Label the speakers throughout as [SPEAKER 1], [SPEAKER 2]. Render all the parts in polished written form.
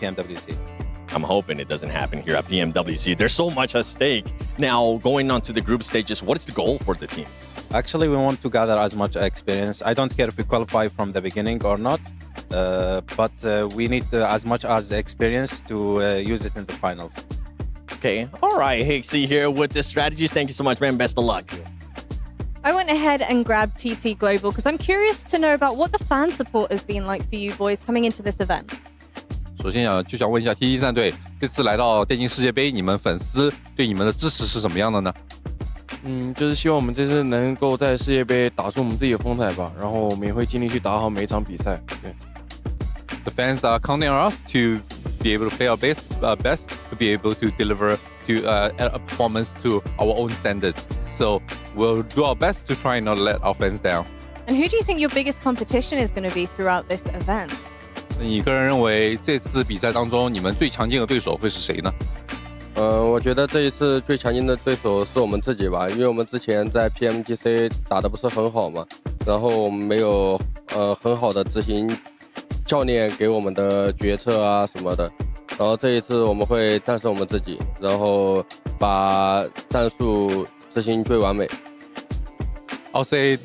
[SPEAKER 1] PMWC.
[SPEAKER 2] I'm hoping it doesn't happen here at PMWC. There's so much at stake. Now, going on to the group stages, what is the goal for the team?
[SPEAKER 1] Actually, we want to gather as much experience. I don't care if we qualify from the beginning or not, but we need as much as experience to use it in the finals.
[SPEAKER 2] Okay. All right. Hicksy here with the strategies. Thank you so much, man. Best of luck.
[SPEAKER 3] I went ahead and grabbed TT Global because I'm curious to know about what the fan support has been like for you boys coming into this event.
[SPEAKER 4] 首先想问一下 TT 战队这次来到电竞世界杯，你们粉丝对你们的支持是什么样的呢？
[SPEAKER 5] 就是希望我们这次能够在世界杯打出我们自己的风采吧，然后我们也会尽力去打好每一场比赛。对。
[SPEAKER 4] The fans are counting on us to be able to play our best to be able to deliver a performance to our own standards. So we'll do our best to try and not let our fans down.
[SPEAKER 3] And who do you think your biggest competition is going to be throughout this event?
[SPEAKER 4] 你个人认为这次比赛当中，你们最强劲的对手会是谁呢？
[SPEAKER 6] 我觉得这一次最强劲的对手是我们自己吧，因为我们之前在 PMGC 打得不是很好嘛，然后我们没有很好的执行教练给我们的决策啊什么的，然后这一次我们会战胜我们自己，然后把战术执行最完美。
[SPEAKER 4] I'll say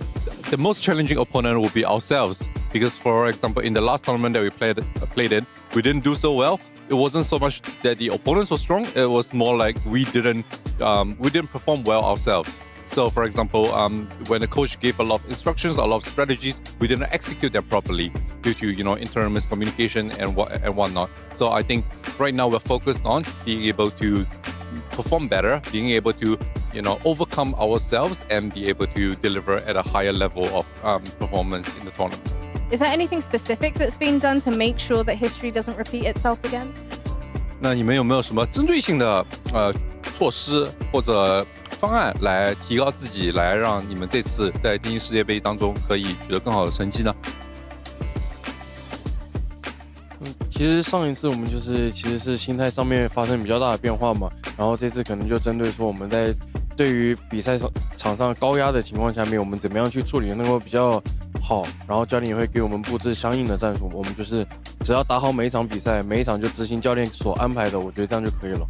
[SPEAKER 4] the most challenging opponent will be ourselves because, for example, in the last tournament that we played in, we didn't do so well. It wasn't so much that the opponents were strong; it was more like we didn't perform well ourselves. So, for example, when the coach gave a lot of instructions, a lot of strategies, we didn't execute them properly due to internal miscommunication and whatnot. So, I think right now we're focused on being able to perform better, being able to overcome ourselves and be able to deliver at a higher level of performance in the tournament.
[SPEAKER 3] Is there anything specific that's being done to make sure that history doesn't repeat itself again?
[SPEAKER 4] 那你们有没有什么针对性的措施或者方案来提高自己，来让你们这次在电竞世界杯当中可以取得更好的成绩呢？
[SPEAKER 5] 其实上一次我们其实是心态上面发生比较大的变化嘛，然后这次可能就针对说我们在对于比赛场上高压的情况下面，我们怎么样去处理能够比较好，然后教练也会给我们布置相应的战术，我们就是只要打好每一场比赛，每一场就执行教练所安排的，我觉得这样就可以了。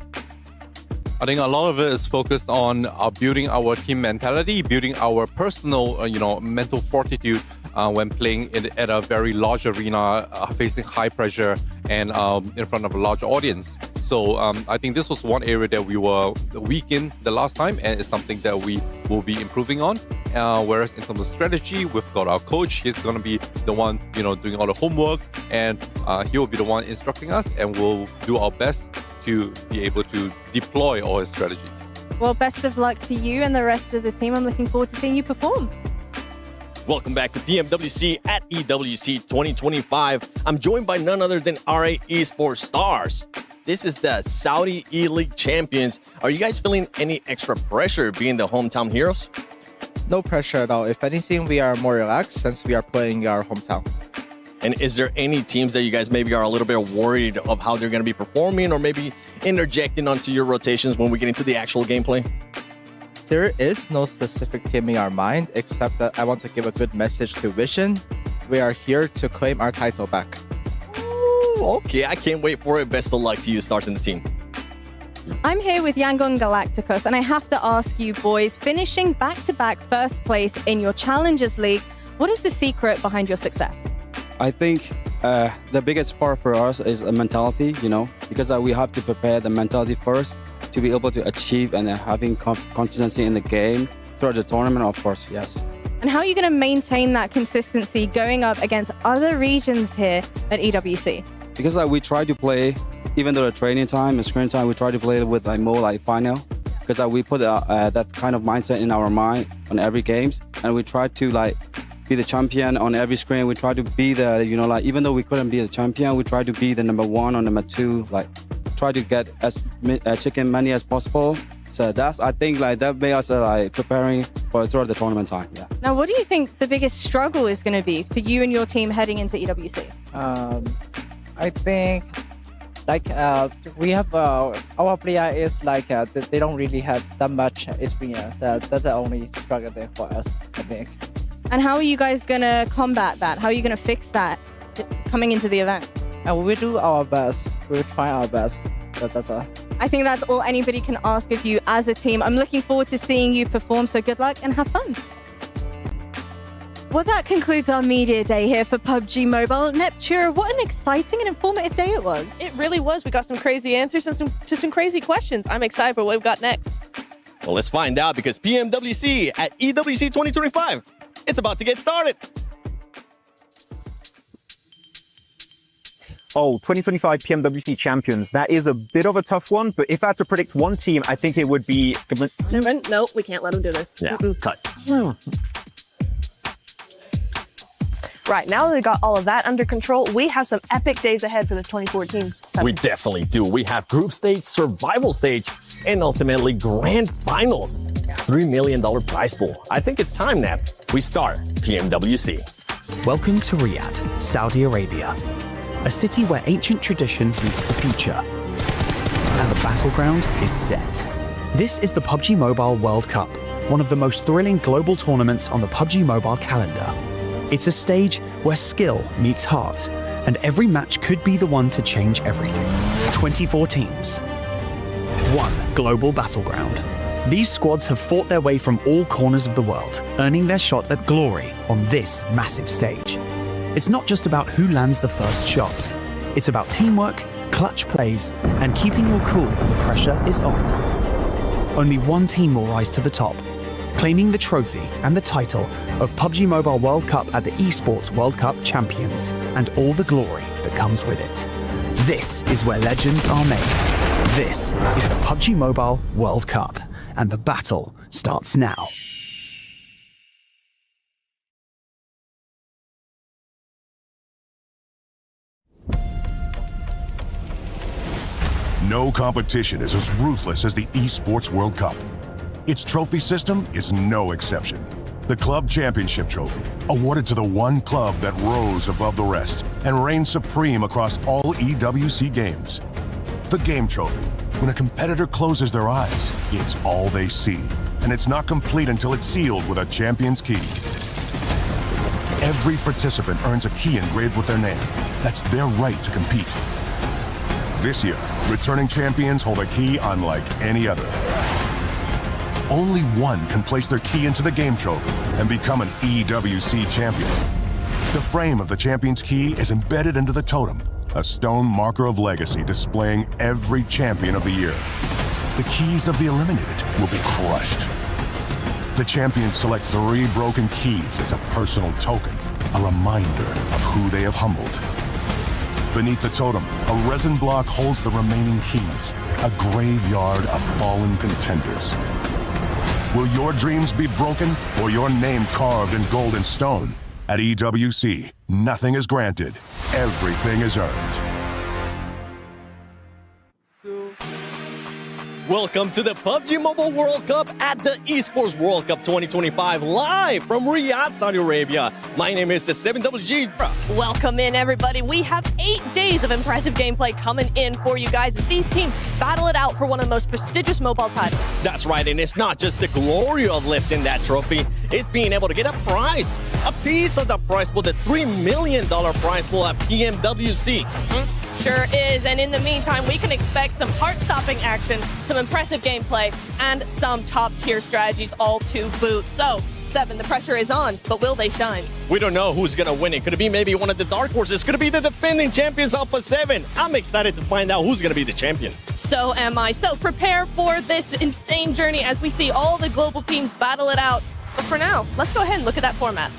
[SPEAKER 4] I think a lot of it is focused on building our team mentality, building our personal, mental fortitude when playing at a very large arena, facing high pressure and in front of a large audience. So I think this was one area that we were weak in the last time, and it's something that we will be improving on. Whereas in terms of strategy, we've got our coach. He's going to be the one, doing all the homework, and he will be the one instructing us, and we'll do our best to be able to deploy all his strategies.
[SPEAKER 3] Well, best of luck to you and the rest of the team. I'm looking forward to seeing you perform.
[SPEAKER 2] Welcome back to PMWC at EWC 2025. I'm joined by none other than RA Esports Stars. This is the Saudi E-League champions. Are you guys feeling any extra pressure being the hometown heroes?
[SPEAKER 7] No pressure at all. If anything, we are more relaxed since we are playing our hometown.
[SPEAKER 2] And is there any teams that you guys maybe are a little bit worried of how they're going to be performing or maybe interjecting onto your rotations when we get into the actual gameplay?
[SPEAKER 7] There is no specific team in our mind, except that I want to give a good message to Vision. We are here to claim our title back.
[SPEAKER 2] Ooh, okay, I can't wait for it. Best of luck to you, Stars in the team.
[SPEAKER 3] I'm here with Yangon Galacticos, and I have to ask you boys, finishing back-to-back first place in your Challengers League, what is the secret behind your success?
[SPEAKER 8] I think the biggest part for us is a mentality, because we have to prepare the mentality first to be able to achieve and having consistency in the game throughout the tournament, of course, yes.
[SPEAKER 3] And how are you going to maintain that consistency going up against other regions here at EWC?
[SPEAKER 8] Because we try to play, even though the training time and screen time, we try to play with more final. Because we put that kind of mindset in our mind on every games, and we try to be the champion on every screen. We try to be the, even though we couldn't be the champion, we try to be the number one or number two, try to get as chicken money as possible. So I think that made us preparing for throughout the tournament time. Yeah.
[SPEAKER 3] Now, what do you think the biggest struggle is going to be for you and your team heading into EWC?
[SPEAKER 7] I think we have our player is they don't really have that much experience. That's the only struggle there for us, I think.
[SPEAKER 3] And how are you guys going to combat that? How are you going to fix that coming into the event?
[SPEAKER 7] and we will do our best. We'll try our best. That's all.
[SPEAKER 3] I think that's all anybody can ask of you as a team. I'm looking forward to seeing you perform, so good luck and have fun. Well, that concludes our media day here for PUBG Mobile. Neptura, what an exciting and informative day it was.
[SPEAKER 9] It really was. We got some crazy answers and some crazy questions. I'm excited for what we've got next.
[SPEAKER 2] Well, let's find out because PMWC at EWC 2025, it's about to get started.
[SPEAKER 10] Oh, 2025 PMWC champions. That is a bit of a tough one, but if I had to predict one team, I think it would be...
[SPEAKER 9] No, we can't let him do this.
[SPEAKER 2] Yeah, cut.
[SPEAKER 9] Right, now that we got all of that under control, we have some epic days ahead for the 24 teams.
[SPEAKER 2] We definitely do. We have group stage, survival stage, and ultimately grand finals. $3 million prize pool. I think it's time, Nap. We start PMWC.
[SPEAKER 11] Welcome to Riyadh, Saudi Arabia. A city where ancient tradition meets the future. And the battleground is set. This is the PUBG Mobile World Cup, one of the most thrilling global tournaments on the PUBG Mobile calendar. It's a stage where skill meets heart, and every match could be the one to change everything. 24 teams. One global battleground. These squads have fought their way from all corners of the world, earning their shot at glory on this massive stage. It's not just about who lands the first shot. It's about teamwork, clutch plays, and keeping your cool when the pressure is on. Only one team will rise to the top, claiming the trophy and the title of PUBG Mobile World Cup at the ESPORTS WORLD CUP champions, and all the glory that comes with it. This is where legends are made. This is the PUBG Mobile World Cup, and the battle starts now.
[SPEAKER 12] No competition is as ruthless as the ESPORTS World Cup. Its trophy system is no exception. The Club Championship Trophy, awarded to the one club that rose above the rest and reigned supreme across all EWC games. The Game Trophy, when a competitor closes their eyes, it's all they see, and it's not complete until it's sealed with a champion's key. Every participant earns a key engraved with their name. That's their right to compete. This year, returning champions hold a key unlike any other. Only one can place their key into the Game Trophy and become an EWC champion. The frame of the champion's key is embedded into the totem, a stone marker of legacy displaying every champion of the year. The keys of the eliminated will be crushed. The champions select 3 broken keys as a personal token, a reminder of who they have humbled. Beneath the totem, a resin block holds the remaining keys, a graveyard of fallen contenders. Will your dreams be broken or your name carved in gold and stone? At EWC, nothing is granted, everything is earned.
[SPEAKER 2] Welcome to the PUBG Mobile World Cup at the ESPORTS World Cup 2025, live from Riyadh, Saudi Arabia. My name is the 7WG.
[SPEAKER 9] Welcome in, everybody. We have 8 days of impressive gameplay coming in for you guys as these teams battle it out for one of the most prestigious mobile titles.
[SPEAKER 2] That's right, and it's not just the glory of lifting that trophy, it's being able to get a prize. A piece of the prize pool, the $3 million prize pool at PMWC.
[SPEAKER 9] Sure is, and in the meantime, we can expect some heart-stopping action, some impressive gameplay, and some top-tier strategies all to boot. So, 7, the pressure is on, but will they shine?
[SPEAKER 2] We don't know who's gonna win it. Could it be maybe one of the dark horses? Could it be the defending champions Alpha 7? I'm excited to find out who's gonna be the champion.
[SPEAKER 9] So am I. So prepare for this insane journey as we see all the global teams battle it out. But for now, let's go ahead and look at that format.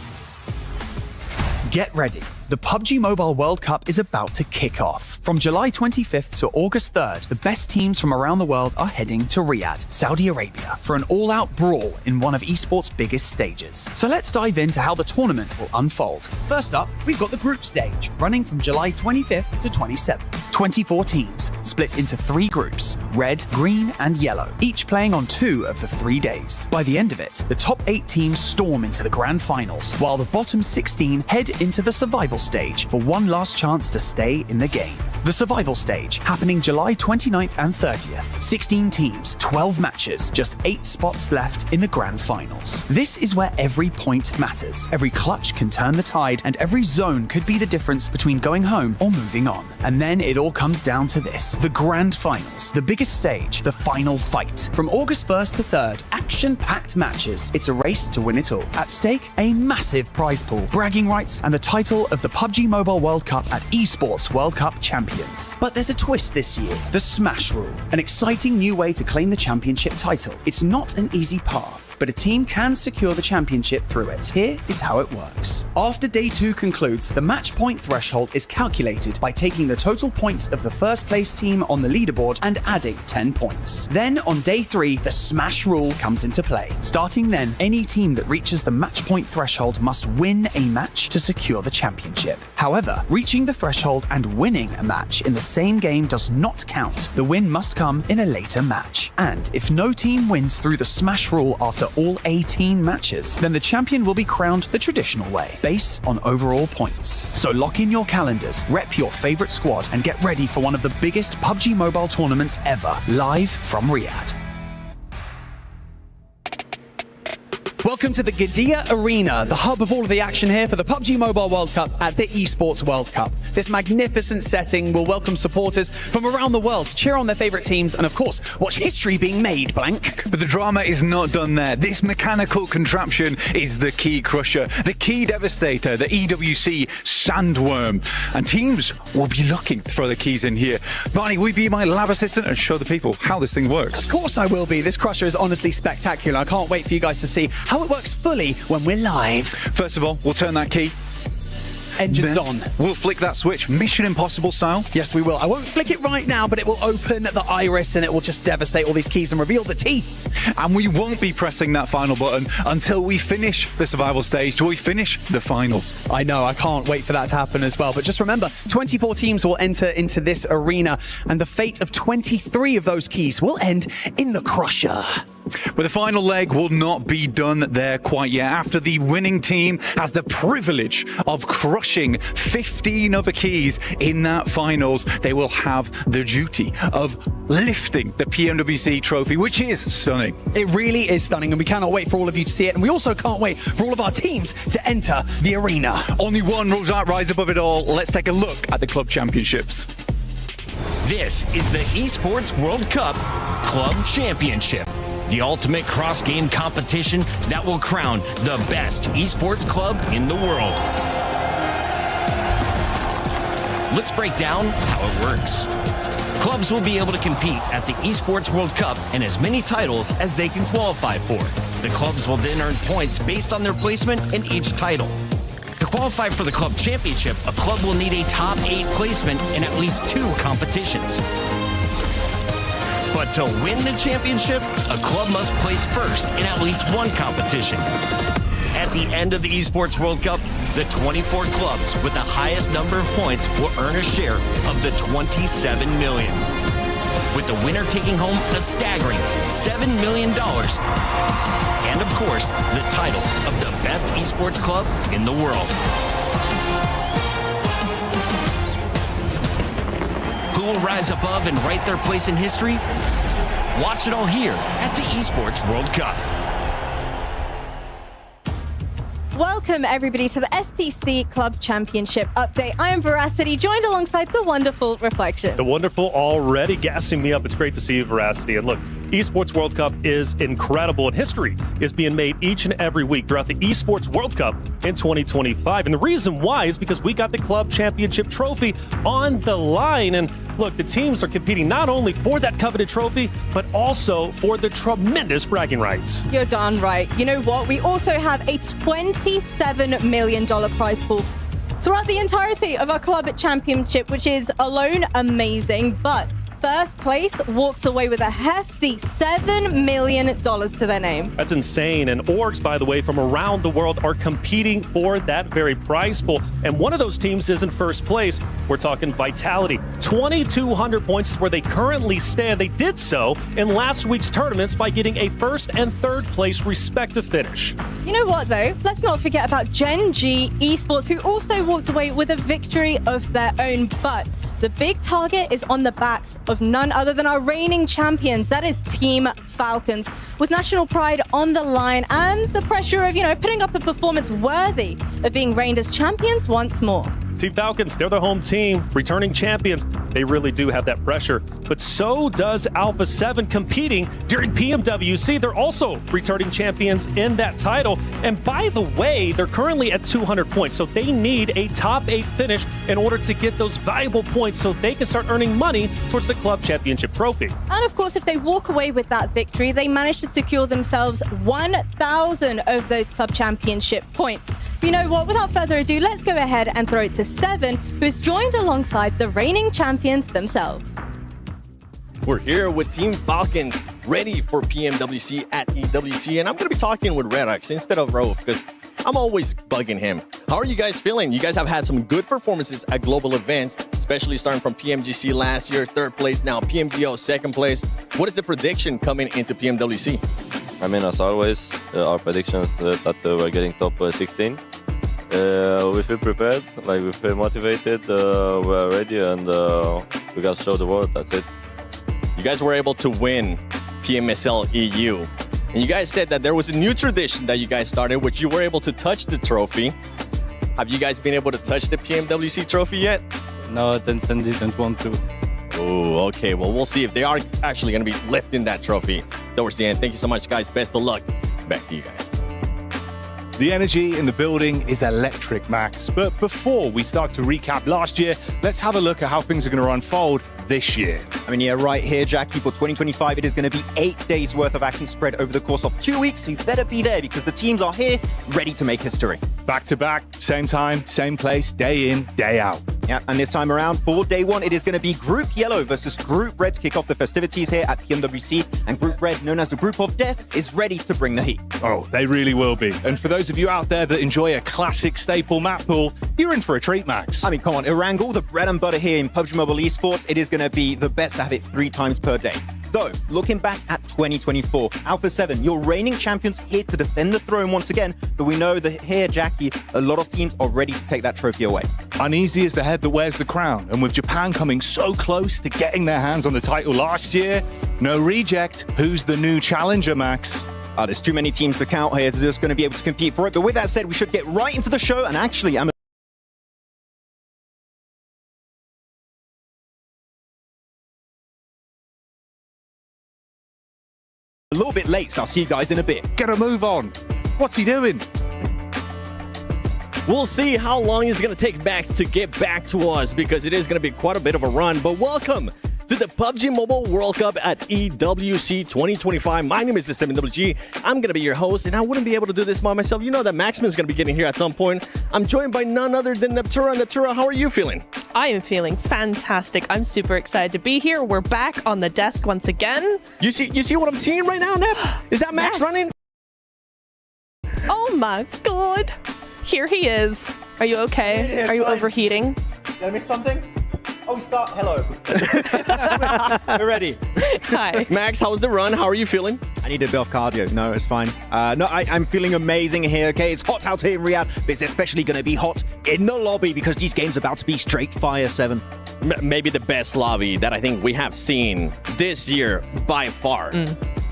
[SPEAKER 11] Get ready. The PUBG Mobile World Cup is about to kick off. From July 25th to August 3rd, the best teams from around the world are heading to Riyadh, Saudi Arabia, for an all-out brawl in one of esports' biggest stages. So let's dive into how the tournament will unfold. First up, we've got the group stage, running from July 25th to 27th. 24 teams, split into 3 groups, red, green, and yellow, each playing on 2 of the 3 days. By the end of it, the top 8 teams storm into the grand finals, while the bottom 16 head into the survival stage for one last chance to stay in the game. The survival stage, happening July 29th and 30th. 16 teams, 12 matches, just 8 spots left in the grand finals. This is where every point matters. Every clutch can turn the tide, and every zone could be the difference between going home or moving on. And then it all comes down to this: the grand finals, the biggest stage, the final fight. From August 1st to 3rd, action-packed matches. It's a race to win it all. At stake, a massive prize pool, bragging rights, and the title of the PUBG Mobile World Cup at ESPORTS WORLD CUP champions. But there's a twist this year: the Smash Rule, an exciting new way to claim the championship title. It's not an easy path, but a team can secure the championship through it. Here is how it works. After day 2 concludes, the match point threshold is calculated by taking the total points of the first place team on the leaderboard and adding 10 points. Then on day 3, the Smash Rule comes into play. Starting then, any team that reaches the match point threshold must win a match to secure the championship. However, reaching the threshold and winning a match in the same game does not count. The win must come in a later match. And if no team wins through the Smash Rule after all 18 matches, then the champion will be crowned the traditional way, based on overall points. So lock in your calendars, rep your favorite squad, and get ready for one of the biggest PUBG Mobile tournaments ever, live from Riyadh. Welcome to the Qiddiya Arena, the hub of all of the action here for the PUBG Mobile World Cup at the ESPORTS World Cup. This magnificent setting will welcome supporters from around the world to cheer on their favourite teams and, of course, watch history being made, Blank.
[SPEAKER 13] But the drama is not done there. This mechanical contraption is the Key Crusher, the Key Devastator, the EWC Sandworm. And teams will be looking to throw the keys in here. Barney, will you be my lab assistant and show the people how this thing works?
[SPEAKER 11] Of course I will be. This crusher is honestly spectacular. I can't wait for you guys to see how it works fully when we're live.
[SPEAKER 13] First of all, we'll turn that key.
[SPEAKER 11] Engines
[SPEAKER 13] then
[SPEAKER 11] on.
[SPEAKER 13] We'll flick that switch, Mission Impossible style.
[SPEAKER 11] Yes, we will. I won't flick it right now, but it will open the iris and it will just devastate all these keys and reveal the teeth.
[SPEAKER 13] And we won't be pressing that final button until we finish the survival stage, till we finish the finals.
[SPEAKER 11] I know, I can't wait for that to happen as well. But just remember, 24 teams will enter into this arena, and the fate of 23 of those keys will end in the crusher.
[SPEAKER 13] But the final leg will not be done there quite yet. After the winning team has the privilege of crushing 15 other keys in that finals, they will have the duty of lifting the PMWC trophy, which is stunning.
[SPEAKER 11] It really is stunning, and we cannot wait for all of you to see it. And we also can't wait for all of our teams to enter the arena.
[SPEAKER 13] Only one will rise above it all. Let's take a look at the club championships.
[SPEAKER 14] This is the ESPORTS World Cup Club Championship, the ultimate cross-game competition that will crown the best esports club in the world. Let's break down how it works. Clubs will be able to compete at the ESPORTS World Cup and as many titles as they can qualify for. The clubs will then earn points based on their placement in each title. To qualify for the club championship, a club will need a top 8 placement in at least 2 competitions. But to win the championship, a club must place first in at least 1 competition. At the end of the ESPORTS World Cup, the 24 clubs with the highest number of points will earn a share of the $27 million, with the winner taking home a staggering $7 million. And of course, the title of the best esports club in the world. Who will rise above and write their place in history? Watch it all here at the ESPORTS World Cup.
[SPEAKER 3] Welcome, everybody, to the STC Club Championship update. I am Veracity, joined alongside the wonderful Reflection.
[SPEAKER 15] The wonderful already gassing me up. It's great to see you, Veracity. And look, Esports World Cup is incredible, and history is being made each and every week throughout the Esports World Cup in 2025. And the reason why is because we got the Club Championship trophy on the line. And look, the teams are competing not only for that coveted trophy, but also for the tremendous bragging rights.
[SPEAKER 3] You're darn right. You know what? We also have a $27 million prize pool throughout the entirety of our club championship, which is alone amazing. But first place walks away with a hefty $7 million to their name.
[SPEAKER 15] That's insane. And orgs, by the way, from around the world are competing for that very prize pool. And one of those teams is in first place. We're talking Vitality. 2,200 points is where they currently stand. They did so in last week's tournaments by getting a first and third place respective finish.
[SPEAKER 3] You know what, though? Let's not forget about Gen G Esports, who also walked away with a victory of their own. But the big target is on the backs of none other than our reigning champions. That is Team Falcons, with national pride on the line and the pressure of, putting up a performance worthy of being reigned as champions once more.
[SPEAKER 15] Team Falcons, they're the home team, returning champions. They really do have that pressure. But so does Alpha 7 competing during PMWC. They're also returning champions in that title. And by the way, they're currently at 200 points. So they need a top 8 finish in order to get those valuable points so they can start earning money towards the club championship trophy.
[SPEAKER 3] And of course, if they walk away with that victory, they manage to secure themselves 1,000 of those club championship points. But you know what? Without further ado, let's go ahead and throw it to 7, who is joined alongside the reigning champions themselves.
[SPEAKER 2] We're here with Team Falcons, ready for PMWC at EWC, and I'm going to be talking with Redax instead of Rauf because I'm always bugging him. How are you guys feeling? You guys have had some good performances at global events, especially starting from PMGC last year, 3rd place, now PMGO 2nd place. What is the prediction coming into PMWC?
[SPEAKER 16] I mean, as always, our predictions that we're getting top 16. We feel prepared, we feel motivated, we're ready, and we got to show the world. That's it.
[SPEAKER 2] You guys were able to win PMSL EU, and you guys said that there was a new tradition that you guys started, which you were able to touch the trophy. Have you guys been able to touch the PMWC trophy yet?
[SPEAKER 17] No, Tencent didn't want to.
[SPEAKER 2] Oh, okay. Well, we'll see if they are actually going to be lifting that trophy towards the end. Thank you so much, guys. Best of luck. Back to you guys.
[SPEAKER 18] The energy in the building is electric, Max. But before we start to recap last year, let's have a look at how things are going to unfold this year.
[SPEAKER 19] I mean, yeah, right here, Jackie, for 2025, it is going to be 8 days worth of action spread over the course of 2 weeks. So you better be there because the teams are here, ready to make history.
[SPEAKER 18] Back to back, same time, same place, day in, day out.
[SPEAKER 19] Yeah, and this time around, for day 1, it is going to be Group Yellow versus Group Red to kick off the festivities here at PMWC. And Group Red, known as the Group of Death, is ready to bring the heat.
[SPEAKER 18] Oh, they really will be. And for those of you out there that enjoy a classic staple map pool, you're in for a treat, Max.
[SPEAKER 19] I mean, come on, Erangel, the bread and butter here in PUBG Mobile Esports, it is going to be the best to have it 3 times per day. Though, looking back at 2024, Alpha 7, your reigning champions here to defend the throne once again, but we know that here, Jackie, a lot of teams are ready to take that trophy away.
[SPEAKER 18] Uneasy is the head that wears the crown, and with Japan coming so close to getting their hands on the title last year, no reject. Who's the new challenger, Max?
[SPEAKER 19] There's too many teams to count here that's going to be able to compete for it. But with that said, we should get right into the show. And actually, I'm a little bit late, so I'll see you guys in a bit.
[SPEAKER 18] Get a move on. What's he doing?
[SPEAKER 2] We'll see how long it's going to take Max to get back to us because it is going to be quite a bit of a run. But welcome to the PUBG Mobile World Cup at EWC 2025. My name is the 7WG. I'm going to be your host, and I wouldn't be able to do this by myself. You know that Maximin's going to be getting here at some point. I'm joined by none other than Neptura. Neptura, how are you feeling?
[SPEAKER 9] I am feeling fantastic. I'm super excited to be here. We're back on the desk once again.
[SPEAKER 2] You see what I'm seeing right now, Nep? Is that Max running?
[SPEAKER 9] Oh my god. Here he is. Are you okay? Are you overheating?
[SPEAKER 19] Did I miss something? Oh, we start. Hello. We're ready.
[SPEAKER 9] Hi.
[SPEAKER 2] Max, how was the run? How are you feeling?
[SPEAKER 19] I need a bit of cardio. No, it's fine. I'm feeling amazing here, okay? It's hot out here in Riyadh, but it's especially going to be hot in the lobby because these games are about to be straight fire, 7.
[SPEAKER 2] Maybe the best lobby that I think we have seen this year by far.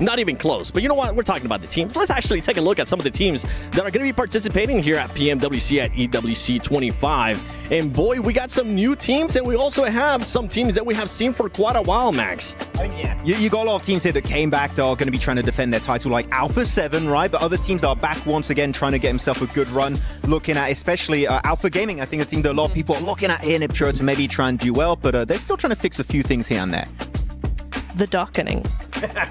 [SPEAKER 2] Not even close. But you know what? We're talking about the teams. Let's actually take a look at some of the teams that are going to be participating here at PMWC at EWC 25. And boy, we got some new teams, and we also have some teams that we have seen for quite a while, Max.
[SPEAKER 19] I mean, yeah, you got a lot of teams here that came back that are going to be trying to defend their title, like Alpha 7, right? But other teams that are back once again trying to get himself a good run. Looking at especially Alpha Gaming, I think a team that a lot of people are looking at here, Nipchura, to maybe try and do well, but they're still trying to fix a few things here and there.
[SPEAKER 9] The dockening.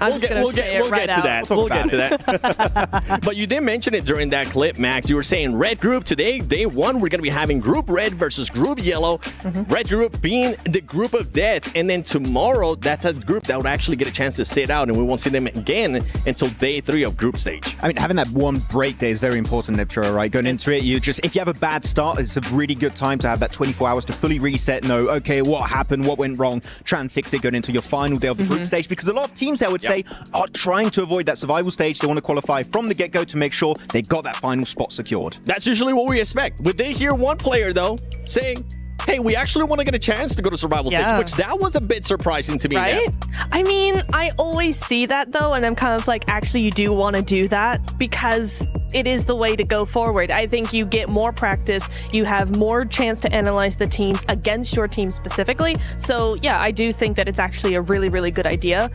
[SPEAKER 9] I'm just going to say it right out.
[SPEAKER 2] We'll get to that. But you did mention it during that clip, Max. You were saying Red Group today, day 1, we're going to be having Group Red versus Group Yellow. Red Group being the Group of Death. And then tomorrow, that's a group that would actually get a chance to sit out, and we won't see them again until day 3 of group stage.
[SPEAKER 19] I mean, having that one break day is very important, Nipchura, right? Going into it, if you have a bad start, it's a really good time to have that 24 hours to fully reset, know, okay, what happened, what went wrong, try and fix it going into your final day of the group stage, because a lot of teams, I would say, are trying to avoid that survival stage. They want to qualify from the get-go to make sure they got that final spot secured.
[SPEAKER 2] That's usually what we expect. Would they hear one player, though, saying, hey, we actually want to get a chance to go to survival stage, which that was a bit surprising to me.
[SPEAKER 9] Right?
[SPEAKER 2] Now.
[SPEAKER 9] I mean, I always see that though, and I'm kind of like, actually, you do want to do that because it is the way to go forward. I think you get more practice, you have more chance to analyze the teams against your team specifically. So yeah, I do think that it's actually a really, really good idea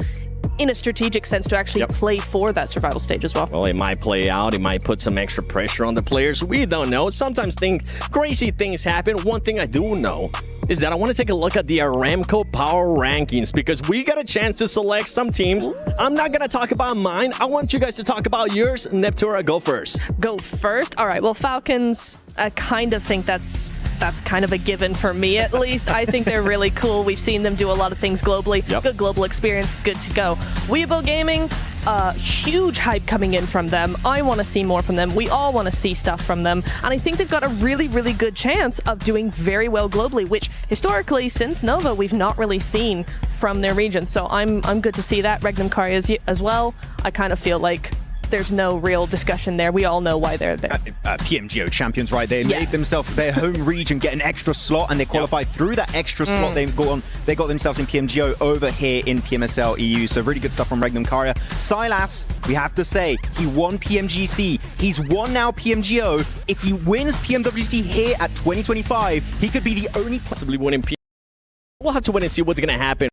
[SPEAKER 9] in a strategic sense to actually play for that survival stage as well.
[SPEAKER 2] Well, it might play out. It might put some extra pressure on the players. We don't know. Sometimes crazy things happen. One thing I do know is that I want to take a look at the Aramco Power Rankings because we got a chance to select some teams. I'm not going to talk about mine. I want you guys to talk about yours. Neptura, go first.
[SPEAKER 9] Go first? All right. Well, Falcons, I kind of think that's kind of a given for me, at least. I think they're really cool. We've seen them do a lot of things globally. Good global experience, good to go. Weibo Gaming, huge hype coming in from them. I want to see more from them. We all want to see stuff from them. And I think they've got a really, really good chance of doing very well globally, which historically, since Nova, we've not really seen from their region. So I'm good to see that. Regnum Carya as well. I kind of feel like there's no real discussion there. We all know why they're there.
[SPEAKER 19] PMGO champions, right? They made themselves their home region get an extra slot, and they qualified through that extra slot. They got themselves in PMGO over here in PMSL EU. So really good stuff from Regnum Carya. Silas, we have to say, he won PMGC. He's won now PMGO. If he wins PMWC here at 2025, he could be the only
[SPEAKER 2] possibly winning. We'll have to wait and see what's going to happen.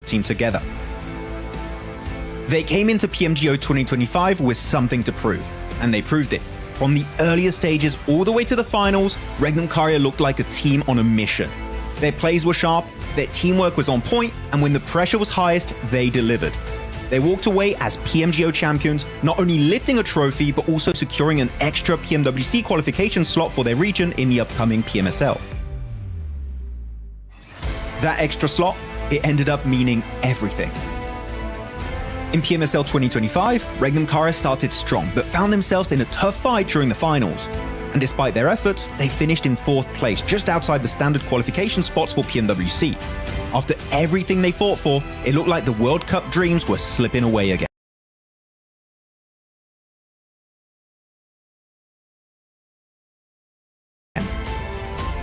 [SPEAKER 19] team together. They came into PMGO 2025 with something to prove, and they proved it. From the earlier stages all the way to the finals, Regnum Carya looked like a team on a mission. Their plays were sharp, their teamwork was on point, and when the pressure was highest, they delivered. They walked away as PMGO champions, not only lifting a trophy, but also securing an extra PMWC qualification slot for their region in the upcoming PMSL. That extra slot, it ended up meaning everything. In PMSL 2025, Regnum Carya started strong, but found themselves in a tough fight during the finals. And despite their efforts, they finished in 4th place, just outside the standard qualification spots for PMWC. After everything they fought for, it looked like the World Cup dreams were slipping away again.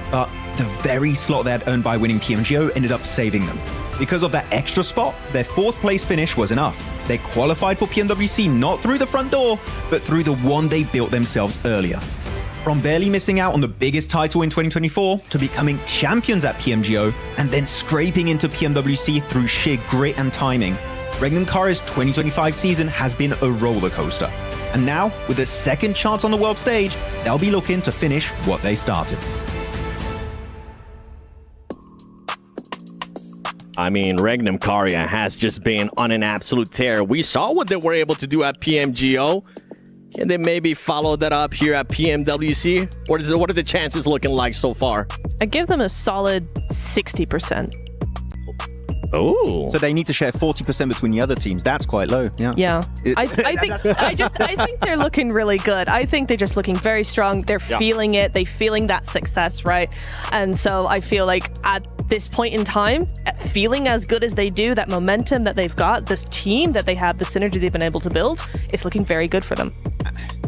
[SPEAKER 19] But the very slot they had earned by winning PMGO ended up saving them. Because of that extra spot, their 4th place finish was enough. They qualified for PMWC not through the front door, but through the one they built themselves earlier. From barely missing out on the biggest title in 2024 to becoming champions at PMGO and then scraping into PMWC through sheer grit and timing, Regnum Carya's 2025 season has been a roller coaster. And now, with a second chance on the world stage, they'll be looking to finish what they started.
[SPEAKER 2] I mean, Regnum Carya has just been on an absolute tear. We saw what they were able to do at PMGO. Can they maybe follow that up here at PMWC? What are the chances looking like so far?
[SPEAKER 9] I give them a solid 60%.
[SPEAKER 2] Oh.
[SPEAKER 19] So they need to share 40% between the other teams. That's quite low.
[SPEAKER 9] Yeah. I think they're looking really good. I think they're just looking very strong. They're feeling it. They're feeling that success, right? And so I feel like at this point in time, feeling as good as they do, that momentum that they've got, this team that they have, the synergy they've been able to build, it's looking very good for them.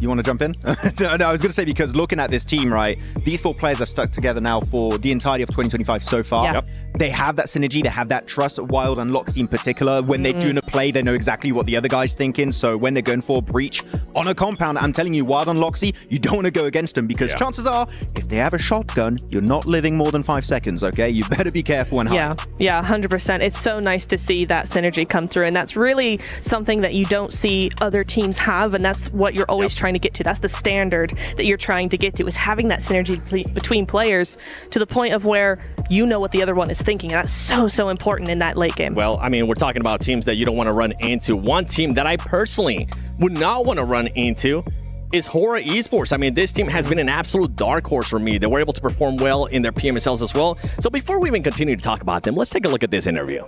[SPEAKER 19] You want to jump in? No, I was going to say, because looking at this team, right, these 4 players have stuck together now for the entirety of 2025 so far.
[SPEAKER 9] Yeah. Yep.
[SPEAKER 19] They have that synergy, they have that trust. Wild and Loxy in particular, when they're doing a play, they know exactly what the other guy's thinking. So when they're going for a breach on a compound, I'm telling you, Wild and Loxy, you don't want to go against them, because chances are, if they have a shotgun, you're not living more than 5 seconds, okay? You better be careful and hide.
[SPEAKER 9] Yeah, 100%. It's so nice to see that synergy come through, and that's really something that you don't see other teams have, and that's what you're always trying to get to. That's the standard that you're trying to get to, is having that synergy between players to the point of where you know what the other one is thinking, and that's so important in that late game.
[SPEAKER 2] Well, I mean, we're talking about teams that you don't want to run into. One team that I personally would not want to run into is Hora Esports. I mean, this team has been an absolute dark horse for me. They were able to perform well in their PMSLs as well. So before we even continue to talk about them, let's take a look at this interview.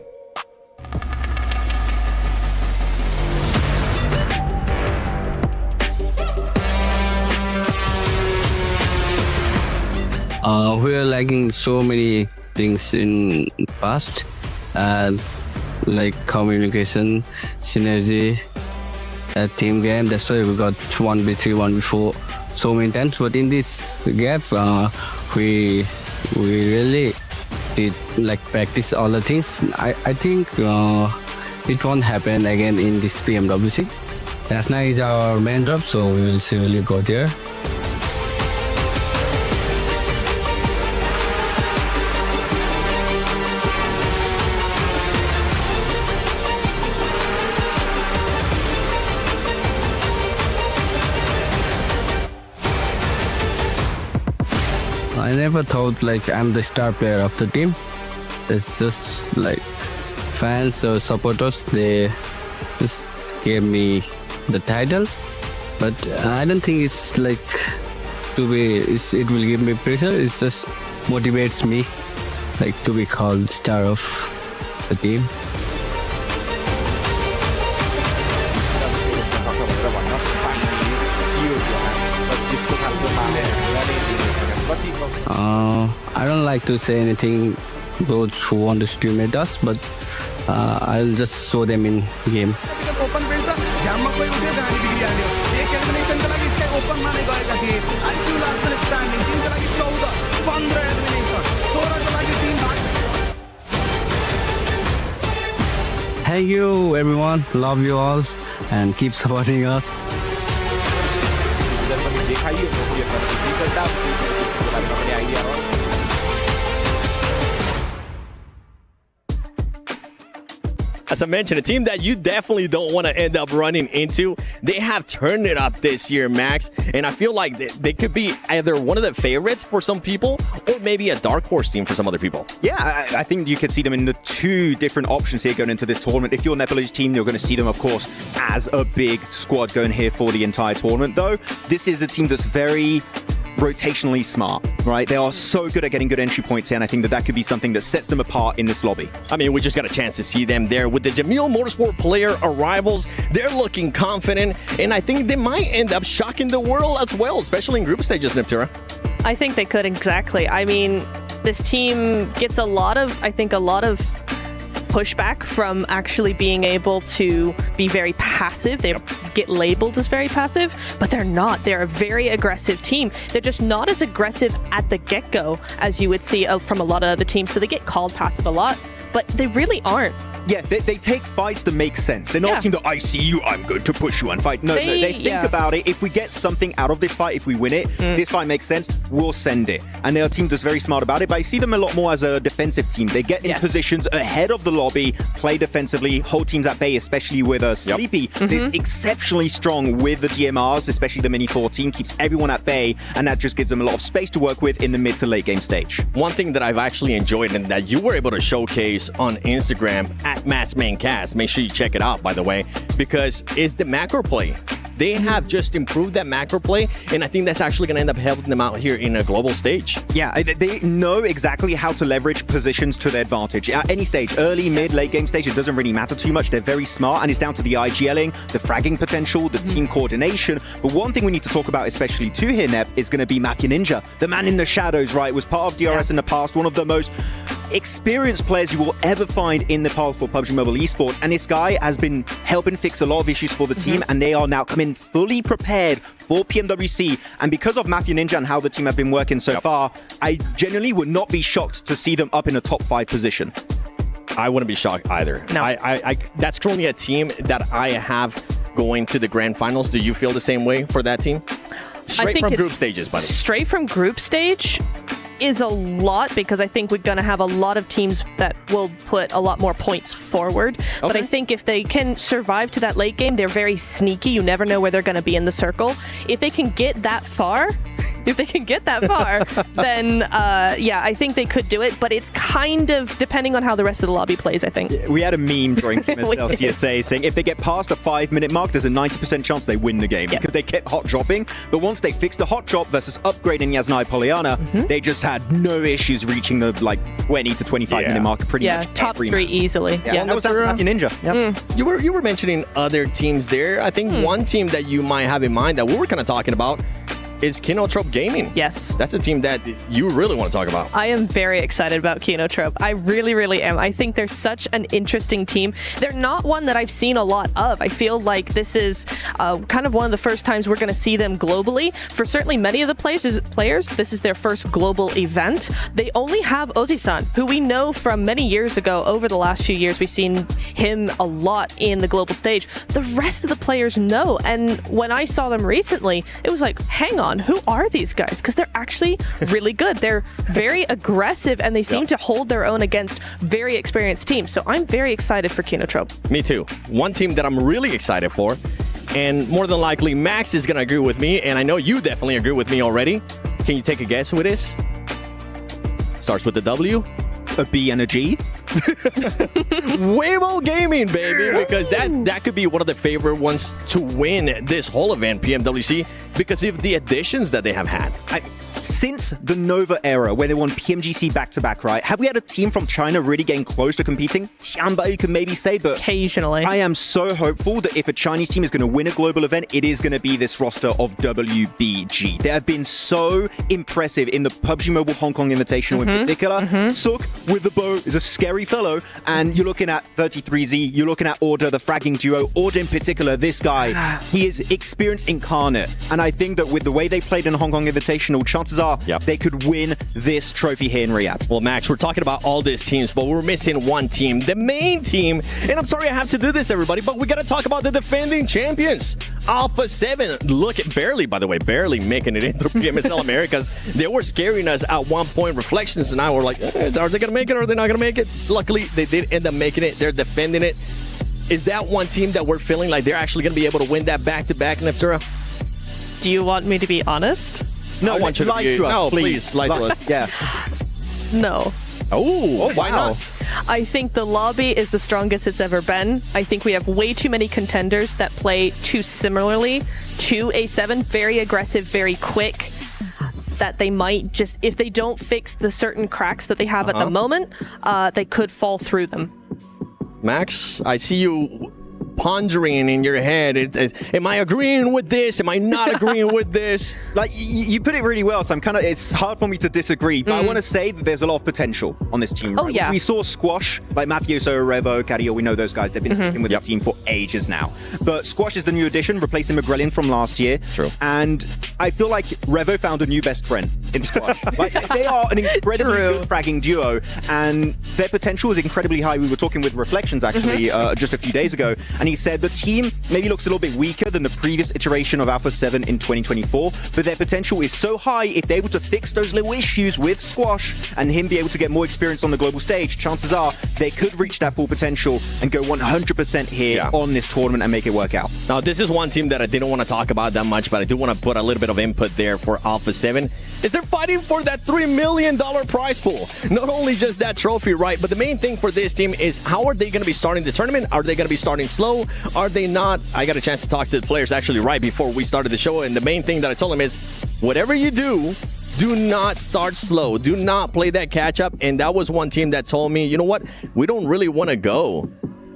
[SPEAKER 20] We are lacking so many things in past, like communication, synergy, team game. That's why we got 1v3, 1v4 so many times. But in this gap, we really did like practice all the things. I think it won't happen again in this PMWC. Last night is our main drop, so we will surely go there. I never thought like I'm the star player of the team. It's just like fans or supporters, they just gave me the title. But I don't think it's like it will give me pressure. It just motivates me like to be called star of the team. I don't like to say anything those who want to underestimate us, but I'll just show them in game. Thank you everyone, love you all and keep supporting us.
[SPEAKER 2] As I mentioned, a team that you definitely don't want to end up running into. They have turned it up this year, Max, and I feel like they could be either one of the favorites for some people or maybe a dark horse team for some other people.
[SPEAKER 19] Yeah, I think you could see them in the 2 different options here going into this tournament. If you're a Nepalese team, you're going to see them, of course, as a big squad going here for the entire tournament. Though, this is a team that's very rotationally smart, right? They are so good at getting good entry points here, and I think that could be something that sets them apart in this lobby.
[SPEAKER 2] I mean, we just got a chance to see them there with the Jamil Motorsport player arrivals. They're looking confident, and I think they might end up shocking the world as well, especially in group stages, Neptura.
[SPEAKER 9] I think they could, exactly. I mean, this team gets a lot of pushback from actually being able to be very passive. They get labeled as very passive, but they're not. They're a very aggressive team. They're just not as aggressive at the get-go as you would see from a lot of other teams. So they get called passive a lot, but they really aren't.
[SPEAKER 19] Yeah, they take fights that make sense. They're not a team that, I see you, I'm going to push you and fight. No, they think about it. If we get something out of this fight, if we win it, this fight makes sense, we'll send it. And they're a team that's very smart about it, but I see them a lot more as a defensive team. They get in positions ahead of the lobby, play defensively, hold teams at bay, especially with Sleepy. Is exceptionally strong with the DMRs, especially the Mini 4 team, keeps everyone at bay, and that just gives them a lot of space to work with in the mid to late game stage.
[SPEAKER 2] One thing that I've actually enjoyed and that you were able to showcase on Instagram at MatsMainCast, make sure you check it out, by the way, because it's the macro play. They have just improved that macro play, and I think that's actually going to end up helping them out here in a global stage.
[SPEAKER 19] Yeah, they know exactly how to leverage positions to their advantage. At any stage, early, mid, late game stage, it doesn't really matter too much. They're very smart, and it's down to the IGLing, the fragging potential, the team coordination. But one thing we need to talk about, especially too here, Nep, is going to be Mafia Ninja. The man in the shadows, right? Was part of DRS in the past, one of the most experienced players you will ever find in the path for PUBG Mobile Esports. And this guy has been helping fix a lot of issues for the team, and they are now coming fully prepared for PMWC. And because of Mafia Ninja and how the team have been working so far, I genuinely would not be shocked to see them up in a top 5 position.
[SPEAKER 2] I wouldn't be shocked either.
[SPEAKER 9] No.
[SPEAKER 2] I that's currently a team that I have going to the grand finals. Do you feel the same way for that team? Straight from group stages, buddy.
[SPEAKER 9] Straight from group stage is a lot, because I think we're going to have a lot of teams that will put a lot more points forward. But I think if they can survive to that late game, they're very sneaky. You never know where they're going to be in the circle. If they can get that far, then yeah, I think they could do it. But it's kind of depending on how the rest of the lobby plays, I think.
[SPEAKER 19] We had a meme during MSL CSA saying if they get past a 5-minute mark, there's a 90% chance they win the game, because they kept hot dropping. But once they fixed the hot drop versus upgrading Yasnai Poliana, they just had no issues reaching the 20 to 25 minute mark pretty much
[SPEAKER 9] top
[SPEAKER 19] every
[SPEAKER 9] 3
[SPEAKER 19] match.
[SPEAKER 9] easily.
[SPEAKER 19] Yeah, that was Mafia Ninja. Yep.
[SPEAKER 2] You were mentioning other teams there. I think one team that you might have in mind that we were kind of talking about is Kinotrope Gaming.
[SPEAKER 9] Yes.
[SPEAKER 2] That's a team that you really want to talk about.
[SPEAKER 9] I am very excited about Kinotrope. I really, really am. I think they're such an interesting team. They're not one that I've seen a lot of. I feel like this is kind of one of the first times we're going to see them globally. For certainly many of the players, this is their first global event. They only have Ozi-san, who we know from many years ago. Over the last few years, we've seen him a lot in the global stage. The rest of the players know. And when I saw them recently, it was like, hang on, who are these guys? Because they're actually really good. They're very aggressive, and they seem to hold their own against very experienced teams. So I'm very excited for Kinotrope.
[SPEAKER 2] Me too. One team that I'm really excited for, and more than likely Max is going to agree with me, and I know you definitely agree with me already. Can you take a guess who it is? Starts with the W.
[SPEAKER 19] A B and a G.
[SPEAKER 2] Weibo Gaming, baby, because that could be one of the favorite ones to win this whole event, PMWC, because of the additions that they have had.
[SPEAKER 19] Since the Nova era, where they won PMGC back-to-back, right? Have we had a team from China really getting close to competing? Tianba, you can maybe say, but
[SPEAKER 9] occasionally.
[SPEAKER 19] I am so hopeful that if a Chinese team is going to win a global event, it is going to be this roster of WBG. They have been so impressive in the PUBG Mobile Hong Kong Invitational in particular. Suk with the bow is a scary fellow, and you're looking at 33Z, you're looking at Order, the fragging duo. Order in particular, this guy, he is experience incarnate, and I think that with the way they played in Hong Kong Invitational, chances are they could win this trophy here in Riyadh.
[SPEAKER 2] Well, Max, we're talking about all these teams, but we're missing one team, the main team. And I'm sorry I have to do this, everybody, but we got to talk about the defending champions. Alpha 7, look at barely making it into PMSL Americas. They were scaring us at one point. Reflections and I were like, are they going to make it or are they not going to make it? Luckily, they did end up making it. They're defending it. Is that one team that we're feeling like they're actually going to be able to win that back-to-back, Neptura?
[SPEAKER 9] Do you want me to be honest?
[SPEAKER 19] No,
[SPEAKER 2] I want you to
[SPEAKER 19] lie
[SPEAKER 2] be,
[SPEAKER 19] to us,
[SPEAKER 2] no,
[SPEAKER 19] please.
[SPEAKER 2] lie to us.
[SPEAKER 19] Yeah.
[SPEAKER 9] No.
[SPEAKER 2] Oh, why not?
[SPEAKER 9] I think the lobby is the strongest it's ever been. I think we have way too many contenders that play too similarly to A7. Very aggressive, very quick. That they might just, if they don't fix the certain cracks that they have at the moment, they could fall through them.
[SPEAKER 2] Max, I see you pondering in your head. Am I agreeing with this? Am I not agreeing with this?
[SPEAKER 19] Like, you put it really well, so it's hard for me to disagree, but I want to say that there's a lot of potential on this team.
[SPEAKER 9] Oh,
[SPEAKER 19] right?
[SPEAKER 9] yeah.
[SPEAKER 19] We saw Squash, like Mafioso, Revo, Cario, we know those guys. They've been sticking with the team for ages now. But Squash is the new addition, replacing Magrelian from last year.
[SPEAKER 2] True.
[SPEAKER 19] And I feel like Revo found a new best friend in Squash. Like, they are an incredibly good fragging duo, and their potential is incredibly high. We were talking with Reflections, actually, just a few days ago, and he said the team maybe looks a little bit weaker than the previous iteration of Alpha 7 in 2024, but their potential is so high. If they're able to fix those little issues with Squash and him be able to get more experience on the global stage, chances are they could reach that full potential and go 100% here on this tournament and make it work out.
[SPEAKER 2] Now, this is one team that I didn't want to talk about that much, but I do want to put a little bit of input there for Alpha 7. Is they're fighting for that $3 million prize pool. Not only just that trophy, right? But the main thing for this team is how are they going to be starting the tournament? Are they going to be starting slow? Are they not? I got a chance to talk to the players actually right before we started the show, and the main thing that I told them is, whatever you do not start slow. Do not play that catch up. And that was one team that told me, you know what? We don't really want to go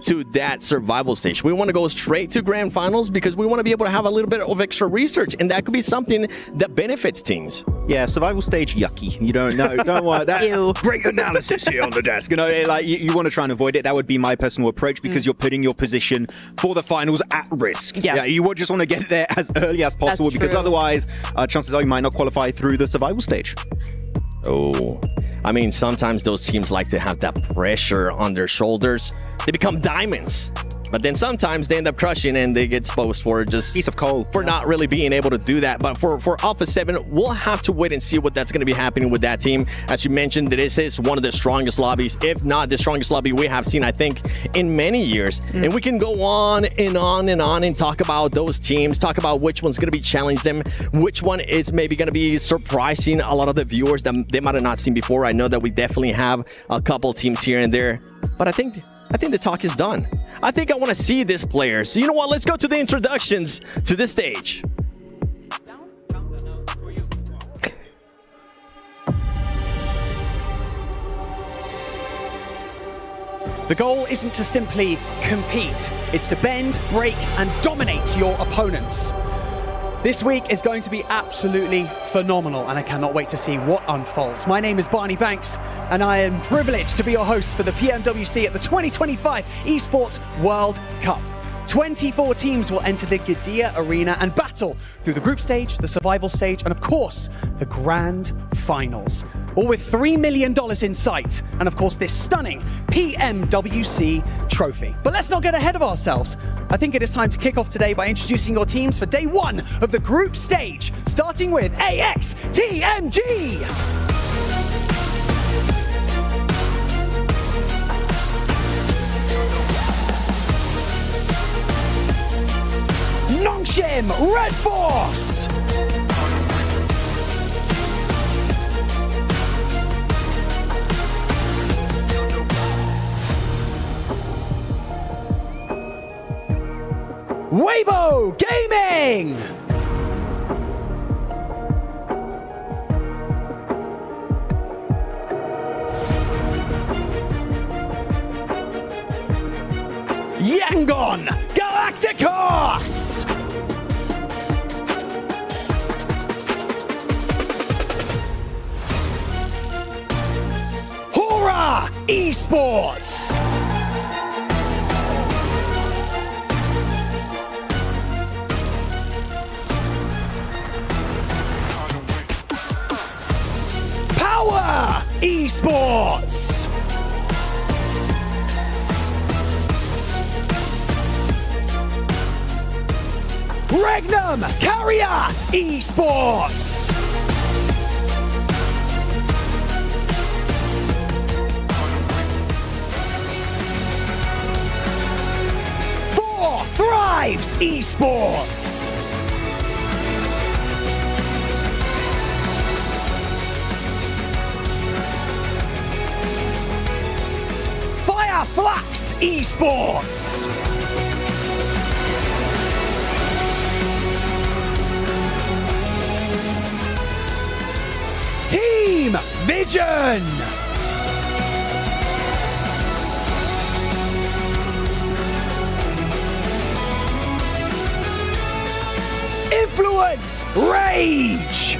[SPEAKER 2] to that survival stage. We want to go straight to grand finals because we want to be able to have a little bit of extra research, and that could be something that benefits teams.
[SPEAKER 19] Yeah, survival stage, yucky. You don't know. Don't worry. That great analysis here on the desk. You know, like you want to try and avoid it. That would be my personal approach because you're putting your position for the finals at risk.
[SPEAKER 3] Yeah.
[SPEAKER 19] You would just want to get there as early as possible because otherwise, chances are you might not qualify through the survival stage.
[SPEAKER 2] Oh, I mean, sometimes those teams like to have that pressure on their shoulders. They become diamonds. But then sometimes they end up crushing and they get exposed for just
[SPEAKER 19] piece of coal
[SPEAKER 2] for not really being able to do that. But for Alpha 7, we'll have to wait and see what that's going to be happening with that team. As you mentioned, this is one of the strongest lobbies, if not the strongest lobby we have seen, I think, in many years. And we can go on and on and on and talk about those teams, talk about which one's going to be challenging them, which one is maybe going to be surprising a lot of the viewers that they might have not seen before. I know that we definitely have a couple teams here and there, but I think the talk is done. I think I want to see this player. So you know what? Let's go to the introductions to this stage.
[SPEAKER 21] The goal isn't to simply compete. It's to bend, break, and dominate your opponents. This week is going to be absolutely phenomenal, and I cannot wait to see what unfolds. My name is Barney Banks, and I am privileged to be your host for the PMWC at the 2025 ESPORTS World Cup. 24 teams will enter the Gidea Arena and battle through the group stage, the survival stage, and of course, the grand finals. All with $3 million in sight, and of course, this stunning PMWC trophy. But let's not get ahead of ourselves. I think it is time to kick off today by introducing your teams for day one of the group stage, starting with AXTMG. Nongshim Red Force. Weibo Gaming. Yangon Galacticos. Hora Esports. Power Esports. Regnum Carya Esports. For Thrives Esports. Fireflux Esports. Team Vision. Influence Rage.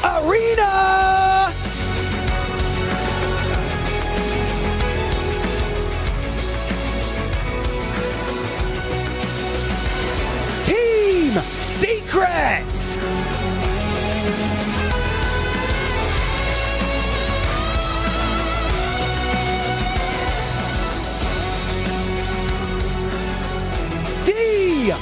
[SPEAKER 21] Arena. Team Secret. DRX.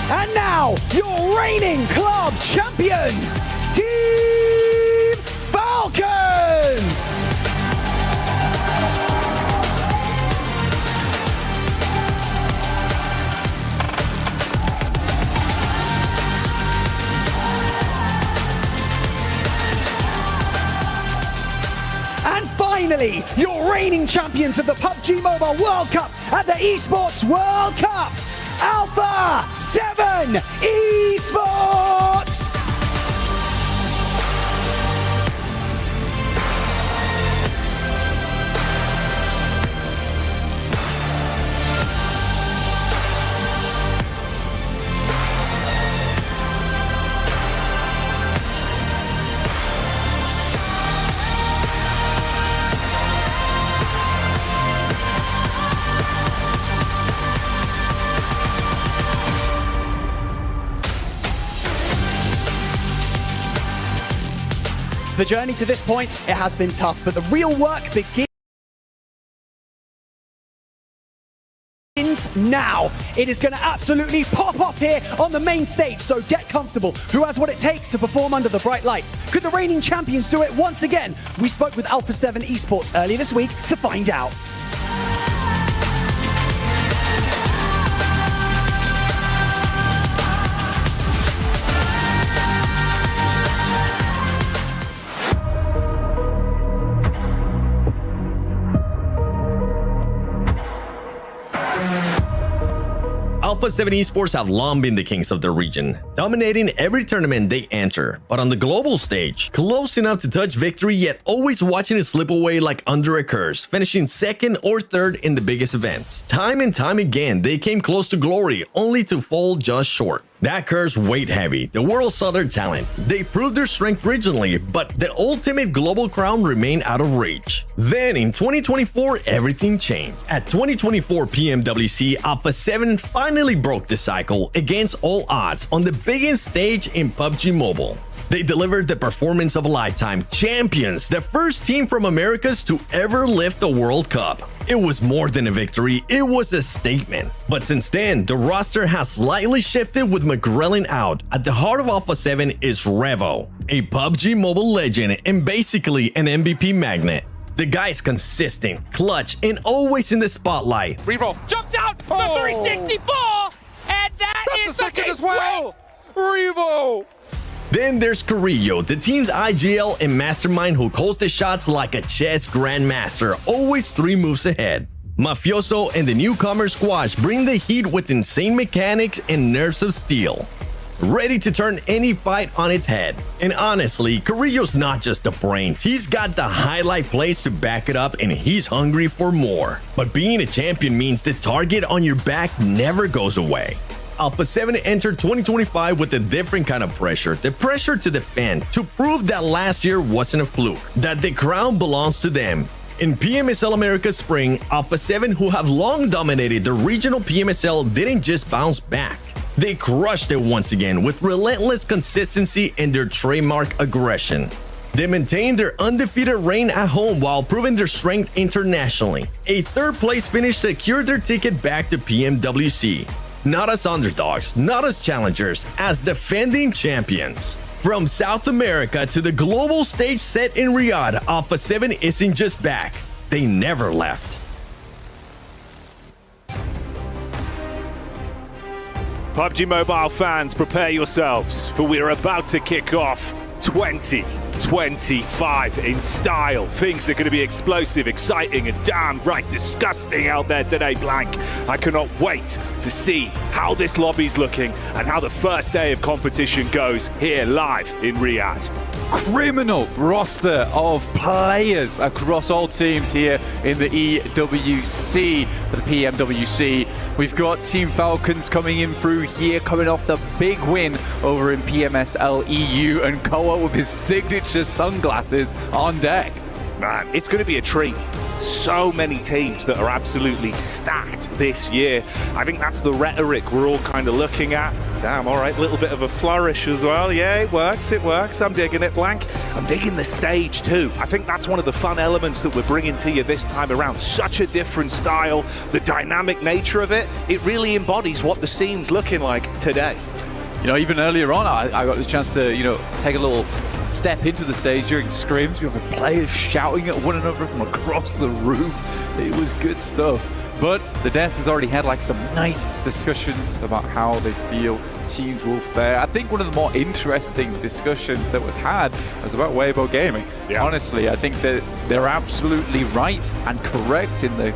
[SPEAKER 21] And now, your reigning club champions, Team Falcons! finally, your reigning champions of the PUBG Mobile World Cup at the Esports World Cup, Alpha 7 Esports! The journey to this point, it has been tough, but the real work begins now. It is going to absolutely pop off here on the main stage, so get comfortable. Who has what it takes to perform under the bright lights? Could the reigning champions do it once again? We spoke with Alpha 7 Esports earlier this week to find out.
[SPEAKER 2] Alpha 7 Esports have long been the kings of their region, dominating every tournament they enter. But on the global stage, close enough to touch victory, yet always watching it slip away like under a curse, finishing second or third in the biggest events. Time and time again, they came close to glory, only to fall just short. That curse weighed heavy. The world saw their talent. They proved their strength regionally, but the ultimate global crown remained out of reach. Then in 2024, everything changed. At 2024 PMWC, Alpha 7 finally broke the cycle against all odds on the biggest stage in PUBG Mobile. They delivered the performance of a lifetime, champions, the first team from Americas to ever lift the World Cup. It was more than a victory, it was a statement. But since then, the roster has slightly shifted with McGrellin out. At the heart of Alpha 7 is Revo, a PUBG Mobile legend and basically an MVP magnet. The guy's consistent, clutch, and always in the spotlight.
[SPEAKER 1] Revo jumps out the 364, and that's the second as well. Revo.
[SPEAKER 2] Then there's Carrillo, the team's IGL and mastermind who calls the shots like a chess grandmaster, always 3 moves ahead. Mafioso and the newcomer Squash bring the heat with insane mechanics and nerves of steel, ready to turn any fight on its head. And honestly, Carrillo's not just the brains, he's got the highlight plays to back it up and he's hungry for more. But being a champion means the target on your back never goes away. Alpha 7 entered 2025 with a different kind of pressure, the pressure to defend, to prove that last year wasn't a fluke, that the crown belongs to them. In PMSL America Spring, Alpha 7, who have long dominated the regional PMSL, didn't just bounce back. They crushed it once again with relentless consistency and their trademark aggression. They maintained their undefeated reign at home while proving their strength internationally. A third place finish secured their ticket back to PMWC. Not as underdogs, not as challengers, as defending champions. From South America to the global stage set in Riyadh, Alpha 7 isn't just back, they never left.
[SPEAKER 18] PUBG Mobile fans, prepare yourselves, for we are about to kick off 2025 in style. Things are going to be explosive, exciting, and damn right disgusting out there today, Blank. I cannot wait to see how this lobby's looking and how the first day of competition goes here live in Riyadh.
[SPEAKER 13] Criminal roster of players across all teams here in the EWC, the PMWC. We've got Team Falcons coming in through here, coming off the big win over in PMSL EU, and Koa with his signature sunglasses on deck.
[SPEAKER 18] Man, it's going to be a treat. So many teams that are absolutely stacked this year. I think that's the rhetoric we're all kind of looking at. Damn, all right, little bit of a flourish as well. Yeah, it works. I'm digging it, Blank. I'm digging the stage too. I think that's one of the fun elements that we're bringing to you this time around. Such a different style, the dynamic nature of it. It really embodies what the scene's looking like today.
[SPEAKER 13] You know, even earlier on, I got the chance to, take a little step into the stage during scrims. You have players shouting at one another from across the room. It was good stuff. But the dance has already had like some nice discussions about how they feel teams will fare. I think one of the more interesting discussions that was had was about Weibo Gaming. Yeah. Honestly, I think that they're absolutely right and correct in the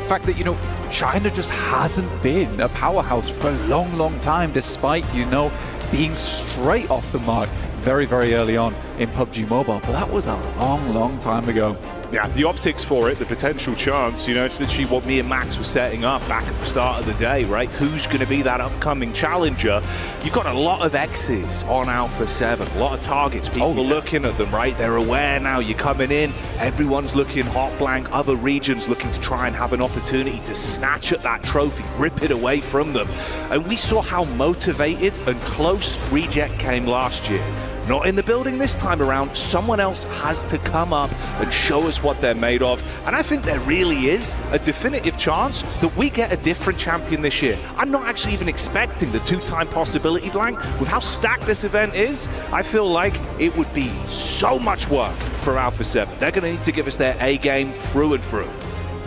[SPEAKER 13] fact that, you know, China just hasn't been a powerhouse for a long, long time, despite, you know, being straight off the mark very, very early on in PUBG Mobile. But that was a long, long time ago.
[SPEAKER 18] Yeah, the optics for it, the potential chance, you know, it's literally what me and Max were setting up back at the start of the day, right? Who's going to be that upcoming challenger? You've got a lot of X's on Alpha 7, a lot of targets. People are looking at them, right? They're aware now you're coming in. Everyone's looking hot blank. Other regions looking to try and have an opportunity to snatch at that trophy, rip it away from them. And we saw how motivated and close Reject came last year. Not in the building this time around. Someone else has to come up and show us what they're made of. And I think there really is a definitive chance that we get a different champion this year. I'm not actually even expecting the two-time possibility blank. With how stacked this event is, I feel like it would be so much work for Alpha 7. They're going to need to give us their A game through and through.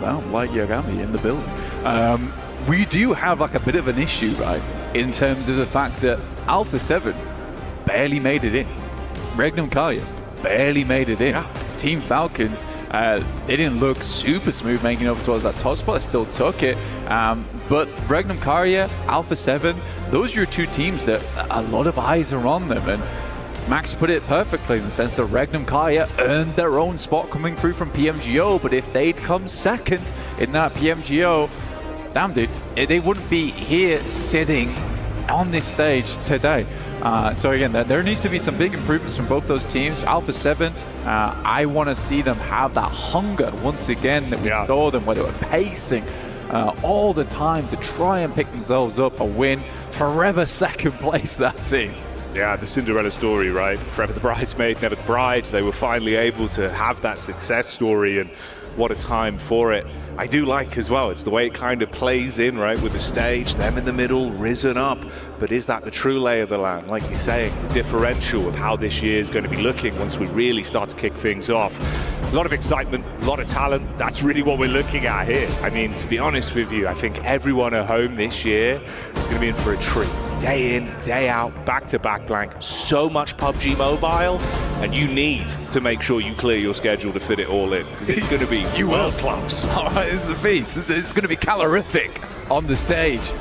[SPEAKER 13] Well, like Yagami in the building. We do have like a bit of an issue, right? In terms of the fact that Alpha 7 barely made it in. Regnum Carya barely made it in. Yeah. Team Falcons, they didn't look super smooth making up towards that top spot. Still took it. But Regnum Carya, Alpha 7, those are your two teams that a lot of eyes are on them. And Max put it perfectly in the sense that Regnum Carya earned their own spot coming through from PMGO. But if they'd come second in that PMGO, damn dude, they wouldn't be here sitting on this stage today. So again, there needs to be some big improvements from both those teams. Alpha 7, I want to see them have that hunger once again that we saw them, where they were pacing all the time to try and pick themselves up a win. Forever second place, that team.
[SPEAKER 18] Yeah, the Cinderella story, right? Forever the bridesmaid, never the bride. They were finally able to have that success story, and what a time for it. I do like as well, it's the way it kind of plays in, right, with the stage, them in the middle, risen up. But is that the true lay of the land? Like you're saying, the differential of how this year is going to be looking once we really start to kick things off. A lot of excitement, a lot of talent. That's really what we're looking at here. I mean, to be honest with you, I think everyone at home this year is going to be in for a treat. Day in, day out, back-to-back blank. So much PUBG Mobile, and you need to make sure you clear your schedule to fit it all in, because it's going to be world-class.
[SPEAKER 13] All right, this is a feast. It's going to be calorific on the stage,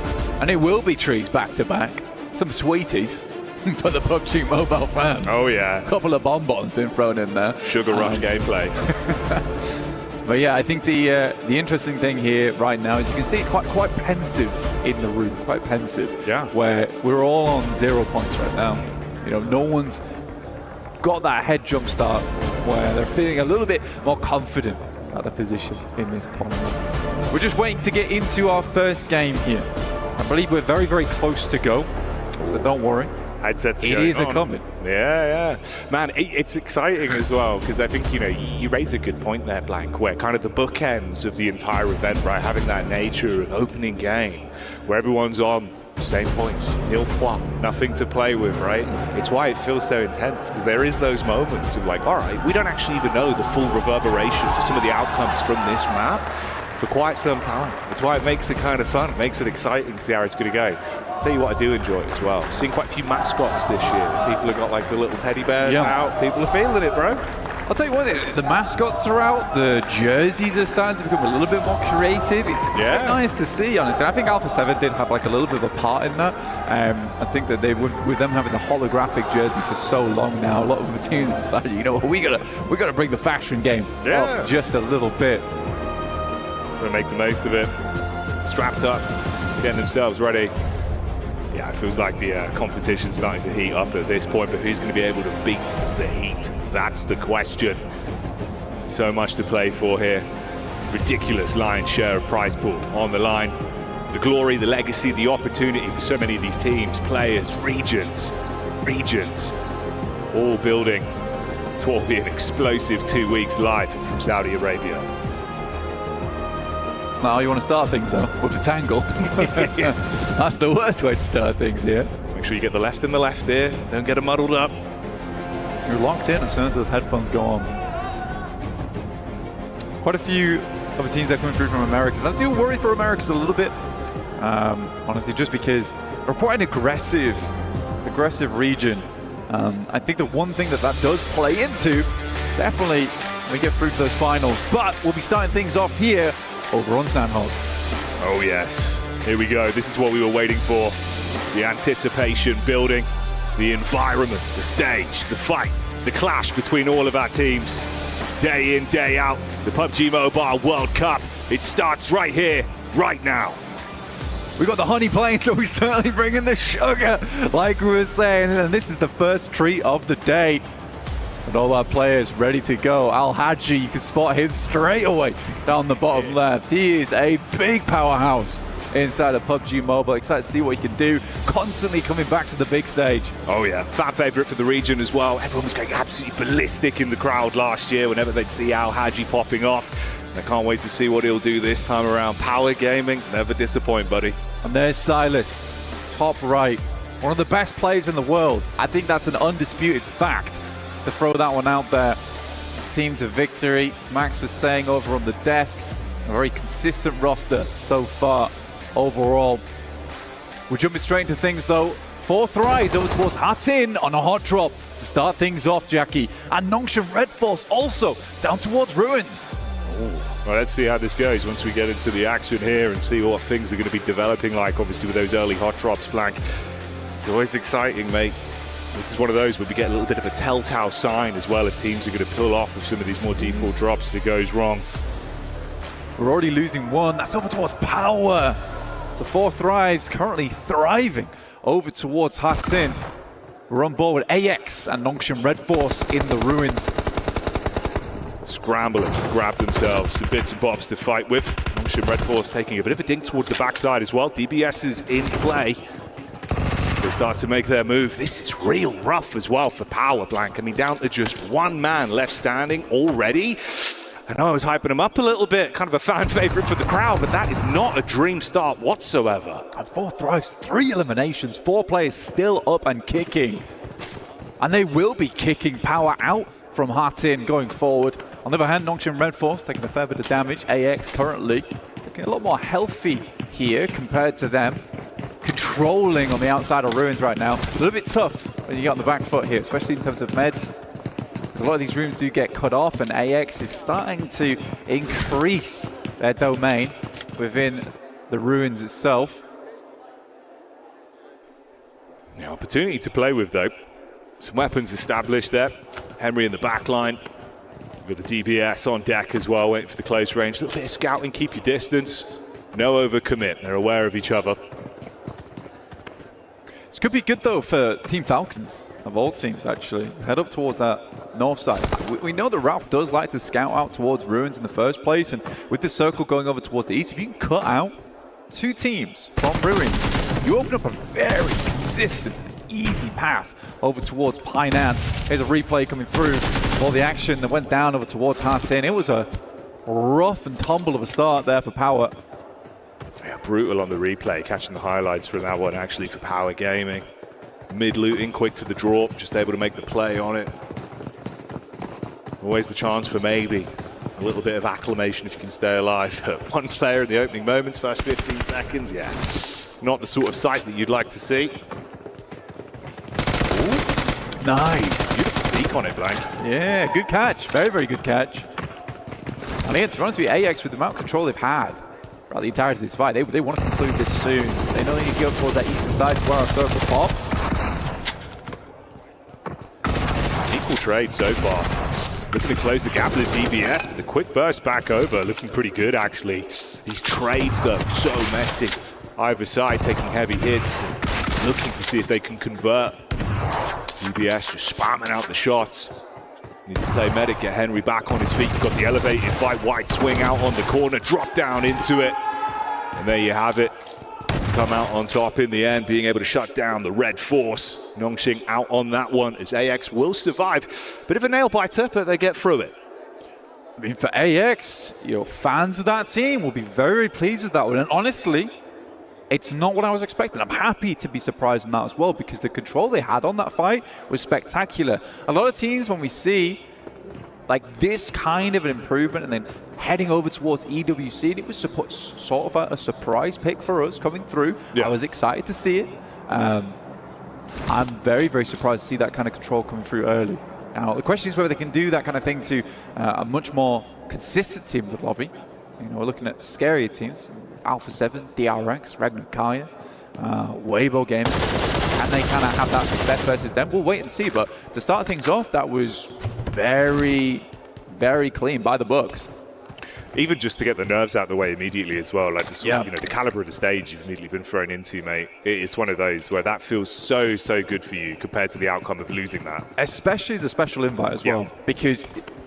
[SPEAKER 13] and it will be treats back-to-back. Some sweeties for the PUBG Mobile fans.
[SPEAKER 18] Oh, yeah.
[SPEAKER 13] A couple of bonbons been thrown in there.
[SPEAKER 18] Sugar rush gameplay.
[SPEAKER 13] But yeah, I think the interesting thing here right now is you can see it's quite pensive in the room, quite pensive.
[SPEAKER 18] Yeah.
[SPEAKER 13] Where we're all on 0 points right now. You know, no one's got that head jump start where they're feeling a little bit more confident at the position in this tournament. We're just waiting to get into our first game here. I believe we're very, very close to go, so don't worry.
[SPEAKER 18] Headsets
[SPEAKER 13] it is coming.
[SPEAKER 18] Yeah. Man, it's exciting as well, because I think, you know, you raise a good point there, Blank, where kind of the bookends of the entire event, right, having that nature of opening game, where everyone's on same points, nil point, nothing to play with, right? It's why it feels so intense, because there is those moments of like, all right, we don't actually even know the full reverberation to some of the outcomes from this map for quite some time. It's why it makes it kind of fun. It makes it exciting to see how it's going to go. I'll tell you what I do enjoy as well. Seeing quite a few mascots this year. People have got like the little teddy bears out. People are feeling it, bro.
[SPEAKER 13] I'll tell you what, the mascots are out, the jerseys are starting to become a little bit more creative. It's quite nice to see, honestly. I think Alpha 7 did have like a little bit of a part in that. I think that they would, with them having the holographic jersey for so long now, a lot of the teams decided, you know what, we gotta bring the fashion game up just a little bit.
[SPEAKER 18] Gonna make the most of it. Strapped up, getting themselves ready. Yeah, it feels like the competition's starting to heat up at this point, but who's going to be able to beat the heat? That's the question. So much to play for here. Ridiculous lion's share of prize pool on the line. The glory, the legacy, the opportunity for so many of these teams, players, regions, all building. It will be an explosive 2 weeks live from Saudi Arabia.
[SPEAKER 13] Now how you want to start things though, with a tangle. That's the worst way to start things here.
[SPEAKER 18] Make sure you get the left in the left here, don't get them muddled up.
[SPEAKER 6] You're locked in as soon as those headphones go on. Quite a few of the teams that are coming through from Americas. I do worry for Americas a little bit, honestly, just because they're quite an aggressive region. I think the one thing that does play into, definitely when we get through to those finals, but we'll be starting things off here over on Sandhog.
[SPEAKER 18] Oh yes, here we go. This is what we were waiting for. The anticipation building, the environment, the stage, the fight, the clash between all of our teams. Day in, day out, the PUBG Mobile World Cup. It starts right here, right now.
[SPEAKER 6] We got the honey playing, so we certainly bring in the sugar, like we were saying. And this is the first treat of the day. And all our players ready to go. Al-Haji, you can spot him straight away down the bottom left. He is a big powerhouse inside of PUBG Mobile. Excited to see what he can do. Constantly coming back to the big stage.
[SPEAKER 18] Oh yeah, fan favourite for the region as well. Everyone was going absolutely ballistic in the crowd last year whenever they'd see Al-Haji popping off. I can't wait to see what he'll do this time around. Power gaming, never disappoint, buddy.
[SPEAKER 6] And there's Silas, top right. One of the best players in the world. I think that's an undisputed fact to throw that one out there. Team to victory, as Max was saying over on the desk. A very consistent roster so far overall. We're jumping straight into things though. 4 thrives over towards Hatin on a hot drop to start things off, Jackie. And Nongshan Red Force also down towards Ruins.
[SPEAKER 18] Well, let's see how this goes once we get into the action here and see what things are going to be developing like, obviously with those early hot drops, Blank. It's always exciting, mate. This is one of those where we get a little bit of a telltale sign as well if teams are going to pull off with some of these more default drops if it goes wrong.
[SPEAKER 6] We're already losing 1. That's over towards Power. So 4 thrives currently thriving over towards Hatin. We're on board with AX and Nongshan Red Force in the Ruins.
[SPEAKER 18] Scrambling to grab themselves some bits and bobs to fight with. Nongshan Red Force taking a bit of a dink towards the backside as well. DBS is in play. They start to make their move. This is real rough as well for Power, Blank. I mean, down to just 1 man left standing already. I know I was hyping him up a little bit, kind of a fan favorite for the crowd, but that is not a dream start whatsoever.
[SPEAKER 6] And 4 thrives, 3 eliminations, 4 players still up and kicking. And they will be kicking Power out from Hatin going forward. On the other hand, Nongshan Red Force taking a fair bit of damage. AX currently looking a lot more healthy here compared to them. Controlling on the outside of Ruins right now. A little bit tough when you get on the back foot here, especially in terms of meds. Because a lot of these rooms do get cut off, and AX is starting to increase their domain within the Ruins itself.
[SPEAKER 18] The opportunity to play with, though. Some weapons established there. Henry in the back line. With the DBS on deck as well, waiting for the close range. A little bit of scouting, keep your distance. No overcommit. They're aware of each other.
[SPEAKER 6] This could be good, though, for Team Falcons, of all teams, actually. Head up towards that north side. We know that Ralph does like to scout out towards Ruins in the first place, and with the circle going over towards the east, if you can cut out 2 teams from Ruins, you open up a very consistent, easy path over towards Painan. Here's a replay coming through. All the action that went down over towards Hatin. It was a rough and tumble of a start there for Power.
[SPEAKER 18] Yeah, brutal on the replay, catching the highlights from that one actually for Power Gaming. Mid-looting, quick to the drop, just able to make the play on it. Always the chance for maybe a little bit of acclamation if you can stay alive. But 1 player in the opening moments, first 15 seconds, yeah. Not the sort of sight that you'd like to see.
[SPEAKER 6] Ooh, nice.
[SPEAKER 18] Beautiful peek on it, Blank.
[SPEAKER 6] Yeah, good catch. Very, very good catch. And again, to be honest with you, AX, with the amount of control they've had throughout the entirety of this fight, they want to conclude this soon. They know they need to go towards that eastern side where our circle popped.
[SPEAKER 18] Equal trade so far. Looking to close the gap with the DBS, but the quick burst back over, looking pretty good actually. These trades though, so messy. Either side taking heavy hits and looking to see if they can convert. DBS just spamming out the shots. Need to play medic, get Henry back on his feet. Got the elevated fight, wide swing out on the corner, drop down into it. And there you have it. Come out on top in the end, being able to shut down the Red Force. Nongshan out on that one as AX will survive. Bit of a nail biter, but they get through it.
[SPEAKER 6] I mean, for AX, fans of that team will be very, very pleased with that one. And honestly, it's not what I was expecting. I'm happy to be surprised in that as well, because the control they had on that fight was spectacular. A lot of teams, when we see like this kind of an improvement and then heading over towards EWC, and it was sort of a surprise pick for us coming through. I was excited to see it. I'm very, very surprised to see that kind of control coming through early. Now, the question is whether they can do that kind of thing to a much more consistent team with Lobby. You know, we're looking at scarier teams, Alpha 7, DRX, Regnum Carya, Weibo Gaming. Can they kind of have that success versus them? We'll wait and see, but to start things off, that was very, very clean by the books.
[SPEAKER 18] Even just to get the nerves out of the way immediately as well, like the, you know, the caliber of the stage you've immediately been thrown into, mate. It's one of those where that feels so good for you compared to the outcome of losing that. Especially
[SPEAKER 6] as a special invite as well, because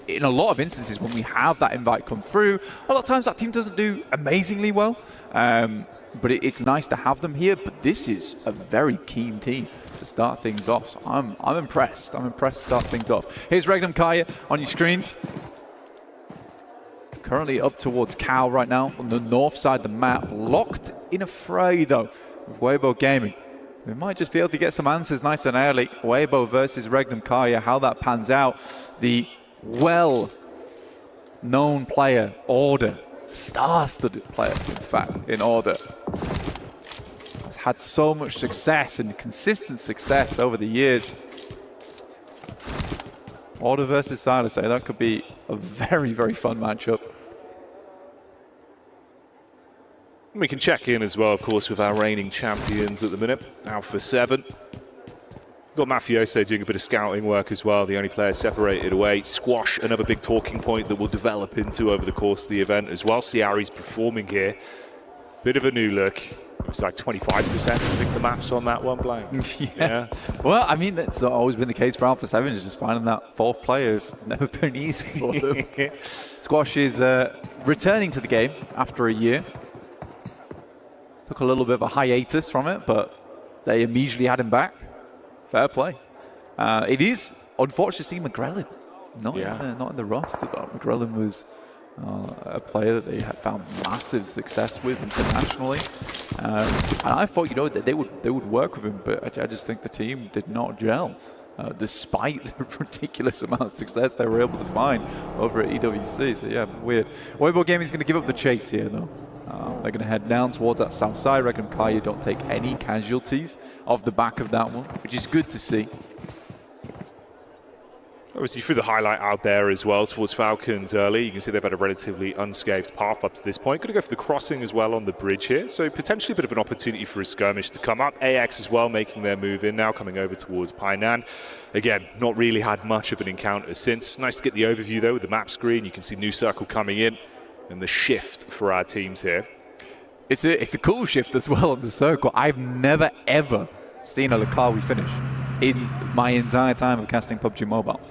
[SPEAKER 6] in a lot of instances when we have that invite come through, a lot of times that team doesn't do amazingly well, but it's nice to have them here. But this is a very keen team to start things off, so I'm impressed. I'm impressed to start things off. Here's Regnum Carya on your screens. Currently up towards Cal right now on the north side of the map. Locked in a fray though with Weibo Gaming. We might just be able to get some answers nice and early. Weibo versus Regnum Carya, how that pans out. The well-known player, Order, star-studded player, in fact, in Order, has had so much success and consistent success over the years. Order versus Silas, that could be a very, very fun matchup.
[SPEAKER 18] We can check in as well, of course, with our reigning champions at the minute, Alpha 7. Got Mafioso doing a bit of scouting work as well, the only player separated away. Squash, another big talking point that we'll develop into over the course of the event as well. See how he's performing here. Bit of a new look. It's like 25%, I think the maths on that one, Blank.
[SPEAKER 6] Yeah. Well, I mean, that's always been the case for Alpha 7, is just finding that fourth player has never been easy for them. Squash is returning to the game after a year. Took a little bit of a hiatus from it, but they immediately had him back. Fair play. It is unfortunate to see McGrellin not in the roster, though. McGrellin was a player that they had found massive success with internationally. And I thought, you know, that they would work with him, but I just think the team did not gel, despite the ridiculous amount of success they were able to find over at EWC. So yeah, weird. Weibo Gaming is going to give up the chase here, though. They're going to head down towards that south side. Regnum Carya don't take any casualties off the back of that one, which is good to see.
[SPEAKER 18] Obviously, threw the highlight out there as well towards Falcons early. You can see they've had a relatively unscathed path up to this point. Going to go for the crossing as well on the bridge here. So potentially a bit of an opportunity for a skirmish to come up. AX as well making their move in now, coming over towards Painan. Again, not really had much of an encounter since. Nice to get the overview though with the map screen. You can see New Circle coming in and the shift for our teams here.
[SPEAKER 6] It's a cool shift as well on the circle. I've never ever seen a Lukawi finish in my entire time of casting PUBG Mobile.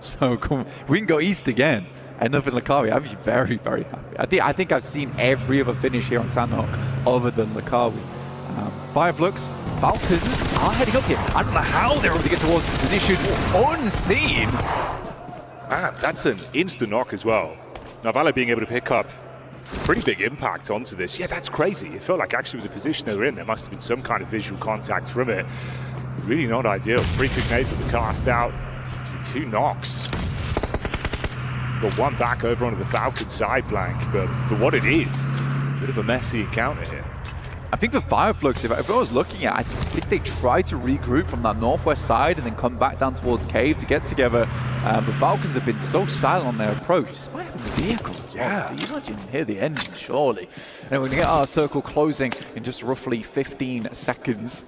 [SPEAKER 6] So cool. We can go east again, end up in Lukawi. I'd be very, very happy. I think I've seen every other finish here on Sandhawk other than Lukawi. Fireflux, Falcons are heading up here. I don't know how they're able to get towards this position unseen.
[SPEAKER 18] Man, that's an instant knock as well. Now Valo being able to pick up pretty big impact onto this. Yeah, that's crazy. It felt like actually with the position they were in, there must have been some kind of visual contact from it. Really not ideal. 3 quick nades of the cast out. 2 knocks. Got one back over onto the Falcon side Blank, but for what it is, a bit of a messy encounter here.
[SPEAKER 6] I think the Fireflux, if I was looking at, I think they tried to regroup from that northwest side and then come back down towards Cave to get together. The Falcons have been so silent on their approach, despite having a vehicle as well. So you imagine hear the engine, surely. And we're going to get our circle closing in just roughly 15 seconds.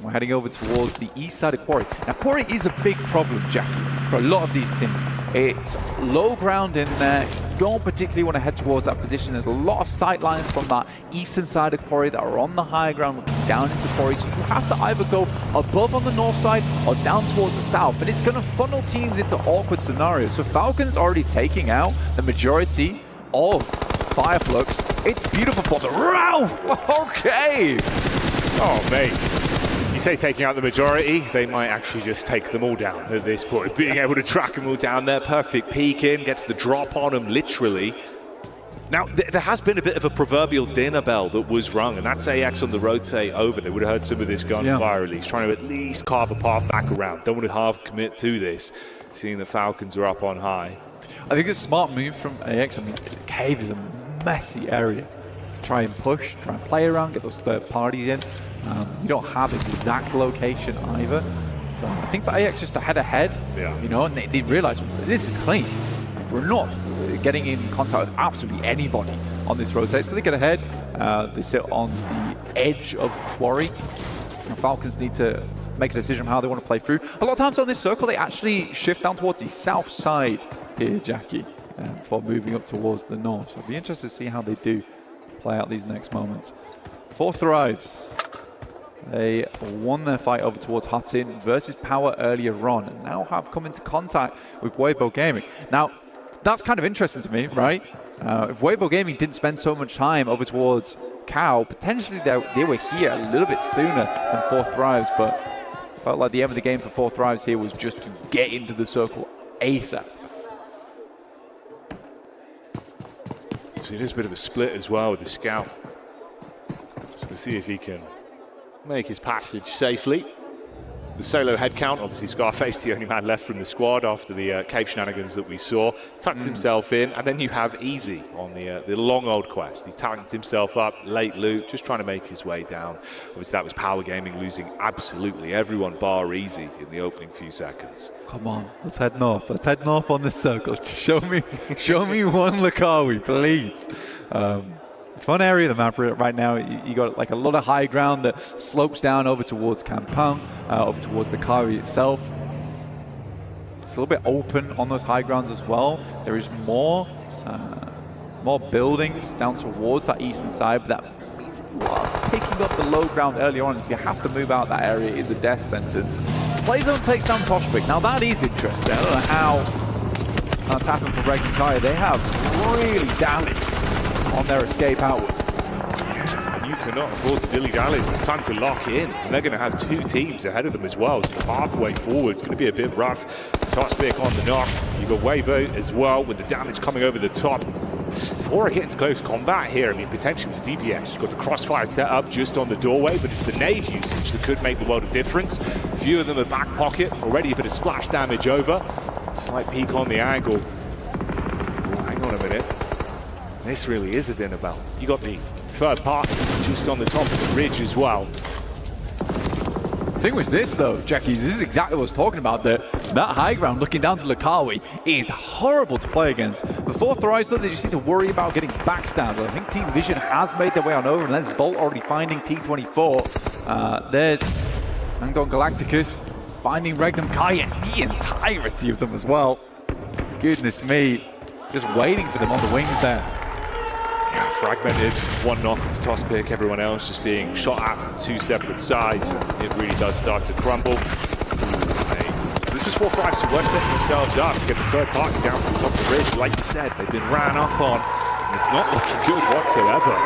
[SPEAKER 6] We're heading over towards the east side of Quarry. Now, Quarry is a big problem, Jackie, for a lot of these teams. It's low ground in there. You don't particularly want to head towards that position. There's a lot of sight lines from that eastern side of Quarry that are on the high ground looking down into Quarry. So you have to either go above on the north side or down towards the south. But it's going to funnel teams into awkward scenarios. So Falcons already taking out the majority of Fireflux. It's beautiful for the Ralph. Okay.
[SPEAKER 18] Oh, mate. You say taking out the majority, they might actually just take them all down at this point. Being able to track them all down there, perfect peek in, gets the drop on them, literally. Now, there has been a bit of a proverbial dinner bell that was rung, and that's AX on the rotate over. They would have heard some of this gunfire release, trying to at least carve a path back around. Don't want to half commit to this, seeing the Falcons are up on high.
[SPEAKER 6] I think it's a smart move from AX. I mean, Cave is a messy area to try and push, try and play around, get those third parties in. You don't have exact location either. So I think for AX just to head ahead, you know, and they realize this is clean. We're not getting in contact with absolutely anybody on this rotate. So they get ahead. They sit on the edge of Quarry. And Falcons need to make a decision on how they want to play through. A lot of times on this circle, they actually shift down towards the south side here, Jackie, before moving up towards the north. So I'll be interested to see how they do play out these next moments. 4 Thrives. They won their fight over towards Hutton versus Power earlier on, and now have come into contact with Weibo Gaming. Now, that's kind of interesting to me, right? If Weibo Gaming didn't spend so much time over towards Cow, potentially they were here a little bit sooner than 4 Thrives, but felt like the end of the game for 4 Thrives here was just to get into the circle ASAP.
[SPEAKER 18] So it is a bit of a split as well with the Scout. So we'll see if he can make his passage safely. The solo head count, obviously Scarface, the only man left from the squad after the Cave shenanigans that we saw, tucks himself in, and then you have Easy on the long old quest. He tanked himself up, late loot, just trying to make his way down. Obviously that was Power Gaming losing absolutely everyone bar Easy in the opening few seconds.
[SPEAKER 6] Come on, let's head north. Let's head north on this circle. Show me one Lukawi, please. Fun area of the map right now. You got like a lot of high ground that slopes down over towards Kampang, over towards the Kari itself. It's a little bit open on those high grounds as well. There is more buildings down towards that eastern side, but that means you are picking up the low ground early on. If you have to move out that area, it is a death sentence. Playzone takes down Toshbik. Now that is interesting. I don't know how that's happened for Regnum Carya. They have really damaged on their escape outwards.
[SPEAKER 18] And you cannot afford to dilly-dally. It's time to lock in. And they're going to have 2 teams ahead of them as well. So the pathway forward is going to be a bit rough. Toshbik on the knock. You've got Weibo as well with the damage coming over the top. Hora getting to close combat here. I mean, potentially with DPS. You've got the crossfire set up just on the doorway, but it's the nade usage that could make the world of difference. A few of them are back pocket. Already a bit of splash damage over. Slight peek on the angle. Oh, hang on a minute. This really is a dinner bell. You got the third party just on the top of the ridge as well.
[SPEAKER 6] The thing was this though, Jackie, this is exactly what I was talking about. That high ground looking down to Lukawi is horrible to play against. The 4 Thrives though, they just need to worry about getting backstabbed. I think Team Vision has made their way on over, and there's Volt already finding T24. There's Angdon Galacticus finding Regnum Carya, the entirety of them as well. Goodness me, just waiting for them on the wings there.
[SPEAKER 18] Yeah, fragmented, 1 knock into Toshbik, everyone else just being shot at from 2 separate sides. It really does start to crumble. This was 4 Thrives who were setting themselves up to get the third party down from the top of the ridge. Like you said, they've been ran up on, and it's not looking good whatsoever.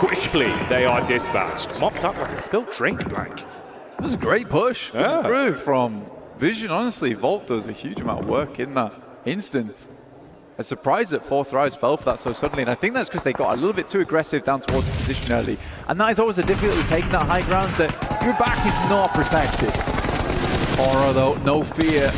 [SPEAKER 18] Quickly, they are dispatched. Mopped up like a spilt drink, Blank.
[SPEAKER 6] It was a great push through from Vision. Honestly, Volt does a huge amount of work in that instance. A surprise that 4 Thrives fell for that so suddenly, and I think that's because they got a little bit too aggressive down towards the position early. And that is always the difficulty with taking that high ground, that your back is not protected. Hora though, no fear.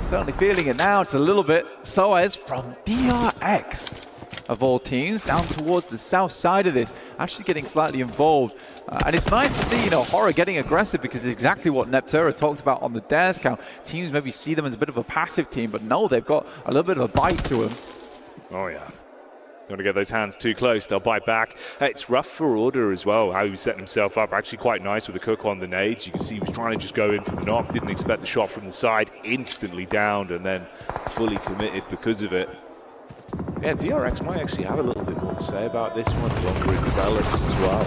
[SPEAKER 6] Certainly feeling it now, it's a little bit. Soez from DRX, of all teams, down towards the south side of this, actually getting slightly involved. And it's nice to see, you know, Hora getting aggressive, because it's exactly what Neptera talked about on the dares count. Teams maybe see them as a bit of a passive team, but no, they've got a little bit of a bite to them.
[SPEAKER 18] Oh yeah. Don't want to get those hands too close, they'll bite back. It's rough for Order as well, how he was setting himself up. Actually quite nice with the cook on the nades. You can see he was trying to just go in for the knock, didn't expect the shot from the side, instantly downed, and then fully committed because of it. Yeah, DRX might actually have a little bit more to say about this one, longer it develops as well.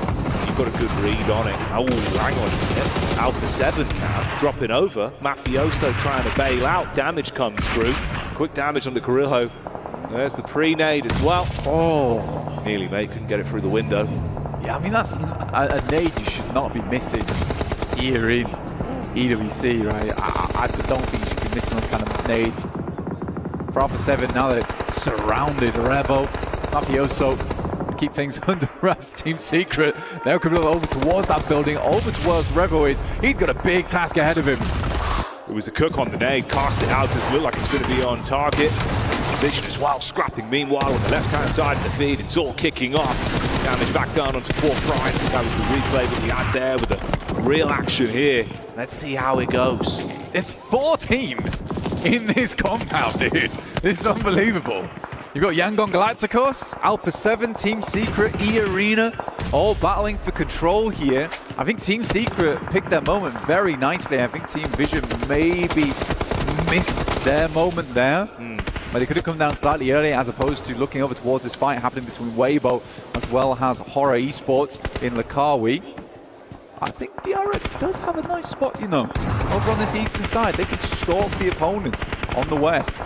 [SPEAKER 18] You've got a good read on it. Oh, hang on a minute. Alpha 7 now dropping over. Mafioso trying to bail out. Damage comes through. Quick damage on the Carrillo. There's the pre-nade as well.
[SPEAKER 6] Oh,
[SPEAKER 18] nearly mate, couldn't get it through the window.
[SPEAKER 6] Yeah, I mean, that's a nade you should not be missing here in EWC, right? I don't think you should be missing those kind of nades. For Alpha 7, now they're surrounded, Revo Mafioso keep things under wraps. Team Secret now coming over towards that building, over towards Revo is. He's got a big task ahead of him.
[SPEAKER 18] It was a cook on the nade, cast it out, doesn't look like it's going to be on target. Vision as well, scrapping. Meanwhile, on the left-hand side of the feed, it's all kicking off. Damage back down onto 4 primes. That was the replay that we had there with a real action here. Let's see how it goes.
[SPEAKER 6] There's 4 teams in this compound, dude. This is unbelievable. You've got Yangon Galacticos, Alpha 7, Team Secret, E Arena, all battling for control here. I think Team Secret picked their moment very nicely. I think Team Vision maybe missed their moment there. But they could have come down slightly earlier as opposed to looking over towards this fight happening between Weibo as well as Hora Esports in Lakawi. I think DRX does have a nice spot, you know, over on this eastern side. They can stalk the opponents on the west.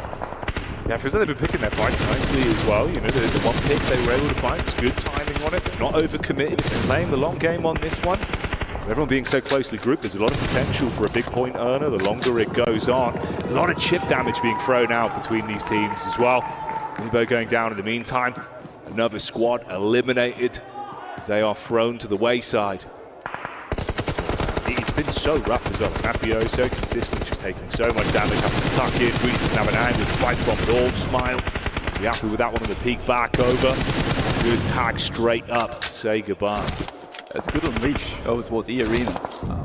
[SPEAKER 18] Yeah, it feels like they've been picking their fights nicely as well. You know, the one pick they were able to find was good timing on it. They're not overcommitted. They're playing the long game on this one. With everyone being so closely grouped, there's a lot of potential for a big point earner the longer it goes on. A lot of chip damage being thrown out between these teams as well. Weibo going down in the meantime. Another squad eliminated as they are thrown to the wayside. It's been so rough as well. Mafio so consistent, just taking so much damage, having to tuck in. Really doesn't have an angle to fight from at all. Smile. Be happy with that one on the peek back over. Good tag straight up. Say goodbye.
[SPEAKER 6] It's a good unleash over towards E Arena.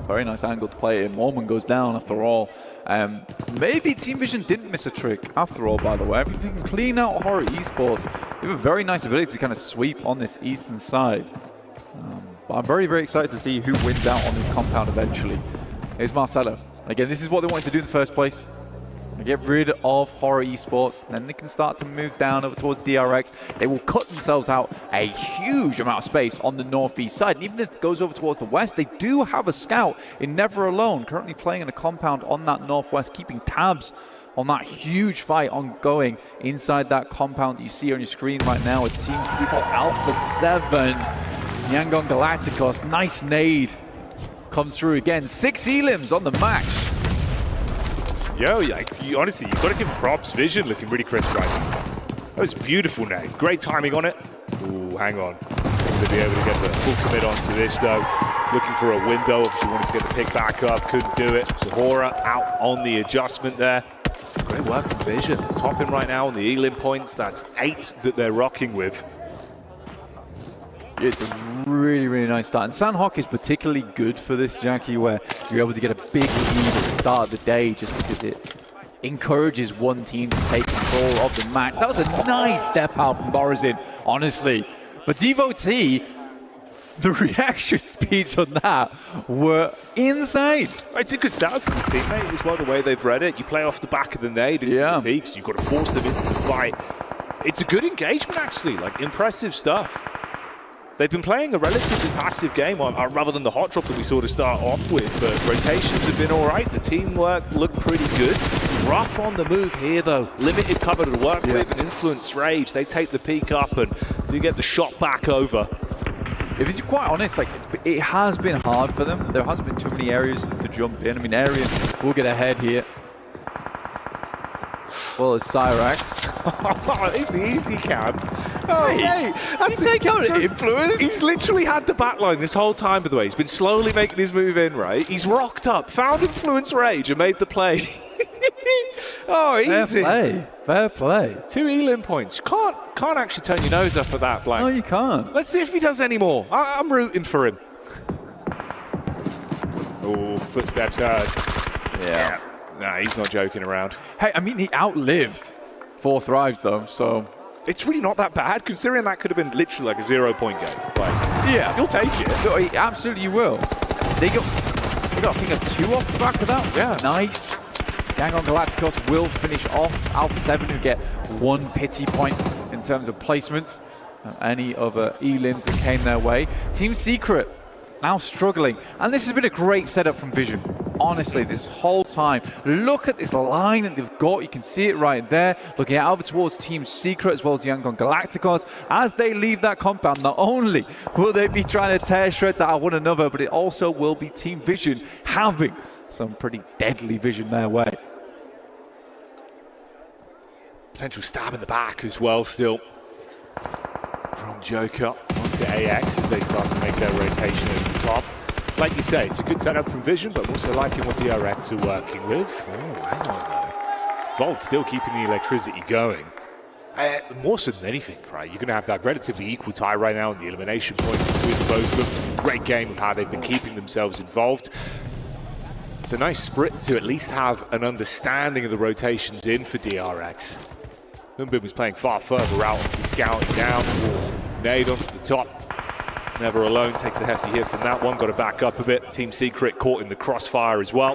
[SPEAKER 6] Very nice angle to play in. Mormon goes down after all. Maybe Team Vision didn't miss a trick after all, by the way. I think they can clean out Hora Esports. They have a very nice ability to kind of sweep on this eastern side. But I'm very, very excited to see who wins out on this compound eventually. Here's Marcelo. Again, this is what they wanted to do in the first place. They get rid of Hora Esports, then they can start to move down over towards DRX. They will cut themselves out a huge amount of space on the northeast side. And even if it goes over towards the west, they do have a scout in Never Alone, currently playing in a compound on that northwest, keeping tabs on that huge fight ongoing inside that compound that you see on your screen right now with Team Secret Alpha 7. Yangon Galacticos, nice nade. Comes through again. 6 elims on the match.
[SPEAKER 18] Yo, honestly, you've got to give him props. Vision looking really crisp right now. That was a beautiful nade. Great timing on it. Ooh, hang on. Going to be able to get the full commit onto this, though. Looking for a window. Obviously wanted to get the pick back up. Couldn't do it. So Hora out on the adjustment there. Great work from Vision. Topping right now on the elim points. That's 8 that they're rocking with.
[SPEAKER 6] It's a really, really nice start. And Sandhawk is particularly good for this, Jackie, where you're able to get a big lead at the start of the day just because it encourages one team to take control of the match. That was a nice step out from Borazin, honestly. But Devotee, the reaction speeds on that were insane.
[SPEAKER 18] It's a good setup for this teammate as well, the way they've read it. You play off the back of the nade into the peaks. You've got to force them into the fight. It's a good engagement, actually. Like, impressive stuff. They've been playing a relatively passive game rather than the hot drop that we saw to start off with, but rotations have been all right. The teamwork looked pretty good. Rough on the move here, though. Limited cover to work with and influence Rage. They take the peak up and do get the shot back over.
[SPEAKER 6] If it's quite honest, like it has been hard for them. There hasn't been too many areas to jump in. I mean, Arian will get ahead here. Well, it's Cyrax.
[SPEAKER 18] It's the easy cam. Oh, hey, that's
[SPEAKER 6] take out influence.
[SPEAKER 18] He's literally had the backline this whole time, by the way. He's been slowly making his move in, right? He's rocked up, found influence Rage, and made the play. Oh, easy.
[SPEAKER 6] Fair play. Fair play.
[SPEAKER 18] 2 elim points. Can't actually turn your nose up at that blank.
[SPEAKER 6] No, you can't.
[SPEAKER 18] Let's see if he does any more. I'm rooting for him. Oh, footsteps heard.
[SPEAKER 6] Yeah.
[SPEAKER 18] Nah, he's not joking around.
[SPEAKER 6] Hey, I mean, he outlived 4 thrives, though, so...
[SPEAKER 18] It's really not that bad, considering that could have been literally like a 0-point game. Like,
[SPEAKER 6] yeah.
[SPEAKER 18] You'll take it.
[SPEAKER 6] No, absolutely you will. They got, I think, a 2 off the back of that.
[SPEAKER 18] Yeah.
[SPEAKER 6] Nice. Yangon Galacticos will finish off Alpha 7, who get 1 pity point in terms of placements. Any other elims that came their way. Team Secret now struggling. And this has been a great setup from Vision. Honestly, this whole time. Look at this line that they've got. You can see it right there. Looking out over towards Team Secret as well as Yangon Galacticos. As they leave that compound, not only will they be trying to tear shreds out of one another, but it also will be Team Vision having some pretty deadly vision their way.
[SPEAKER 18] Potential stab in the back as well still. From Joker onto AX as they start to make their rotation at the top. Like you say, it's a good setup from Vision, but I'm also liking what DRX are working with. Oh, hang on though. Volt still keeping the electricity going. More so than anything, right? You're going to have that relatively equal tie right now in the elimination points between both of them. Great game of how they've been keeping themselves involved. It's a nice sprint to at least have an understanding of the rotations in for DRX. Humbin was playing far further out, obviously scouting down. Nade onto the top. Never alone, takes a hefty hit from that one. Got to back up a bit. Team Secret caught in the crossfire as well.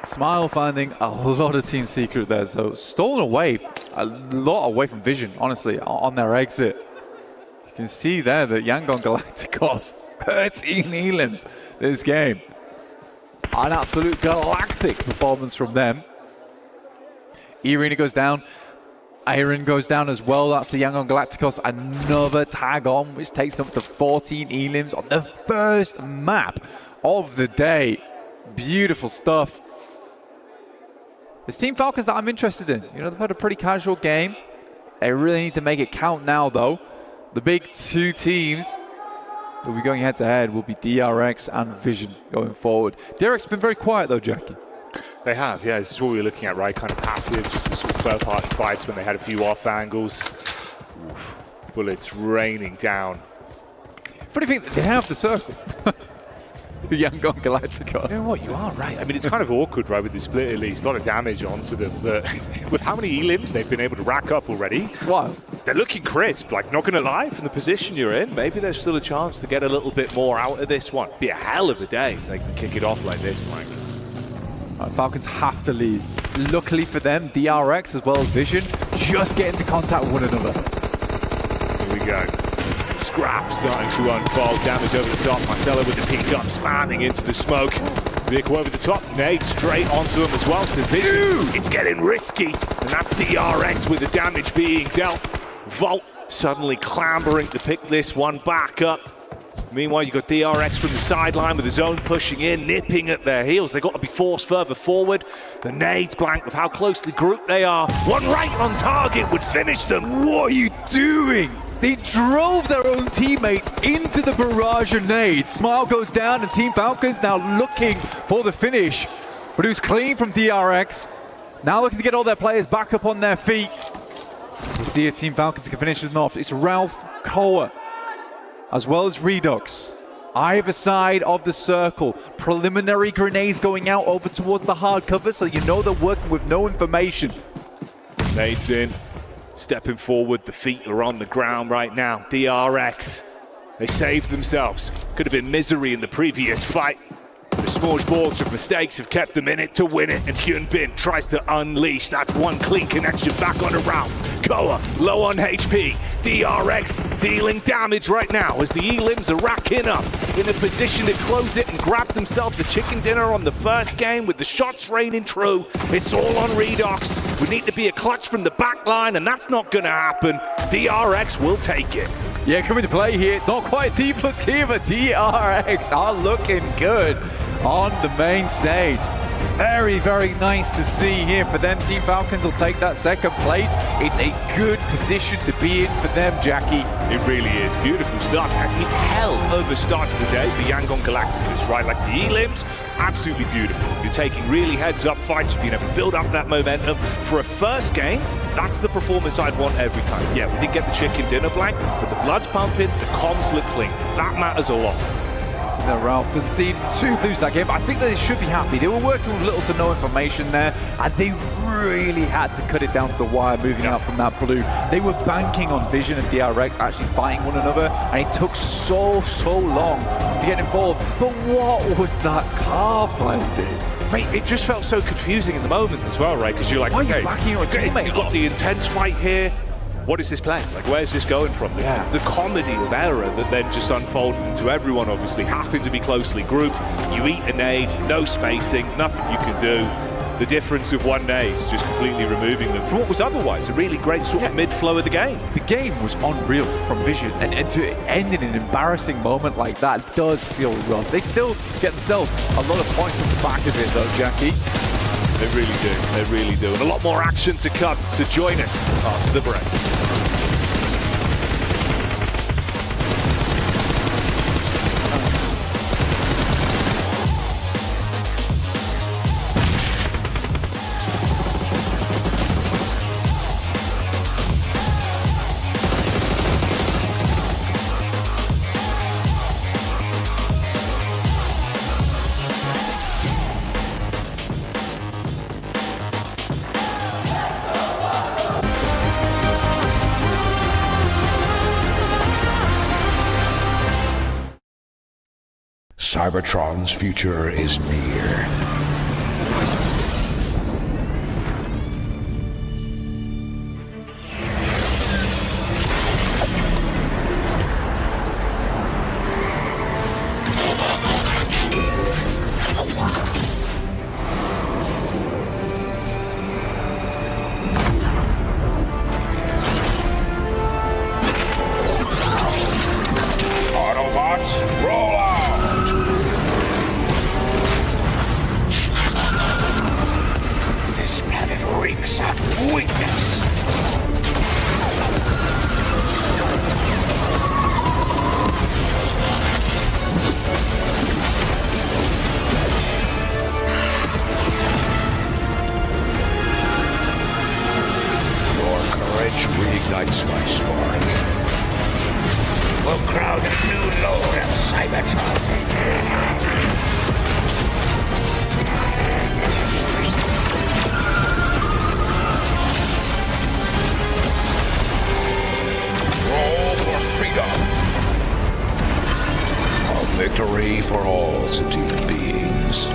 [SPEAKER 6] Smile finding a lot of Team Secret there, so stolen away, a lot away from Vision, honestly, on their exit. You can see there that Yangon Galacticos, 13 elims this game. An absolute galactic performance from them. Irina goes down. Iron goes down as well. That's the Yangon Galacticos. Another tag on, which takes them up to 14 elims on the first map of the day. Beautiful stuff. It's Team Falcons that I'm interested in. You know, they've had a pretty casual game. They really need to make it count now, though. The big two teams who will be going head-to-head will be DRX and Vision going forward. DRX has been very quiet, though, Jackie.
[SPEAKER 18] They have, yeah. This is what we were looking at, right? Kind of passive, just the sort of third-party fights when they had a few off angles. Oof. Bullets raining down.
[SPEAKER 6] Funny thing, they have the circle. The Yangon Galacticos.
[SPEAKER 18] You know what, you are right. I mean, it's kind of awkward, right, with the split at least. A lot of damage onto them. But with how many elims they've been able to rack up already.
[SPEAKER 6] Wow.
[SPEAKER 18] They're looking crisp. Like, not going to lie, from the position you're in, maybe there's still a chance to get a little bit more out of this one. Be a hell of a day if they can kick it off like this, Mike.
[SPEAKER 6] Falcons have to leave. Luckily for them, DRX as well as Vision just get into contact with one another.
[SPEAKER 18] Here we go. Scrap starting to unfold. Damage over the top. Marcelo with the peek up, spamming into the smoke. Vehicle over the top. Nade straight onto him as well. So Vision, it's getting risky. And that's DRX with the damage being dealt. Volt suddenly clambering to pick this one back up. Meanwhile, you've got DRX from the sideline with his own pushing in, nipping at their heels. They've got to be forced further forward. The nades blank with how closely grouped they are. One right on target would finish them.
[SPEAKER 6] What are you doing? They drove their own teammates into the barrage of nades. Smile goes down and Team Falcons now looking for the finish. Produced clean from DRX. Now looking to get all their players back up on their feet. We'll see if Team Falcons can finish them off. It's Ralph Koa, as well as Redux. Either side of the circle. Preliminary grenades going out over towards the hard cover, so you know they're working with no information.
[SPEAKER 18] Nades in. Stepping forward, the feet are on the ground right now. DRX, they saved themselves. Could have been misery in the previous fight. The smorgasbord of mistakes have kept them in it to win it, and Hyunbin tries to unleash. That's one clean connection back on around. Koa, low on HP. DRX dealing damage right now as the elims are racking up. In a position to close it and grab themselves a chicken dinner on the first game with the shots raining true. It's all on Redux. We need to be a clutch from the back line, and that's not going to happen. DRX will take it.
[SPEAKER 6] Yeah, coming to play here. It's not quite D plus Q, but DRX are looking good on the main stage. Very, very nice to see here for them. Team Falcons will take that second place. It's a good position to be in for them, Jackie.
[SPEAKER 18] It really is. Beautiful stuff. And a hell of a start to the day for Yangon Galacticos, right? Like the elims, absolutely beautiful. You're taking really heads-up fights. You've been able to build up that momentum. For a first game, that's the performance I'd want every time. Yeah, we didn't get the chicken dinner blank, but the blood's pumping, the comms look clean. That matters a lot.
[SPEAKER 6] So that Ralph doesn't see two blues that game, but I think that they should be happy. They were working with little to no information there, and they really had to cut it down to the wire moving out from that blue. They were banking on Vision and DRX actually fighting one another, and it took so long to get involved. But what was that car play, dude?
[SPEAKER 18] Mate, it just felt so confusing in the moment as well, right? Because you're like,
[SPEAKER 6] why
[SPEAKER 18] okay,
[SPEAKER 6] are you backing your teammate?
[SPEAKER 18] You've got the intense fight here. What is this play? Like, where's this going from? The comedy of error that then just unfolded into everyone obviously having to be closely grouped. You eat a nade, no spacing, nothing you can do. The difference of one nade is just completely removing them from what was otherwise a really great sort of mid-flow of the game.
[SPEAKER 6] The game was unreal from Vision, and to end in an embarrassing moment like that does feel rough. They still get themselves a lot of points on the back of it though, Jackie.
[SPEAKER 18] They really do. They really do. And a lot more action to come. So join us after the break.
[SPEAKER 5] Cybertron's future is near. Autobots, roll out! This planet reeks of weakness. Your courage reignites my spark. We'll crowd a new load of Cybertron. Roll for freedom. A victory for all sentient beings.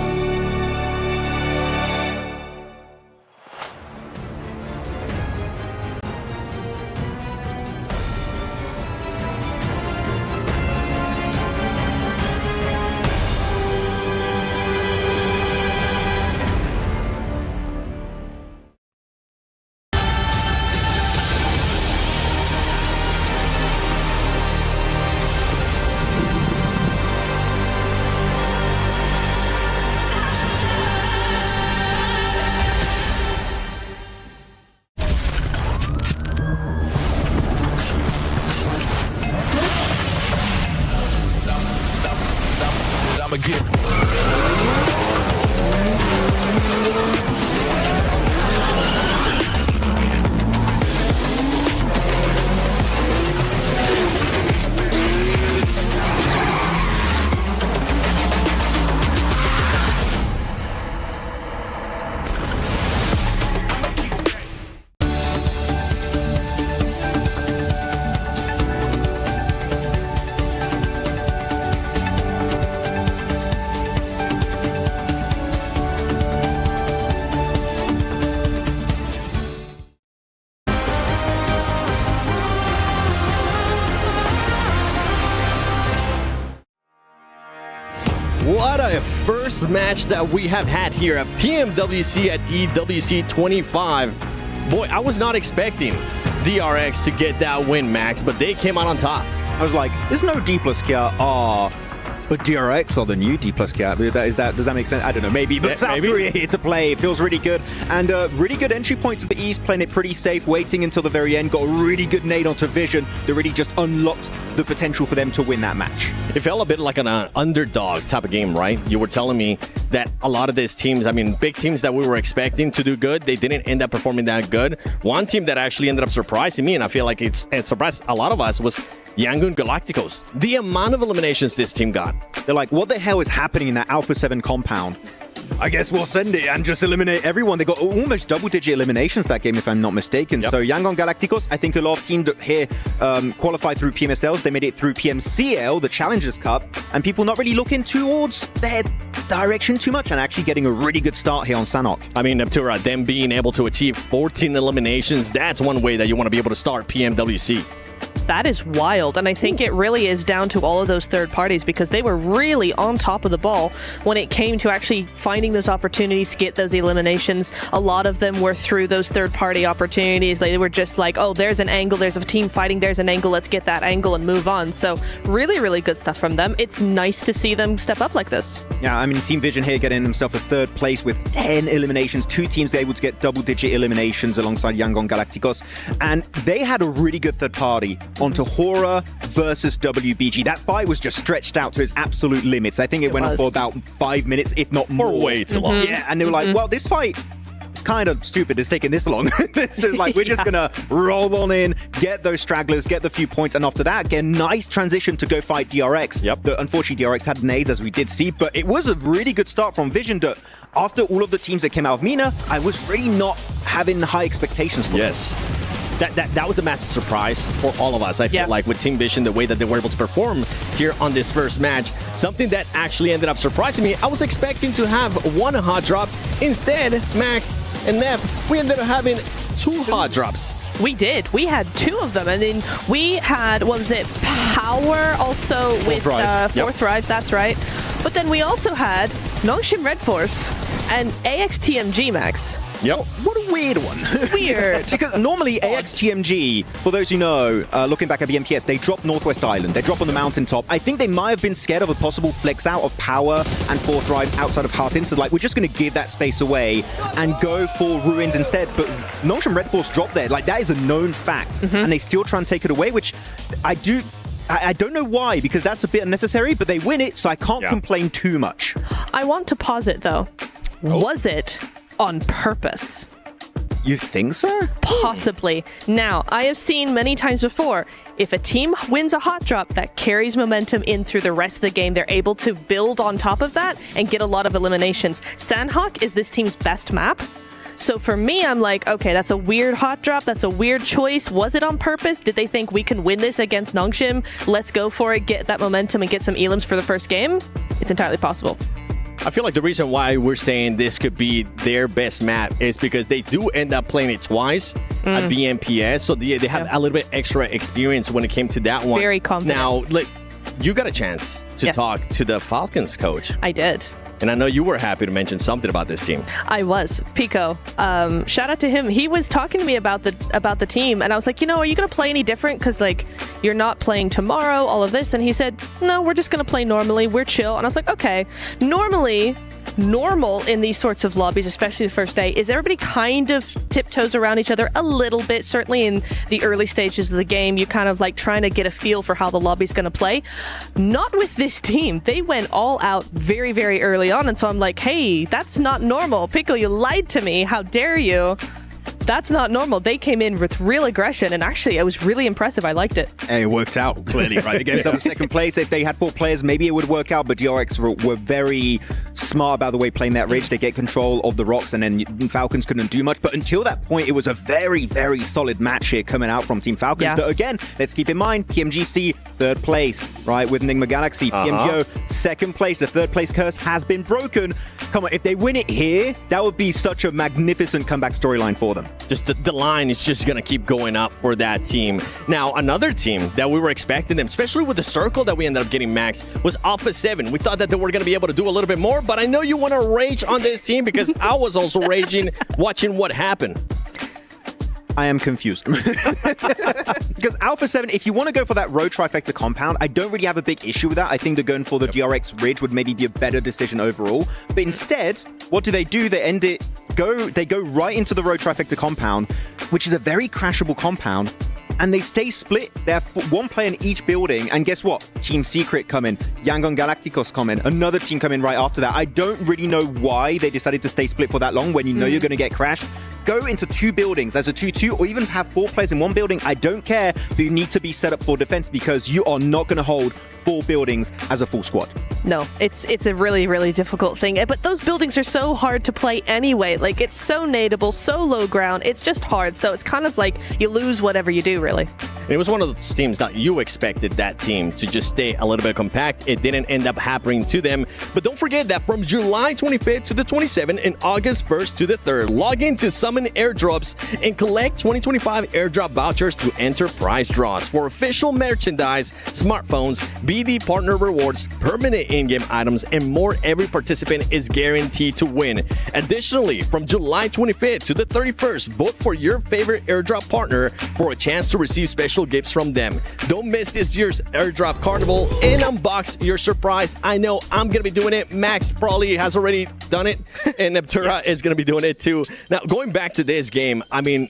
[SPEAKER 2] What a first match that we have had here at PMWC at EWC 25. Boy, I was not expecting DRX to get that win, Max, but they came out on top.
[SPEAKER 19] I was like, there's no D plus Kia. But DRX are the new D plus Kia. Does that make sense? I don't know, maybe. But South Korea here to play. It feels really good. And really good entry point to the East, playing it pretty safe, waiting until the very end. Got a really good nade onto Vision that really just unlocked the potential for them to win that match.
[SPEAKER 2] It felt a bit like an underdog type of game, right? You were telling me that a lot of these teams, I mean, big teams that we were expecting to do good, they didn't end up performing that good. One team that actually ended up surprising me, and I feel like it surprised a lot of us, was Yangon Galacticos. The amount of eliminations this team got.
[SPEAKER 19] They're like, what the hell is happening in that Alpha 7 compound? I guess we'll send it and just eliminate everyone. They got almost double-digit eliminations that game, if I'm not mistaken. Yep. So Yangon Galacticos, I think a lot of teams here qualified through PMSLs. They made it through PMCL, the Challengers Cup, and people not really looking towards their direction too much and actually getting a really good start here on Sanhok.
[SPEAKER 2] I mean, Neptura, them being able to achieve 14 eliminations, that's one way that you want to be able to start PMWC.
[SPEAKER 9] That is wild, and I think it really is down to all of those third parties because they were really on top of the ball when it came to actually finding those opportunities to get those eliminations. A lot of them were through those third-party opportunities. They were just like, oh, there's an angle, there's a team fighting, there's an angle, let's get that angle and move on. So really, really good stuff from them. It's nice to see them step up like this.
[SPEAKER 19] Yeah, I mean, Team Vision here getting himself a third place with 10 eliminations. 2 teams able to get double-digit eliminations alongside Yangon Galacticos, and they had a really good third party onto Hora versus WBG. That fight was just stretched out to its absolute limits. I think it went on for about 5 minutes, if not more.
[SPEAKER 2] For way too long.
[SPEAKER 19] Yeah, and they were like, well, this fight, it's kind of stupid it's taking this long. So like, we're just gonna roll on in, get those stragglers, get the few points, and after that, get a nice transition to go fight DRX.
[SPEAKER 2] Yep.
[SPEAKER 19] Unfortunately, DRX had nades, as we did see, but it was a really good start from Vision that after all of the teams that came out of MENA, I was really not having high expectations for
[SPEAKER 2] Yes. That was a massive surprise for all of us. I feel like with Team Vision, the way that they were able to perform here on this first match, something that actually ended up surprising me. I was expecting to have 1 hot drop. Instead, Max and Nev, we ended up having 2 hot drops.
[SPEAKER 9] We did. We had 2 of them, and then we had, what was it, Power also with Fourth Rise, that's right. But then we also had Nongshim Red Force and AXTMG, Max.
[SPEAKER 2] Yep.
[SPEAKER 19] What a weird one.
[SPEAKER 9] Weird.
[SPEAKER 19] Because normally AXTMG, for those who know, looking back at the MPS, they drop Northwest Island. They drop on the mountaintop. I think they might have been scared of a possible flex out of Power and Fourth Rise outside of Heartin. So like, we're just going to give that space away and go for Ruins instead. But Nongshim Red Force dropped there. Like, that is a known fact. And they still try and take it away, which I don't know why, because that's a bit unnecessary, but they win it, so I can't complain too much.
[SPEAKER 9] I want to pause it, though. Was it on purpose?
[SPEAKER 19] You think so?
[SPEAKER 9] Possibly. Now, I have seen many times before, if a team wins a hot drop, that carries momentum in through the rest of the game. They're able to build on top of that and get a lot of eliminations. Sandhawk is this team's best map. So for me, I'm like, okay, that's a weird hot drop. That's a weird choice. Was it on purpose? Did they think we can win this against Nongshim? Let's go for it, get that momentum and get some elims for the first game? It's entirely possible.
[SPEAKER 2] I feel like the reason why we're saying this could be their best map is because they do end up playing it twice at BMPS, so they have a little bit extra experience when it came to that one.
[SPEAKER 9] Very confident.
[SPEAKER 2] Now, like, you got a chance to talk to the Falcons coach.
[SPEAKER 9] I did.
[SPEAKER 2] And I know you were happy to mention something about this team.
[SPEAKER 9] I was. Pico. Shout out to him. He was talking to me about the team, and I was like, you know, are you going to play any different? Because, like, you're not playing tomorrow, all of this. And he said, no, we're just going to play normally. We're chill. And I was like, okay. Normal in these sorts of lobbies, especially the first day, is everybody kind of tiptoes around each other a little bit. Certainly in the early stages of the game, you kind of like trying to get a feel for how the lobby's going to play. Not with this team. They went all out very, very early on. And so I'm like, hey, that's not normal. Pico, you lied to me. How dare you? That's not normal. They came in with real aggression, and actually, it was really impressive. I liked it.
[SPEAKER 19] And it worked out, clearly, right? They gave themselves second place. If they had 4 players, maybe it would work out, but DRX were very smart about the way playing that ridge. They get control of the rocks, and then Falcons couldn't do much. But until that point, it was a very, very solid match here coming out from Team Falcons.
[SPEAKER 9] Yeah.
[SPEAKER 19] But again, let's keep in mind, PMGC, 3rd place, right, with Enigma Galaxy. PMGO, 2nd place. The 3rd place curse has been broken. Come on, if they win it here, that would be such a magnificent comeback storyline for them.
[SPEAKER 2] Just the line is just going to keep going up for that team. Now, another team that we were expecting them, especially with the circle that we ended up getting, Max, was Alpha 7. We thought that they were going to be able to do a little bit more, but I know you want to rage on this team because I was also raging watching what happened.
[SPEAKER 19] I am confused. Because Alpha 7, if you want to go for that road trifecta compound, I don't really have a big issue with that. I think that going for the DRX Ridge would maybe be a better decision overall. But instead, what do? They go right into the road trifecta compound, which is a very crashable compound. And they stay split. They have 1 player in each building. And guess what? Team Secret come in. Yangon Galacticos come in. Another team come in right after that. I don't really know why they decided to stay split for that long when you know you're going to get crashed. Go into 2 buildings as a 2-2 or even have 4 players in 1 building. I don't care, but you need to be set up for defense because you are not going to hold 4 buildings as a full squad.
[SPEAKER 9] No, it's a really, really difficult thing. But those buildings are so hard to play anyway. Like, it's so nadeable, so low ground. It's just hard. So it's kind of like you lose whatever you do, really.
[SPEAKER 2] And it was one of those teams that you expected that team to just stay a little bit compact. It didn't end up happening to them. But don't forget that from July 25th to the 27th and August 1st to the 3rd, log in to Summon Airdrops and collect 2025 airdrop vouchers to enter prize draws for official merchandise, smartphones, BD partner rewards, permanent in-game items, and more. Every participant is guaranteed to win. Additionally, from July 25th to the 31st, vote for your favorite airdrop partner for a chance to receive special gifts from them. Don't miss this year's airdrop carnival and unbox your surprise. I know I'm going to be doing it. Max probably has already done it, and Neptura is going to be doing it too. Now, going back to this game, I mean,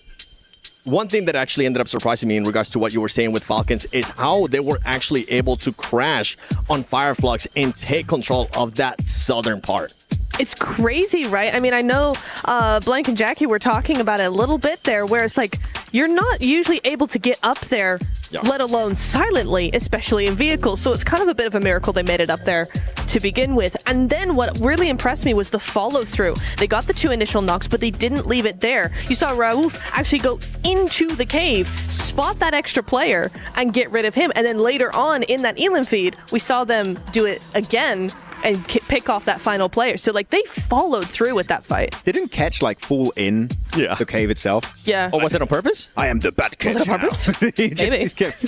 [SPEAKER 2] one thing that actually ended up surprising me in regards to what you were saying with Falcons is how they were actually able to crash on Fireflux and take control of that southern part.
[SPEAKER 9] It's crazy, right? I mean, I know Blank and Jackie were talking about it a little bit there, where it's like, you're not usually able to get up there, let alone silently, especially in vehicles. So it's kind of a bit of a miracle they made it up there to begin with. And then what really impressed me was the follow through. They got the 2 initial knocks, but they didn't leave it there. You saw Raouf actually go into the cave, spot that extra player, and get rid of him. And then later on in that Elim feed, we saw them do it again and pick off that final player. So, like, they followed through with that fight.
[SPEAKER 19] They didn't catch, like, full in the cave itself.
[SPEAKER 9] Yeah.
[SPEAKER 2] Oh, was it on purpose?
[SPEAKER 19] I am the bad catcher.
[SPEAKER 9] Was it on purpose? Maybe.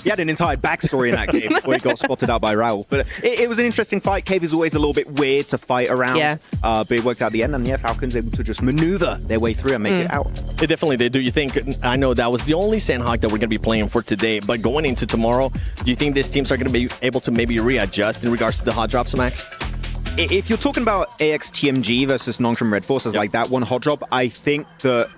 [SPEAKER 19] He had an entire backstory in that cave where he got spotted out by Raoul. But it was an interesting fight. Cave is always a little bit weird to fight around. Yeah. But it worked out at the end, and yeah, Falcons able to just maneuver their way through and make it out.
[SPEAKER 2] It definitely did. Do you think, I know that was the only Sandhawk that we're going to be playing for today, but going into tomorrow, do you think these teams are going to be able to maybe readjust in regards to the hot drops, Max?
[SPEAKER 19] If you're talking about AXTMG versus Nongshim Red Force as like that one hot drop, I think that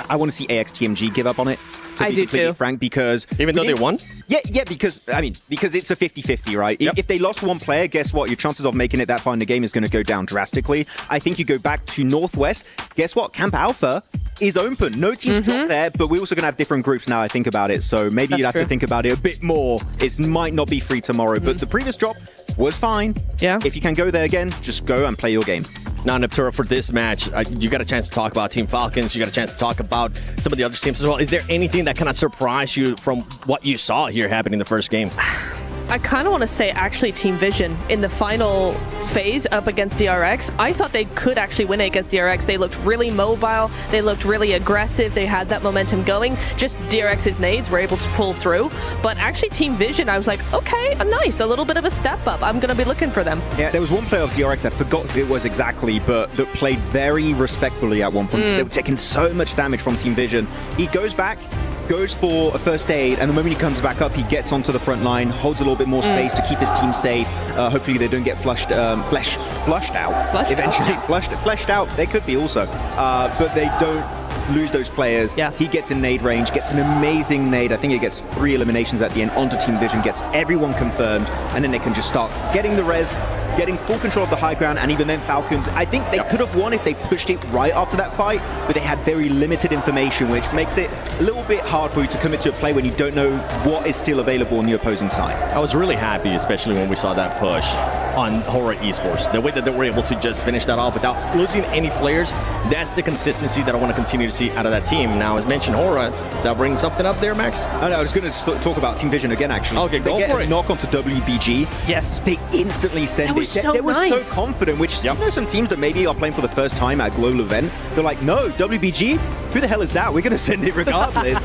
[SPEAKER 19] I want to see AXTMG give up on it.
[SPEAKER 9] I do too.
[SPEAKER 19] Frank, because
[SPEAKER 2] even though they won?
[SPEAKER 19] Yeah, because it's a 50-50, right? If they lost one player, guess what? Your chances of making it that far in the game is going to go down drastically. I think you go back to Northwest. Guess what? Camp Alpha is open. No teams dropped there, but we're also going to have different groups now, I think about it. So maybe you'd have to think about it a bit more. It might not be free tomorrow, but the previous drop was fine.
[SPEAKER 9] Yeah.
[SPEAKER 19] If you can go there again, just go and play your game.
[SPEAKER 2] Now, Neptura, for this match, you got a chance to talk about Team Falcons. You got a chance to talk about some of the other teams as well. Is there anything that kind of surprised you from what you saw here happening in the first game?
[SPEAKER 9] I kind of want to say actually Team Vision in the final phase up against DRX. I thought they could actually win it against DRX. They looked really mobile. They looked really aggressive. They had that momentum going. Just DRX's nades were able to pull through. But actually Team Vision, I was like, okay, nice. A little bit of a step up. I'm going to be looking for them.
[SPEAKER 19] Yeah, there was one player of DRX, I forgot who it was exactly, but that played very respectfully at one point. They were taking so much damage from Team Vision. He goes back, goes for a first aid, and the moment he comes back up, he gets onto the front line, holds a little bit more space to keep his team safe. Hopefully they don't get flushed out. Fleshed out, they could be also. But they don't lose those players.
[SPEAKER 9] Yeah.
[SPEAKER 19] He gets in nade range, gets an amazing nade. I think he gets 3 eliminations at the end onto Team Vision, gets everyone confirmed, and then they can just start getting the res, getting full control of the high ground, and even then Falcons, I think they could have won if they pushed it right after that fight, but they had very limited information, which makes it a little bit hard for you to commit to a play when you don't know what is still available on the opposing side.
[SPEAKER 2] I was really happy, especially when we saw that push on Hora Esports. The way that they were able to just finish that off without losing any players, that's the consistency that I want to continue to see out of that team. Now, as mentioned, Hora, that brings something up there, Max?
[SPEAKER 19] I was going to talk about Team Vision again, actually.
[SPEAKER 2] Okay, go for it.
[SPEAKER 19] Knock onto WBG.
[SPEAKER 9] Yes.
[SPEAKER 19] They instantly send it. They were so confident, which you know, some teams that maybe are playing for the first time at a global event, they're like, no, WBG? Who the hell is that? We're going to send it regardless.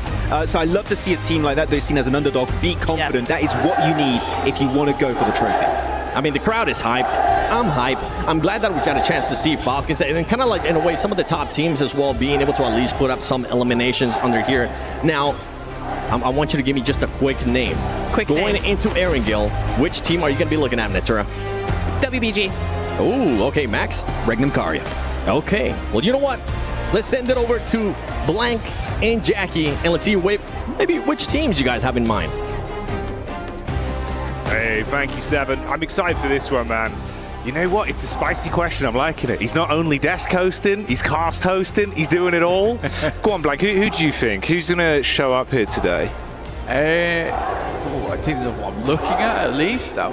[SPEAKER 19] So I love to see a team like that, they're seen as an underdog, be confident. That is what you need if you want to go for the trophy.
[SPEAKER 2] I mean, the crowd is hyped. I'm hyped. I'm glad that we got a chance to see Falcons and kind of like, in a way, some of the top teams as well being able to at least put up some eliminations under here. Now, I want you to give me just a quick name. Going into Erangel, which team are you going to be looking at, Neptura?
[SPEAKER 9] WBG.
[SPEAKER 2] Ooh, okay, Max.
[SPEAKER 19] Regnum Carya.
[SPEAKER 2] Okay. Well, you know what? Let's send it over to Blank and Jackie, and let's see maybe which teams you guys have in mind.
[SPEAKER 18] Hey, thank you, Seven. I'm excited for this one, man. You know what? It's a spicy question. I'm liking it. He's not only desk hosting, he's cast hosting, he's doing it all. Go on, Blank. Who do you think? Who's going to show up here today?
[SPEAKER 4] I think that's what I'm looking at least. I'm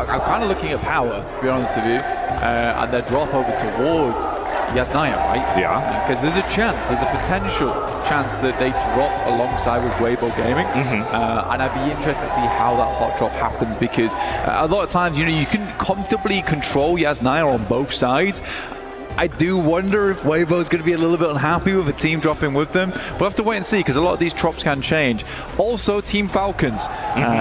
[SPEAKER 4] kind of looking at Power, to be honest with you, and their drop over towards.
[SPEAKER 6] Yasnaya, right?
[SPEAKER 18] Yeah.
[SPEAKER 6] Because there's a potential chance that they drop alongside with Weibo Gaming. And I'd be interested to see how that hot drop happens, because a lot of times, you can comfortably control Yasnaya on both sides. I do wonder if Weibo's going to be a little bit unhappy with a team dropping with them. We'll have to wait and see, because a lot of these drops can change. Also, Team Falcons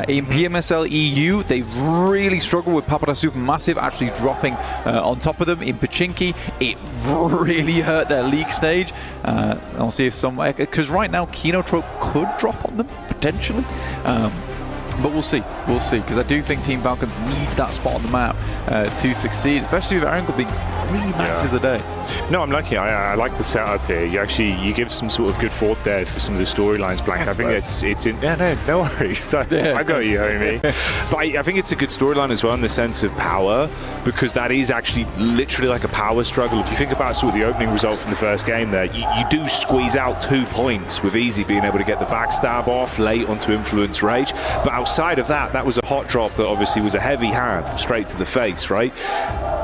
[SPEAKER 6] in PMSL EU, they really struggle with Papada Supermassive actually dropping on top of them. In Pachinki, it really hurt their league stage. I'll see if because right now Kinotrope could drop on them, potentially. But we'll see, because I do think Team Falcons needs that spot on the map to succeed, especially with Angle being 3 matches a day.
[SPEAKER 8] No, I'm lucky. I like the setup here. You give some sort of good thought there for some of the storylines, Blank. I think it's in. Yeah, no worries. I got you, homie. But I think it's a good storyline as well in the sense of power, because that is actually literally like a power struggle. If you think about sort of the opening result from the first game there, you do squeeze out 2 points with Easy being able to get the backstab off late onto Influence Rage. But outside of that, that was a hot drop that obviously was a heavy hand straight to the face, right?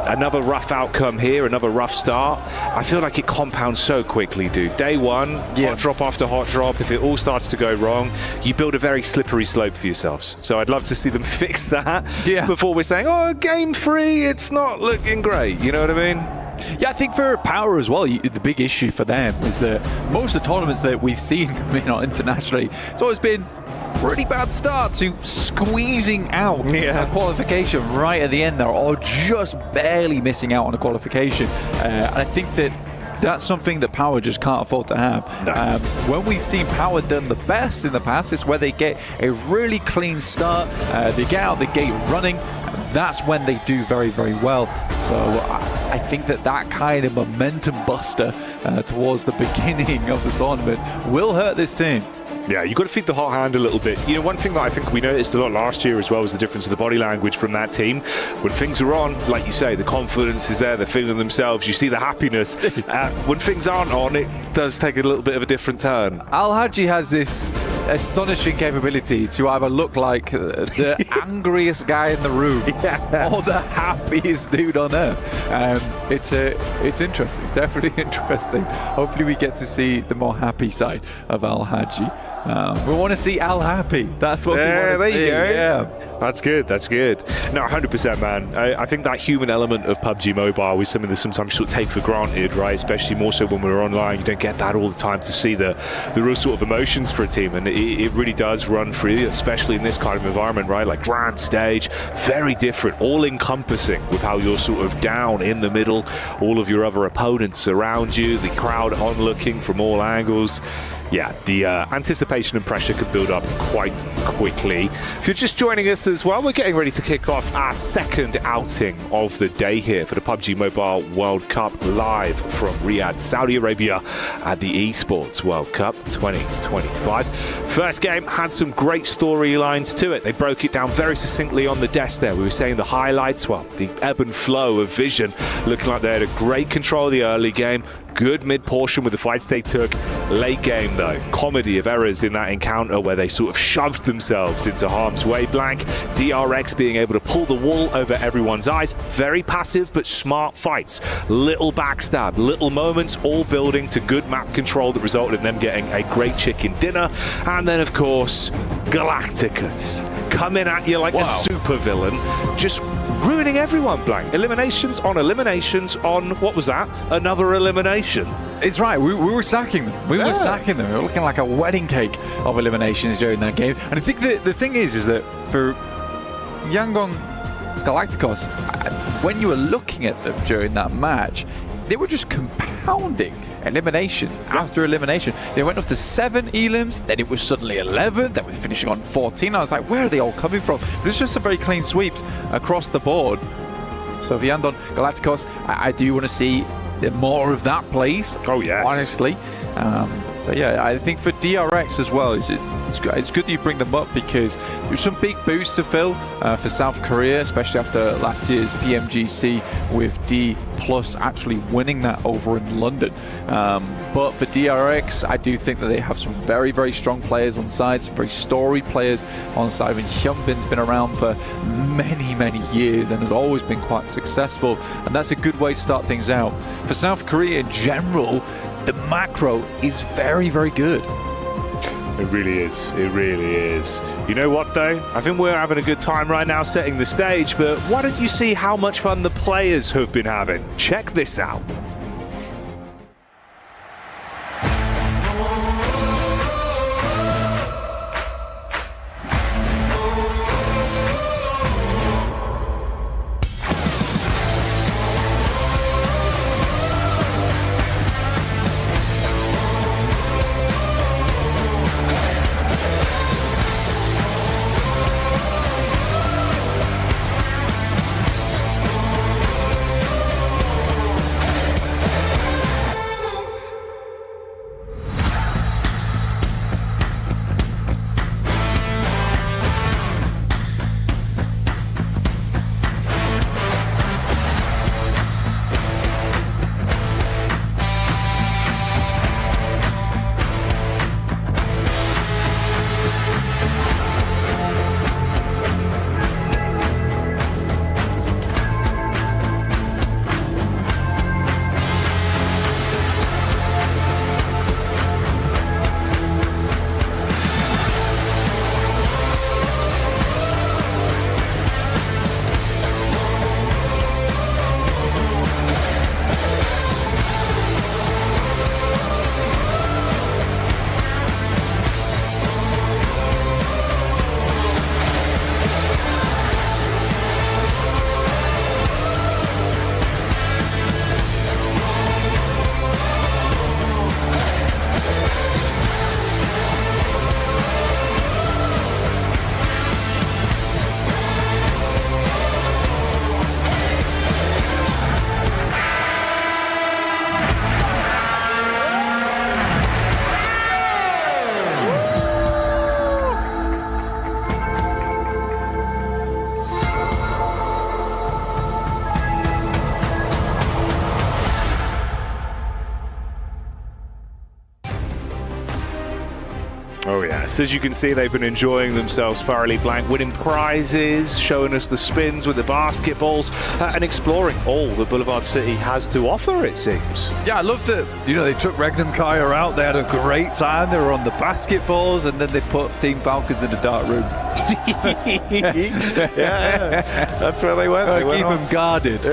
[SPEAKER 8] Another rough outcome here, another rough start. I feel like it compounds so quickly, dude. Day one, hot drop after hot drop. If it all starts to go wrong, you build a very slippery slope for yourselves. So I'd love to see them fix that before we're saying, oh, game 3, it's not looking great. You know what I mean?
[SPEAKER 6] Yeah, I think for Power as well, the big issue for them is that most of the tournaments that we've seen internationally, it's always been pretty bad start to squeezing out a qualification right at the end there, or just barely missing out on a qualification. And I think that's something that Power just can't afford to have. When we've seen Power done the best in the past, is where they get a really clean start, they get out the gate running. That's when they do very, very well. So I think that kind of momentum buster towards the beginning of the tournament will hurt this team.
[SPEAKER 8] Yeah, you've got to feed the hot hand a little bit. One thing that I think we noticed a lot last year as well was the difference of the body language from that team. When things are on, like you say, the confidence is there, they're feeling themselves, you see the happiness. When things aren't on, it does take a little bit of a different turn.
[SPEAKER 6] Al-Haji has this astonishing capability to either look like the angriest guy in the room or the happiest dude on earth. It's interesting. It's definitely interesting. Hopefully we get to see the more happy side of Al-Haji. We want to see Al happy. That's what we want to see.
[SPEAKER 8] There you go.
[SPEAKER 6] Yeah.
[SPEAKER 8] That's good. No, 100%, man. I think that human element of PUBG Mobile is something that sometimes sort of take for granted, right? Especially more so when we're online. You don't get that all the time to see the real sort of emotions for a team. And it really does run through you, especially in this kind of environment, right? Like grand stage, very different, all-encompassing with how you're sort of down in the middle, all of your other opponents around you, the crowd onlooking from all angles. Yeah, the anticipation and pressure could build up quite quickly. If you're just joining us as well, we're getting ready to kick off our second outing of the day here for the PUBG Mobile World Cup, live from Riyadh, Saudi Arabia at the ESPORTS World Cup 2025. First game had some great storylines to it. They broke it down very succinctly on the desk there. We were saying the highlights, well, the ebb and flow of Vision, looking like they had a great control of the early game. Good mid-portion with the fights they took. Late game, though, comedy of errors in that encounter where they sort of shoved themselves into harm's way. Blank, DRX being able to pull the wool over everyone's eyes. Very passive but smart fights. Little backstab, little moments, all building to good map control that resulted in them getting a great chicken dinner. And then, of course, Galacticus coming at you like a super villain, just ruining everyone, Blank. Eliminations on, what was that? Another elimination.
[SPEAKER 6] It's right, we were stacking them. We were stacking them. We were looking like a wedding cake of eliminations during that game. And I think the thing is that for Yangon Galacticos, when you were looking at them during that match, they were just compounding elimination after elimination. They went up to 7 elims, then it was suddenly 11, then we're finishing on 14. I was like, where are they all coming from? But it's just some very clean sweeps across the board. So for Yangon Galacticos, I do want to see more of that, please.
[SPEAKER 8] Oh, yes.
[SPEAKER 6] Honestly. But yeah, I think for DRX as well, it's good that you bring them up because there's some big boosts to fill for South Korea, especially after last year's PMGC with D+ actually winning that over in London. But for DRX, I do think that they have some very, very strong players on side, some very storied players on side. I mean, Hyunbin's been around for many, many years and has always been quite successful, and that's a good way to start things out. For South Korea in general, the macro is very, very good.
[SPEAKER 8] It really is. It really is. You know what, though? I think we're having a good time right now setting the stage, but why don't you see how much fun the players have been having? Check this out. Oh yes, as you can see, they've been enjoying themselves thoroughly. Blank winning prizes, showing us the spins with the basketballs, and exploring all that Boulevard City has to offer, it seems.
[SPEAKER 6] Yeah, I love that, they took Regnum Carya out, they had a great time, they were on the basketballs, and then they put Team Falcons in the dark room.
[SPEAKER 8] Yeah, that's where they went. They
[SPEAKER 6] keep them guarded,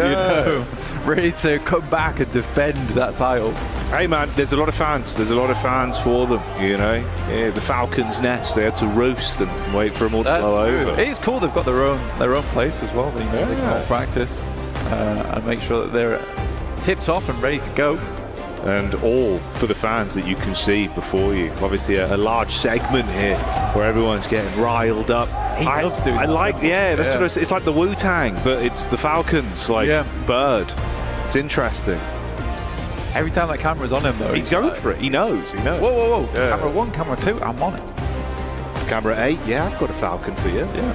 [SPEAKER 6] ready to come back and defend that title.
[SPEAKER 8] Hey man, there's a lot of fans. There's a lot of fans for them, Yeah, the Falcons' nest, they had to roost and wait for them all to blow over.
[SPEAKER 6] It is cool. They've got their own place as well. They can all practice and make sure that they're tipped off and ready to go.
[SPEAKER 8] And all for the fans that you can see before you. Obviously, a large segment here where everyone's getting riled up.
[SPEAKER 6] He loves doing that.
[SPEAKER 8] That's what it's like the Wu-Tang, but it's the Falcons, Bird. It's interesting.
[SPEAKER 6] Every time that camera's on him, though,
[SPEAKER 8] he's going for it. He knows.
[SPEAKER 6] Whoa, whoa, whoa. Yeah. Camera 1, camera 2, I'm on it.
[SPEAKER 8] Camera 8, yeah, I've got a Falcon for you.
[SPEAKER 6] Yeah.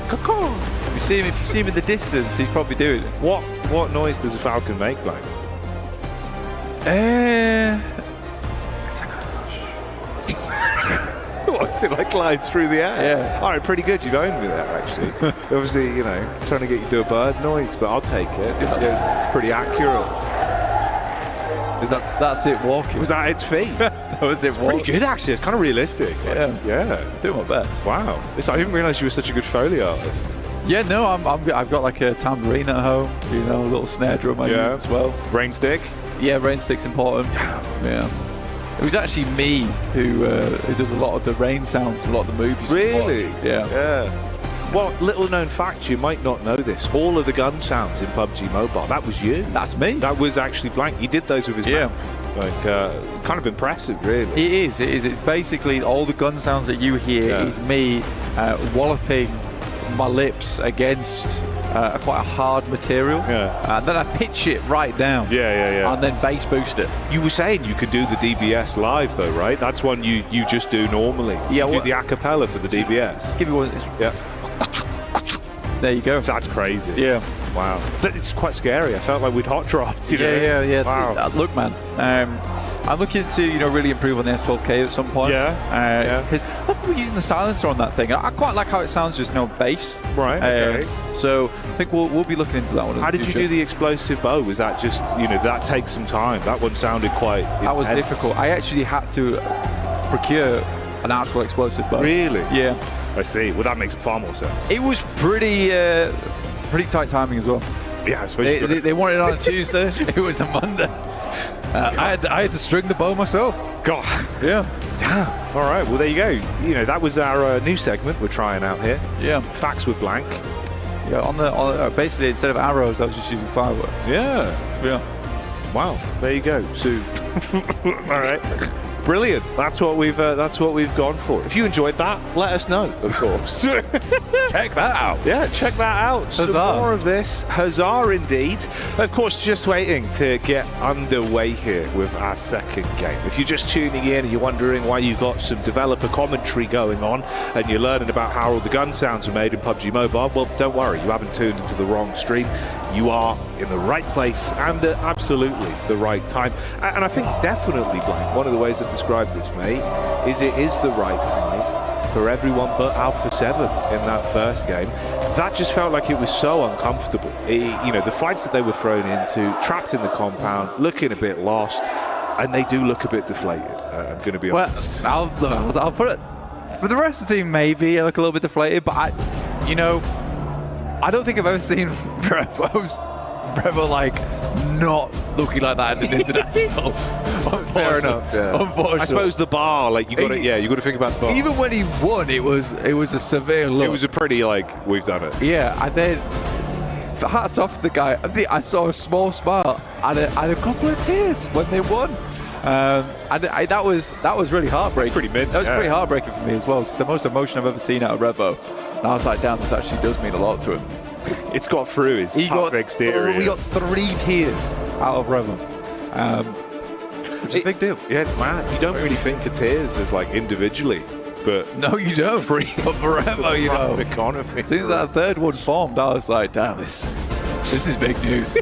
[SPEAKER 6] Caw-caw. If you see him in the distance, he's probably doing it.
[SPEAKER 8] What noise does a Falcon make, Blank?
[SPEAKER 6] It's like
[SPEAKER 8] What's it like glides through the air?
[SPEAKER 6] Yeah.
[SPEAKER 8] All right, pretty good. You've owned me there, actually. Obviously, trying to get you to do a bird noise, but I'll take it. It's pretty accurate.
[SPEAKER 6] That's it walking?
[SPEAKER 8] Was that its feet?
[SPEAKER 6] That was it walking.
[SPEAKER 8] Pretty good, actually. It's kind of realistic.
[SPEAKER 6] Yeah. Doing my best.
[SPEAKER 8] Wow. I didn't realise you were such a good Foley artist.
[SPEAKER 6] Yeah, no, I've got like a tambourine at home, a little snare drum I use as well.
[SPEAKER 8] Rain stick?
[SPEAKER 6] Yeah, rain stick's important. Yeah. It was actually me who does a lot of the rain sounds for a lot of the movies.
[SPEAKER 8] Really?
[SPEAKER 6] Yeah.
[SPEAKER 8] Well, little known fact, you might not know this. All of the gun sounds in PUBG Mobile, that was you.
[SPEAKER 6] That's me.
[SPEAKER 8] That was actually Blank. He did those with his mouth. Like, kind of impressive, really.
[SPEAKER 6] It is. It's basically all the gun sounds that you hear is me walloping my lips against quite a hard material. And then I pitch it right down. And then bass boost it.
[SPEAKER 8] You were saying you could do the DBS live though, right? That's one you just do normally.
[SPEAKER 6] Yeah.
[SPEAKER 8] Do the acapella for the DBS.
[SPEAKER 6] Give me one.
[SPEAKER 8] Yeah.
[SPEAKER 6] There you go.
[SPEAKER 8] That's crazy.
[SPEAKER 6] Yeah.
[SPEAKER 8] Wow. It's quite scary. I felt like we'd hot dropped. You know?
[SPEAKER 6] Yeah.
[SPEAKER 8] Wow.
[SPEAKER 6] Look, man. I'm looking to really improve on the S12K at some point. Because we're using the silencer on that thing. I quite like how it sounds, just no bass.
[SPEAKER 8] Right. Okay.
[SPEAKER 6] So I think we'll be looking into that one.
[SPEAKER 8] How did you do the explosive bow? Was that just that takes some time? That one sounded quite intense.
[SPEAKER 6] That was difficult. I actually had to procure an actual explosive bow.
[SPEAKER 8] Really?
[SPEAKER 6] Yeah.
[SPEAKER 8] I see. Well, that makes far more sense.
[SPEAKER 6] It was pretty tight timing as well.
[SPEAKER 8] Yeah, I suppose
[SPEAKER 6] they wanted it on a Tuesday. It was a Monday. I had to string the bow myself.
[SPEAKER 8] God.
[SPEAKER 6] Yeah.
[SPEAKER 8] Damn. All right. Well, there you go. That was our new segment we're trying out here.
[SPEAKER 6] Yeah.
[SPEAKER 8] Facts with blank.
[SPEAKER 6] Yeah. On basically instead of arrows, I was just using fireworks.
[SPEAKER 8] Yeah. Wow. There you go. So, all right. Brilliant. That's what we've gone for. If you enjoyed that, let us know, of course.
[SPEAKER 6] Check that out.
[SPEAKER 8] Yeah, check that out. Some more of this. Huzzah indeed. Of course, just waiting to get underway here with our second game. If you're just tuning in and you're wondering why you've got some developer commentary going on and you're learning about how all the gun sounds are made in PUBG Mobile, well, don't worry. You haven't tuned into the wrong stream. You are in the right place and at absolutely the right time. And I think definitely, Blank, one of the ways I've described this, mate, is it is the right time for everyone but Alpha 7 in that first game. That just felt like it was so uncomfortable. The fights that they were thrown into, trapped in the compound, looking a bit lost, and they do look a bit deflated, I'm going to be honest.
[SPEAKER 6] I'll put it, for the rest of the team, maybe I look a little bit deflated, but I don't think I've ever seen Brevo like not looking like that in an international.
[SPEAKER 8] Fair enough. Yeah.
[SPEAKER 6] Unfortunately,
[SPEAKER 8] I suppose the bar, like you got to think about the bar.
[SPEAKER 6] Even when he won, it was a severe look.
[SPEAKER 8] It was a pretty we've done it.
[SPEAKER 6] Yeah, and then hats off to the guy. I saw a small smile and a couple of tears when they won. That was really heartbreaking.
[SPEAKER 8] Pretty mid.
[SPEAKER 6] That was pretty heartbreaking for me as well, because the most emotion I've ever seen out of Revo. And I was like, damn, this actually does mean a lot to him.
[SPEAKER 8] It's got through his tough exterior.
[SPEAKER 6] We got 3 tears out of Revo, which is a big deal.
[SPEAKER 8] Yeah, it's mad. You don't really think of tears as individually, but
[SPEAKER 6] no, you don't. For Revo,
[SPEAKER 8] economy.
[SPEAKER 6] As soon as that third one formed, I was like, damn, this is big news.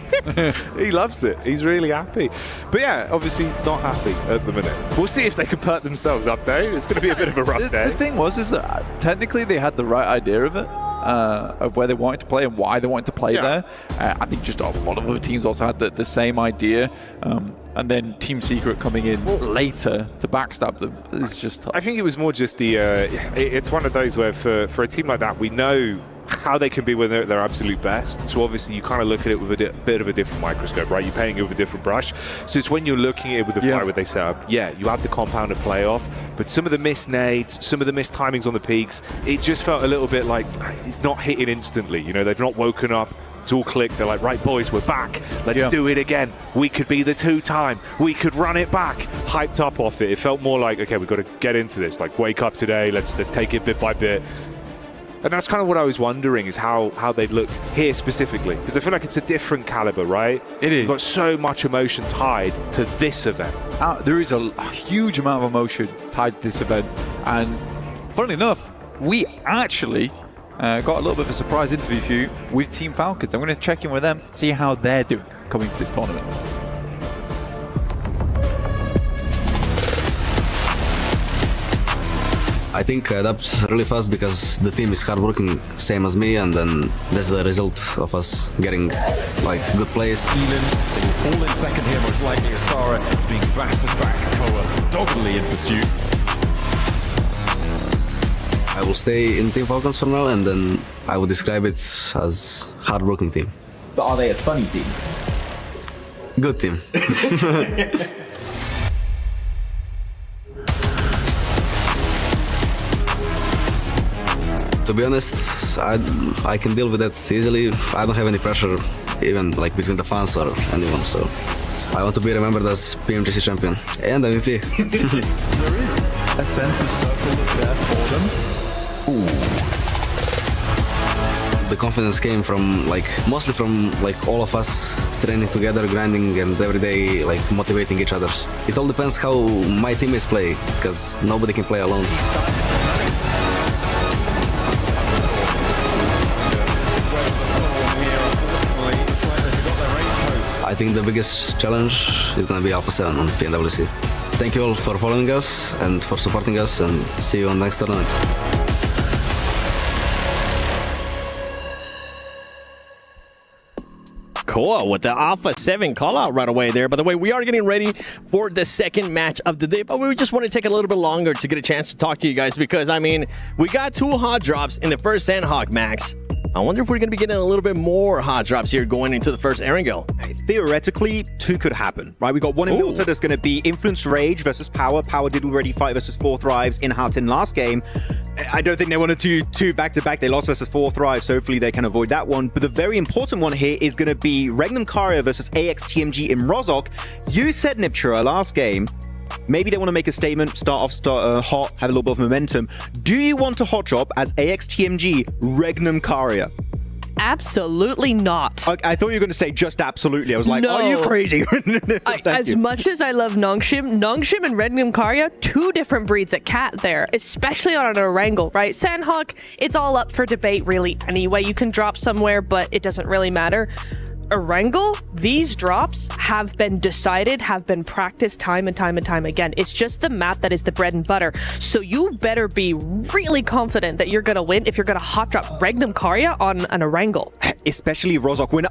[SPEAKER 8] He loves it. He's really happy. But yeah, obviously not happy at the minute. We'll see if they can perk themselves up though. It's going to be a bit of a rough day.
[SPEAKER 6] The thing is that technically they had the right idea of it. Of where they wanted to play and why they wanted to play there. I think just a lot of other teams also had the same idea. And then Team Secret coming in later to backstab them is just tough.
[SPEAKER 8] I think it was more just it's one of those where for a team like that, we know how they can be when they're at their absolute best. So obviously you kind of look at it with a bit of a different microscope, right? You're painting it with a different brush. So it's when you're looking at it with the fight where they set up, you had the compound to play off, but some of the missed nades, some of the missed timings on the peaks, it just felt a little bit like it's not hitting instantly. They've not woken up. It's all clicked. They're like, right, boys, we're back. Let's do it again. We could be the 2-time. We could run it back. Hyped up off it. It felt more like, okay, we've got to get into this. Like, wake up today. Let's take it bit by bit. And that's kind of what I was wondering, is how they'd look here specifically. Because I feel like it's a different caliber, right?
[SPEAKER 6] It is.
[SPEAKER 8] You've got so much emotion tied to this event.
[SPEAKER 6] There is a huge amount of emotion tied to this event. And funnily enough, we actually got a little bit of a surprise interview for you with Team Falcons. I'm going to check in with them, see how they're doing coming to this tournament.
[SPEAKER 20] I think I adapt really fast because the team is hardworking, same as me, and then that's the result of us getting good plays.
[SPEAKER 7] All in second here, most likely Asara being battered back. Hora doggedly in pursuit.
[SPEAKER 20] I will stay in Team Falcons for now, and then I would describe it as hardworking team.
[SPEAKER 22] But are they a funny team?
[SPEAKER 20] Good team. To be honest, I can deal with that easily. I don't have any pressure, even between the fans or anyone. So I want to be remembered as PMWC champion and MVP.
[SPEAKER 7] There is a sense of circle there for them.
[SPEAKER 20] the confidence came from mostly from all of us training together, grinding, and every day motivating each other. It all depends how my teammates play, because nobody can play alone. I think the biggest challenge is going to be Alpha 7 on PMWC. Thank you all for following us and for supporting us, and see you on the next tournament.
[SPEAKER 2] Cool, with the Alpha 7 call out right away there. By the way, we are getting ready for the second match of the day, but we just want to take a little bit longer to get a chance to talk to you guys because, I mean, we got 2 hot drops in the first Sandhawk, Max. I wonder if we're going to be getting a little bit more hot drops here going into the first Erangel.
[SPEAKER 19] Theoretically, 2 could happen, right? We got one in Milta that's going to be Influence Rage versus Power. Power did already fight versus 4 Thrives in Hartin last game. I don't think they want to do 2 back-to-back. They lost versus 4 Thrives, so hopefully they can avoid that one. But the very important one here is going to be Regnum Carya versus AXTMG in Rozhok. You said, Niptura, last game, maybe they want to make a statement, start hot, have a little bit of momentum. Do you want to hot drop as AXTMG Regnum Carya?
[SPEAKER 9] Absolutely not.
[SPEAKER 19] I thought you were going to say just absolutely. I was like,
[SPEAKER 9] no.
[SPEAKER 19] Are you crazy?
[SPEAKER 9] As much as I love Nongshim and Regnum Carya, 2 different breeds at cat there, especially on an Erangel, right? Sandhawk, it's all up for debate really anyway. You can drop somewhere, but it doesn't really matter. Erangel, these drops have been decided, have been practiced time and time and time again. It's just the map that is the bread and butter. So you better be really confident that you're going to win if you're going to hot drop Regnum Carya on an Erangel.
[SPEAKER 19] Especially Rozhok. When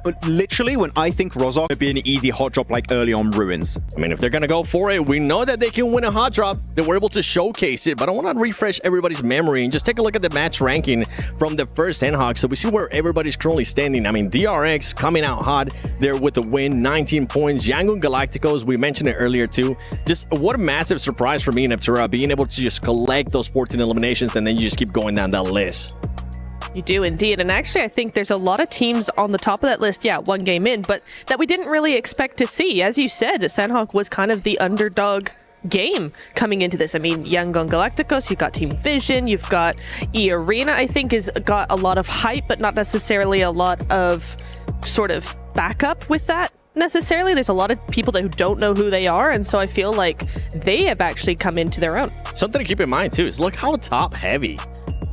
[SPEAKER 19] I think Rozhok would be an easy hot drop like early on Ruins.
[SPEAKER 2] I mean, if they're going to go for it, we know that they can win a hot drop. They were able to showcase it, but I want to refresh everybody's memory and just take a look at the match ranking from the first Sandhawk so we see where everybody's currently standing. I mean, DRX coming out hot there with the win, 19 points. Yangon Galacticos, we mentioned it earlier too. Just what a massive surprise for me and Niptura, being able to just collect those 14 eliminations and then you just keep going down that list.
[SPEAKER 9] You do indeed. And actually, I think there's a lot of teams on the top of that list, yeah, 1 game in, but that we didn't really expect to see. As you said, Sandhawk was kind of the underdog game coming into this. I mean, Yangon Galacticos, you've got Team Vision, you've got E-Arena, I think, has got a lot of hype, but not necessarily a lot of sort of backup with that. Necessarily, there's a lot of people who don't know who they are, and so I feel like they have actually come into their own.
[SPEAKER 2] Something to keep in mind too is look how top heavy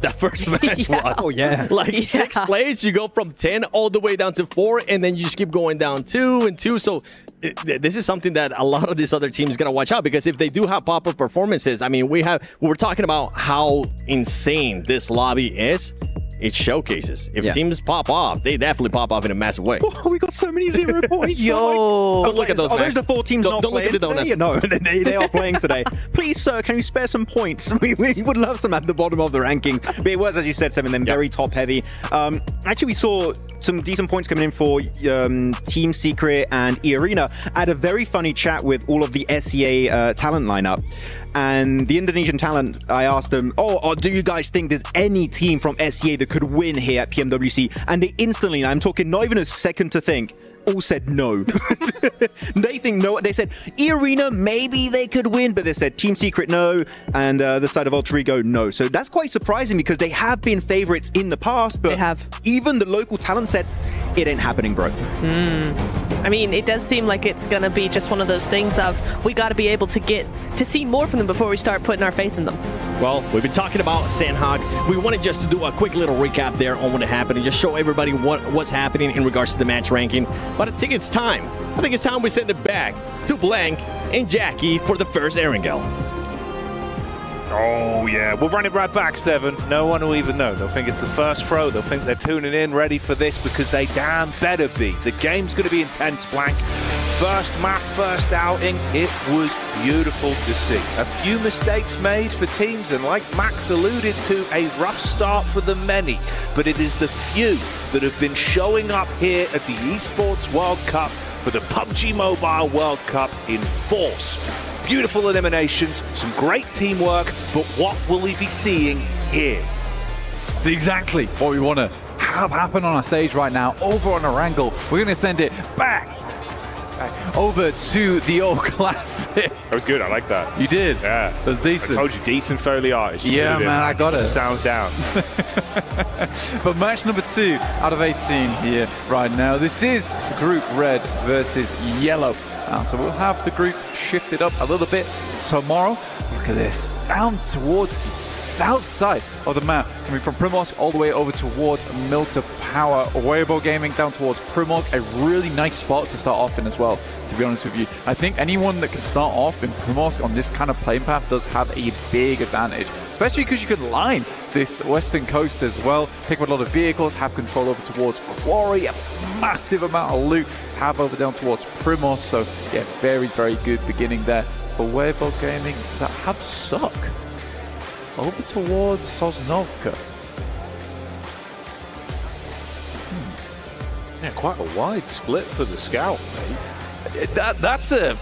[SPEAKER 2] that first match was.
[SPEAKER 19] Oh yeah,
[SPEAKER 2] like 6 plays, you go from 10 all the way down to 4, and then you just keep going down 2 and 2. So this is something that a lot of these other teams gotta watch out, because if they do have pop-up performances, I mean, we're talking about how insane this lobby is. It showcases. If teams pop off, they definitely pop off in a massive way.
[SPEAKER 19] Oh, we got so many 0 points.
[SPEAKER 9] Yo.
[SPEAKER 2] Don't look at those.
[SPEAKER 19] Those are the 4 teams not
[SPEAKER 2] don't
[SPEAKER 19] playing
[SPEAKER 2] look at the
[SPEAKER 19] today.
[SPEAKER 2] donuts.
[SPEAKER 19] No, they are playing today. Please, sir, can you spare some points? We would love some at the bottom of the ranking. But it was, as you said, Seven, them very top heavy. Actually, we saw some decent points coming in for Team Secret and E-Arena. I had a very funny chat with all of the SEA talent lineup. And the Indonesian talent, I asked them, do you guys think there's any team from SEA that could win here at PMWC? And they instantly, I'm talking not even a second to think, all said no. They think no. They said E-Arena, maybe they could win, but they said Team Secret no, and the side of Alter Ego no. So that's quite surprising, because they have been favorites in the past, but even the local talent said it ain't happening, bro.
[SPEAKER 9] I mean, it does seem like it's gonna be just one of those things of we got to be able to get to see more from them before we start putting our faith in them.
[SPEAKER 2] Well, we've been talking about Sandhawk. We wanted just to do a quick little recap there on what happened and just show everybody what's happening in regards to the match ranking. But I think it's time. I think it's time we send it back to Blank and Jackie for the first Erangel.
[SPEAKER 18] Oh, yeah. We'll run it right back, Seven. No one will even know. They'll think it's the first throw. They'll think they're tuning in, ready for this, because they damn better be. The game's going to be intense, Blank. First map, first outing. It was beautiful to see. A few mistakes made for teams, and like Max alluded to, a rough start for the many. But it is the few that have been showing up here at the Esports World Cup for the PUBG Mobile World Cup in force. Beautiful eliminations, some great teamwork, but what will we be seeing here?
[SPEAKER 6] It's exactly what we want to have happen on our stage right now. Over on Erangel, we're going to send it back Over to the old classic.
[SPEAKER 8] That was good. I like that.
[SPEAKER 6] You did?
[SPEAKER 8] Yeah.
[SPEAKER 6] That was decent.
[SPEAKER 8] I told you, decent Foley artist.
[SPEAKER 6] Yeah, man, I got it.
[SPEAKER 8] Sounds down.
[SPEAKER 6] But match number 2 out of 18 here right now. This is Group Red versus Yellow. So we'll have the groups shifted up a little bit tomorrow. Look at this. Down towards the south side of the map. Coming from Primorsk all the way over towards Milta Power. Weibo Gaming down towards Primorsk. A really nice spot to start off in as well, to be honest with you. I think anyone that can start off in Primorsk on this kind of playing path does have a big advantage. Especially because you can line this western coast as well. Pick up a lot of vehicles, have control over towards Quarry. A massive amount of loot to have over down towards Primorsk. So yeah, very, very good beginning there for Weibo Gaming that have suck over towards Sosnovka.
[SPEAKER 8] Yeah, quite a wide split for the scout, mate.
[SPEAKER 6] That's a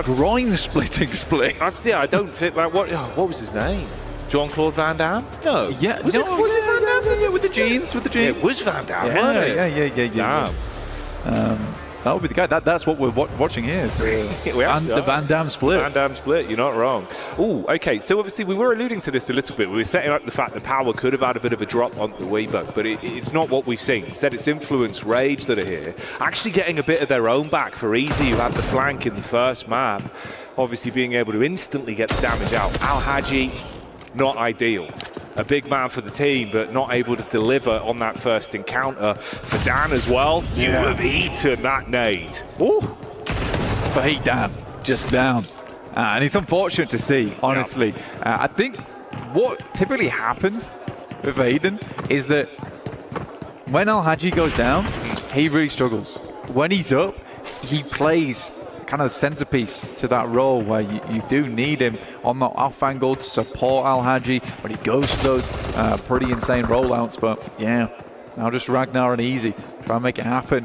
[SPEAKER 6] groin-splitting split.
[SPEAKER 8] That's, yeah, I don't think like what was his name? Jean-Claude Van Damme? No.
[SPEAKER 6] Yeah,
[SPEAKER 8] was it Van Damme?
[SPEAKER 6] Yeah, with the jeans, with the jeans.
[SPEAKER 8] Yeah, it was Van Damme,
[SPEAKER 6] yeah,
[SPEAKER 8] wasn't it?
[SPEAKER 6] Yeah. That would be the guy. That's what we're watching here. So, the Van Damme split.
[SPEAKER 8] Van Damme split, you're not wrong. Oh, okay. So obviously we were alluding to this a little bit. We were setting up the fact that Power could have had a bit of a drop on the Weibo, but it's not what we've seen. Instead, it's Influence, Rage that are here, actually getting a bit of their own back for Easy, who had the flank in the first map. Obviously being able to instantly get the damage out. Al-Haji, not ideal. A big man for the team, but not able to deliver on that first encounter. For Dan as well, you have eaten that nade.
[SPEAKER 6] Ooh, but hey, Dan, just down. And it's unfortunate to see, honestly. I think what typically happens with Aiden is that when Al-Haji goes down, he really struggles. When he's up, he plays kind of centerpiece to that role where you do need him on the off angle to support Al-Haji when he goes to those pretty insane rollouts. But yeah, now just Ragnar and Easy try and make it happen.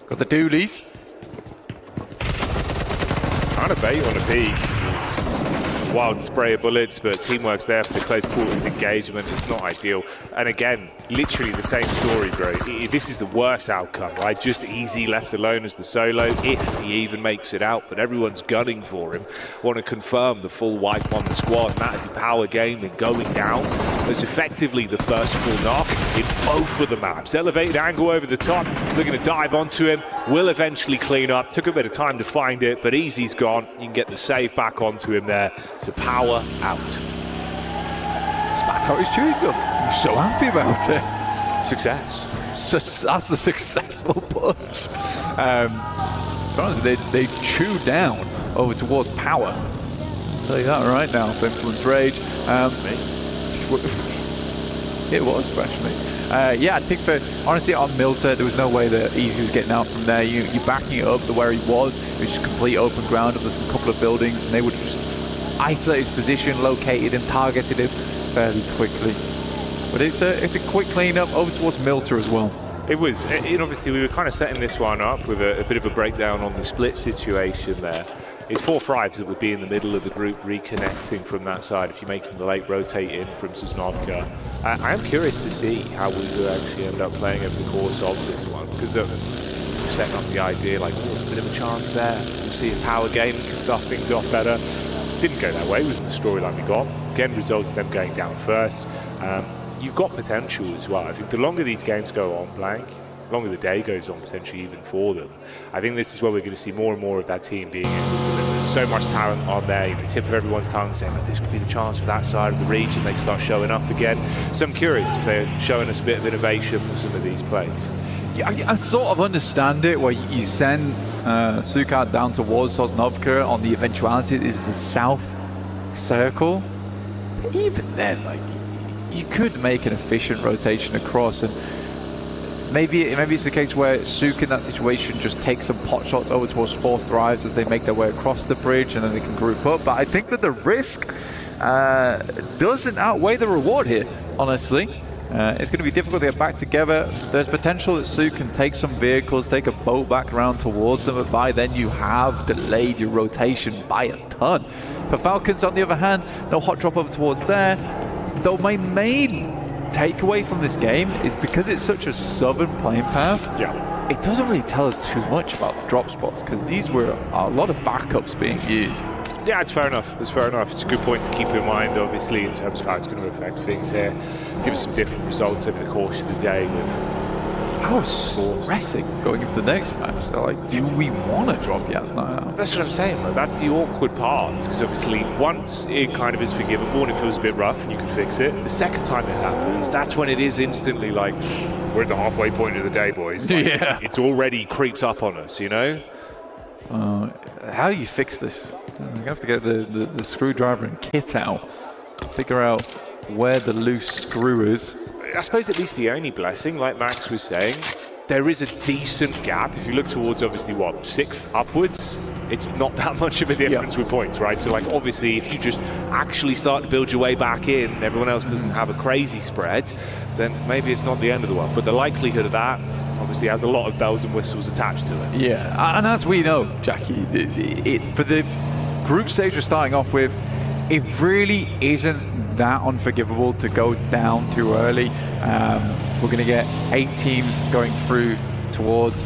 [SPEAKER 6] Got the doolies.
[SPEAKER 8] Kind of bait on a peak. Wild spray of bullets, but teamwork's there for the close quarters engagement. It's not ideal. And again, literally the same story, bro. This is the worst outcome, right? Just Easy left alone as the solo, if he even makes it out. But everyone's gunning for him. Want to confirm the full wipe on the squad. And that'd be Power Gaming going down as effectively the first full knock in both of the maps. Elevated angle over the top. They're going to dive onto him. Will eventually clean up. Took a bit of time to find it, but Easy's gone. You can get the save back onto him there. So Power out.
[SPEAKER 6] Spat out his chewing gum. I'm so happy about it.
[SPEAKER 8] Success.
[SPEAKER 6] That's a successful push. They chew down over towards Power. I'll tell you that right now for Influence Rage. It was fresh, mate. Yeah, I think honestly on Milta, there was no way that Easy was getting out from there. You're backing it up to where he was. It was just complete open ground. There's a couple of buildings, and they would have just isolated his position, located him, targeted him fairly quickly. But it's a quick cleanup over towards Milta as well.
[SPEAKER 8] It was. And obviously, we were kind of setting this one up with a bit of a breakdown on the split situation there. It's 4 Thrives that would be in the middle of the group reconnecting from that side if you're making the late rotate in from Sosnovka. I am curious to see how we will actually end up playing over the course of this one, because we're setting up the idea like, oh, a bit of a chance there. We'll see if Power Gaming can start things off better. Didn't go that way. It wasn't the storyline we got. Again, results them going down first. You've got potential as well. I think the longer these games go on, Blank, the longer the day goes on, potentially even for them, I think this is where we're going to see more and more of that team being able to deliver. There's so much talent on there, the tip of everyone's tongue saying that this could be the chance for that side of the region. They start showing up again. So I'm curious if they're showing us a bit of innovation for some of these plays.
[SPEAKER 6] Yeah, I sort of understand it where you send Sukat down towards Sosnovka on the eventuality it is the south circle. But even then, like, you could make an efficient rotation across, and maybe it's a case where Suk in that situation just takes some pot shots over towards 4 Thrives as they make their way across the bridge, and then they can group up. But I think that the risk doesn't outweigh the reward here, honestly. It's going to be difficult to get back together. There's potential that Suk can take some vehicles, take a boat back around towards them, but by then you have delayed your rotation by a ton. For Falcons, on the other hand, no hot drop over towards there. Though my main takeaway from this game is because it's such a southern playing path, it doesn't really tell us too much about the drop spots because these were a lot of backups being used.
[SPEAKER 8] Yeah, it's fair enough. It's fair enough. It's a good point to keep in mind, obviously, in terms of how it's going to affect things here. Give us some different results over the course of the day with...
[SPEAKER 6] I was stressing going into the next match. They're like, do we want to drop Yasnaya?
[SPEAKER 8] That's what I'm saying, though. That's the awkward part. Because obviously, once it kind of is forgivable and it feels a bit rough and you can fix it, the second time it happens, that's when it is instantly like, we're at the halfway point of the day, boys. Like,
[SPEAKER 6] yeah.
[SPEAKER 8] It's already creeped up on us, you know?
[SPEAKER 6] How do you fix this? You have to get the screwdriver and kit out, figure out where the loose screw is.
[SPEAKER 8] I suppose at least the only blessing, like Max was saying, there is a decent gap. If you look towards, obviously, what, 6th upwards, it's not that much of a difference with points, right? So, like, obviously, if you just actually start to build your way back in, and everyone else doesn't have a crazy spread, then maybe it's not the end of the world. But the likelihood of that obviously has a lot of bells and whistles attached to it.
[SPEAKER 6] Yeah, and as we know, Jackie, for the group stage we're starting off with, it really isn't that unforgivable to go down too early. We're going to get 8 teams going through towards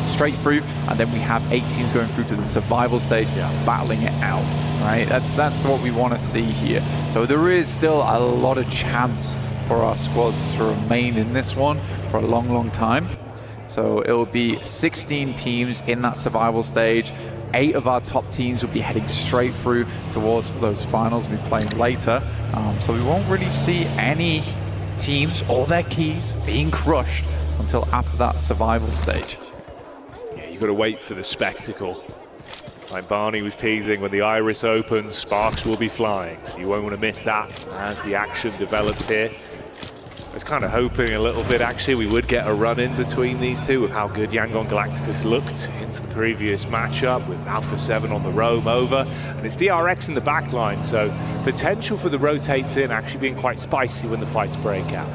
[SPEAKER 6] straight through, and then we have 8 teams going through to the survival stage, battling it out, right? That's what we want to see here. So there is still a lot of chance for our squads to remain in this one for a long, long time. So it will be 16 teams in that survival stage. 8 of our top teams will be heading straight through towards those finals we'll be playing later. So we won't really see any teams or their keys being crushed until after that survival stage.
[SPEAKER 8] Yeah, you've got to wait for the spectacle. Like Barney was teasing, when the iris opens, sparks will be flying. So you won't want to miss that as the action develops here. I was kind of hoping a little bit, actually, we would get a run-in between these two with how good Yangon Galacticus looked into the previous matchup with Alpha 7 on the roam over. And it's DRX in the back line, so potential for the rotates in actually being quite spicy when the fights break out.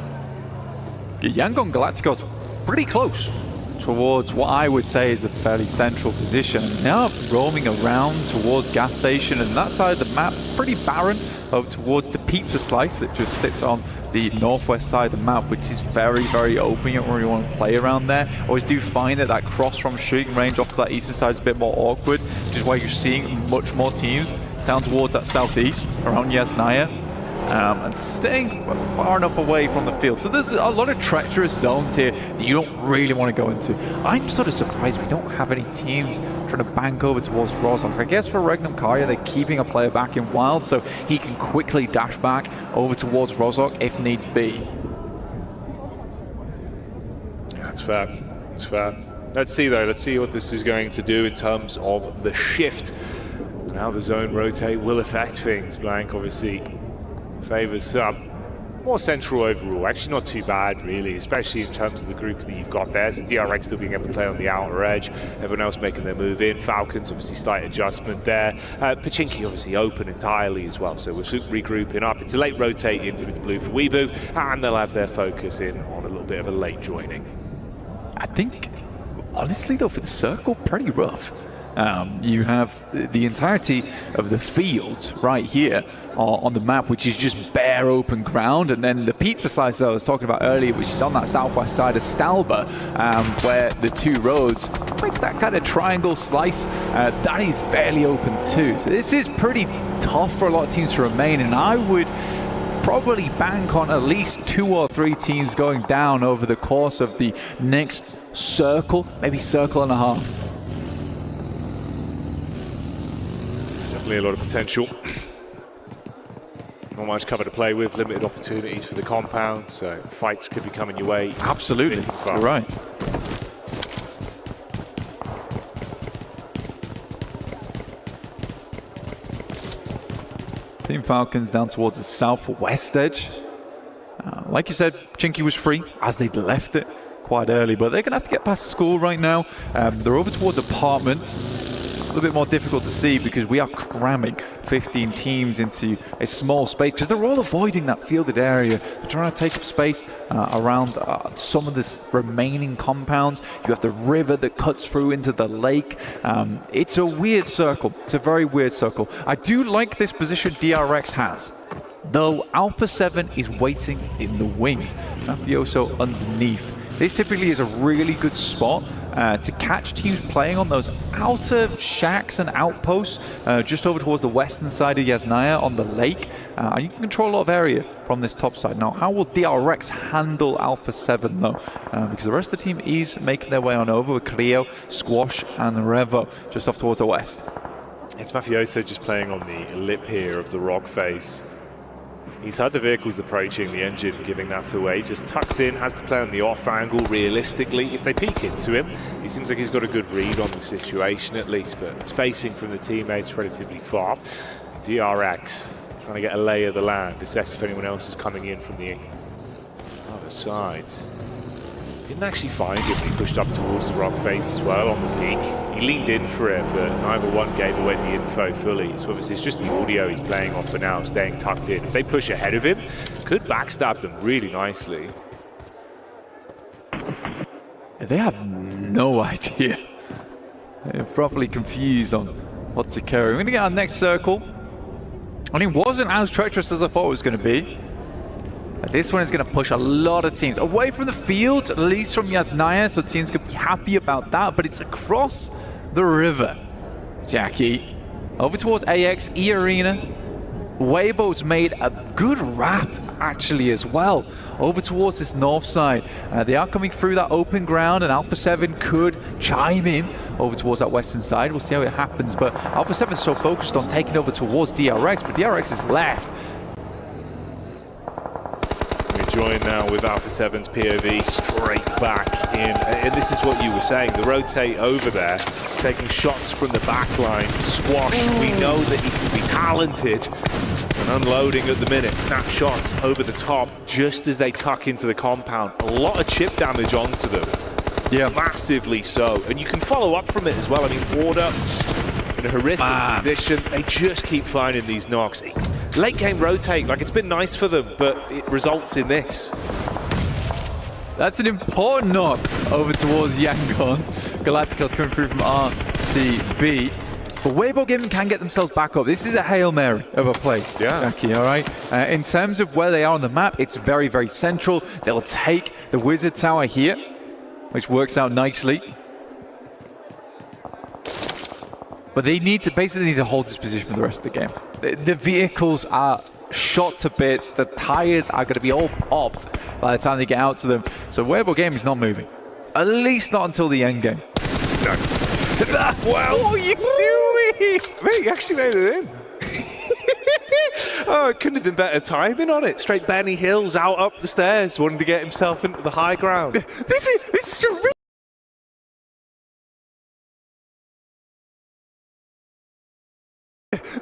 [SPEAKER 6] Yangon Galacticus pretty close towards what I would say is a fairly central position. Now roaming around towards gas station, and that side of the map pretty barren over towards the pizza slice that just sits on the northwest side of the map, which is very, very open. You don't really want to play around there. Always do find that cross from shooting range off to that eastern side is a bit more awkward, which is why you're seeing much more teams down towards that southeast around Yasnaya. And staying far enough away from the field. So there's a lot of treacherous zones here that you don't really want to go into. I'm sort of surprised we don't have any teams trying to bank over towards Rozok. I guess for Regnum Carya, they're keeping a player back in wild so he can quickly dash back over towards Rozok if needs be.
[SPEAKER 8] Yeah, that's fair. That's fair. Let's see, though. Let's see what this is going to do in terms of the shift and how the zone rotate will affect things. Blank, obviously, favours some more central overall. Actually not too bad, really, especially in terms of the group that you've got there. So DRX still being able to play on the outer edge, everyone else making their move in. Falcons obviously slight adjustment there. Pachinki obviously open entirely as well, so we're regrouping up. It's a late rotate in through the blue for Weebu, and they'll have their focus in on a little bit of a late joining.
[SPEAKER 6] I think, honestly though, for the circle, pretty rough. You have the entirety of the fields right here on the map, which is just bare open ground, and then the pizza slice I was talking about earlier, which is on that southwest side of Stalba, where the 2 roads make that kind of triangle slice. That is fairly open too. So this is pretty tough for a lot of teams to remain, and I would probably bank on at least 2 or 3 teams going down over the course of the next circle, maybe circle and a half.
[SPEAKER 8] Definitely a lot of potential. Not much cover to play with, limited opportunities for the compound, so fights could be coming your way.
[SPEAKER 6] Absolutely, you're right. Team Falcons down towards the southwest edge. Like you said, Chinky was free as they'd left it quite early, but they're going to have to get past school right now. They're over towards apartments. A little bit more difficult to see because we are cramming 15 teams into a small space because they're all avoiding that fielded area. They're trying to take up space around some of the remaining compounds. You have the river that cuts through into the lake. It's a weird circle. It's a very weird circle. I do like this position DRX has, though Alpha 7 is waiting in the wings. Mafioso underneath this typically is a really good spot to catch teams playing on those outer shacks and outposts just over towards the western side of Yasnaya on the lake. And you can control a lot of area from this top side. Now, how will DRX handle Alpha 7 though? Because the rest of the team is making their way on over with Creo, Squash and Revo just off towards the west.
[SPEAKER 8] It's Mafioso just playing on the lip here of the rock face. He's had the vehicles approaching, the engine giving that away. Just tucks in, has to play on the off angle realistically. If they peek into him, he seems like he's got a good read on the situation at least, but spacing from the teammates relatively far. DRX trying to get a lay of the land, assess if anyone else is coming in from the other side. Didn't actually find him. He pushed up towards the rock face as well on the peak. He leaned in for it, but neither one gave away the info fully. So obviously it's just the audio he's playing off for now, staying tucked in. If they push ahead of him, could backstab them really nicely.
[SPEAKER 6] They have no idea. They're properly confused on what's occurring. We're going to get our next circle. And it wasn't as treacherous as I thought it was going to be. This one is going to push a lot of teams away from the fields, at least from Yasnaya, so teams could be happy about that, but it's across the river. Jackie, over towards AX, E-Arena. Weibo's made a good wrap, actually, as well, over towards this north side. They are coming through that open ground, and Alpha 7 could chime in over towards that western side. We'll see how it happens, but Alpha 7 is so focused on taking over towards DRX, but DRX is left.
[SPEAKER 8] Join now with Alpha 7's POV straight back in, and this is what you were saying, the rotate over there, taking shots from the back line. Squash, we know that he can be talented, and unloading at the minute, snapshots over the top just as they tuck into the compound. A lot of chip damage onto them, yeah, massively so, and you can follow up from it as well. I mean, Order in a horrific position, they just keep finding these knocks. Late game rotate, like it's been nice for them, but it results in this.
[SPEAKER 6] That's an important knock over towards Yangon. Galacticos coming through from RCB. But Weibo Gaming can get themselves back up. This is a Hail Mary of a play, Jackie, all right? In terms of where they are on the map, it's very, very central. They'll take the Wizard Tower here, which works out nicely. But they basically need to hold this position for the rest of the game. The vehicles are shot to bits. The tires are going to be all popped by the time they get out to them. So Weibo Game is not moving. At least not until the end game.
[SPEAKER 8] No.
[SPEAKER 6] Well, what are you doing?
[SPEAKER 8] Mate, he actually made it in. Oh, it couldn't have been better timing on it. Straight Benny Hills out up the stairs, wanting to get himself into the high ground.
[SPEAKER 6] This is terrific.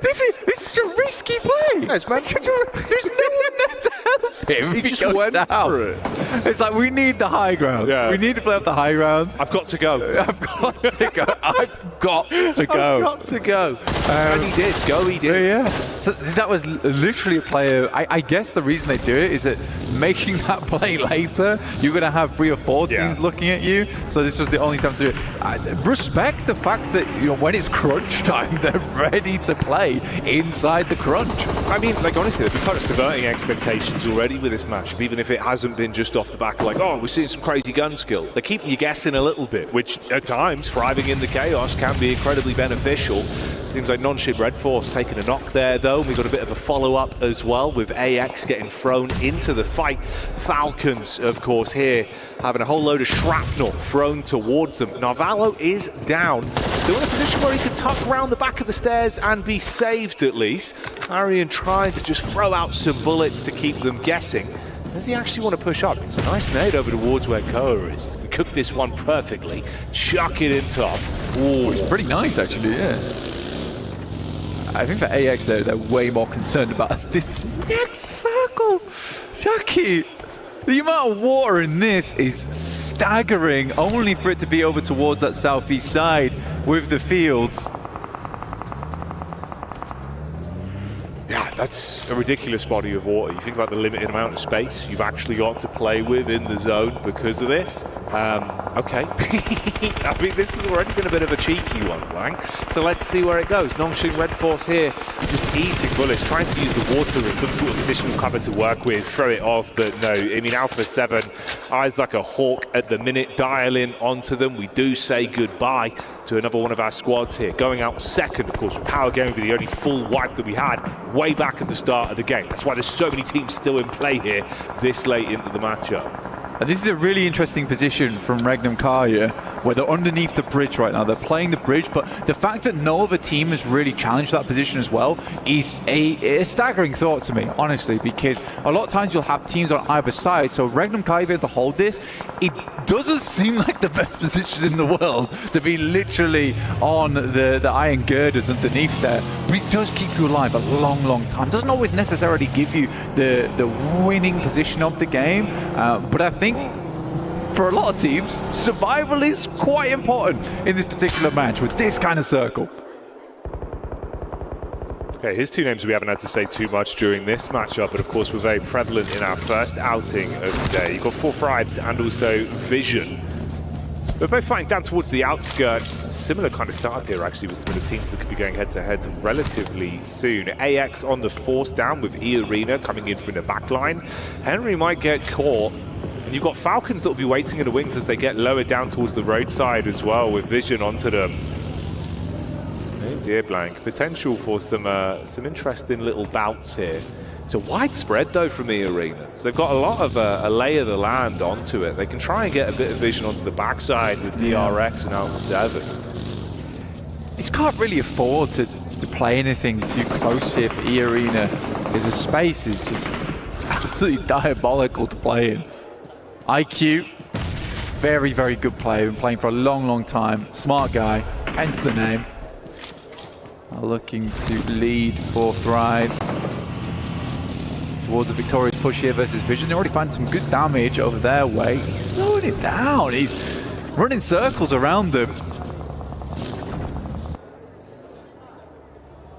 [SPEAKER 6] This is a risky play.
[SPEAKER 8] No, it's meant
[SPEAKER 6] There's no one there to help him.
[SPEAKER 8] He just went for it.
[SPEAKER 6] It's like, we need the high ground.
[SPEAKER 8] Yeah.
[SPEAKER 6] We need to play off the high ground.
[SPEAKER 8] I've got to go.
[SPEAKER 6] I've got to go. I've got to go.
[SPEAKER 8] I've got to go. And he did. Go, he did.
[SPEAKER 6] Yeah. So that was literally a player. I guess the reason they do it is that making that play later, you're going to have 3 or 4 teams looking at you. So this was the only time to do it. Respect the fact that, you know, when it's crunch time, they're ready to play inside the crunch.
[SPEAKER 8] I mean, like, honestly, they've been kind of subverting expectations already with this matchup, even if it hasn't been just off the back of like, oh, we're seeing some crazy gun skill. They're keeping you guessing a little bit, which at times, thriving in the chaos, can be incredibly beneficial. Seems like non-ship Red Force taking a knock there, though. We've got a bit of a follow-up as well, with AX getting thrown into the fight. Falcons, of course, here, having a whole load of shrapnel thrown towards them. Narvalo is down. Still in a position where he could tuck around the back of the stairs and be saved, at least. Arian trying to just throw out some bullets to keep them guessing. Does he actually want to push up? It's a nice nade over towards where Koa is. He cooked this one perfectly. Chuck it in top.
[SPEAKER 6] Ooh, it's pretty nice, actually, yeah. I think for AX, they're way more concerned about this next circle. Jackie, the amount of water in this is staggering, only for it to be over towards that southeast side with the fields.
[SPEAKER 8] Yeah, that's a ridiculous body of water. You think about the limited amount of space you've actually got to play with in the zone because of this.
[SPEAKER 18] Okay. I mean, this has already been a bit of a cheeky one, Lang. So let's see where it goes. Nongshim Red Force here, just eating bullets, trying to use the water as some sort of additional cover to work with, throw it off, but no. I mean, Alpha 7, eyes like a hawk at the minute, dialing onto them. We do say goodbye to another one of our squads here. Going out second, of course, with Power Game will be the only full wipe that we had way back at the start of the game. That's why there's so many teams still in play here this late into the matchup.
[SPEAKER 6] And this is a really interesting position from Regnum Carya, where they're underneath the bridge right now. They're playing the bridge, but the fact that no other team has really challenged that position as well is a staggering thought to me, honestly, because a lot of times you'll have teams on either side. So Regnum Carya being able to hold this, it doesn't seem like the best position in the world to be literally on the iron girders underneath there. But it does keep you alive a long, long time. Doesn't always necessarily give you the winning position of the game, but I think for a lot of teams, survival is quite important in this particular match with this kind of circle.
[SPEAKER 8] Okay, here's two names we haven't had to say too much during this matchup, but of course were very prevalent in our first outing of the day. You've got 4Fribes and also Vision. They're both fighting down towards the outskirts. Similar kind of setup here, actually, with some of the teams that could be going head-to-head relatively soon. AX on the force down with E-Arena coming in from the back line. Henry might get caught. And you've got Falcons that will be waiting in the wings as they get lower down towards the roadside as well, with Vision onto them. Oh dear, Blank. Potential for some interesting little bouts here. It's a wide spread, though, from the arena. So they've got a lot of a lay of the land onto it. They can try and get a bit of vision onto the backside with DRX and Alpha 7.
[SPEAKER 6] It can't really afford to play anything too close here for E-Arena, because the space is just absolutely diabolical to play in. IQ, very, very good player. Been playing for a long, long time. Smart guy, hence the name. Looking to lead 4Fribes towards a victorious push here versus Vision. They already find some good damage over their way. He's slowing it down. He's running circles around them.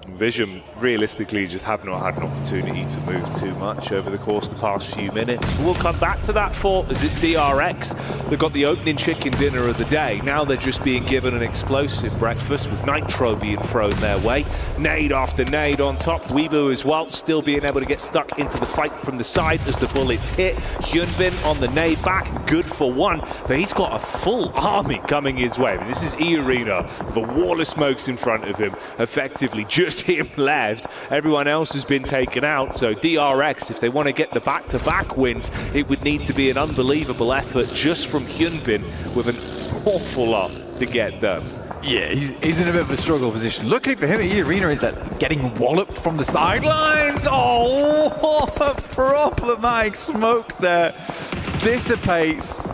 [SPEAKER 8] Vision realistically just have not had an opportunity to move too much over the course of the past few minutes. We'll come back to that for as it's DRX. They've got the opening chicken dinner of the day. Now they're just being given an explosive breakfast with nitro being thrown their way. Nade after nade on top. Weibo as well, still being able to get stuck into the fight from the side as the bullets hit. Hyunbin on the nade back, good for one, but he's got a full army coming his way. I mean, this is E-Arena, the wall of smokes in front of him, effectively just him left. Everyone else has been taken out, so DRX, if they want to get the back-to-back wins, it would need to be an unbelievable effort just from Hyunbin with an awful lot to get them.
[SPEAKER 6] Yeah, he's in a bit of a struggle position. Luckily for him, E-Arena is getting walloped from the sidelines. Oh, what a problematic smoke there. Dissipates,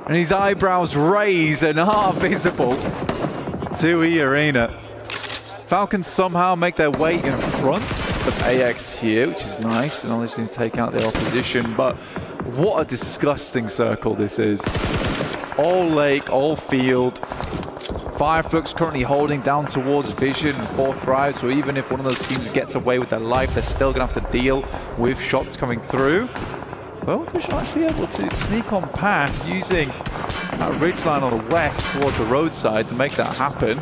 [SPEAKER 6] and his eyebrows raise and are visible to E-Arena. Falcons somehow make their way in front of AX here, which is nice, and obviously take out the opposition, but what a disgusting circle this is. All lake, all field. Fireflux currently holding down towards Vision and 4Fribes, so even if one of those teams gets away with their life, they're still going to have to deal with shots coming through. Well, Vision actually able to sneak on past using that ridgeline on the west towards the roadside to make that happen.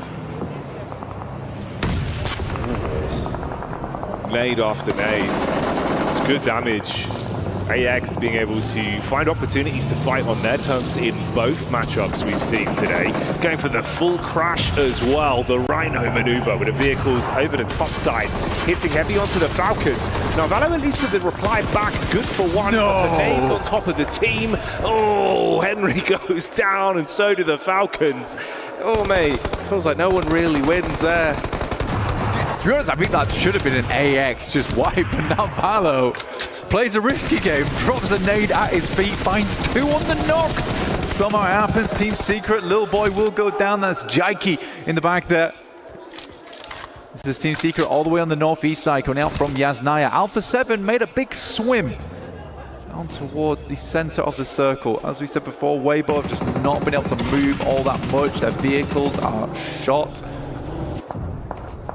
[SPEAKER 8] Nade after nade. It's good damage. AX being able to find opportunities to fight on their terms in both matchups we've seen today. Going for the full crash as well. The Rhino maneuver with the vehicles over the top side, hitting heavy onto the Falcons. Now Valo at least with the reply back, good for one.
[SPEAKER 6] No.
[SPEAKER 8] The nade on top of the team. Oh, Henry goes down and so do the Falcons. Oh mate, feels like no one really wins there.
[SPEAKER 6] To be honest, I think that should have been an AX just wiping out Valo. Plays a risky game, drops a nade at his feet, finds two on the knocks. Somehow it happens, Team Secret, Lil Boy will go down. That's Jaiki in the back there. This is Team Secret all the way on the northeast side, coming out from Yasnaya. Alpha 7 made a big swim down towards the center of the circle. As we said before, Weibo have just not been able to move all that much. Their vehicles are shot.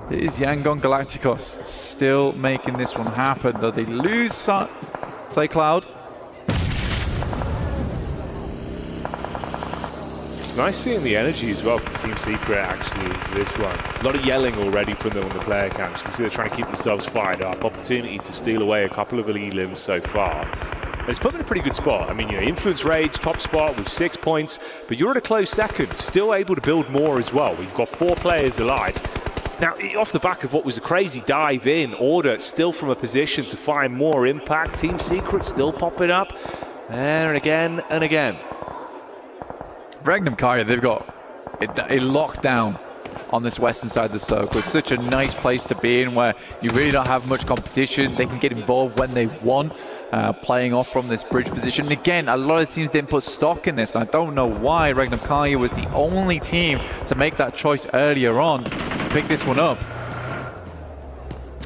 [SPEAKER 6] It is Yangon Galacticos still making this one happen, though they lose Say Cloud.
[SPEAKER 8] It's nice seeing the energy as well from Team Secret actually into this one. A lot of yelling already from them on the player cams. You can see they're trying to keep themselves fired up. Opportunity to steal away a couple of elims so far. And it's put them in a pretty good spot. I mean, you know, Influence Rage, top spot with 6 points, but you're at a close second, still able to build more as well. We've got 4 players alive. Now, off the back of what was a crazy dive in, Order still from a position to find more impact. Team Secret still popping up there and again and again.
[SPEAKER 6] Regnum Carya, they've got a lockdown on this western side of the circle. It's such a nice place to be in where you really don't have much competition. They can get involved when they want, playing off from this bridge position. And again, a lot of teams didn't put stock in this, and I don't know why Regnum Carya was the only team to make that choice earlier on to pick this one up.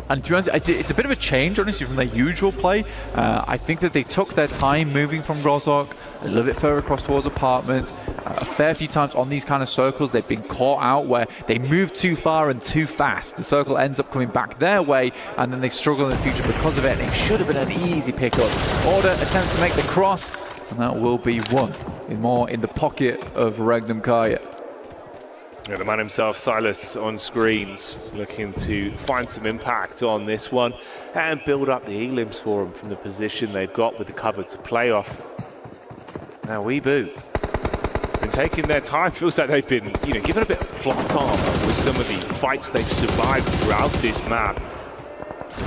[SPEAKER 6] And to be honest, it's a bit of a change, honestly, from their usual play. I think that they took their time moving from Grozok a little bit further across towards apartments. A fair few times on these kind of circles, they've been caught out where they move too far and too fast. The circle ends up coming back their way, and then they struggle in the future because of it. And it should have been an easy pickup. Order attempts to make the cross, and that will be one. More in the pocket of Regnum Carya.
[SPEAKER 8] Yeah, the man himself, Silas, on screens, looking to find some impact on this one and build up the elims for him from the position they've got with the cover to play off. Now Weeboot been taking their time. Feels like they've been, you know, given a bit of plot armor with some of the fights they've survived throughout this map.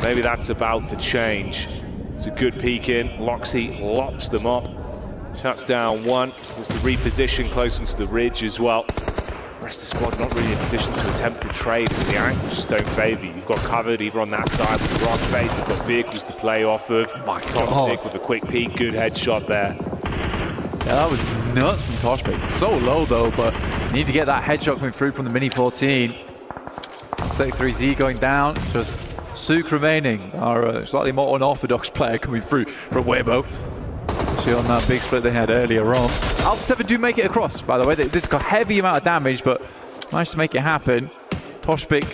[SPEAKER 8] Maybe that's about to change. It's a good peek in. Loxy lops them up, shuts down one. There's the reposition close into the ridge as well. The rest of the squad not really in a position to attempt to trade, and the angles just don't favour you. You've got covered either on that side with the rock face, you've got vehicles to play off of. My God. With a quick peek, good headshot there.
[SPEAKER 6] Yeah, that was nuts from Toshbek. So low though, but you need to get that headshot coming through from the Mini 14. Stake 3Z going down, just Suk remaining, our slightly more unorthodox player coming through from Weibo. On that big split they had earlier on. Alpha 7 do make it across, by the way. They took a heavy amount of damage, but managed to make it happen. Toshbek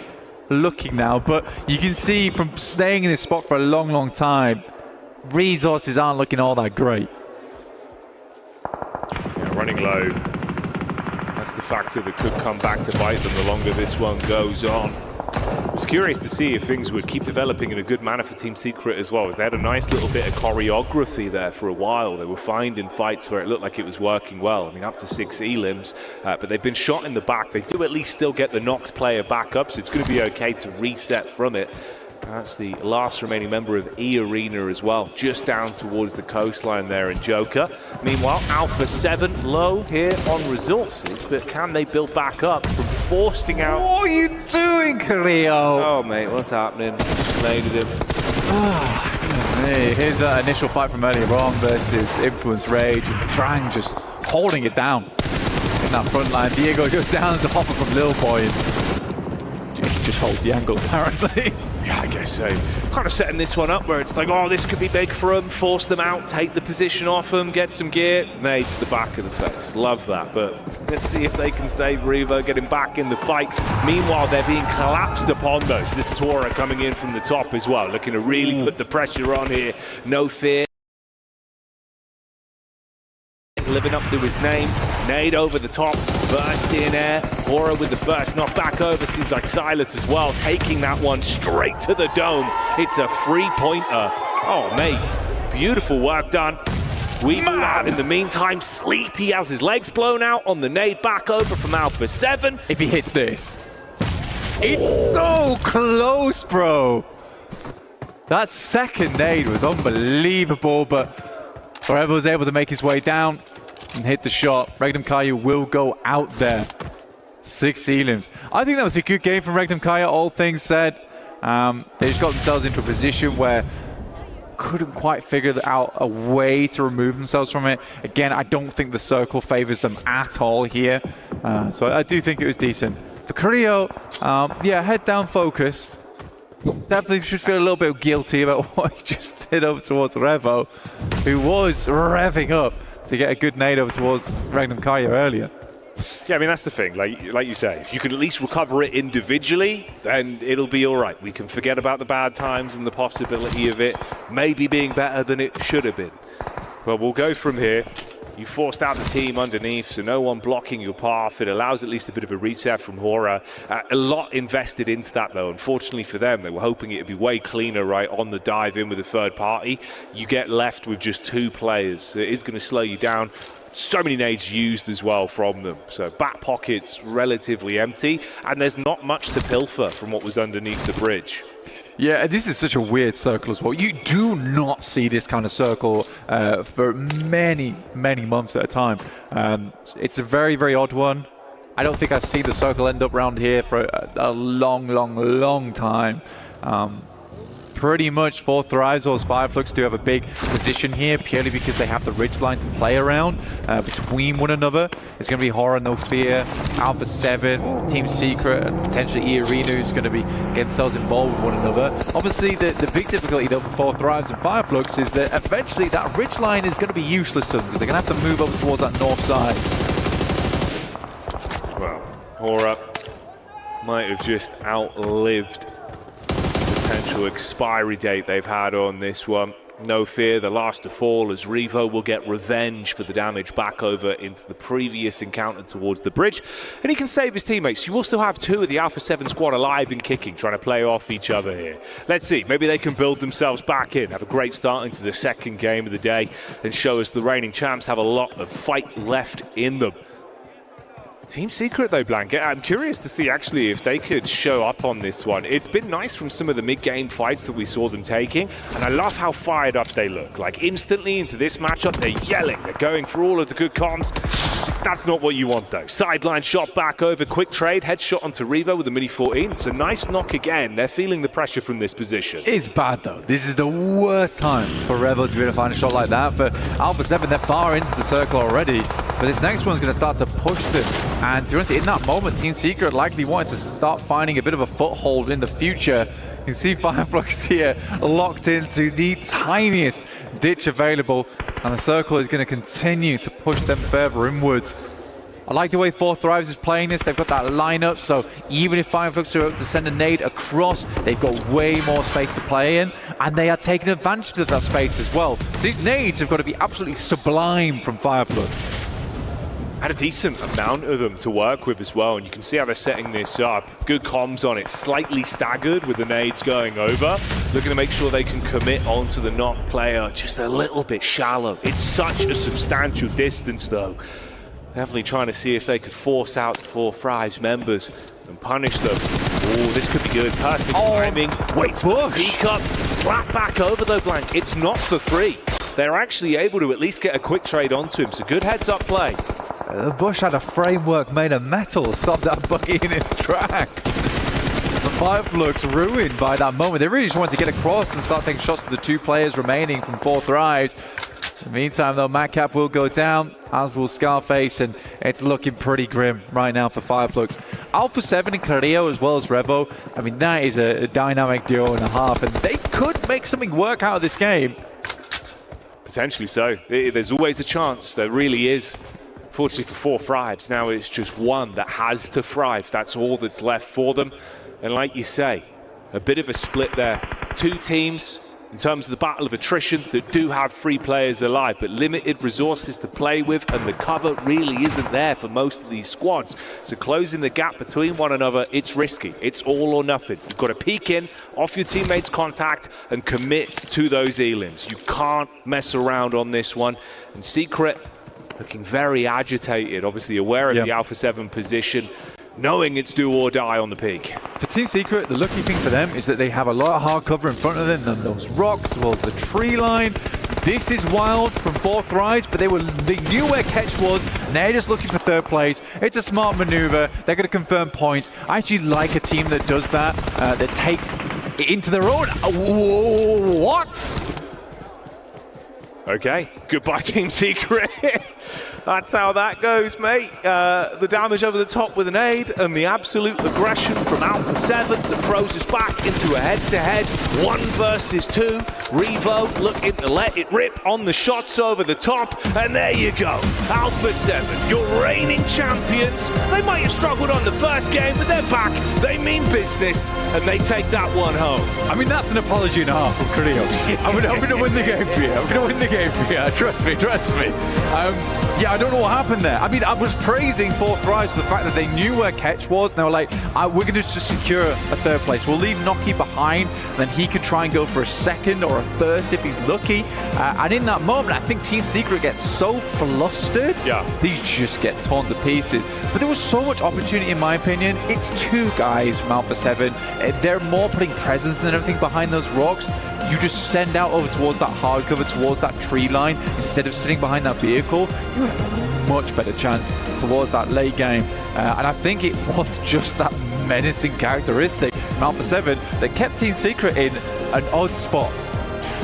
[SPEAKER 6] looking now, but you can see from staying in this spot for a long, long time, resources aren't looking all that great.
[SPEAKER 8] Yeah, running low. That's the factor that could come back to bite them the longer this one goes on. I was curious to see if things would keep developing in a good manner for Team Secret as well, as they had a nice little bit of choreography there for a while. They were finding fights where it looked like it was working well. I mean, up to 6 elims, but they've been shot in the back. They do at least still get the knocked player back up, so it's going to be okay to reset from it. That's the last remaining member of E Arena as well, just down towards the coastline there in Joker. Meanwhile, Alpha 7 low here on resources, but can they build back up from forcing out?
[SPEAKER 6] What are you doing, Carrillo?
[SPEAKER 8] Oh, mate, what's happening? Bladed him.
[SPEAKER 6] Hey, here's an initial fight from earlier on versus Influence Rage, and Drang just holding it down in that front line. Diego goes down as a hopper from Lil Boy, and he just holds the angle, apparently.
[SPEAKER 8] Yeah, I guess so. Kind of setting this one up where it's like, oh, this could be big for them, force them out, take the position off them, get some gear. Nade to the back of the face. Love that, but let's see if they can save Revo, get him back in the fight. Meanwhile, they're being collapsed upon though. So this is Hora coming in from the top as well, looking to really put the pressure on here. No fear. Living up to his name. Nade over the top, burst in air. Hora with the first knock back over. Seems like Silas as well, taking that one straight to the dome. It's a free-pointer. Oh, mate, beautiful work done. We move out in the meantime. Sleep, he has his legs blown out on the nade back over from Alpha 7.
[SPEAKER 6] If he hits this. It's so close, bro. That second nade was unbelievable, but Forever was able to make his way down and hit the shot. Regnum Carya will go out there. 6 elims. I think that was a good game from Regnum Carya, all things said. They just got themselves into a position where couldn't quite figure out a way to remove themselves from it. Again, I don't think the circle favors them at all here. So I do think it was decent. For Carrillo, yeah, head down focused. Definitely should feel a little bit guilty about what he just did over towards Revo, who was revving up to get a good nade over towards Regnum Carya earlier.
[SPEAKER 8] Yeah, I mean, that's the thing. Like you say, if you can at least recover it individually, then it'll be all right. We can forget about the bad times and the possibility of it maybe being better than it should have been. Well, we'll go from here. You forced out the team underneath, so no one blocking your path. It allows at least a bit of a reset from Hora. A lot invested into that, though. Unfortunately for them, they were hoping it would be way cleaner, right, on the dive in with a third party. You get left with just 2 players. It is going to slow you down. So many nades used as well from them. So back pockets relatively empty, and there's not much to pilfer from what was underneath the bridge.
[SPEAKER 6] Yeah, this is such a weird circle as well. You do not see this kind of circle for many, many months at a time. It's a very, very odd one. I don't think I've seen the circle end up around here for a long, long, long time. Pretty much for Thrives or Fireflux do have a big position here purely because they have the ridgeline to play around between one another. It's going to be Hora, No Fear, Alpha 7, Team Secret, and potentially Iarinu who's going to be getting themselves involved with one another. Obviously, the big difficulty though for Thrives and Fireflux is that eventually that ridgeline is going to be useless to them because they're going to have to move over towards that north side.
[SPEAKER 8] Well, Hora might have just outlived potential expiry date they've had on this one. No Fear, the last to fall, as Revo will get revenge for the damage back over into the previous encounter towards the bridge. And he can save his teammates. You also have 2 of the Alpha 7 squad alive and kicking, trying to play off each other here. Let's see, maybe they can build themselves back in, have a great start into the second game of the day, and show us the reigning champs have a lot of fight left in them. Team Secret though, Blanket, I'm curious to see actually if they could show up on this one. It's been nice from some of the mid-game fights that we saw them taking, and I love how fired up they look. Like instantly into this matchup, they're yelling, they're going for all of the good comms. That's not what you want though. Sideline shot back over, quick trade, headshot onto Revo with a Mini 14. It's a nice knock again. They're feeling the pressure from this position.
[SPEAKER 6] It's bad though. This is the worst time for Revo to be able to find a shot like that. For Alpha 7, they're far into the circle already, but this next one's going to start to push them. And to be honest, in that moment, Team Secret likely wanted to start finding a bit of a foothold in the future. You can see Fireflux here locked into the tiniest ditch available, and the circle is going to continue to push them further inwards. I like the way 4 Thrives is playing this. They've got that lineup, so even if Fireflux are able to send a nade across, they've got way more space to play in, and they are taking advantage of that space as well. So these nades have got to be absolutely sublime from Fireflux.
[SPEAKER 8] Had a decent amount of them to work with as well, and you can see how they're setting this up. Good comms on it, slightly staggered with the nades going over. Looking to make sure they can commit onto the knock player just a little bit shallow. It's such a substantial distance though. Definitely trying to see if they could force out the 4 Thrives members and punish them. Oh, this could be good. Perfect timing. Waits for peek up, slap back over though, Blank. It's not for free. They're actually able to at least get a quick trade onto him, so good heads-up play.
[SPEAKER 6] The Bush had a framework made of metal, stopped that buggy in its tracks. The Fireflux ruined by that moment. They really just wanted to get across and start taking shots to the 2 players remaining from 4 Thrives. In the meantime, though, Madcap will go down, as will Scarface, and it's looking pretty grim right now for Fireflux. Alpha 7 and Carrillo, as well as Revo, I mean, that is a dynamic duo and a half, and they could make something work out of this game.
[SPEAKER 8] Potentially so. There's always a chance. There really is. Fortunately for 4 Thrives, now it's just 1 that has to thrive. That's all that's left for them. And like you say, a bit of a split there. 2 teams in terms of the battle of attrition that do have 3 players alive, but limited resources to play with, and the cover really isn't there for most of these squads. So closing the gap between one another, it's risky. It's all or nothing. You've got to peek in, off your teammates' contact, and commit to those elims. You can't mess around on this one. And Secret looking very agitated, obviously aware of the Alpha 7 position, knowing it's do or die on the peak.
[SPEAKER 6] For Team Secret, the lucky thing for them is that they have a lot of hard cover in front of them, and those rocks, as well as the tree line. This is wild from 4 Thrives, but they knew where Ketch was, and they're just looking for 3rd place. It's a smart maneuver. They're going to confirm points. I actually like a team that does that, that takes it into their own. What?
[SPEAKER 8] Okay, goodbye Team Secret.
[SPEAKER 18] That's how that goes, mate. The damage over the top with an aid and the absolute aggression from Alpha 7 that throws us back into a head-to-head 1 versus 2. Revo looking to let it rip on the shots over the top, and there you go. Alpha 7, your reigning champions. They might have struggled on the first game, but they're back. They mean business, and they take that one home.
[SPEAKER 6] I mean, that's an apology and a half from Creo. I'm going to win the game for you. I'm going to win the game for you. Trust me. Yeah, I don't know what happened there. I mean, I was praising Fourth Rise for the fact that they knew where Ketch was, and they were like, we're going to just secure a 3rd place. We'll leave Noki behind, and then he can try and go for a 2nd or a 1st if he's lucky. And in that moment, I think Team Secret gets so flustered, these just get torn to pieces. But there was so much opportunity, in my opinion. It's 2 guys from Alpha 7. They're more putting presence and everything behind those rocks. You just send out over towards that hard cover, towards that tree line, instead of sitting behind that vehicle. You have a much better chance towards that late game. And I think it was just that menacing characteristic from Alpha 7 that kept Team Secret in an odd spot.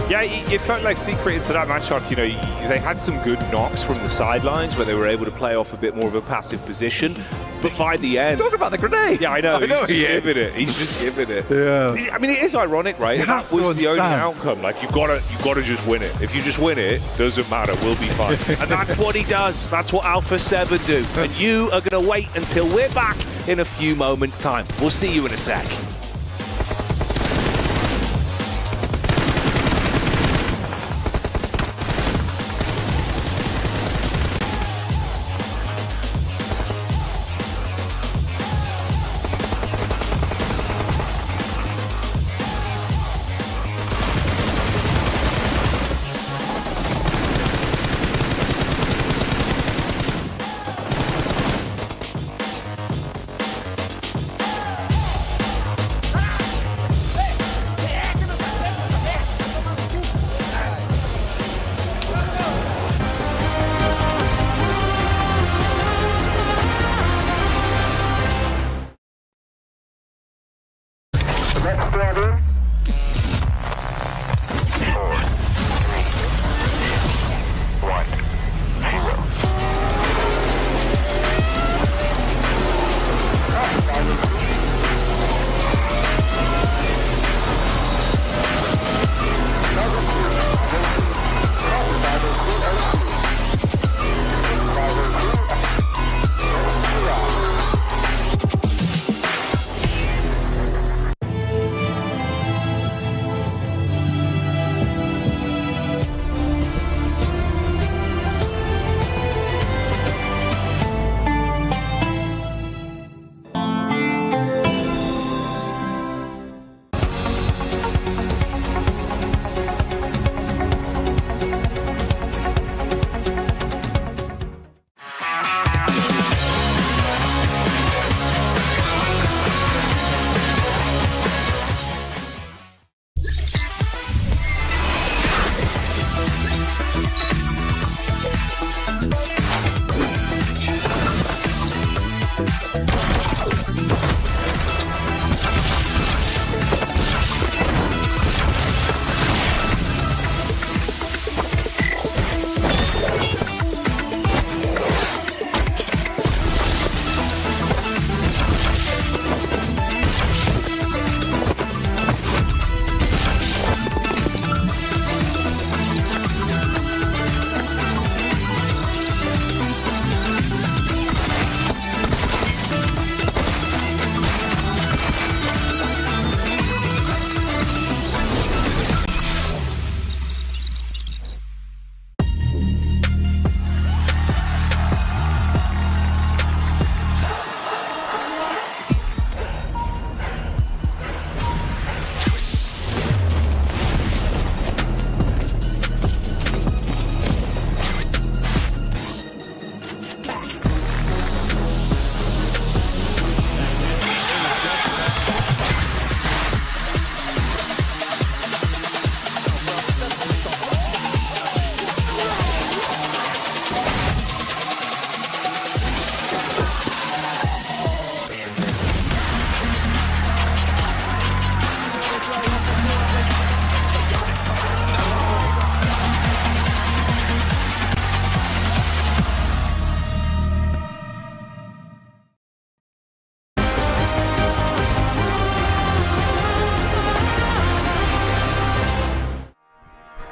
[SPEAKER 8] Yeah, it felt like Secret into that matchup, you know, they had some good knocks from the sidelines where they were able to play off a bit more of a passive position. But by the end...
[SPEAKER 6] Talk about the grenade!
[SPEAKER 8] Yeah, I know. He's just giving it. He's just giving it.
[SPEAKER 6] Yeah.
[SPEAKER 8] I mean, it is ironic, right? And that was the only outcome. Like, you gotta just win it. If you just win it, doesn't matter. We'll be fine. And that's what he does. That's what Alpha 7 do. And you are going to wait until we're back in a few moments' time. We'll see you in a sec.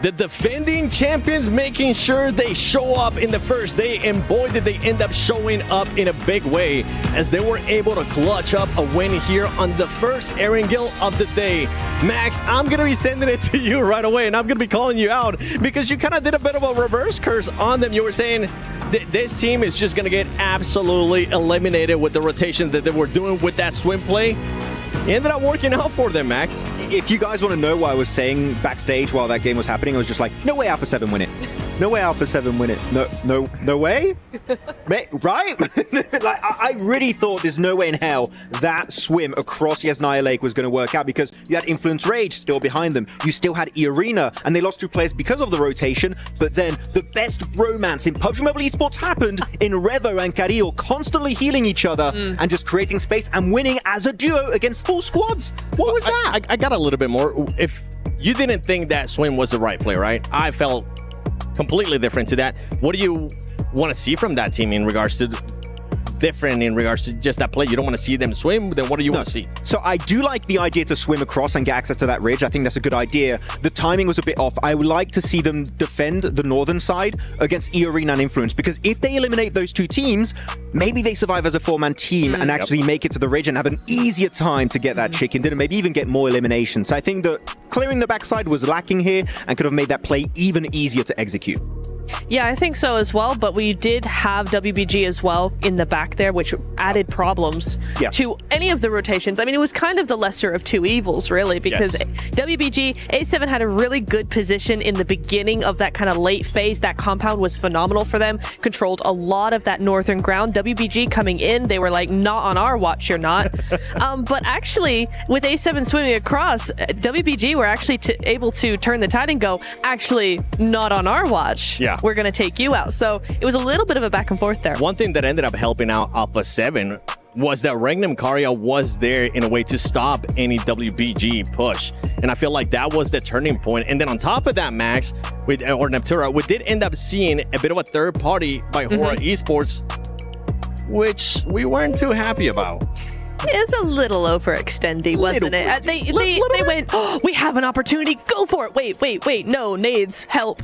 [SPEAKER 2] The defending champions making sure they show up in the first day, and boy did they end up showing up in a big way as they were able to clutch up a win here on the first Erangel of the day. Max, I'm going to be sending it to you right away, and I'm going to be calling you out because you kind of did a bit of a reverse curse on them. You were saying this team is just going to get absolutely eliminated with the rotation that they were doing with that swim play. It ended up working out for them, Max.
[SPEAKER 19] If you guys want to know what I was saying backstage while that game was happening, I was just like, no way Alpha 7 win it. No way Alpha 7 win it. No way? Right? Like, I really thought there's no way in hell that swim across Yasnaya Lake was going to work out because you had Influence Rage still behind them. You still had Arena, and they lost 2 players because of the rotation. But then the best bromance in PUBG Mobile Esports happened in Revo and Carrillo constantly healing each other and just creating space and winning as a duo against full squads. What was that?
[SPEAKER 2] I got a little bit more. If you didn't think that swim was the right play, right? I felt completely different to that. What do you want to see from that team in regards to different in regards to just that play? You don't want to see them swim, then what do you want to see?
[SPEAKER 19] So I do like the idea to swim across and get access to that ridge. I think that's a good idea. The timing was a bit off. I would like to see them defend the northern side against E-Arena and Influence, because if they eliminate those 2 teams, maybe they survive as a 4-man team and actually make it to the ridge and have an easier time to get that chicken dinner, maybe even get more eliminations. So I think that clearing the backside was lacking here and could have made that play even easier to execute.
[SPEAKER 9] Yeah, I think so as well, but we did have WBG as well in the back there, which added problems to any of the rotations. I mean, it was kind of the lesser of 2 evils, really, because WBG, A7 had a really good position in the beginning of that kind of late phase. That compound was phenomenal for them, controlled a lot of that northern ground. WBG coming in, they were like, not on our watch, you're not. But actually, with A7 swimming across, WBG were actually able to turn the tide and go, actually, not on our watch.
[SPEAKER 2] Yeah.
[SPEAKER 9] We're going to take you out. So it was a little bit of a back and forth there.
[SPEAKER 2] One thing that ended up helping out Alpha 7 was that Regnum Carya was there in a way to stop any WBG push. And I feel like that was the turning point. And then on top of that, Max, or Neptura, we did end up seeing a bit of a third party by Hora Esports, which we weren't too happy about.
[SPEAKER 9] It's a little overextending, wasn't it? They went, oh, we have an opportunity, go for it. Wait, no, nades, help.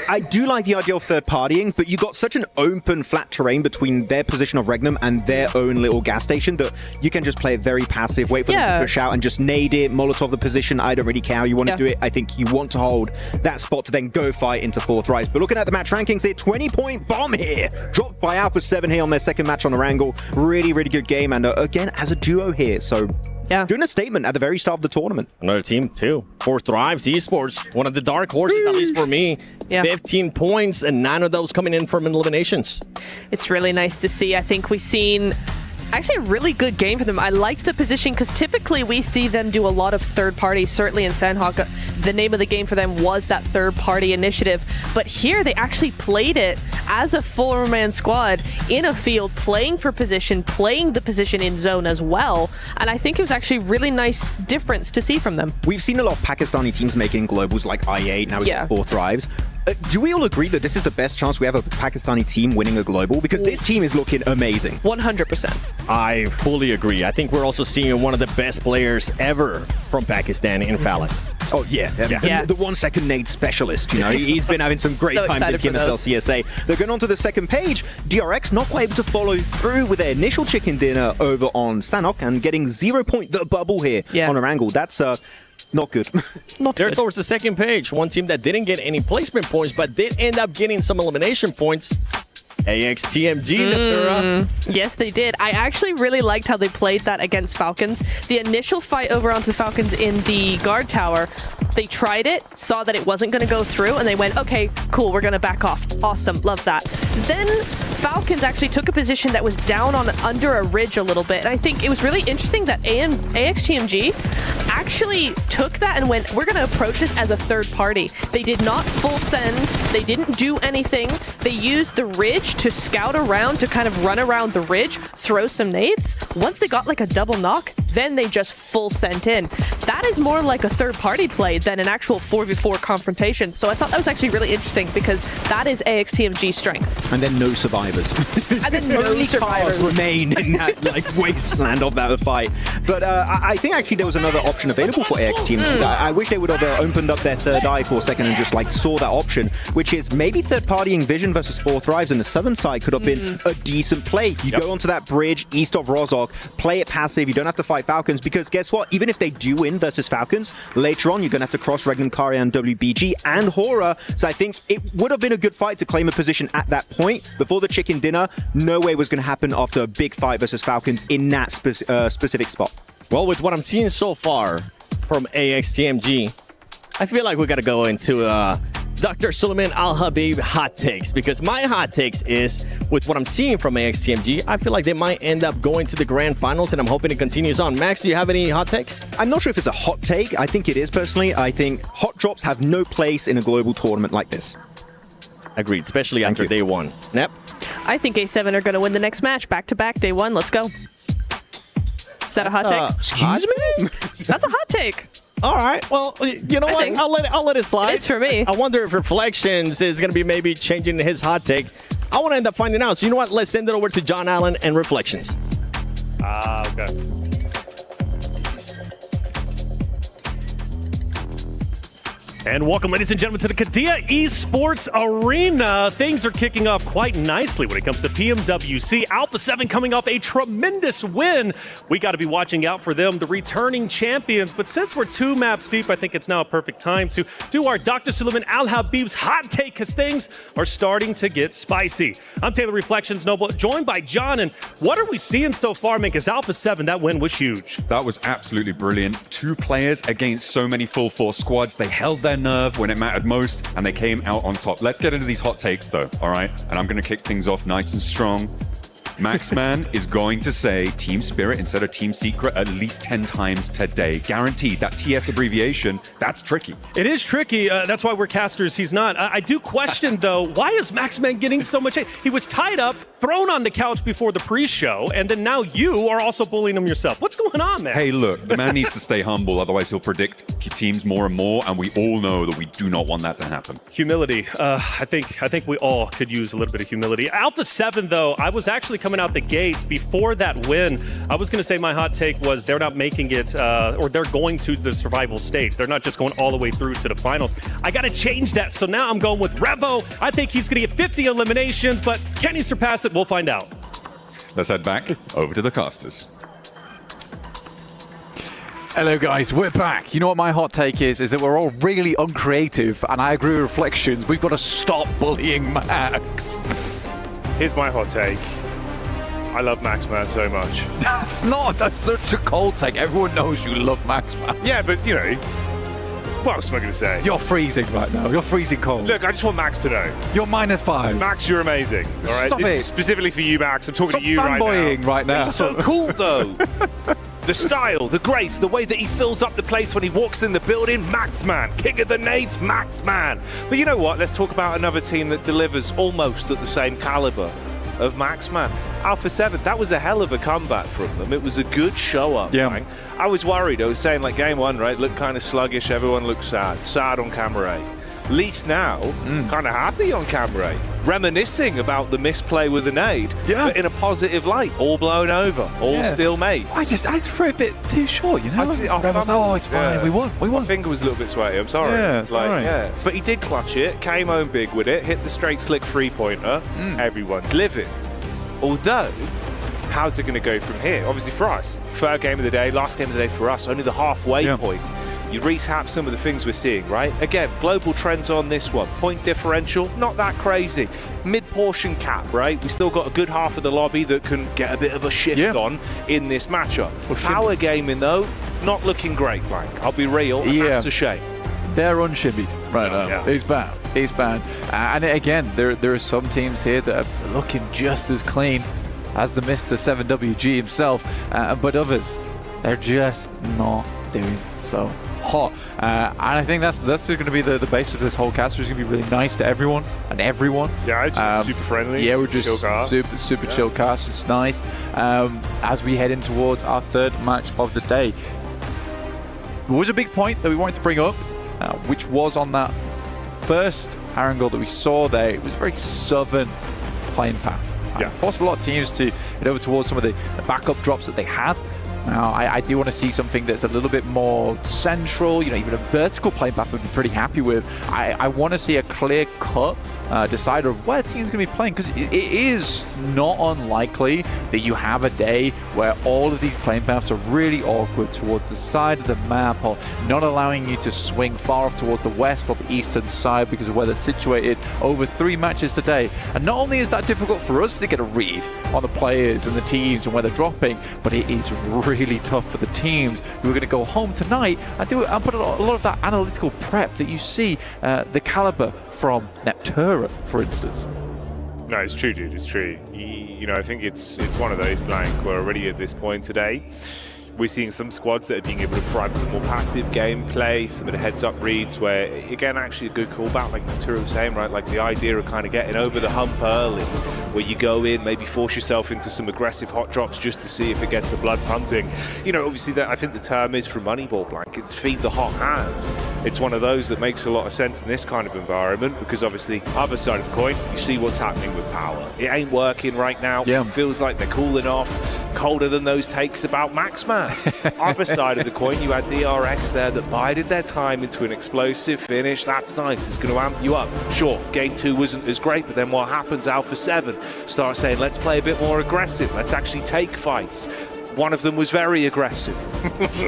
[SPEAKER 19] I do like the idea of third partying, but you got such an open, flat terrain between their position of Regnum and their own little gas station that you can just play it very passive, wait for them to push out and just nade it, Molotov the position. I don't really care how you want to do it. I think you want to hold that spot to then go fight into 4th rise. But looking at the match rankings here, 20-point bomb here, dropped by Alpha 7 here on their second match on the Wrangle. Really good game, and again, as a duo here, so doing a statement at the very start of the tournament.
[SPEAKER 2] Another team, too. 4th Thrives Esports, one of the dark horses, at least for me. 15 points, and 9 of those coming in from eliminations.
[SPEAKER 9] It's really nice to see. I think we've seen actually a really good game for them. I liked the position because typically we see them do a lot of third party. Certainly in Sandhawk, the name of the game for them was that third party initiative. But here they actually played it as a 4-man squad in a field, playing for position, playing the position in zone as well. And I think it was actually really nice difference to see from them.
[SPEAKER 19] We've seen a lot of Pakistani teams making globals like I8, now we got 4th Thrives. Do we all agree that this is the best chance we have of a Pakistani team winning a global? Because this team is looking amazing.
[SPEAKER 9] 100%.
[SPEAKER 2] I fully agree. I think we're also seeing one of the best players ever from Pakistan in Fallon.
[SPEAKER 19] Oh, yeah. The 1-second nade specialist, you know. He's been having some great times in KMSL CSA. They're going on to the second page. DRX not quite able to follow through with their initial chicken dinner over on Stanok and getting 0 point the bubble here on Erangel. That's not good.
[SPEAKER 2] There towards the second page, one team that didn't get any placement points, but did end up getting some elimination points. AXTMG, Natura.
[SPEAKER 9] Yes, they did. I actually really liked how they played that against Falcons. The initial fight over onto Falcons in the guard tower, they tried it, saw that it wasn't going to go through, and they went, okay, cool, we're going to back off. Awesome, love that. Then Falcons actually took a position that was down on under a ridge a little bit. And I think it was really interesting that AXTMG actually took that and went, we're going to approach this as a third party. They did not full send. They didn't do anything. They used the ridge to scout around, to kind of run around the ridge, throw some nades. Once they got like a double knock, then they just full sent in. that is more like a third-party play than an actual 4v4 confrontation. So I thought that was actually really interesting because that is AXTMG strength.
[SPEAKER 19] And then no survivors.
[SPEAKER 9] And then no survivors
[SPEAKER 19] remain in that wasteland of that fight. But I think actually there was another option available for AXTMG. I wish they would have opened up their third eye for a second and just saw that option, which is maybe third-partying Vision versus 4 Thrives, and the southern side could have been a decent play. You go onto that bridge east of Rozhok, play it passive, you don't have to fight Falcons, because guess what? Even if they do win versus Falcons, later on you're going to have to cross Regnum Carya and WBG and Hora, so I think it would have been a good fight to claim a position at that point. Before the chicken dinner, no way was going to happen after a big fight versus Falcons in that specific spot.
[SPEAKER 2] Well, with what I'm seeing so far from AXTMG, I feel like we got to go into Dr. Suleiman Al-Habib hot takes, because my hot takes is, with what I'm seeing from AXTMG, I feel like they might end up going to the grand finals, and I'm hoping it continues on. Max, do you have any hot takes?
[SPEAKER 19] I'm not sure if it's a hot take. I think it is, personally. I think hot drops have no place in a global tournament like this.
[SPEAKER 2] Agreed, especially after day one. Nep?
[SPEAKER 9] I think A7 are going to win the next match. Back-to-back, day one. Let's go. Is that a hot take?
[SPEAKER 19] Excuse me?
[SPEAKER 9] That's a hot take.
[SPEAKER 2] All right. Well, you know what? I'll let it slide.
[SPEAKER 9] It's for me.
[SPEAKER 2] I wonder if Reflections is going to be maybe changing his hot take. I want to end up finding out. So you know what? Let's send it over to John Allen and Reflections.
[SPEAKER 15] Okay. And welcome, ladies and gentlemen, to the Kadia Esports Arena. Things are kicking off quite nicely when it comes to PMWC. Alpha 7 coming off a tremendous win. We got to be watching out for them, the returning champions. But since we're 2 maps deep, I think it's now a perfect time to do our Dr. Suleiman Al-Habib's hot take, because things are starting to get spicy. I'm Taylor Reflections Noble, joined by John. And what are we seeing so far, man? Because Alpha 7, that win was huge.
[SPEAKER 10] That was absolutely brilliant. 2 players against so many full force squads. They held their nerve when it mattered most, and they came out on top. Let's get into these hot takes, though, all right? And I'm going to kick things off nice and strong. Maxman is going to say Team Spirit instead of Team Secret at least 10 times today. Guaranteed. That TS abbreviation, that's tricky.
[SPEAKER 15] It is tricky. That's why we're casters. He's not. I do question, though, why is Maxman getting so much hate? He was tied up, thrown on the couch before the pre-show, and then now you are also bullying him yourself. What's going on, man?
[SPEAKER 10] Hey, look, the man needs to stay humble, otherwise he'll predict teams more and more, and we all know that we do not want that to happen.
[SPEAKER 15] Humility. I think we all could use a little bit of humility. Alpha 7, though, I was actually coming out the gate before that win. I was going to say my hot take was they're not making it, or they're going to the survival stage. They're not just going all the way through to the finals. I got to change that. So now I'm going with Revo. I think he's going to get 50 eliminations, but can he surpass it? We'll find out.
[SPEAKER 10] Let's head back over to the casters.
[SPEAKER 6] Hello guys, we're back. You know what my hot take is that we're all really uncreative, and I agree with Reflections. We've got to stop bullying Max.
[SPEAKER 8] Here's my hot take. I love Maxman so much.
[SPEAKER 6] That's such a cold take. Everyone knows you love Maxman.
[SPEAKER 8] Yeah, but you know, what else am I going to say?
[SPEAKER 6] You're freezing right now. You're freezing cold.
[SPEAKER 8] Look, I just want Max to know.
[SPEAKER 6] You're -5.
[SPEAKER 8] Max, you're amazing. All right,
[SPEAKER 6] Stop
[SPEAKER 8] this
[SPEAKER 6] it.
[SPEAKER 8] is specifically for you, Max. I'm talking to you right now.
[SPEAKER 6] Fanboying right now.
[SPEAKER 8] He's so cool, though. The style, the grace, the way that he fills up the place when he walks in the building, Maxman. King of the nades, Maxman. But you know what? Let's talk about another team that delivers almost at the same caliber of Maxman. Alpha 7, that was a hell of a comeback from them. It was a good show up.
[SPEAKER 6] Yeah.
[SPEAKER 8] Man. I was worried. I was saying, like, game 1, right, looked kind of sluggish. Everyone looked sad. Sad on camera 8. Least now, kind of happy on camera 8. Reminiscing about the misplay with the nade, but in a positive light. All blown over, all still mates.
[SPEAKER 6] I threw a bit too short, you know? It's fine, we won.
[SPEAKER 8] My finger was a little bit sweaty, I'm sorry.
[SPEAKER 6] Yeah, it's all right.
[SPEAKER 8] But he did clutch it, came home big with it, hit the straight slick 3-pointer. Everyone's living. Although, how's it going to go from here? Obviously for us, third game of the day, last game of the day for us, only the halfway point. You recap some of the things we're seeing, right? Again, global trends on this one. Point differential, not that crazy. Mid-portion cap, right? We still got a good half of the lobby that can get a bit of a shift on in this matchup. Power gaming, though, not looking great, Blank. I'll be real, and that's a shame.
[SPEAKER 6] They're unshimmied right now.
[SPEAKER 8] Yeah.
[SPEAKER 6] It's bad. It's bad. And again, there are some teams here that are looking just as clean as the Mr. 7WG himself, but others, they're just not doing so hot. And I think that's going to be the base of this whole cast. It's going to be really nice to everyone and everyone.
[SPEAKER 8] Yeah, it's super friendly.
[SPEAKER 6] Yeah, we're just super chill cast. It's nice. As we head in towards our third match of the day. there was a big point that we wanted to bring up, which was on that first angle that we saw there. It was a very southern playing path.
[SPEAKER 8] Yeah.
[SPEAKER 6] Forced a lot of teams to head over towards some of the backup drops that they had. Now, I do want to see something that's a little bit more central, even a vertical playing path would be pretty happy with. I want to see a clear-cut decider of where teams going to be playing, because it is not unlikely that you have a day where all of these playing paths are really awkward towards the side of the map, or not allowing you to swing far off towards the west or the eastern side because of where they're situated over 3 matches today. And not only is that difficult for us to get a read on the players and the teams and where they're dropping, but it is really tough for the teams who are going to go home tonight and put a lot of that analytical prep that you see the caliber from Neptura, for instance.
[SPEAKER 8] No, it's true, dude. It's true. I think it's one of those, Blank. We're already at this point today. We're seeing some squads that are being able to thrive with more passive gameplay, some of the heads-up reads where, again, actually a good callback, like Neptura was saying, right? Like the idea of kind of getting over the hump early, where you go in, maybe force yourself into some aggressive hot drops just to see if it gets the blood pumping. Obviously, that I think the term is from Moneyball, Blank. It's feed the hot hand. It's one of those that makes a lot of sense in this kind of environment, because obviously, other side of the coin, you see what's happening with Power. It ain't working right now. Yeah. It feels like they're cooling off. Colder than those takes about Max Man. Other side of the coin, you had DRX there that bided their time into an explosive finish. That's nice. It's going to amp you up. Sure, game 2 wasn't as great, but then what happens? Alpha 7 starts saying, let's play a bit more aggressive. Let's actually take fights. One of them was very aggressive.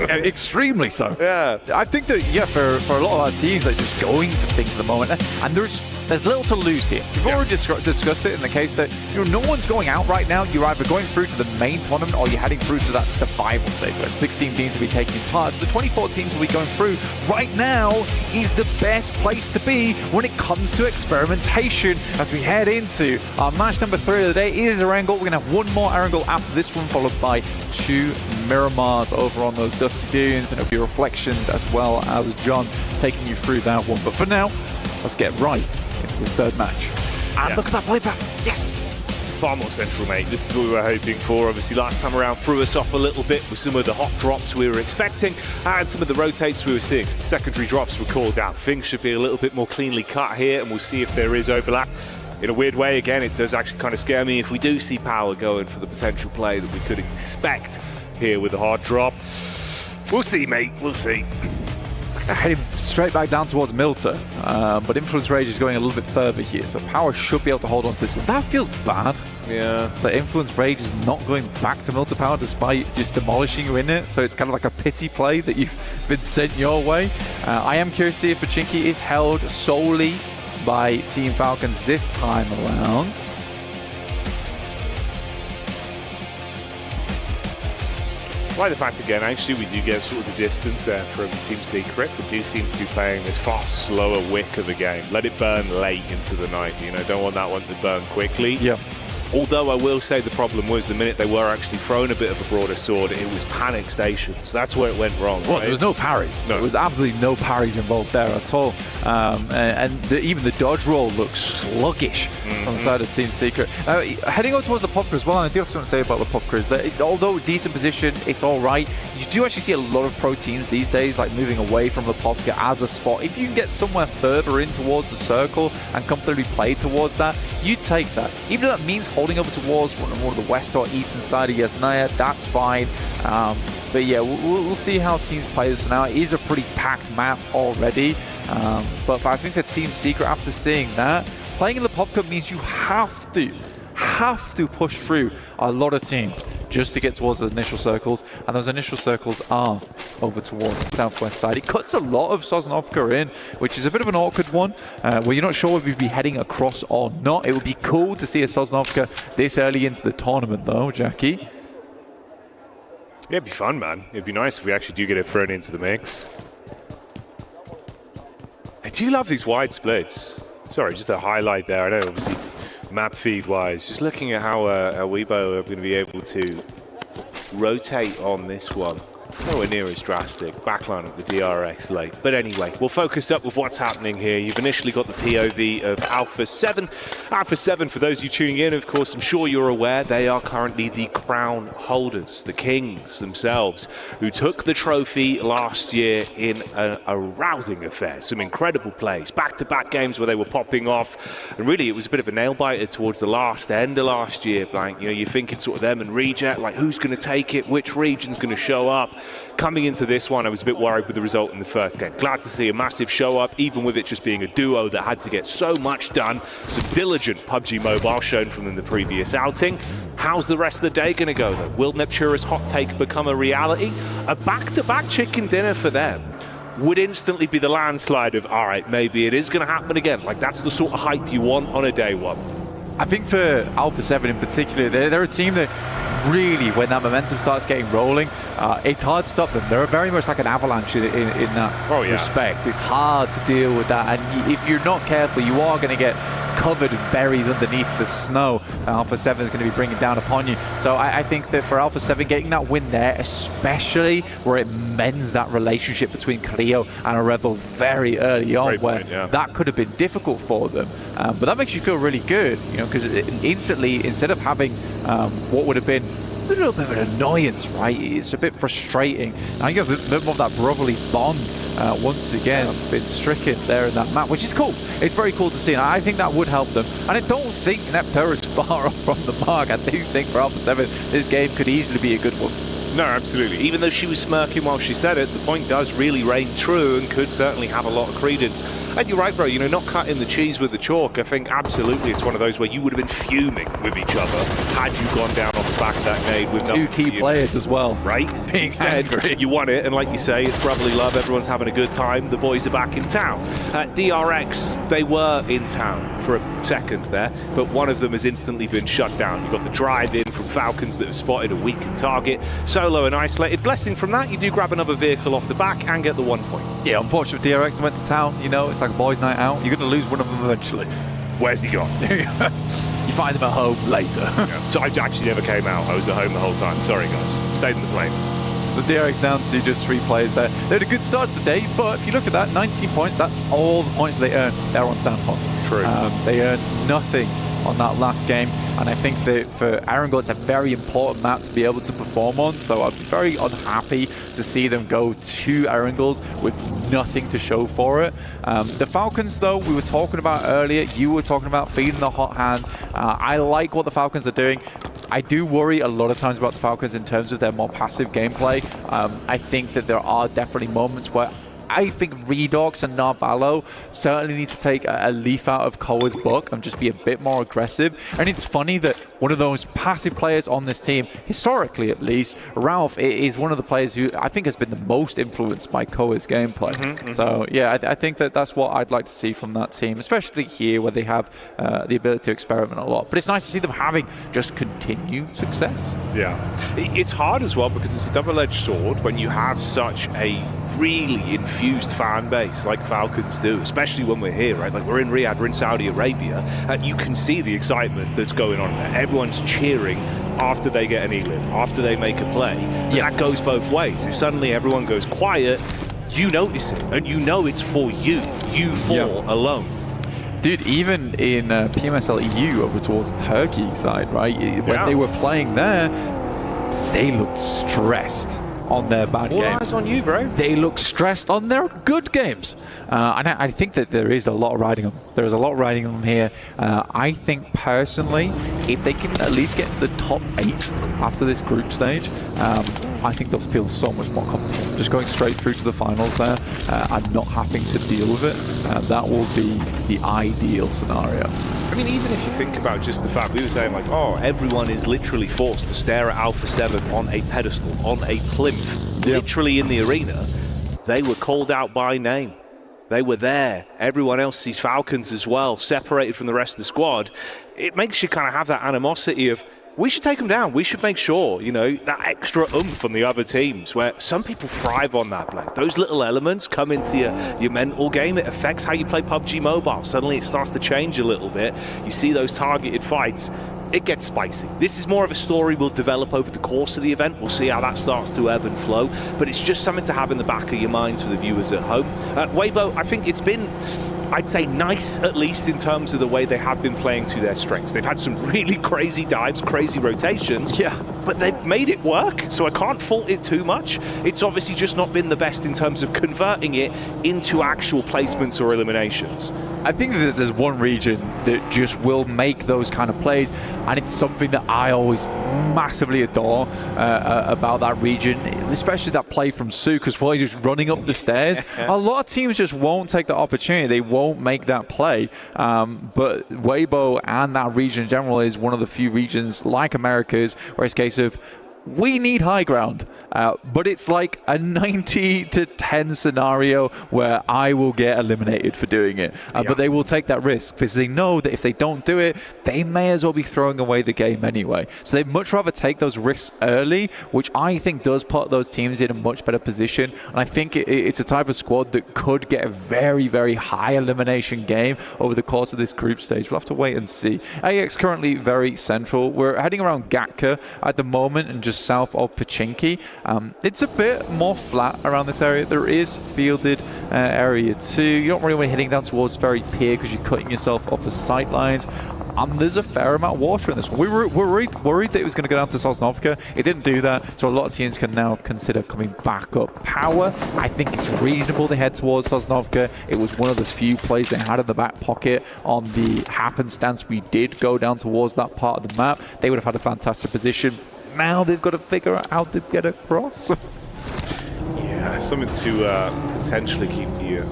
[SPEAKER 6] Extremely so.
[SPEAKER 8] Yeah.
[SPEAKER 6] I think that, for a lot of our teams, like just going for things at the moment, and there's little to lose here. We've already discussed it in the case that no one's going out right now. You're either going through to the main tournament or you're heading through to that survival stage where 16 teams will be taking part. So the 24 teams will be going through. Right now is the best place to be when it comes to experimentation as we head into our match number 3 of the day. It is Erangel. We're going to have one more Erangel after this one, followed by 2 Miramars over on those Dusty Dunes, and it'll be Reflections as well as John taking you through that one. But for now, let's get right into this 3rd match. And look at that play path. Yes!
[SPEAKER 8] It's far more central, mate. This is what we were hoping for. Obviously, last time around threw us off a little bit with some of the hot drops we were expecting and some of the rotates we were seeing. So the secondary drops were called out. Things should be a little bit more cleanly cut here, and we'll see if there is overlap. In a weird way, again, it does actually kind of scare me if we do see Power going for the potential play that we could expect here with the hard drop. We'll see, mate. We'll see.
[SPEAKER 6] Heading straight back down towards Milta, but Influence Rage is going a little bit further here, so Power should be able to hold on to this one. That feels bad.
[SPEAKER 8] Yeah.
[SPEAKER 6] That Influence Rage is not going back to Milta Power despite just demolishing you in it, so it's kind of like a pity play that you've been sent your way. I am curious to see if Pachinki is held solely by Team Falcons this time around.
[SPEAKER 8] I like the fact, again, actually, we do get sort of the distance there from Team Secret. We do seem to be playing this far slower wick of the game. Let it burn late into the night, don't want that one to burn quickly.
[SPEAKER 6] Yeah.
[SPEAKER 8] Although I will say the problem was the minute they were actually thrown a bit of a broader sword, it was panic stations. That's where it went wrong.
[SPEAKER 6] Well, there was no parries.
[SPEAKER 8] No.
[SPEAKER 6] There was absolutely no parries involved there at all. Even the dodge roll looks sluggish on the side of Team Secret. Heading over towards the Popka as well, and I do have something to say about the Popka is that although decent position, it's all right. You do actually see a lot of pro teams these days like moving away from the Popka as a spot. If you can get somewhere further in towards the circle and comfortably play towards that, you take that. Even if that means holding over towards one of the west or eastern side of Yasnaya, that's fine. But yeah, we'll see how teams play this now. It is a pretty packed map already. But I think that Team Secret, after seeing that, playing in the Pop Cup means you have to push through a lot of teams just to get towards the initial circles, and those initial circles are over towards the southwest side. It cuts a lot of Sosnovka in, which is a bit of an awkward one, where you're not sure whether you'd be heading across or not. It would be cool to see a Sosnovka this early into the tournament, though, Jackie.
[SPEAKER 8] Yeah, it'd be fun, man. It'd be nice if we actually do get it thrown into the mix. I do love these wide splits. Sorry, just a highlight there. I know, obviously, map feed wise, just looking at how Weibo are going to be able to rotate on this one. Nowhere near as drastic. Backline of the DRX late. But anyway, we'll focus up with what's happening here. You've initially got the POV of Alpha 7. Alpha 7, for those of you tuning in, of course, I'm sure you're aware, they are currently the crown holders, the kings themselves, who took the trophy last year in a rousing affair. Some incredible plays, back-to-back games where they were popping off. And really, it was a bit of a nail-biter towards the end of last year. Like, you know, you're thinking sort of them and Reject, like who's going to take it, which region's going to show up. Coming into this one, I was a bit worried with the result in the first game. Glad to see a massive show up, even with it just being a duo that had to get so much done. Some diligent PUBG Mobile shown from them the previous outing. How's the rest of the day going to go, though? Will Neptura's hot take become a reality? A back-to-back chicken dinner for them would instantly be the landslide of, all right, maybe it is going to happen again. Like, that's the sort of hype you want on a day one.
[SPEAKER 6] I think for Alpha 7 in particular, they're a team that really, when that momentum starts getting rolling, it's hard to stop them. They're very much like an avalanche in that respect. It's hard to deal with that, and if you're not careful, you are going to get covered and buried underneath the snow. Alpha 7 is going to be bringing down upon you. So I think that for Alpha 7, getting that win there, especially where it mends that relationship between Cleo and a Rebel very early on, that could have been difficult for them. But that makes you feel really good, you know, because instantly, instead of having what would have been a little bit of an annoyance, right? It's a bit frustrating. Now you have a bit more of that brotherly bond once again been stricken there in that map, which is cool. It's very cool to see, and I think that would help them. And I don't think Neptune is far off from the mark. I do think for Alpha 7, this game could easily be a good one.
[SPEAKER 8] No, absolutely. Even though she was smirking while she said it, the point does really reign true and could certainly have a lot of credence. And you're right, bro, you know, not cutting the cheese with the chalk. I think absolutely it's one of those where you would have been fuming with each other had you gone down on the back of that nade with
[SPEAKER 6] two key players as well.
[SPEAKER 8] Right? Instead, you won it, and like you say, it's brotherly love, everyone's having a good time, the boys are back in town. DRX, they were in town for a second there, but one of them has instantly been shut down. You've got the drive in from Falcons that have spotted a weakened target. Solo and isolated. Blessing from that, you do grab another vehicle off the back and get the 1 point.
[SPEAKER 6] Yeah, unfortunately, DRX went to town. You know, it's like a boys' night out. You're going to lose one of them eventually.
[SPEAKER 8] Where's he gone?
[SPEAKER 6] You find him at home later.
[SPEAKER 8] So I actually never came out. I was at home the whole time. Sorry, guys. Stayed in the plane.
[SPEAKER 6] The DRX down to just 3 players there. They had a good start to the day, but if you look at that, 19 points, that's all the points they earned there on Sandpond.
[SPEAKER 8] True.
[SPEAKER 6] They earned nothing on that last game, and I think that for Arangel, it's a very important map to be able to perform on, so I'd be very unhappy to see them go to Arangels with nothing to show for it. The Falcons, though, we were talking about earlier, you were talking about feeding the hot hand. I like what the Falcons are doing. I do worry a lot of times about the Falcons in terms of their more passive gameplay. I think that there are definitely moments where I think Redox and Narvalo certainly need to take a leaf out of Koa's book and just be a bit more aggressive. And it's funny that one of those passive players on this team, historically at least, Ralph is one of the players who I think has been the most influenced by Koa's gameplay. So yeah, I think that that's what I'd like to see from that team, especially here where they have the ability to experiment a lot. But it's nice to see them having just continued success.
[SPEAKER 8] Yeah, it's hard as well because it's a double-edged sword when you have such a really infused fan base like Falcons do, especially when we're here, right? Like we're in Riyadh, we're in Saudi Arabia, and you can see the excitement that's going on there. Everyone's cheering after they get an elim, after they make a play. Yeah. That goes both ways. If suddenly everyone goes quiet, you notice it, and you know it's for you four alone.
[SPEAKER 6] Dude, even in PMSL EU over towards Turkey side, right? When they were playing there, they looked stressed on their bad games.
[SPEAKER 8] All eyes on you, bro.
[SPEAKER 6] They look stressed on their good games. And I think that there is a lot riding them. There is a lot riding them here. I think personally, if they can at least get to the top 8 after this group stage, I think they'll feel so much more comfortable. Just going straight through to the finals there and not having to deal with it, that will be the ideal scenario.
[SPEAKER 8] I mean, even if you think about just the fact, we were saying like, oh, everyone is literally forced to stare at Alpha 7 on a pedestal, on a plinth, literally in the arena. They were called out by name. They were there. Everyone else sees Falcons as well, separated from the rest of the squad. It makes you kind of have that animosity of, we should take them down. We should make sure, you know, that extra oomph on the other teams where some people thrive on that. Like those little elements come into your mental game. It affects how you play PUBG Mobile. Suddenly it starts to change a little bit. You see those targeted fights.
[SPEAKER 18] it gets spicy. This is more of a story we'll develop over the course of the event. We'll see how that starts to ebb and flow, but it's just something to have in the back of your minds for the viewers at home. Weibo, I think it's been, I'd say, nice, at least in terms of the way they have been playing to their strengths. They've had some really crazy dives, crazy rotations, but they've made it work, so I can't fault it too much. It's obviously just not been the best in terms of converting it into actual placements or eliminations.
[SPEAKER 6] I think that there's one region that just will make those kind of plays, and it's something that I always massively adore about that region, especially that play from Sook as well. He's just running up the stairs. A lot of teams just won't take the opportunity. They won't make that play. But Weibo and that region in general is one of the few regions like Americas where it's a case of we need high ground, but it's like a 90-10 scenario where I will get eliminated for doing it. But they will take that risk because they know that if they don't do it, they may as well be throwing away the game anyway. So they'd much rather take those risks early, which I think does put those teams in a much better position. And I think it's a type of squad that could get a very, very high elimination game over the course of this group stage. We'll have to wait and see. AX currently very central. We're heading around Gatka at the moment and just south of Pachinki. It's a bit more flat around this area. There is fielded area 2. You don't really want to be heading down towards Ferry Pier because you're cutting yourself off the sight lines. There's a fair amount of water in this one. We were worried that it was going to go down to Sosnovka. It didn't do that, so a lot of teams can now consider coming back up. Power, I think it's reasonable they head towards Sosnovka. It was one of the few plays they had in the back pocket on the happenstance we did go down towards that part of the map. They would have had a fantastic position. Now they've got to figure out how to get across.
[SPEAKER 18] Yeah, something to potentially keep your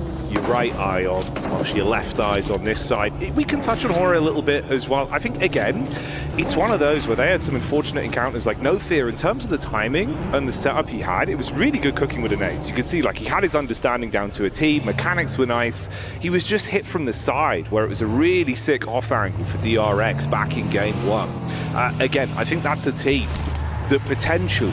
[SPEAKER 18] right eye on, whilst your left eye's on this side. We can touch on Hora a little bit as well. I think, again, it's one of those where they had some unfortunate encounters, like No Fear. In terms of the timing and the setup he had, it was really good cooking with the nades. You could see, like, he had his understanding down to a T, mechanics were nice. He was just hit from the side, where it was a really sick off angle for DRX back in game 1. Again, I think that's a team that potentially,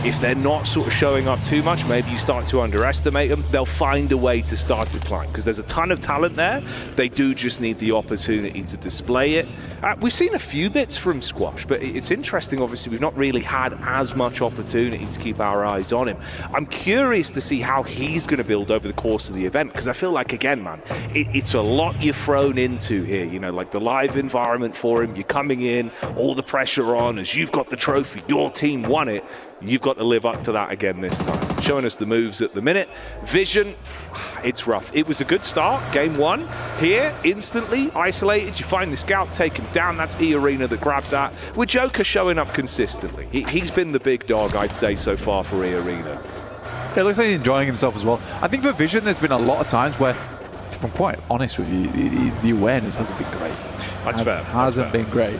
[SPEAKER 18] if they're not sort of showing up too much, maybe you start to underestimate them, they'll find a way to start to climb because there's a ton of talent there. They do just need the opportunity to display it. We've seen a few bits from Squash, but it's interesting, obviously, we've not really had as much opportunity to keep our eyes on him. I'm curious to see how he's going to build over the course of the event because I feel like, again, man, it's a lot you're thrown into here, you know, like the live environment for him, you're coming in, all the pressure on as you've got the trophy, your team won it. You've got to live up to that again this time. Showing us the moves at the minute. Vision, it's rough. It was a good start, game 1. Here, instantly isolated, you find the scout, take him down. That's E-Arena that grabbed that. With Joker showing up consistently. He's been the big dog, I'd say, so far for E-Arena.
[SPEAKER 6] Yeah, it looks like he's enjoying himself as well. I think for Vision, there's been a lot of times where, if I'm quite honest with you, the awareness hasn't been great.
[SPEAKER 18] That's fair.
[SPEAKER 6] Hasn't been great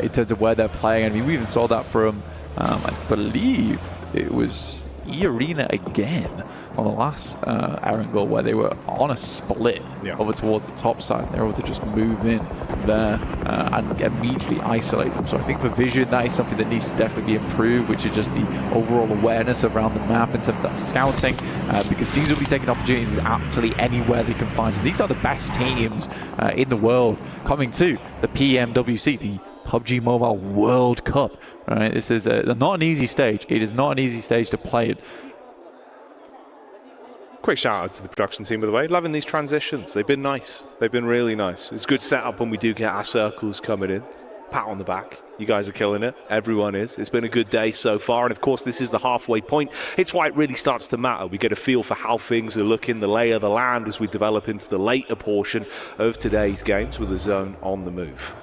[SPEAKER 6] in terms of where they're playing. I mean, we even saw that from I believe it was E-Arena again on the last Erangel where they were on a split over towards the top side. They were able to just move in there and immediately isolate them. So I think for Vision, that is something that needs to definitely be improved, which is just the overall awareness around the map in terms of that scouting, because teams will be taking opportunities absolutely anywhere they can find them. These are the best teams in the world coming to the PMWC, the PUBG Mobile World Cup. Right, this is not an easy stage. It is not an easy stage to play it.
[SPEAKER 18] Quick shout out to the production team, by the way. Loving these transitions. They've been nice. They've been really nice. It's good setup when we do get our circles coming in. Pat on the back. You guys are killing it. Everyone is. It's been a good day so far. And of course, this is the halfway point. It's why it really starts to matter. We get a feel for how things are looking, the lay of the land as we develop into the later portion of today's games with the zone on the move.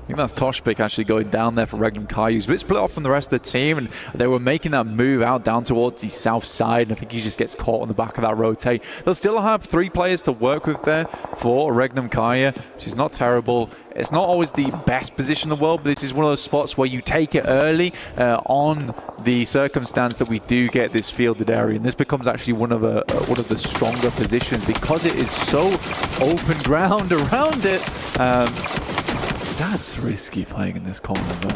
[SPEAKER 6] I think that's Toshpik actually going down there for Regnum Carya. He's a bit split off from the rest of the team, and they were making that move out down towards the south side, and I think he just gets caught on the back of that rotate. They'll still have 3 players to work with there for Regnum Carya, which is not terrible. It's not always the best position in the world, but this is one of those spots where you take it early on the circumstance that we do get this fielded area, and this becomes actually one of the stronger positions because it is so open ground around it. That's risky playing in this corner, but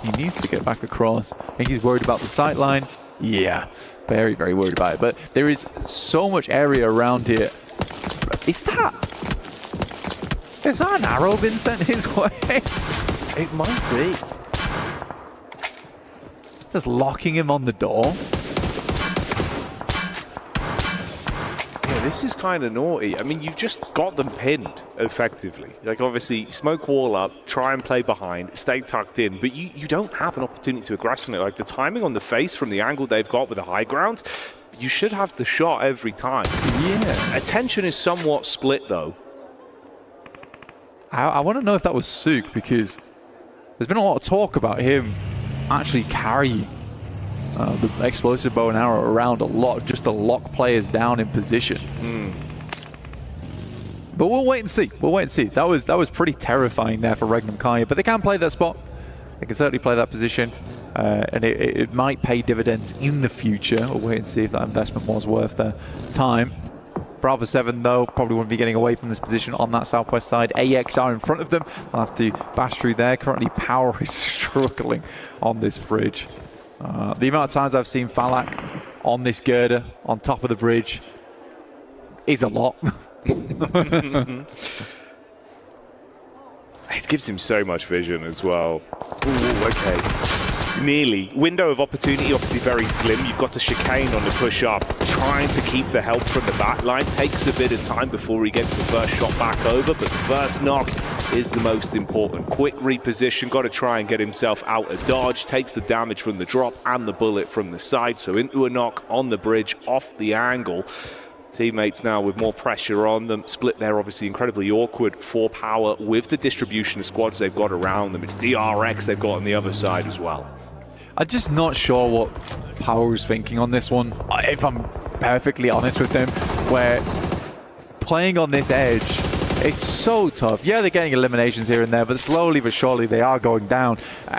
[SPEAKER 6] he needs to get back across. I think he's worried about the sight line. Yeah, very, very worried about it. But there is so much area around here. Is that an arrow been sent his way?
[SPEAKER 18] It might be.
[SPEAKER 6] Just locking him on the door.
[SPEAKER 18] Yeah, this is kind of naughty. I mean, you've just got them pinned, effectively. Like, obviously, smoke wall up, try and play behind, stay tucked in, but you don't have an opportunity to aggress on it. Like, the timing on the face from the angle they've got with the high ground, you should have the shot every time.
[SPEAKER 6] Yeah.
[SPEAKER 18] Attention is somewhat split, though.
[SPEAKER 6] I want to know if that was Sook, because there's been a lot of talk about him actually carrying the explosive bow and arrow around a lot, just to lock players down in position. But we'll wait and see. We'll wait and see. That was pretty terrifying there for Regnum Carya, but they can play that spot. They can certainly play that position, and it might pay dividends in the future. We'll wait and see if that investment was worth their time. Bravo 7, though, probably wouldn't be getting away from this position on that southwest side. AX are in front of them. They'll have to bash through there. Currently, Power is struggling on this bridge. The amount of times I've seen Falak on this girder, on top of the bridge, is a lot.
[SPEAKER 18] It gives him so much vision as well. Ooh, okay. Nearly. Window of opportunity, obviously very slim. You've got to chicane on the push up. Trying to keep the help from the back line. Takes a bit of time before he gets the first shot back over, but the first knock is the most important. Quick reposition, got to try and get himself out of dodge. Takes the damage from the drop and the bullet from the side, so into a knock on the bridge, off the angle. Teammates now with more pressure on them. Split there, obviously incredibly awkward for Power with the distribution of squads they've got around them. It's DRX they've got on the other side as well.
[SPEAKER 6] I'm just not sure what Power was thinking on this one, if I'm perfectly honest with them, where playing on this edge, it's so tough. Yeah, they're getting eliminations here and there, but slowly but surely they are going down.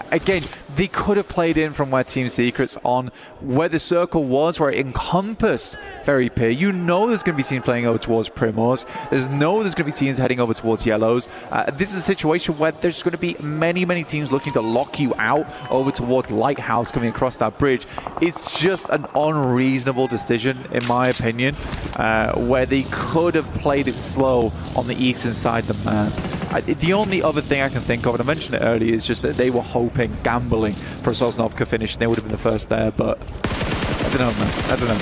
[SPEAKER 6] Again, they could have played in from where Team Secret's on, where the circle was, where it encompassed Very Peer. You know there's going to be teams playing over towards Primors. There's going to be teams heading over towards Yellows. This is a situation where there's going to be many, many teams looking to lock you out over towards Lighthouse coming across that bridge. It's just an unreasonable decision, in my opinion, where they could have played it slow on the eastern side of the map. The only other thing I can think of, and I mentioned it earlier, is just that they were hoping, gambling for a Sosnovka finish, and they would have been the first there, but I don't know, man. I don't know.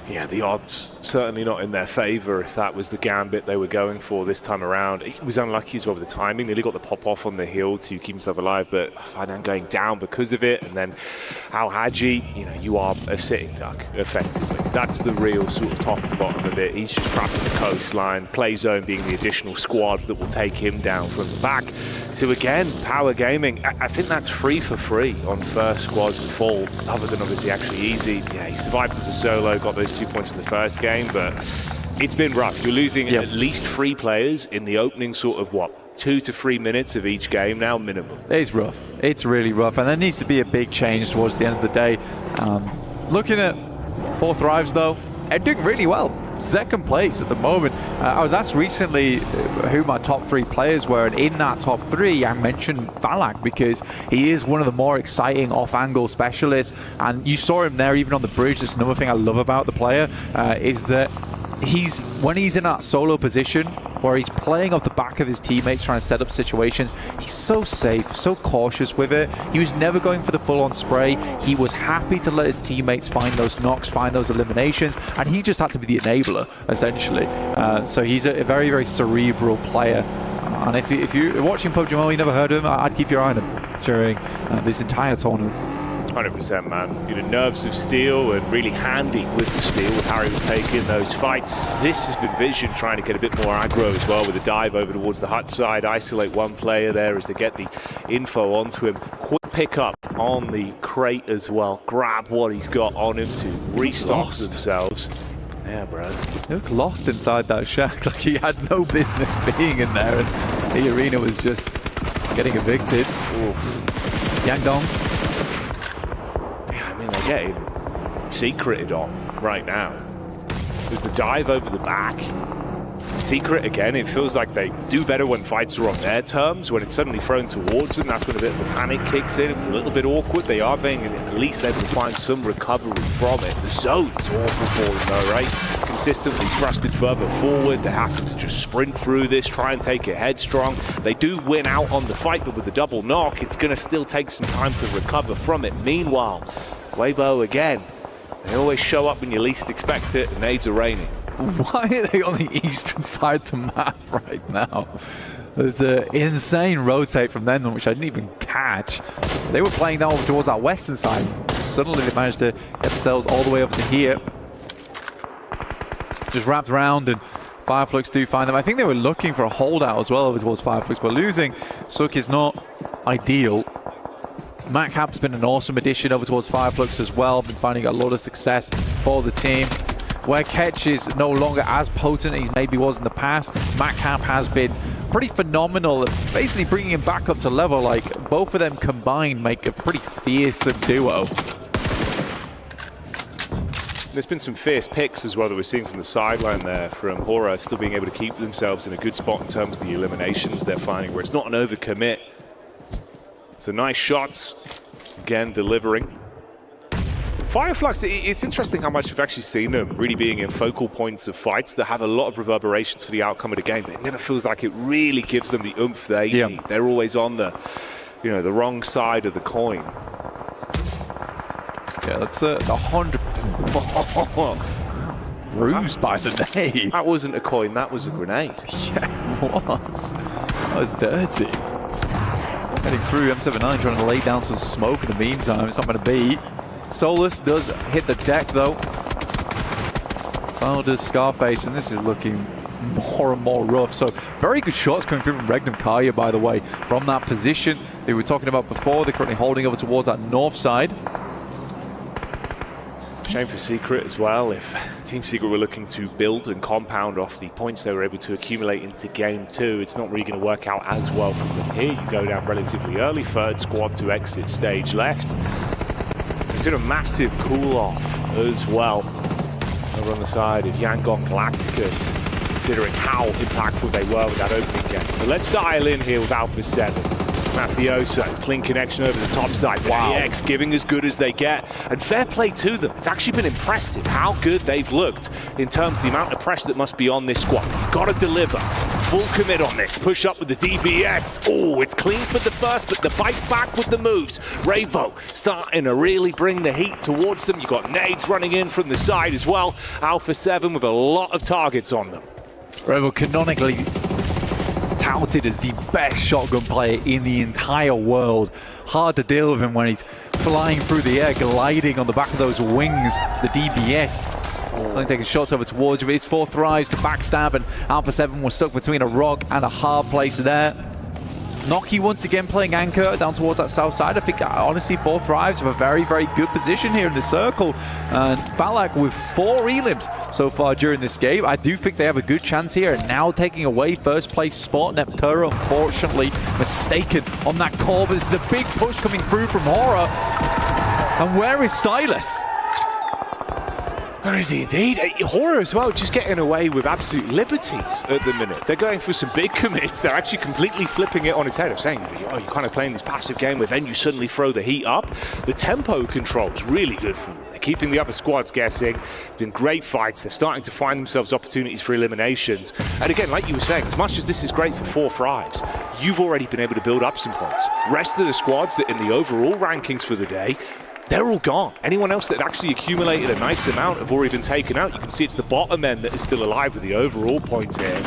[SPEAKER 18] Yeah, the odds certainly not in their favour if that was the gambit they were going for this time around. He was unlucky as well with the timing. Nearly got the pop-off on the hill to keep himself alive, but Fainan going down because of it. And then Al Haji, you are a sitting duck, effectively. That's the real sort of top and bottom of it. He's just trapped in the coastline. Play zone being the additional squad that will take him down from the back. So again, Power Gaming, I think that's free for free on first squads to fall, other than obviously actually easy. Yeah, he survived as a solo, got those 2 points in the first game, but it's been rough. You're losing at least 3 players in the opening sort of, 2 to 3 minutes of each game now, minimum.
[SPEAKER 6] It's rough. It's really rough, and there needs to be a big change towards the end of the day. Looking at 4 Thrives, though, they're doing really well. Second place at the moment. I was asked recently who my top 3 players were, and in that top 3 I mentioned Falak because he is one of the more exciting off-angle specialists, and you saw him there even on the bridge. That's another thing I love about the player, is that when he's in that solo position where he's playing off the back of his teammates, trying to set up situations, he's so safe, so cautious with it. He was never going for the full-on spray. He was happy to let his teammates find those knocks, find those eliminations, and he just had to be the enabler, essentially. So he's a very, very cerebral player. And if you're watching PUBG Mobile, you never heard of him, I'd keep your eye on him during this entire tournament.
[SPEAKER 18] 100%, man. Nerves of steel and really handy with the steel with how he was taking those fights. This has been Vision trying to get a bit more aggro as well with a dive over towards the hut side. Isolate one player there as they get the info onto him. Quick pick up on the crate as well. Grab what he's got on him to restock themselves. Yeah, bro.
[SPEAKER 6] He looked lost inside that shack, like he had no business being in there, and the arena was just getting evicted.
[SPEAKER 18] Oof.
[SPEAKER 6] Yangdong.
[SPEAKER 18] They're getting secreted on right now. There's the dive over the back.
[SPEAKER 8] Secret, again, it feels like they do better when fights are on their terms. When it's suddenly thrown towards them, that's when a bit of the panic kicks in. It was a little bit awkward. They are being at least able to find some recovery from it. The zone is awful for them though, right? Consistently thrusted further forward. They have to just sprint through this, try and take it headstrong. They do win out on the fight, but with the double knock, it's going to still take some time to recover from it. Meanwhile, Weibo again, they always show up when you least expect it, and nades are raining.
[SPEAKER 6] Why are they on the eastern side of the map right now? There's an insane rotate from them, which I didn't even catch. They were playing down over towards that western side. Suddenly they managed to get themselves all the way over to here. Just wrapped around, and Fireflux do find them. I think they were looking for a holdout as well over towards Fireflux, but losing Suk is not ideal. MacHap's been an awesome addition over towards Fireflux as well. Been finding a lot of success for the team. Where Ketch is no longer as potent as he maybe was in the past, MacHap has been pretty phenomenal, basically bringing him back up to level. Like, both of them combined make a pretty fearsome duo.
[SPEAKER 8] There's been some fierce picks as well that we're seeing from the sideline there from Hora, still being able to keep themselves in a good spot in terms of the eliminations they're finding, where it's not an overcommit. So nice shots, again, delivering. Fireflux, it's interesting how much we've actually seen them really being in focal points of fights that have a lot of reverberations for the outcome of the game, but it never feels like it really gives them the oomph they need. They're always on the, you know, the wrong side of the coin.
[SPEAKER 6] Yeah, that's a 100. Bruised by the nade.
[SPEAKER 8] That wasn't a coin, that was a grenade.
[SPEAKER 6] Yeah, it was. That was dirty. Heading through, M79 trying to lay down some smoke in the meantime. It's not going to be. Solus does hit the deck though. So does Scarface, and this is looking more and more rough. So very good shots coming through from Regnum Carya, by the way, from that position they were talking about before. They're currently holding over towards that north side.
[SPEAKER 8] Shame for Secret as well. If Team Secret were looking to build and compound off the points they were able to accumulate into Game 2, it's not really going to work out as well for them here. You go down relatively early, third squad to exit stage left. It's a massive cool-off as well over on the side of Yangon Galacticus, considering how impactful they were with that opening game. But let's dial in here with Alpha 7. Mafioso, clean connection over the top side. Wow. AX giving as good as they get. And fair play to them. It's actually been impressive how good they've looked in terms of the amount of pressure that must be on this squad. You've got to deliver. Full commit on this. Push up with the DBS. Oh, it's clean for the first, but the bite back with the moves. Ravo starting to really bring the heat towards them. You've got nades running in from the side as well. Alpha 7 with a lot of targets on them.
[SPEAKER 6] Ravo canonically touted as the best shotgun player in the entire world. Hard to deal with him when he's flying through the air, gliding on the back of those wings. The DBS only taking shots over towards you, but it's 4 thrives to backstab, and Alpha 7 was stuck between a rock and a hard place there. Noki once again playing anchor down towards that south side. I think honestly 4 thrives have a very, very good position here in the circle. And Balak with 4 elims so far during this game. I do think they have a good chance here, and now taking away first place spot. Nepturo unfortunately mistaken on that call, but this is a big push coming through from Hora. And where is Silas?
[SPEAKER 8] Where is he indeed? Hora as well, just getting away with absolute liberties at the minute. They're going for some big commits. They're actually completely flipping it on its head of saying, oh, you're kind of playing this passive game where then you suddenly throw the heat up. The tempo control's really good for them. They're keeping the other squads guessing. It's been great fights. They're starting to find themselves opportunities for eliminations. And again, like you were saying, as much as this is great for 4 thrives, you've already been able to build up some points. Rest of the squads that in the overall rankings for the day, they're all gone. Anyone else that actually accumulated a nice amount have already been taken out. You can see it's the bottom end that is still alive with the overall points here.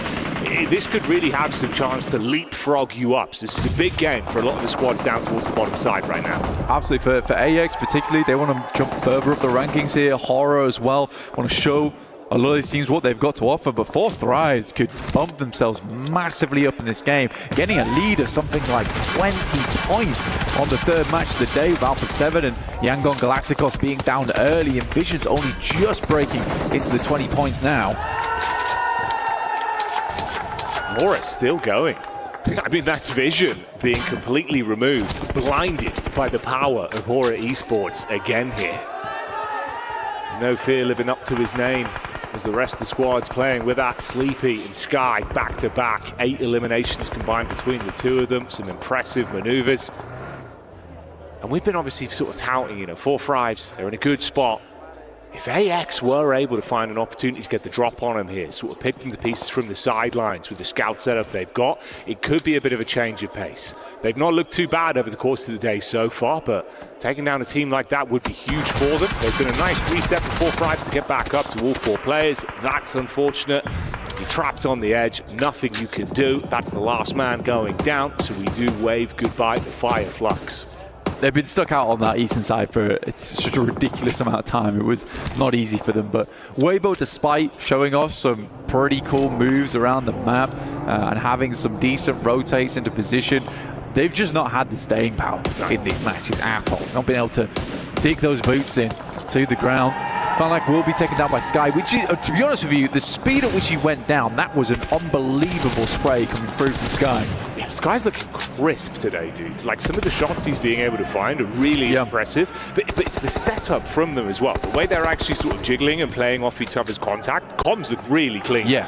[SPEAKER 8] This could really have some chance to leapfrog you up. So this is a big game for a lot of the squads down towards the bottom side right now.
[SPEAKER 6] Absolutely. For AX particularly, they want to jump further up the rankings here. Horror as well. Want to show a lot of these teams what they've got to offer, but 4 thrives could bump themselves massively up in this game, getting a lead of something like 20 points on the 3rd match of the day with Alpha 7 and Yangon Galacticos being down early, and Vision's only just breaking into the 20 points now.
[SPEAKER 8] Hora's still going. I mean, that's Vision being completely removed, blinded by the power of Hora Esports again here. No fear living up to his name. as the rest of the squad's playing with that. Sleepy and Sky back-to-back. 8 eliminations combined between the two of them. Some impressive maneuvers. And we've been obviously sort of touting, 4-5s, they're in a good spot. If AX were able to find an opportunity to get the drop on them here, sort of pick them to pieces from the sidelines with the scout setup they've got, it could be a bit of a change of pace. They've not looked too bad over the course of the day so far, but taking down a team like that would be huge for them. There's been a nice reset for 4-5s to get back up to all 4 players. That's unfortunate. You're trapped on the edge, nothing you can do. That's the last man going down, so we do wave goodbye to Fire Flux.
[SPEAKER 6] They've been stuck out on that eastern side for such a ridiculous amount of time. It was not easy for them, but Weibo, despite showing off some pretty cool moves around the map and having some decent rotates into position, they've just not had the staying power in these matches at all. Not been able to dig those boots in to the ground. Felt like we'll be taken down by Sky, which, to be honest with you, the speed at which he went down, that was an unbelievable spray coming through from Sky.
[SPEAKER 8] Yeah, Sky's looking crisp today, dude. Like, some of the shots he's being able to find are really impressive, but it's the setup from them as well. The way they're actually sort of jiggling and playing off each other's contact, comms look really clean.
[SPEAKER 6] Yeah.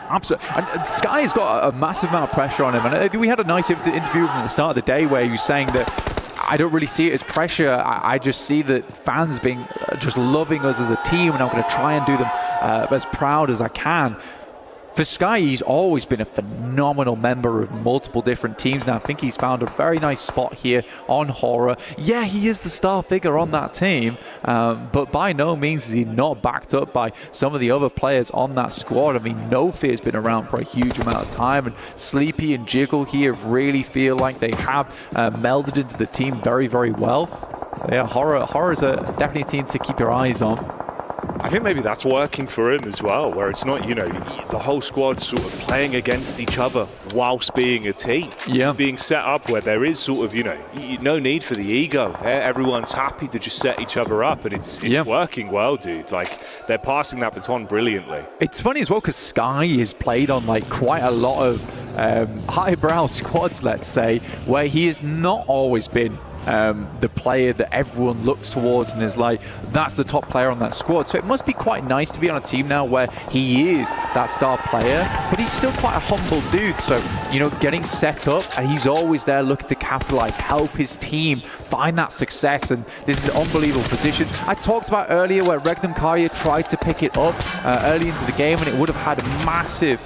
[SPEAKER 6] Absolutely. And Sky has got a massive amount of pressure on him. And we had a nice interview with him at the start of the day where he was saying that I don't really see it as pressure. I just see that fans being just loving us as a team, and I'm going to try and do them as proud as I can. For Sky, he's always been a phenomenal member of multiple different teams. Now, I think he's found a very nice spot here on Hora. Yeah, he is the star figure on that team, but by no means is he not backed up by some of the other players on that squad. I mean, No Fear's been around for a huge amount of time, and Sleepy and Jiggle here really feel like they have melded into the team very, very well. So yeah, Hora is definitely a team to keep your eyes on.
[SPEAKER 8] I think maybe that's working for him as well, where it's not, the whole squad sort of playing against each other whilst being a team.
[SPEAKER 6] Yeah.
[SPEAKER 8] Being set up where there is sort of, no need for the ego. Everyone's happy to just set each other up, and it's working well, dude. Like, they're passing that baton brilliantly.
[SPEAKER 6] It's funny as well because Sky is played on like quite a lot of highbrow squads, let's say, where he has not always been the player that everyone looks towards and is like, that's the top player on that squad. So it must be quite nice to be on a team now where he is that star player, but he's still quite a humble dude. So, getting set up, and he's always there looking to capitalize, help his team find that success. And this is an unbelievable position. I talked about earlier where Regnum Carya tried to pick it up early into the game, and it would have had massive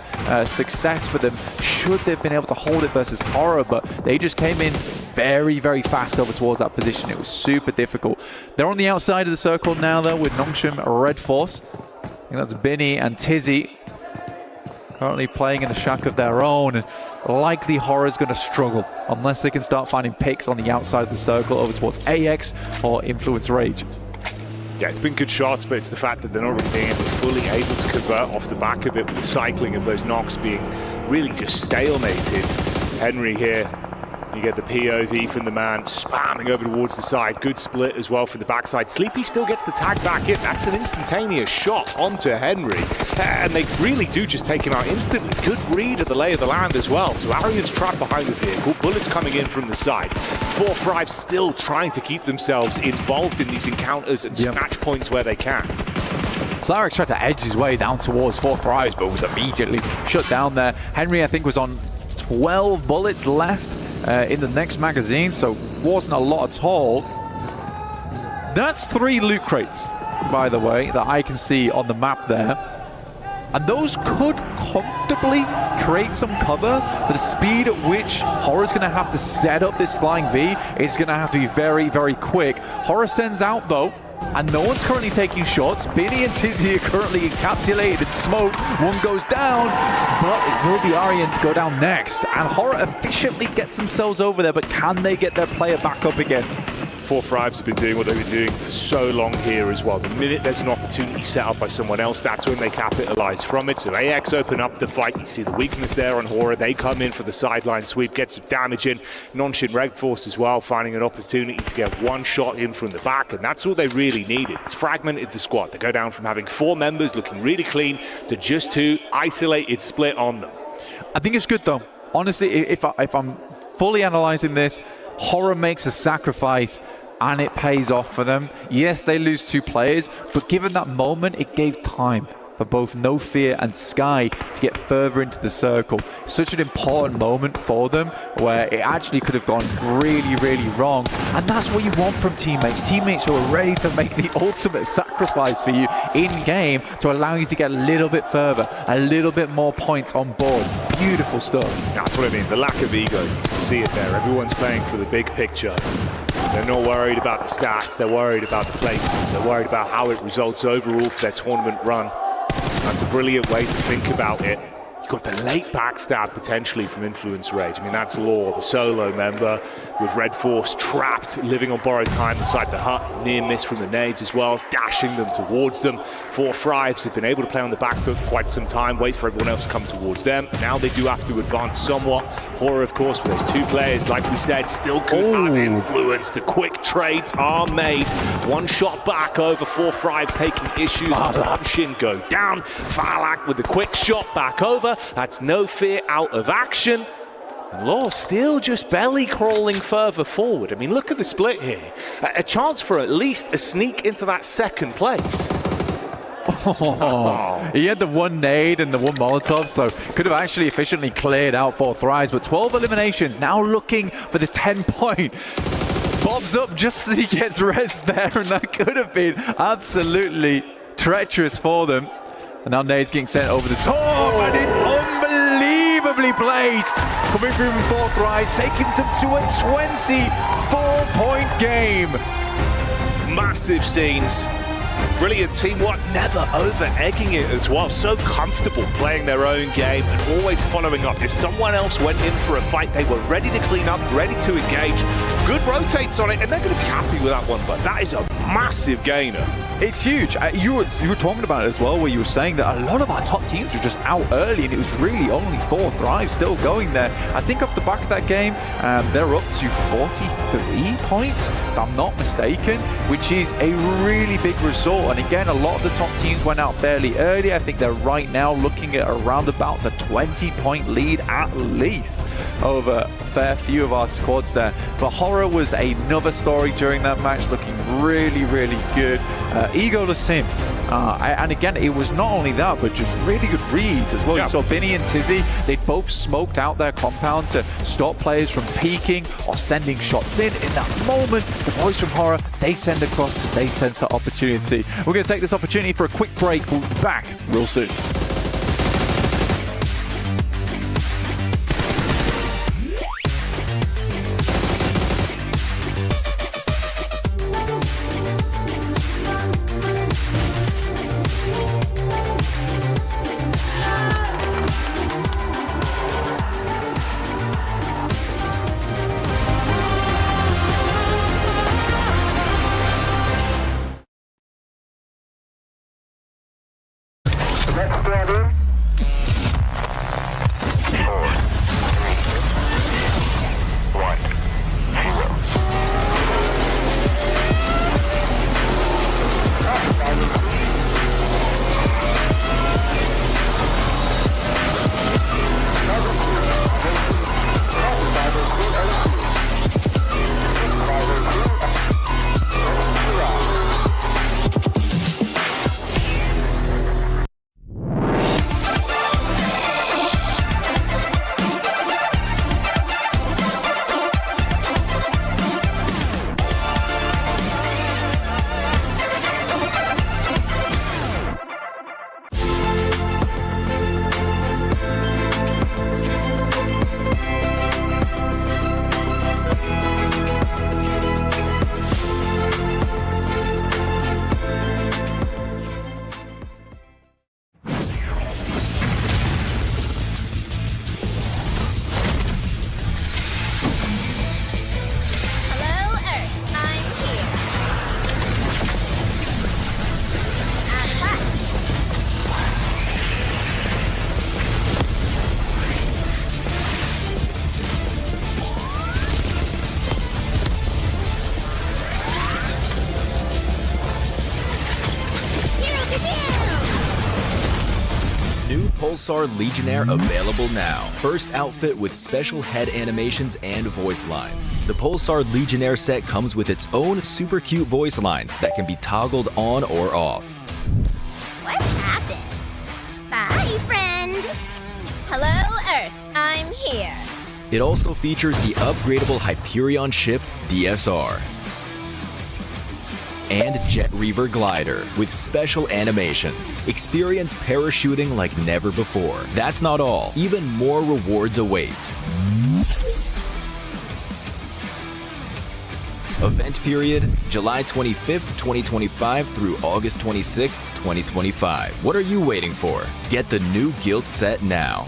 [SPEAKER 6] success for them should they've been able to hold it versus Hora, but they just came in very, very fast over towards that position. It was super difficult. They're on the outside of the circle now, though, with Nongshim Red Force. I think that's Binny and Tizzy currently playing in a shack of their own, and likely Hora's going to struggle unless they can start finding picks on the outside of the circle over towards AX or Influence Rage.
[SPEAKER 8] Yeah, it's been good shots, but it's the fact that they're not really being fully able to convert off the back of it, with the cycling of those knocks being really just stalemated. Henry here, you get the POV from the man spamming over towards the side. Good split as well from the backside. Sleepy still gets the tag back in. That's an instantaneous shot onto Henry. And they really do just take him out instantly. Good read of the lay of the land as well. So Arian's trapped behind the vehicle. Bullets coming in from the side. 4-5 still trying to keep themselves involved in these encounters and snatch points where they can.
[SPEAKER 6] Cyrex tried to edge his way down towards 4-5, but was immediately shut down there. Henry, I think, was on 12 bullets left in the next magazine, so wasn't a lot at all. That's 3 loot crates, by the way, that I can see on the map there. And those could comfortably create some cover, but the speed at which Hora's going to have to set up this flying V is going to have to be very, very quick. Hora sends out, though, and no one's currently taking shots. Binny and Tizzy are currently encapsulated in smoke. One goes down, but it will be Arian to go down next. And Hora efficiently gets themselves over there, but can they get their player back up again?
[SPEAKER 8] 4-5s have been doing what they've been doing for so long here as well. The minute there's an opportunity set up by someone else, that's when they capitalize from it. So AX open up the fight. You see the weakness there on Hora. They come in for the sideline sweep, get some damage in. Nongshim Red Force as well, finding an opportunity to get one shot in from the back, and that's all they really needed. It's fragmented the squad. They go down from having 4 members looking really clean to just 2 isolated split on them.
[SPEAKER 6] I think it's good, though. Honestly, if I'm fully analyzing this, Hora makes a sacrifice and it pays off for them. Yes, they lose 2 players, but given that moment, it gave time for both No Fear and Sky to get further into the circle. Such an important moment for them where it actually could have gone really, really wrong. And that's what you want from teammates. Teammates who are ready to make the ultimate sacrifice for you in-game to allow you to get a little bit further, a little bit more points on board. Beautiful stuff.
[SPEAKER 8] That's what I mean, the lack of ego. You see it there. Everyone's playing for the big picture. They're not worried about the stats, they're worried about the placements, they're worried about how it results overall for their tournament run. That's a brilliant way to think about it. You've got the late backstab potentially from Influence Rage. I mean, that's Law, the solo member with Red Force trapped, living on borrowed time inside the hut. Near miss from the nades as well, dashing them towards them. 4 Thrives have been able to play on the back foot for quite some time, wait for everyone else to come towards them. Now they do have to advance somewhat. Hora, of course, with those 2 players, like we said, still good at Influence. The quick trades are made. 1 shot back over 4 Thrives taking issues. Shin go down. Farlak with the quick shot back over. That's No Fear out of action. And Law still just belly crawling further forward. I mean, look at the split here. A chance for at least a sneak into that 2nd place.
[SPEAKER 6] He had the 1 nade and the 1 Molotov, so could have actually efficiently cleared out 4 Thrives, but 12 eliminations, now looking for the 10-point. Bobs up just as he gets res there, and that could have been absolutely treacherous for them. And now nade's getting sent over the top, and it's unbelievably placed. Coming through from 4 Thrives, taking them to a 24-point game.
[SPEAKER 8] Massive scenes. Brilliant teamwork, never over-egging it as well. So comfortable playing their own game and always following up. If someone else went in for a fight, they were ready to clean up, ready to engage. Good rotates on it, and they're going to be happy with that one, but that is a massive gainer.
[SPEAKER 6] It's huge. You were talking about it as well, where you were saying that a lot of our top teams were just out early, and it was really only 4 Thrives still going there. I think off the back of that game, they're up to 43 points, if I'm not mistaken, which is a really big result. And again, a lot of the top teams went out fairly early. I think they're right now looking at around about a 20-point lead at least over a fair few of our squads there. But Hora was another story during that match, looking really, really good. Egoless him. And again, it was not only that, but just really good reads as well. You saw Binny and Tizzy, they both smoked out their compound to stop players from peeking or sending shots in. In that moment, the boys from Hora, they send across because they sense the opportunity. We're going to take this opportunity for a quick break. We'll be back real soon.
[SPEAKER 12] Pulsar Legionnaire available now. First outfit with special head animations and voice lines. The Pulsar Legionnaire set comes with its own super cute voice lines that can be toggled on or off.
[SPEAKER 22] What happened?
[SPEAKER 11] Hello, Earth. I'm here.
[SPEAKER 12] It also features the upgradable Hyperion ship DSR and Jet Reaver glider with special animations. Experience parachuting like never before. That's not all. Even more rewards await. Event period, July 25th, 2025 through August 26th, 2025. What are you waiting for? Get the new Guild set now.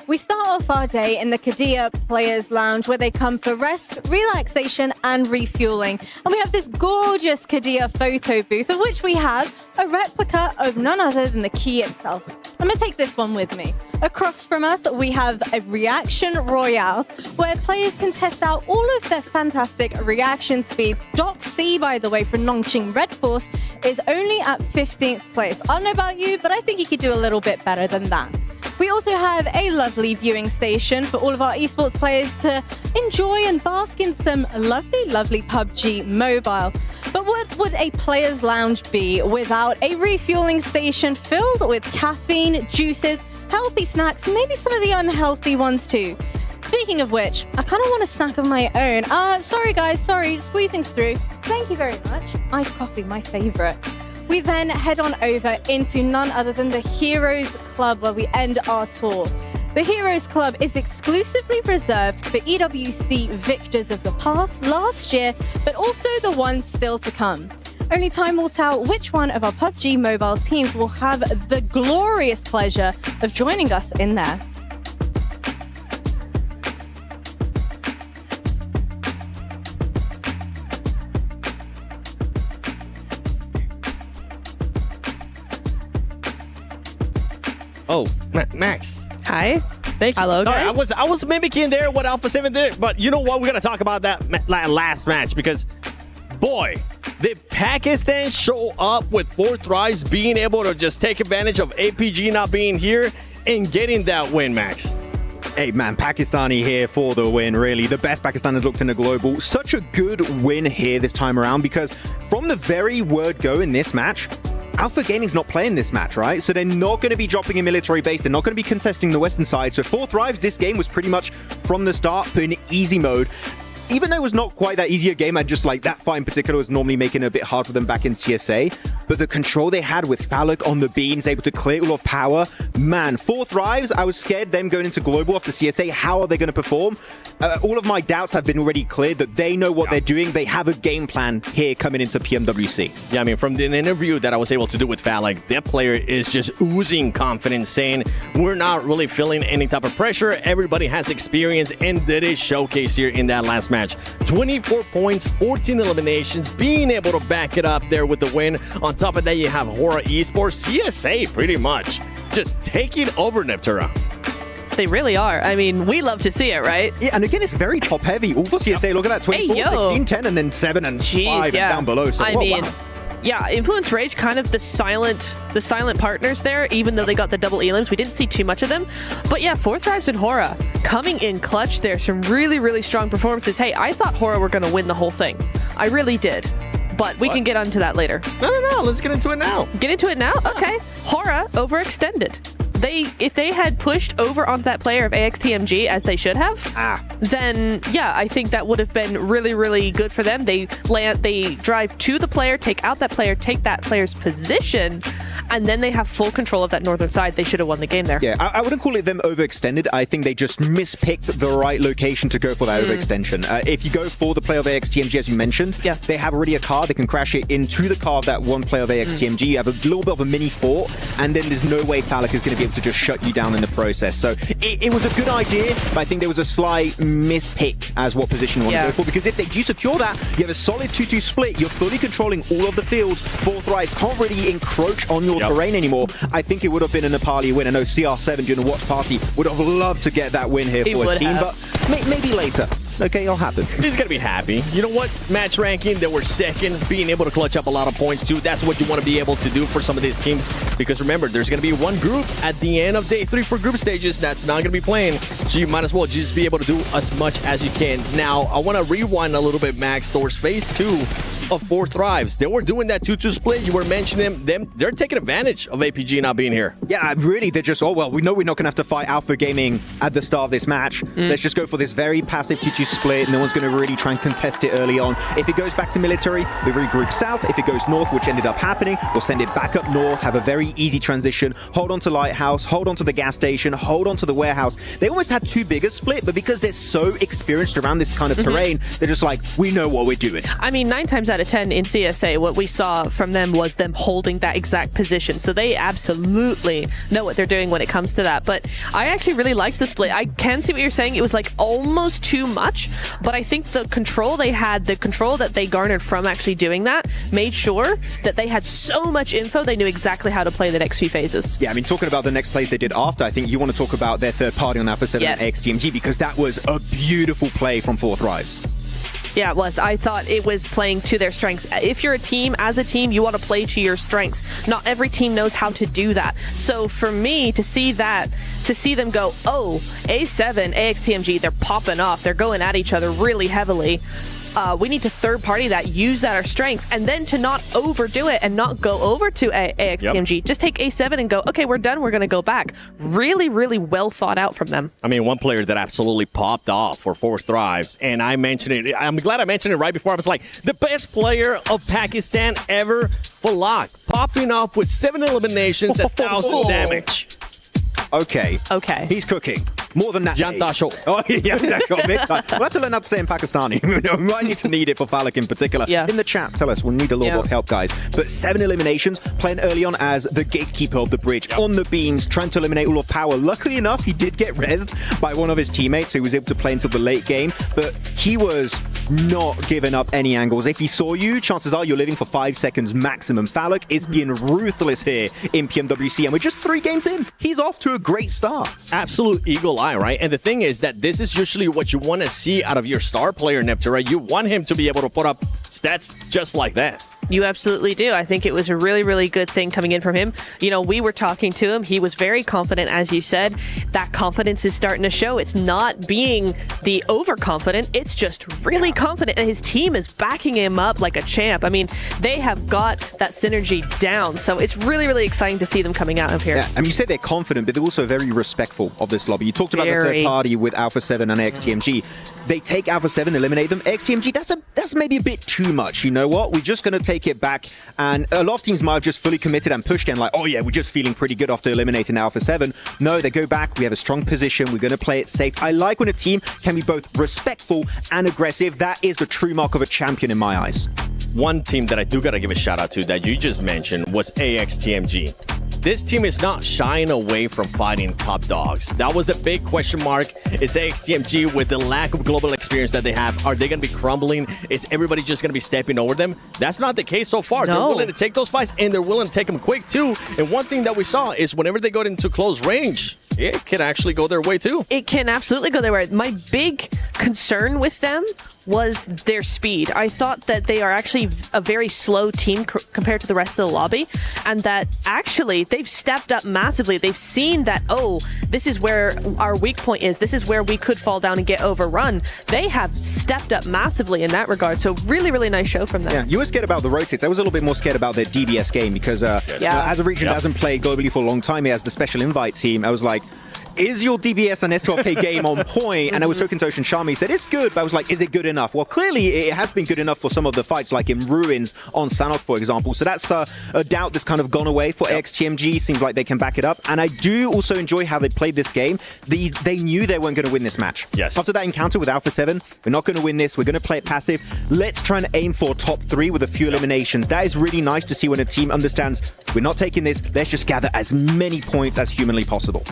[SPEAKER 3] We start off our day in the Qiddiya Players Lounge, where they come for rest, relaxation, and refueling. And we have this gorgeous Qiddiya photo booth, of which we have a replica of none other than the key itself. I'm going to take this one with me. Across from us, we have a reaction royale, where players can test out all of their fantastic reaction speeds. Doc C, by the way, for Nongqing Red Force, is only at 15th place. I don't know about you, but I think he could do a little bit better than that. We also have a lovely viewing station for all of our esports players to enjoy and bask in some lovely, lovely PUBG Mobile. But what would a player's lounge be without a refueling station filled with caffeine, juices, healthy snacks, and maybe some of the unhealthy ones too? Speaking of which, I kind of want a snack of my own. Sorry guys, squeezing through. Thank you very much. Iced coffee, my favorite. We then head on over into none other than the Heroes Club, where we end our tour. The Heroes Club is exclusively reserved for EWC victors of the past, last year, but also the ones still to come. Only time will tell which one of our PUBG Mobile teams will have the glorious pleasure of joining us in there.
[SPEAKER 2] Oh, Max.
[SPEAKER 9] Hi.
[SPEAKER 2] Thank you.
[SPEAKER 9] Hello,
[SPEAKER 2] Sorry,
[SPEAKER 9] guys.
[SPEAKER 2] I was mimicking there what Alpha 7 did, but you know what? We're going to talk about that last match because, boy, did Pakistan show up with 4 thrives, being able to just take advantage of APG not being here and getting that win, Max.
[SPEAKER 19] Hey man, Pakistani here for the win, really. The best Pakistan has looked in the global. Such a good win here this time around because from the very word go in this match, Alpha Gaming's not playing this match, right? So they're not going to be dropping a military base. They're not going to be contesting the western side. So 4 thrives, this game was pretty much from the start put in easy mode. Even though it was not quite that easy a game, I just like that fight in particular was normally making it a bit hard for them back in CSA. But the control they had with Falak on the beams, able to clear all of power, man, 4 thrives. I was scared them going into global after CSA. How are they going to perform? All of my doubts have been already cleared that they know what they're doing. They have a game plan here coming into PMWC.
[SPEAKER 2] Yeah, I mean, from the interview that I was able to do with Falak, that player is just oozing confidence, saying we're not really feeling any type of pressure. Everybody has experience, and that is showcased here in that last match. 24 points, 14 eliminations, being able to back it up there with the win. On top of that, you have Hora Esports, CSA pretty much just taking over Neptuna.
[SPEAKER 9] They really are. I mean, we love to see it, right?
[SPEAKER 19] Yeah, and again, it's very top heavy. All for CSA, look at that, 24,
[SPEAKER 9] Hey,
[SPEAKER 19] 16, 10, and then 7 and 5 and down below. So,
[SPEAKER 9] I mean, yeah, Influence Rage, kind of the silent partners there, even though they got the double elims. We didn't see too much of them. But yeah, 4 thrives and Hora coming in clutch there. Some really, really strong performances. Hey, I thought Hora were going to win the whole thing. I really did. But we can get onto that later.
[SPEAKER 2] No. Let's get into it now.
[SPEAKER 9] Get into it now? Okay. Hora overextended. If they had pushed over onto that player of AXTMG as they should have, then yeah, I think that would have been really, really good for them. They drive to the player, take out that player, take that player's position, and then they have full control of that northern side. They should have won the game there.
[SPEAKER 19] Yeah, I wouldn't call it them overextended. I think they just mispicked the right location to go for that overextension. If you go for the player of AXTMG, as you mentioned, they have already a car. They can crash it into the car of that one player of AXTMG. You have a little bit of a mini fort, and then there's no way Falak is going to be able to just shut you down in the process. So it was a good idea, but I think there was a slight mispick as what position you want to go for, because if they do secure that, you have a solid 2-2 split. You're fully controlling all of the fields. 4 thrives can't really encroach on your terrain anymore. I think it would have been a Nepali win. I know CR7 during the watch party would have loved to get that win here for his team, but maybe later. Okay, it'll happen.
[SPEAKER 2] He's going to be happy. You know what? Match ranking, they were second, being able to clutch up a lot of points too. That's what you want to be able to do for some of these teams. Because remember, there's going to be one group at the end of day 3 for group stages that's not going to be playing. So you might as well just be able to do as much as you can. Now, I want to rewind a little bit, Max, towards phase 2 of 4 Thrives. They were doing that 2-2 split. You were mentioning them. They're taking advantage of APG not being here.
[SPEAKER 19] Yeah, really, they're just, oh, well, we know we're not going to have to fight Alpha Gaming at the start of this match. Let's just go for this very passive 2-2 split. No one's going to really try and contest it early on. If it goes back to military, we regroup south. If it goes north, which ended up happening, we'll send it back up north, have a very easy transition, hold on to Lighthouse, hold on to the gas station, hold on to the warehouse. They almost had too big a split, but because they're so experienced around this kind of terrain, they're just like, we know what we're doing.
[SPEAKER 9] I mean, 9 times out of 10 in CSA, what we saw from them was them holding that exact position. So they absolutely know what they're doing when it comes to that. But I actually really liked the split. I can see what you're saying. It was like almost too much, but I think the control they had, the control that they garnered from actually doing that, made sure that they had so much info, they knew exactly how to play the next few phases.
[SPEAKER 19] Yeah, I mean, talking about the next plays they did after, I think you want to talk about their third party on Alpha 7 and XTMG, because that was a beautiful play from 4 Thrives.
[SPEAKER 9] Yeah, it was. I thought it was playing to their strengths. If you're a team, as a team, you want to play to your strengths. Not every team knows how to do that. So for me to see that, to see them go, oh, A7, AXTMG, they're popping off. They're going at each other really heavily. We need to third party that, use that our strength, and then to not overdo it and not go over to AXTMG. Yep. Just take A7 and go, okay, we're done. We're going to go back. Really, really well thought out from them.
[SPEAKER 2] I mean, one player that absolutely popped off for 4 Thrives, and I mentioned it. I'm glad I mentioned it right before. I was like, the best player of Pakistan ever, Falak, popping off with 7 eliminations, 1,000 damage.
[SPEAKER 19] Okay.
[SPEAKER 9] Okay.
[SPEAKER 19] He's cooking. More than that.
[SPEAKER 2] Jantasho.
[SPEAKER 19] Oh, yeah, big time. We'll have to learn how to say in Pakistani. We might need to need it for Falak in particular.
[SPEAKER 9] Yeah.
[SPEAKER 19] In the chat, tell us. We'll need a little more help, guys. But 7 eliminations, playing early on as the gatekeeper of the bridge, on the beams, trying to eliminate all of power. Luckily enough, he did get rezzed by one of his teammates who was able to play until the late game, but he was not giving up any angles. If he saw you, chances are you're living for 5 seconds maximum. Falak is being ruthless here in PMWC, and we're just 3 games in. He's off to a great start.
[SPEAKER 2] Absolute eagle eye, right? And the thing is that this is usually what you want to see out of your star player, Neptune, right? You want him to be able to put up stats just like that.
[SPEAKER 9] You absolutely do. I think it was a really, really good thing coming in from him. You know, we were talking to him. He was very confident, as you said. That confidence is starting to show. It's not being the overconfident. It's just really confident. And his team is backing him up like a champ. I mean, they have got that synergy down. So it's really, really exciting to see them coming out of here.
[SPEAKER 19] Yeah, I mean, you said they're confident, but they're also very respectful of this lobby. You talked about the third party with Alpha 7 and XTMG. They take Alpha 7, eliminate them. XTMG, that's maybe a bit too much. You know what? We're just going to take it back. And a lot of teams might have just fully committed and pushed in like, oh yeah, we're just feeling pretty good after eliminating Alpha 7. No, they go back. We have a strong position. We're going to play it safe. I like when a team can be both respectful and aggressive. That is the true mark of a champion in my eyes.
[SPEAKER 2] One team that I do got to give a shout out to that you just mentioned was AXTMG. This team is not shying away from fighting top dogs. That was the big question mark. Is AXTMG, with the lack of global experience that they have, are they going to be crumbling? Is everybody just going to be stepping over them? That's not the case so far.
[SPEAKER 9] No.
[SPEAKER 2] They're willing to take those fights, and they're willing to take them quick too. And one thing that we saw is whenever they go into close range, it can actually go their way too.
[SPEAKER 9] It can absolutely go their way. My big concern with them was their speed. I thought that they are actually a very slow team compared to the rest of the lobby, and that actually they've stepped up massively. They've seen that, oh, this is where our weak point is. This is where we could fall down and get overrun. They have stepped up massively in that regard. So really, really nice show from them.
[SPEAKER 19] Yeah, you were scared about the rotates. I was a little bit more scared about their DBS game because as a region that hasn't played globally for a long time, he has the special invite team. I was like, is your DBS and S12K game on point? And I was talking to Ocean Sharma. He said, it's good, but I was like, is it good enough? Well, clearly it has been good enough for some of the fights, like in Ruins on Sanok, for example. So that's a doubt that's kind of gone away for XTMG. Seems like they can back it up. And I do also enjoy how they played this game. They knew they weren't going to win this match.
[SPEAKER 2] Yes.
[SPEAKER 19] After that encounter with Alpha 7, we're not going to win this. We're going to play it passive. Let's try and aim for top 3 with a few eliminations. That is really nice to see when a team understands we're not taking this. Let's just gather as many points as humanly possible.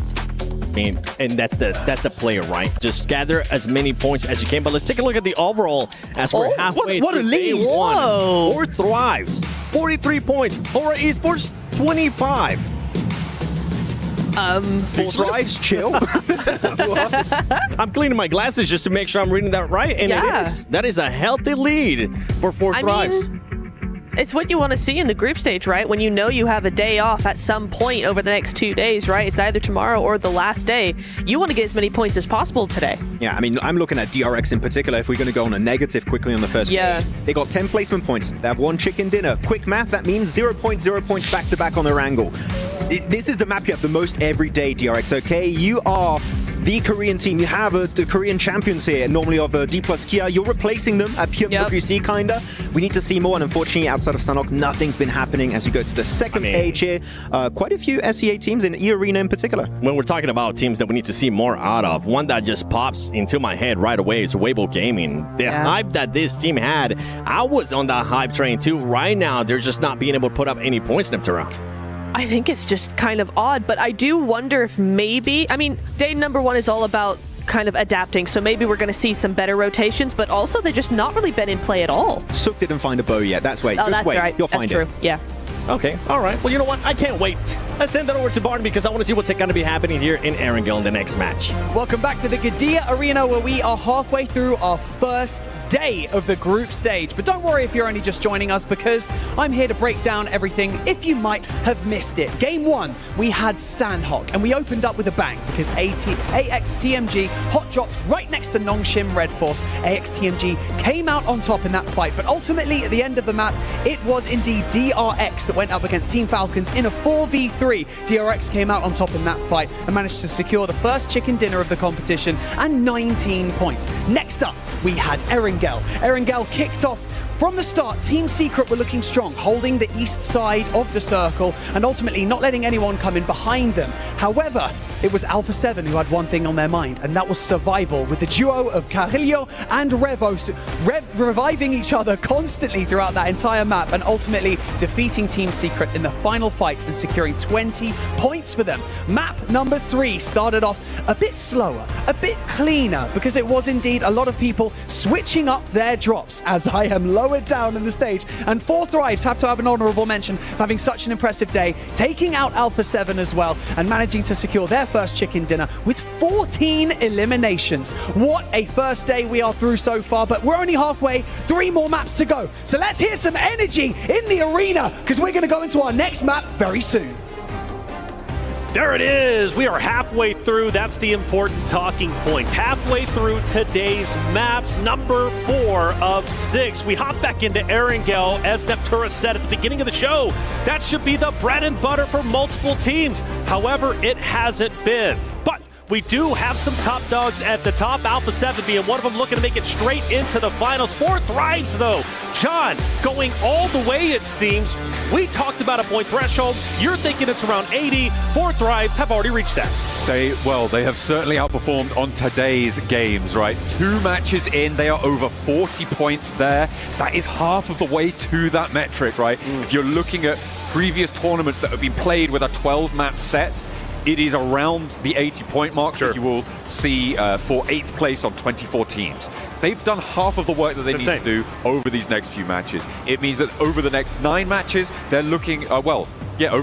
[SPEAKER 2] And that's the player, right? Just gather as many points as you can. But let's take a look at the overall as we're halfway
[SPEAKER 19] what a
[SPEAKER 2] through
[SPEAKER 19] lead.
[SPEAKER 2] day 1. 4 Thrives, 43 points. Hora Esports, 25.
[SPEAKER 19] Full Thrives, chill.
[SPEAKER 2] I'm cleaning my glasses just to make sure I'm reading that right, and it is. That is a healthy lead for 4 Thrives.
[SPEAKER 9] It's what you want to see in the group stage, right? When you know you have a day off at some point over the next 2 days, right? It's either tomorrow or the last day. You want to get as many points as possible today.
[SPEAKER 19] Yeah, I mean, I'm looking at DRX in particular. If we're going to go on a negative quickly on the first page, they got 10 placement points. They have 1 chicken dinner. Quick math, that means 0.0 points back-to-back on their angle. This is the map you have the most every day, DRX, okay? You are the Korean team. You have the Korean champions here, normally of D plus Kia. You're replacing them at PMWC, kinda. We need to see more, and unfortunately, outside of Sanok, nothing's been happening. As you go to the second page here, quite a few SEA teams in E-Arena in particular.
[SPEAKER 2] When we're talking about teams that we need to see more out of, one that just pops into my head right away is Weibo Gaming. The hype that this team had, I was on that hype train too. Right now, they're just not being able to put up any points, Neptura.
[SPEAKER 9] I think it's just kind of odd, but I do wonder if maybe, I mean, day number 1 is all about kind of adapting, so maybe we're going to see some better rotations, but also they've just not really been in play at all.
[SPEAKER 19] Sook didn't find a bow yet. That's wait.
[SPEAKER 9] Oh, that's right.
[SPEAKER 19] You'll find
[SPEAKER 9] it. Yeah.
[SPEAKER 2] Okay, all right. Well, you know what? I can't wait. Let's send that over to Barton because I want to see what's going to be happening here in Erangel in the next match.
[SPEAKER 21] Welcome back to the Gadia Arena, where we are halfway through our first day of the group stage. But don't worry if you're only just joining us, because I'm here to break down everything if you might have missed it. Game 1, we had Sandhawk, and we opened up with a bang because AXTMG hot dropped right next to Nongshim Red Force. AXTMG came out on top in that fight, but ultimately at the end of the map, it was indeed DRX that went up against Team Falcons in a 4v3. DRX came out on top in that fight and managed to secure the first chicken dinner of the competition and 19 points. Next up, we had Erangel. Erangel kicked off from the start. Team Secret were looking strong, holding the east side of the circle and ultimately not letting anyone come in behind them. However, it was Alpha 7 who had one thing on their mind, and that was survival, with the duo of Carrillo and Revos reviving each other constantly throughout that entire map and ultimately defeating Team Secret in the final fight and securing 20 points for them. Map number 3 started off a bit slower, a bit cleaner, because it was indeed a lot of people switching up their drops, as I am lowered down in the stage. And 4 Thrives have to have an honorable mention for having such an impressive day, taking out Alpha 7 as well and managing to secure their first chicken dinner with 14 eliminations. What a first day we are through so far, but we're only halfway, 3 more maps to go. So let's hear some energy in the arena, because we're going to go into our next map very soon.
[SPEAKER 15] There it is. We are halfway through. That's the important talking point. Halfway through today's maps, number 4 of 6. We hop back into Erangel, as Neptura said at the beginning of the show. That should be the bread and butter for multiple teams. However, it hasn't been. But we do have some top dogs at the top, Alpha 7 being one of them, looking to make it straight into the finals. 4 Thrives, though. John, going all the way, it seems. We talked about a point threshold. You're thinking it's around 80. 4 Thrives have already reached that.
[SPEAKER 10] They have certainly outperformed on today's games, right? 2 matches in, they are over 40 points there. That is half of the way to that metric, right? If you're looking at previous tournaments that have been played with a 12-map set, it is around the 80-point mark that you will see for 8th place on 24 teams. They've done half of the work that they need to do over these next few matches. It means that over the next 9 matches, they're looking, over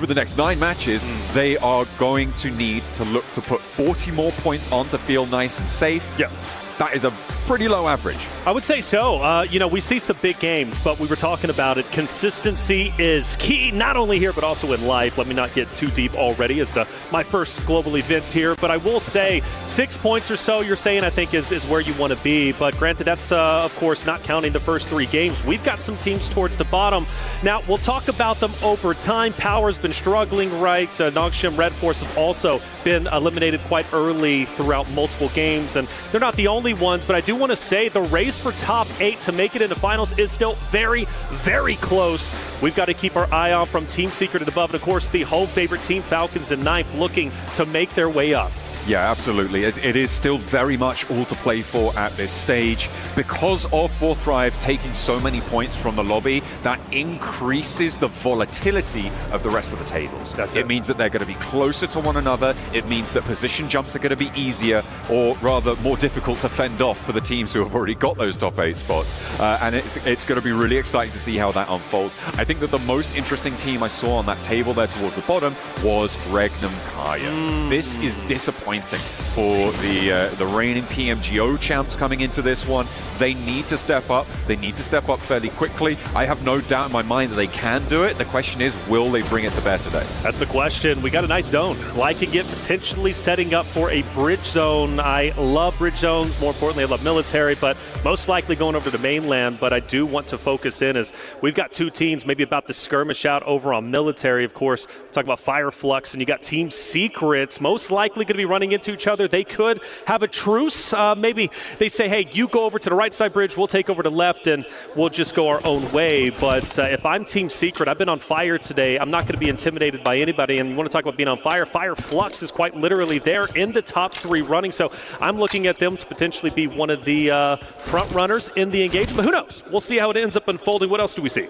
[SPEAKER 10] the next 9 matches, they are going to need to look to put 40 more points on to feel nice and safe.
[SPEAKER 15] Yeah.
[SPEAKER 10] That is a pretty low average.
[SPEAKER 15] I would say so. We see some big games, but we were talking about it. Consistency is key, not only here, but also in life. Let me not get too deep already. It's my first global event here, but I will say 6 points or so, you're saying, I think is where you want to be. But granted, that's, of course, not counting the first 3 games. We've got some teams towards the bottom. Now, we'll talk about them over time. Power's been struggling, right? Nongshim Red Force have also been eliminated quite early throughout multiple games, and they're not the only ones, but I do want to say the race for top 8 to make it into finals is still very, very close. We've got to keep our eye on from Team Secret and above, and of course the home favorite Team Falcons in 9th looking to make their way up.
[SPEAKER 10] Yeah, absolutely. It is still very much all to play for at this stage. Because of 4 Thrives taking so many points from the lobby, that increases the volatility of the rest of the tables. It means that they're going to be closer to one another. It means that position jumps are going to be easier, or rather more difficult to fend off for the teams who have already got those top 8 spots. And it's going to be really exciting to see how that unfolds. I think that the most interesting team I saw on that table there towards the bottom was Regnum Carya. This is disappointing disappointing for the reigning PMGO champs coming into this one. They need to step up. They need to step up fairly quickly. I have no doubt in my mind that they can do it. The question is, will they bring it to bear today?
[SPEAKER 15] That's the question. We got a nice zone. Liking it, potentially setting up for a bridge zone. I love bridge zones. More importantly, I love military, but most likely going over to the mainland. But I do want to focus in as we've got two teams maybe about to skirmish out over on military. Of course, talk about Fireflux, and you got Team Secrets most likely going to be running into each other. They could have a truce. Maybe they say, hey, you go over to the right side bridge, we'll take over to left, and we'll just go our own way. But if I'm Team Secret, I've been on fire today. I'm not going to be intimidated by anybody. And you want to talk about being on fire? Fireflux is quite literally there in the top 3 running. So I'm looking at them to potentially be one of the front runners in the engagement. But who knows? We'll see how it ends up unfolding. What else do we see?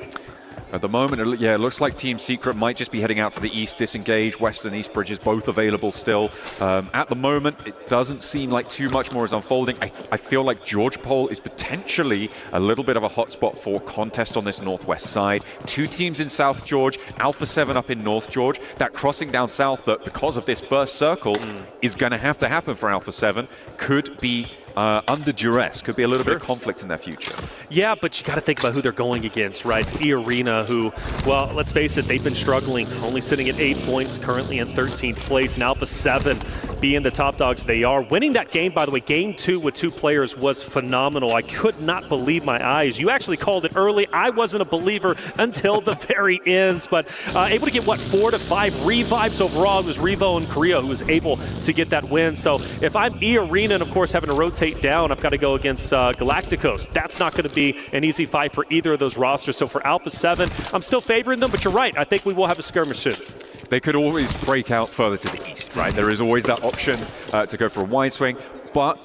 [SPEAKER 10] At the moment, it looks like Team Secret might just be heading out to the east, disengage. West and east bridges both available still. At the moment, it doesn't seem like too much more is unfolding. I feel like George Pole is potentially a little bit of a hotspot for contest on this northwest side. 2 teams in South George, Alpha 7 up in North George. That crossing down south that, because of this first circle, is going to happen for Alpha 7 could be under duress, could be a little bit of conflict in their future.
[SPEAKER 15] Yeah, but you got to think about who they're going against, right? It's E-Arena, who, well, let's face it, they've been struggling, only sitting at 8 points, currently in 13th place, and Alpha 7 being the top dogs they are. Winning that game, by the way, game 2 with 2 players was phenomenal. I could not believe my eyes. You actually called it early. I wasn't a believer until the very end, but able to get, 4 to 5 revives overall. It was Revo and Korea who was able to get that win. So if I'm E-Arena and, of course, having to rotate down, I've got to go against Galacticos. That's not going to be an easy fight for either of those rosters. So for Alpha 7, I'm still favoring them, but you're right. I think we will have a skirmish soon.
[SPEAKER 10] They could always break out further to the east, right? There is always that option to go for a wide swing, but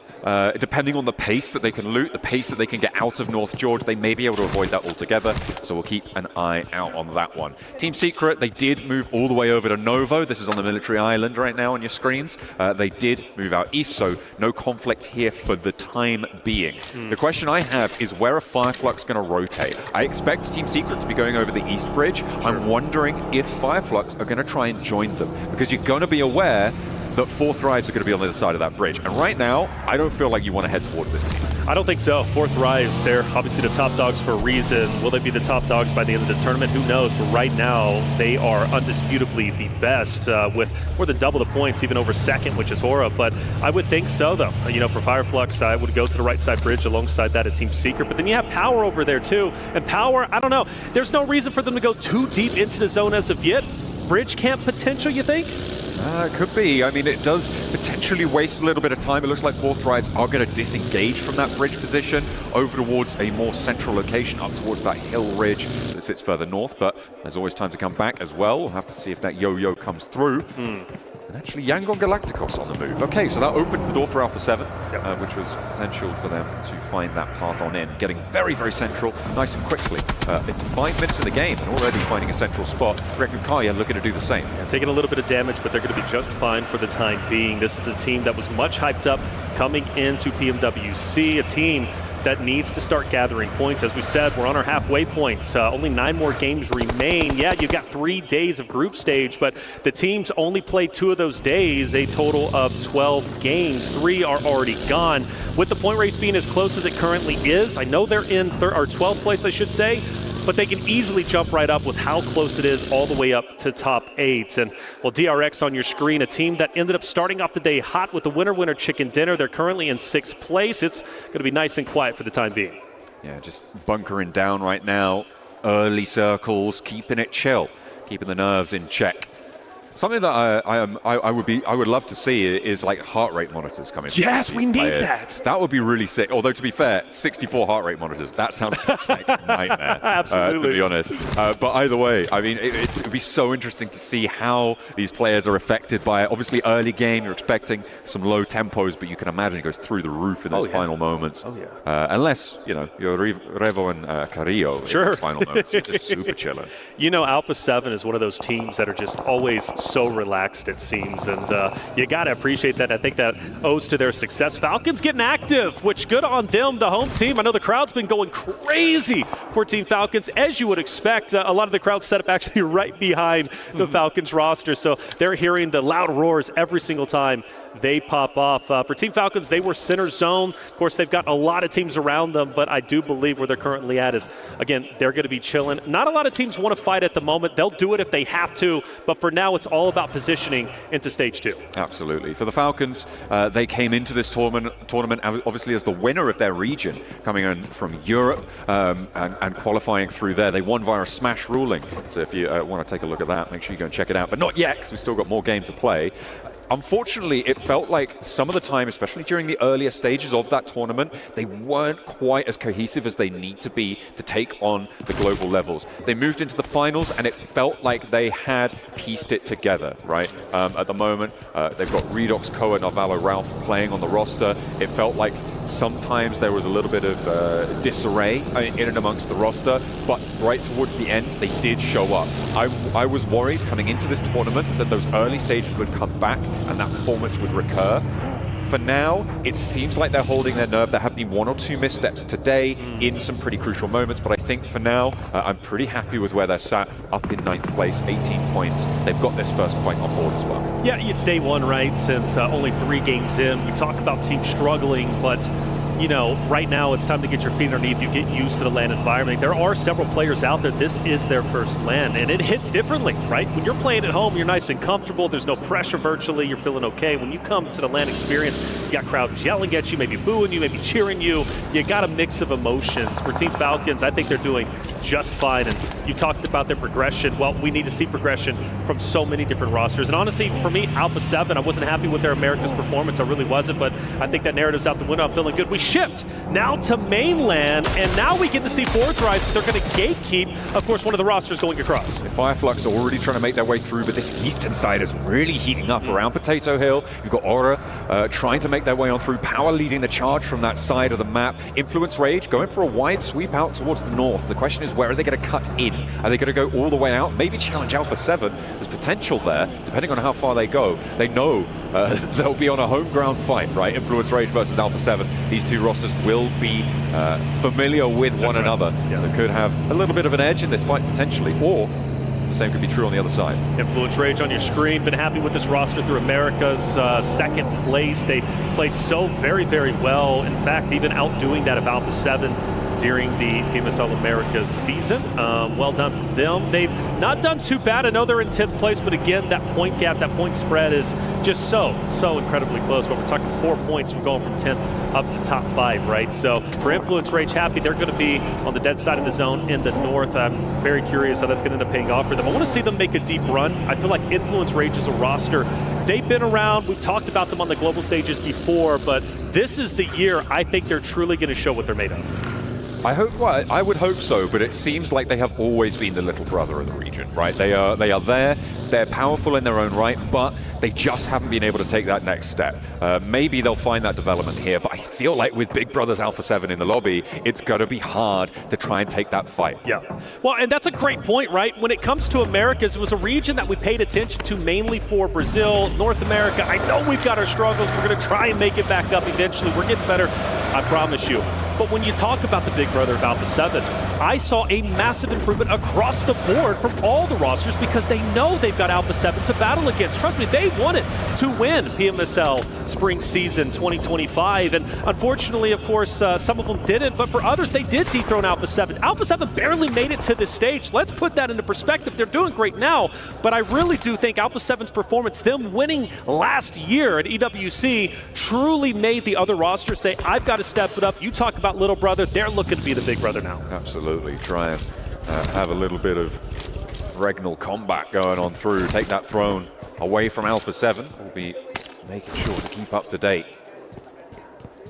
[SPEAKER 10] depending on the pace that they can loot, the pace that they can get out of North George, they may be able to avoid that altogether. So we'll keep an eye out on that one. Team Secret, they did move all the way over to Novo. This is on the military island right now on your screens. They did move out east, so no conflict here for the time being. The question I have is, where are Fireflux going to rotate? I expect Team Secret to be going over the east bridge. Sure. I'm wondering if Fireflux are going to try and join them, because you're going to be aware that 4 Thrives are going to be on the other side of that bridge. And right now, I don't feel like you want to head towards this team.
[SPEAKER 15] I don't think so. 4 Thrives, they're obviously the top dogs for a reason. Will they be the top dogs by the end of this tournament? Who knows? But right now, they are undisputably the best with more than double the points, even over second, which is Hora. But I would think so, though. You know, for Fireflux, I would go to the right side bridge alongside that at Team Secret. But then you have Power over there, too. And Power, I don't know. There's no reason for them to go too deep into the zone as of yet. Bridge camp potential, you think?
[SPEAKER 10] It could be. I mean, it does potentially waste a little bit of time. It looks like 4 Thrives are going to disengage from that bridge position over towards a more central location, up towards that hill ridge that sits further north. But there's always time to come back as well. We'll have to see if that yo-yo comes through. And actually, Yangon Galacticos on the move. Okay, so that opens the door for Alpha 7, which was potential for them to find that path on in. Getting very, very central, nice and quickly. Into 5 minutes of the game, and already finding a central spot. Regnum Carya looking to do the same.
[SPEAKER 15] Yeah, taking a little bit of damage, but they're going to be just fine for the time being. This is a team that was much hyped up coming into PMWC, a team that needs to start gathering points. As we said, we're on our halfway point. Only 9 more games remain. Yeah, you've got 3 days of group stage, but the teams only play 2 of those days, a total of 12 games. 3 are already gone. With the point race being as close as it currently is, I know they're in 12th place, I should say, but they can easily jump right up with how close it is all the way up to top 8. And, well, DRX on your screen, a team that ended up starting off the day hot with the winner chicken dinner. They're currently in 6th place. It's going to be nice and quiet for the time being.
[SPEAKER 10] Yeah, just bunkering down right now. Early circles, keeping it chill, keeping the nerves in check. Something that I would love to see is like heart rate monitors coming.
[SPEAKER 15] Yes, we need that.
[SPEAKER 10] That would be really sick. Although to be fair, 64 heart rate monitors, that sounds like a nightmare.
[SPEAKER 15] Absolutely.
[SPEAKER 10] To be honest. But either way, I mean, it'd be so interesting to see how these players are affected by it. Obviously, early game, you're expecting some low tempos, but you can imagine it goes through the roof in those final moments.
[SPEAKER 15] Oh yeah.
[SPEAKER 10] Unless you're Revo and Carrillo in those final moments, you're just super chilling.
[SPEAKER 15] You know, Alpha 7 is one of those teams that are just always so relaxed, it seems, and you got to appreciate that. I think that owes to their success. Falcons getting active, which good on them, the home team. I know the crowd's been going crazy for Team Falcons, as you would expect. A lot of the crowd set up actually right behind the Falcons roster, so they're hearing the loud roars every single time they pop off. For Team Falcons, they were center zone. Of course, they've got a lot of teams around them, but I do believe where they're currently at is, again, they're going to be chilling. Not a lot of teams want to fight at the moment. They'll do it if they have to, but for now, it's all about positioning into stage 2.
[SPEAKER 10] Absolutely. For the Falcons, they came into this tournament obviously as the winner of their region, coming in from Europe and qualifying through there. They won via a smash ruling. So if you want to take a look at that, make sure you go and check it out. But not yet, because we've still got more game to play. Unfortunately, it felt like some of the time, especially during the earlier stages of that tournament, they weren't quite as cohesive as they need to be to take on the global levels. They moved into the finals, and it felt like they had pieced it together, right? At the moment, they've got Redox, Koa, Narvalo, Ralph playing on the roster. It felt like sometimes there was a little bit of disarray in and amongst the roster, but right towards the end, they did show up. I was worried coming into this tournament that those early stages would come back and that performance would recur. For now, it seems like they're holding their nerve. There have been 1 or 2 missteps today in some pretty crucial moments, but I think for now, I'm pretty happy with where they're sat, up in 9th place, 18 points. They've got this first point on board as well.
[SPEAKER 15] Yeah, it's day 1, right? Since only 3 games in. We talk about teams struggling, but you know, right now it's time to get your feet underneath you, get used to the LAN environment. There are several players out there, this is their first LAN, and it hits differently, right? When you're playing at home, you're nice and comfortable, there's no pressure virtually, you're feeling okay. When you come to the LAN experience, you got crowds yelling at you, maybe booing you, maybe cheering you. You got a mix of emotions. For Team Falcons, I think they're doing just fine, and you talked about their progression. Well, we need to see progression from so many different rosters, and honestly, for me, Alpha 7, I wasn't happy with their America's performance, I really wasn't, but I think that narrative's out the window. I'm feeling good. We shift now to mainland, and now we get to see Fourth Rise. They're going to gatekeep, of course, one of the rosters going across.
[SPEAKER 10] Fireflux are already trying to make their way through, but this eastern side is really heating up around Potato Hill. You've got Aura trying to make their way on through. Power leading the charge from that side of the map. Influence Rage going for a wide sweep out towards the north. The question is, where are they going to cut in? Are they going to go all the way out? Maybe challenge Alpha 7. There's potential there, depending on how far they go. They know they'll be on a home ground fight, right? Influence Rage versus Alpha 7. These two rosters will be familiar with one another. Yeah. They could have a little bit of an edge in this fight potentially, or the same could be true on the other side.
[SPEAKER 15] Influence Rage on your screen. Been happy with this roster through America's second place. They played so very, very well. In fact, even outdoing that of Alpha 7 during the PMSL Americas season. Well done for them. They've not done too bad. I know they're in 10th place, but again, that point gap, that point spread is just so incredibly close. But we're talking 4 points from going from 10th up to top 5, right? So for Influence Rage, happy they're going to be on the dead side of the zone in the north. I'm very curious how that's going to end up paying off for them. I want to see them make a deep run. I feel like Influence Rage is a roster. They've been around. We've talked about them on the global stages before, but this is the year I think they're truly going to show what they're made of.
[SPEAKER 10] I would hope so, but it seems like they have always been the little brother of the region, right? They are there, they're powerful in their own right, but they just haven't been able to take that next step. Maybe they'll find that development here, but I feel like with Big Brother's Alpha 7 in the lobby, it's going to be hard to try and take that fight.
[SPEAKER 15] Yeah. Well, and that's a great point, right? When it comes to Americas, it was a region that we paid attention to mainly for Brazil, North America. I know we've got our struggles. We're going to try and make it back up eventually. We're getting better, I promise you. But when you talk about the Big Brother of Alpha 7, I saw a massive improvement across the board from all the rosters because they know they've got Alpha 7 to battle against. Trust me, they wanted to win PMSL Spring Season 2025. And unfortunately, of course, some of them didn't. But for others, they did dethrone Alpha 7. Alpha 7 barely made it to this stage. Let's put that into perspective. They're doing great now. But I really do think Alpha 7's performance, them winning last year at EWC, truly made the other rosters say, I've got to step it up. You talk about little brother, they're looking to be the big brother now.
[SPEAKER 10] Absolutely. Try and have a little bit of Regnum combat going on through. Take that throne away from Alpha 7. We'll be making sure to keep up to date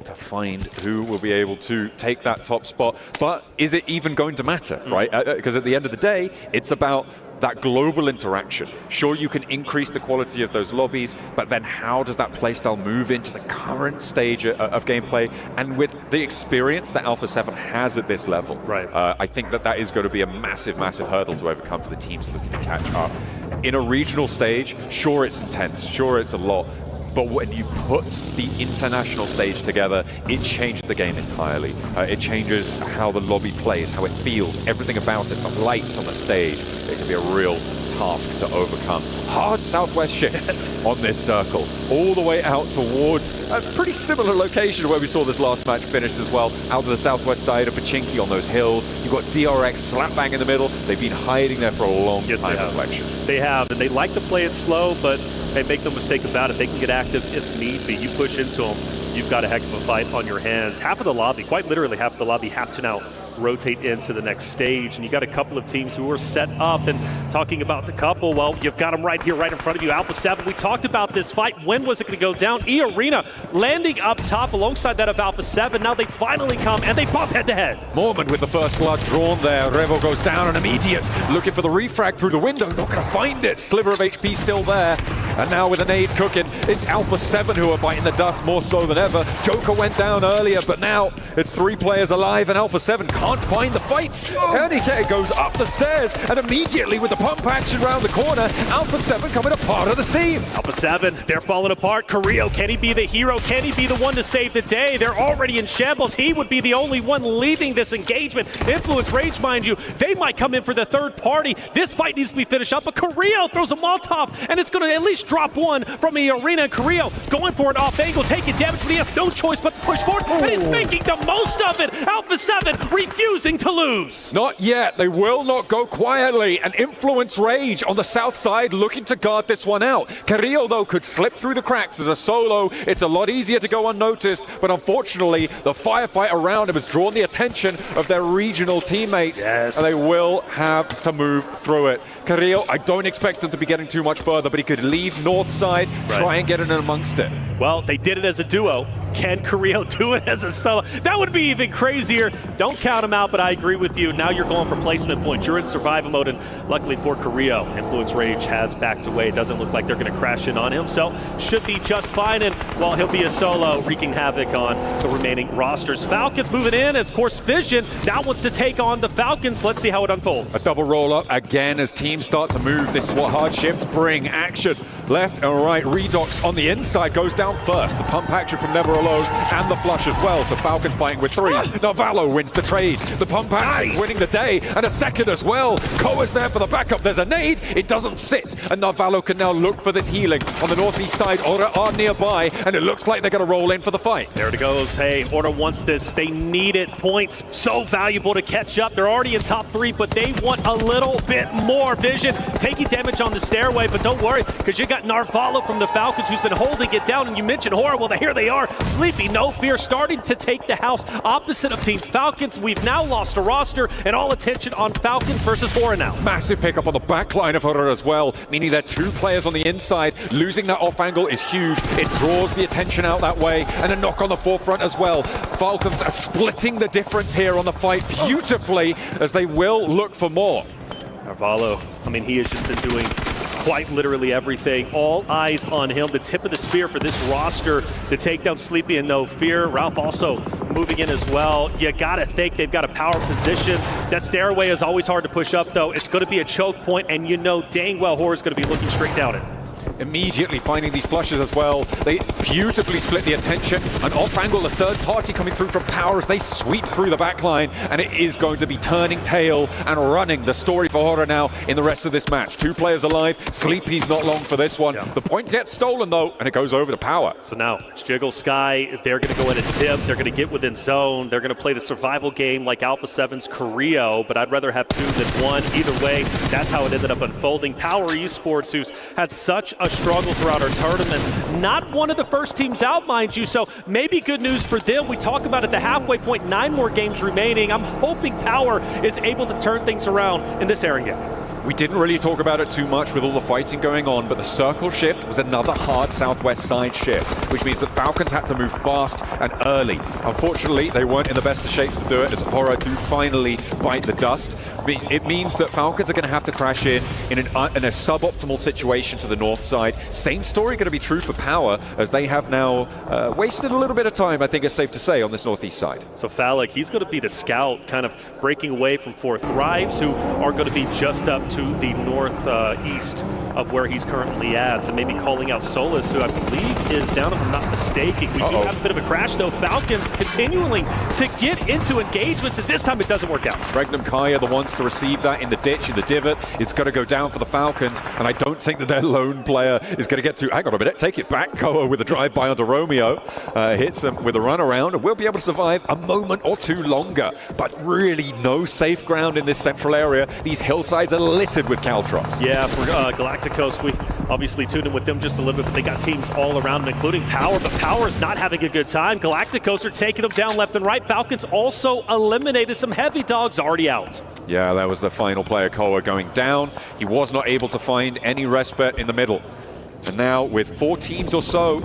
[SPEAKER 10] to find who will be able to take that top spot. But is it even going to matter, right? Because at the end of the day, it's about that global interaction. Sure, you can increase the quality of those lobbies, but then how does that playstyle move into the current stage of gameplay? And with the experience that Alpha 7 has at this level,
[SPEAKER 15] right?
[SPEAKER 10] I think that is going to be a massive, massive hurdle to overcome for the teams looking to catch up. In a regional stage, sure, it's intense, sure, it's a lot, but when you put the international stage together, it changes the game entirely. It changes how the lobby plays, how it feels, everything about it, the lights on the stage. It can be a real
[SPEAKER 6] task to overcome. Hard southwest shift on this circle, all the way out towards a pretty similar location where we saw this last match finished as well, out to the southwest side of Pachinki on those hills. You've got DRX slap bang in the middle. They've been hiding there for a long time, Reflection.
[SPEAKER 15] They have, and they like to play it slow, but hey, make no mistake about it, they can get active if need be. You push into them, you've got a heck of a fight on your hands. Half of the lobby, quite literally half of the lobby, have to now rotate into the next stage, and you got a couple of teams who are set up. And talking about the couple, well, you've got them right here, right in front of you. Alpha 7, we talked about this fight. When was it going to go down? E-Arena landing up top alongside that of Alpha 7. Now they finally come and they bump head to head.
[SPEAKER 6] Mormon with the first blood drawn there. Revo goes down, an immediate looking for the refrag through the window, not going to find it. Sliver of HP still there. And now with a nade cooking, it's Alpha 7 who are biting the dust more so than ever. Joker went down earlier, but now it's 3 players alive and Alpha 7 can't find the fights. Ernike goes up the stairs, and immediately with the pump action around the corner, Alpha 7 coming apart of the seams.
[SPEAKER 15] Alpha 7, they're falling apart. Carrillo, can he be the hero? Can he be the one to save the day? They're already in shambles. He would be the only one leaving this engagement. Influence Rage, mind you, they might come in for the third party. This fight needs to be finished up, but Carrillo throws a Molotov, and it's going to at least drop one from the arena. Carrillo going for it off angle, taking damage, but he has no choice but to push forward, and he's making the most of it. Alpha 7 refusing to lose.
[SPEAKER 6] Not yet. They will not go quietly. An Influence Rage on the south side looking to guard this one out. Carrillo, though, could slip through the cracks as a solo. It's a lot easier to go unnoticed, but unfortunately, the firefight around him has drawn the attention of their regional teammates, and they will have to move through it. Carrillo, I don't expect them to be getting too much further, but he could leave north side, try and get in amongst it.
[SPEAKER 15] Well, they did it as a duo. Can Carrillo do it as a solo? That would be even crazier. Don't count him out, but I agree with you. Now you're going for placement points. You're in survival mode, and luckily for Carrillo, Influence Rage has backed away. It doesn't look like they're going to crash in on him, so should be just fine. And while he'll be a solo, wreaking havoc on the remaining rosters. Falcons moving in as Course Vision now wants to take on the Falcons. Let's see how it unfolds.
[SPEAKER 6] A double roll up again as teams start to move. This is what hard shifts bring. Action left and right. Redox on the inside goes down first. The pump action from Never Alone and the flush as well. So Falcons fighting with 3. Navalo wins the trade. The pump action winning the day, and a second as well. Koa's there for the backup. There's a nade. It doesn't sit, and Navalo can now look for this healing on the northeast side. Ora are nearby, and it looks like they're going to roll in for the fight.
[SPEAKER 15] There it goes. Hey, Ora wants this. They need it. Points so valuable to catch up. They're already in top 3, but they want a little bit more. Vision taking damage on the stairway, but don't worry, because you got Narvalo from the Falcons who's been holding it down, and you mentioned Hora. Well, here they are. Sleepy, no fear, starting to take the house opposite of Team Falcons. We've now lost a roster, and all attention on Falcons versus Hora now.
[SPEAKER 6] Massive pickup on the back line of Hora as well, meaning they're 2 players on the inside. Losing that off angle is huge. It draws the attention out that way, and a knock on the forefront as well. Falcons are splitting the difference here on the fight beautifully as they will look for more.
[SPEAKER 15] Narvalo, I mean, he has just been doing quite literally everything. All eyes on him. The tip of the spear for this roster to take down Sleepy and No Fear. Ralph also moving in as well. You gotta think they've got a power position. That stairway is always hard to push up, though. It's gonna be a choke point, and you know dang well Hora's gonna be looking straight down it.
[SPEAKER 6] Immediately finding these flushes as well. They beautifully split the attention. An off angle, the third party coming through from Power as they sweep through the back line, and it is going to be turning tail and running the story for Hora now in the rest of this match. 2 players alive. Sleepy's not long for this one. The point gets stolen though, and it goes over to Power.
[SPEAKER 15] So now Jiggle Sky, they're going to go in and dip. They're going to get within zone. They're going to play the survival game like Alpha 7's Carrillo, but I'd rather have 2 than 1. Either way, that's how it ended up unfolding. Power Esports, who's had such a struggle throughout our tournaments. Not one of the first teams out, mind you, so maybe good news for them. We talk about at the halfway point, 9 more games remaining. I'm hoping Power is able to turn things around in this airing game.
[SPEAKER 6] We didn't really talk about it too much with all the fighting going on, but the circle shift was another hard southwest side shift, which means that Falcons had to move fast and early. Unfortunately, they weren't in the best of shapes to do it as Hora do finally bite the dust. It means that Falcons are going to have to crash in a suboptimal situation to the north side. Same story going to be true for Power, as they have now wasted a little bit of time, I think it's safe to say, on this northeast side.
[SPEAKER 15] So Falik, he's going to be the scout, kind of breaking away from 4 Thrives, who are going to be just up to the northeast of where he's currently at, and maybe calling out Solus, who I believe is down, if I'm not mistaken. We do have a bit of a crash, though. Falcons continuing to get into engagements, and this time it doesn't work out.
[SPEAKER 6] Regnum Carya, the ones to receive that in the ditch, in the divot. It's going to go down for the Falcons, and I don't think that their lone player is going to get to, hang on a minute, take it back. Koa with a drive-by onto Romeo, hits him with a runaround, and we'll be able to survive a moment or two longer. But really no safe ground in this central area. These hillsides are littered with caltrops.
[SPEAKER 15] Yeah, for Galacticos, we obviously tuned in with them just a little bit, but they got teams all around them, including Power, but Power's not having a good time. Galacticos are taking them down left and right. Falcons also eliminated some heavy dogs already out.
[SPEAKER 6] Yeah, that was the final player, Koa, going down. He was not able to find any respite in the middle. And now, with 4 teams or so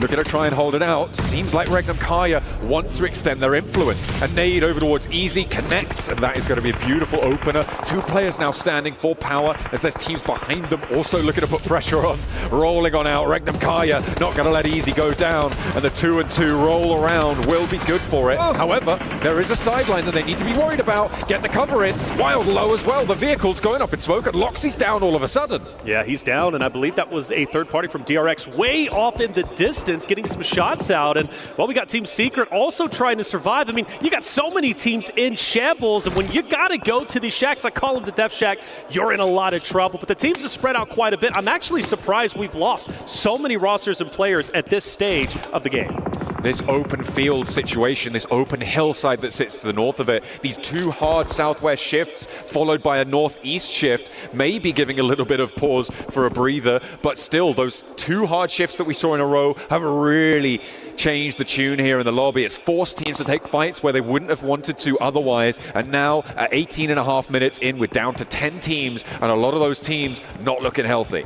[SPEAKER 6] looking to try and hold it out, seems like Regnum Carya want to extend their influence. A nade over towards Easy connects, and that is going to be a beautiful opener. 2 players now standing for Power as there's teams behind them also looking to put pressure on. Rolling on out, Regnum Carya not going to let Easy go down, and the 2-2 roll around will be good for it. However, there is a sideline that they need to be worried about. Get the cover in. Wild low as well. The vehicle's going up in smoke, and Loxy's down all of a sudden.
[SPEAKER 15] Yeah, he's down, and I believe that was a third party from DRX way off in the distance, getting some shots out. And well, we got Team Secret also trying to survive. I mean, you got so many teams in shambles, and when you gotta go to these shacks, I call them the Death Shack, you're in a lot of trouble. But the teams have spread out quite a bit. I'm actually surprised we've lost so many rosters and players at this stage of the game.
[SPEAKER 6] This open field situation, this open hillside that sits to the north of it, these 2 hard southwest shifts followed by a northeast shift, maybe giving a little bit of pause for a breather, but still those 2 hard shifts that we saw in a row have really changed the tune here in the lobby. It's forced teams to take fights where they wouldn't have wanted to otherwise, and now at 18.5 minutes in, we're down to 10 teams, and a lot of those teams not looking healthy.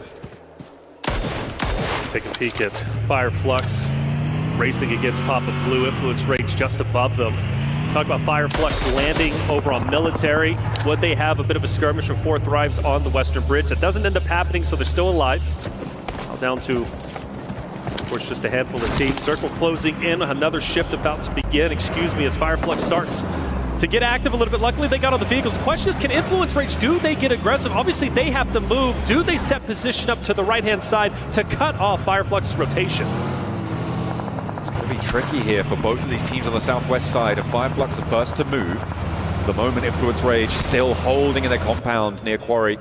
[SPEAKER 15] Take a peek at Fireflux racing against Papa Blue. Influence Rage just above them. Talk about Fireflux landing over on Military. Would they have a bit of a skirmish with 4 Thrives on the Western Bridge? That doesn't end up happening, so they're still alive. Now down to, of course, just a handful of teams. Circle closing in, another shift about to begin. Excuse me, as Fireflux starts to get active a little bit. Luckily, they got on the vehicles. The question is, can Influence Rage, do they get aggressive? Obviously, they have to move. Do they set position up to the right-hand side to cut off Fireflux's rotation?
[SPEAKER 6] Be tricky here for both of these teams on the southwest side, and Fireflux the first to move. For the moment, Influence Rage still holding in their compound near Quarry,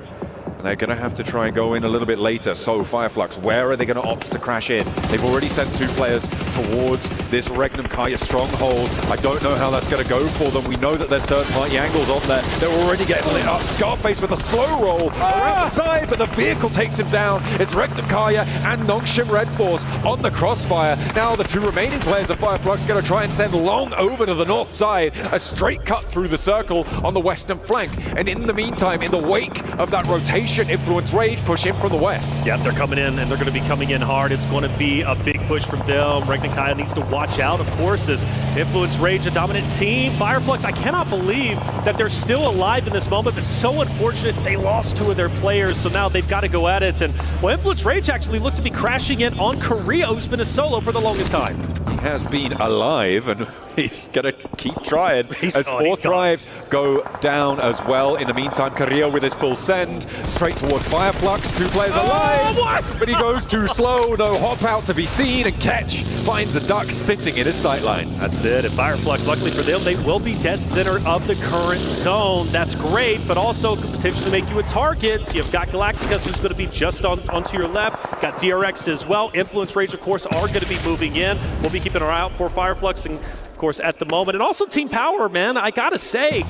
[SPEAKER 6] and they're going to have to try and go in a little bit later. So Fireflux, where are they going to opt to crash in? They've already sent 2 players towards this Regnum Carya stronghold. I don't know how that's going to go for them. We know that there's third-party angles on there. They're already getting lit up. Scarface with a slow roll around the side, but the vehicle takes him down. It's Regnum Carya and Nongshim Red Force on the crossfire. Now the 2 remaining players of Fireflux going to try and send Long over to the north side. A straight cut through the circle on the western flank. And in the meantime, in the wake of that rotation, Influence Rage push in from the west.
[SPEAKER 15] Yeah, they're coming in, and they're going to be coming in hard. It's going to be a big push from them. Regnum Carya needs to watch out, of course, as Influence Rage, a dominant team. Fireflux, I cannot believe that they're still alive in this moment. It's so unfortunate they lost 2 of their players, so now they've got to go at it. And well, Influence Rage actually looked to be crashing in on Korea, who's been a solo for the longest time.
[SPEAKER 6] He has been alive, and he's going to keep trying as 4 Thrives go down as well. In the meantime, Korea with his full send straight towards Fireflux. 2 players alive, but he goes too slow. No hop out to be seen, and Ketch finds a duck sitting in his sightlines.
[SPEAKER 15] That's it. And Fireflux, luckily for them, they will be dead center of the current zone. That's great, but also could potentially make you a target. You've got Galacticus, who's going to be just onto your left. Got DRX as well. Influence Rage, of course, are going to be moving in. We'll be keeping our eye out for Fireflux, and of course, at the moment. And also Team Power, man, I gotta say,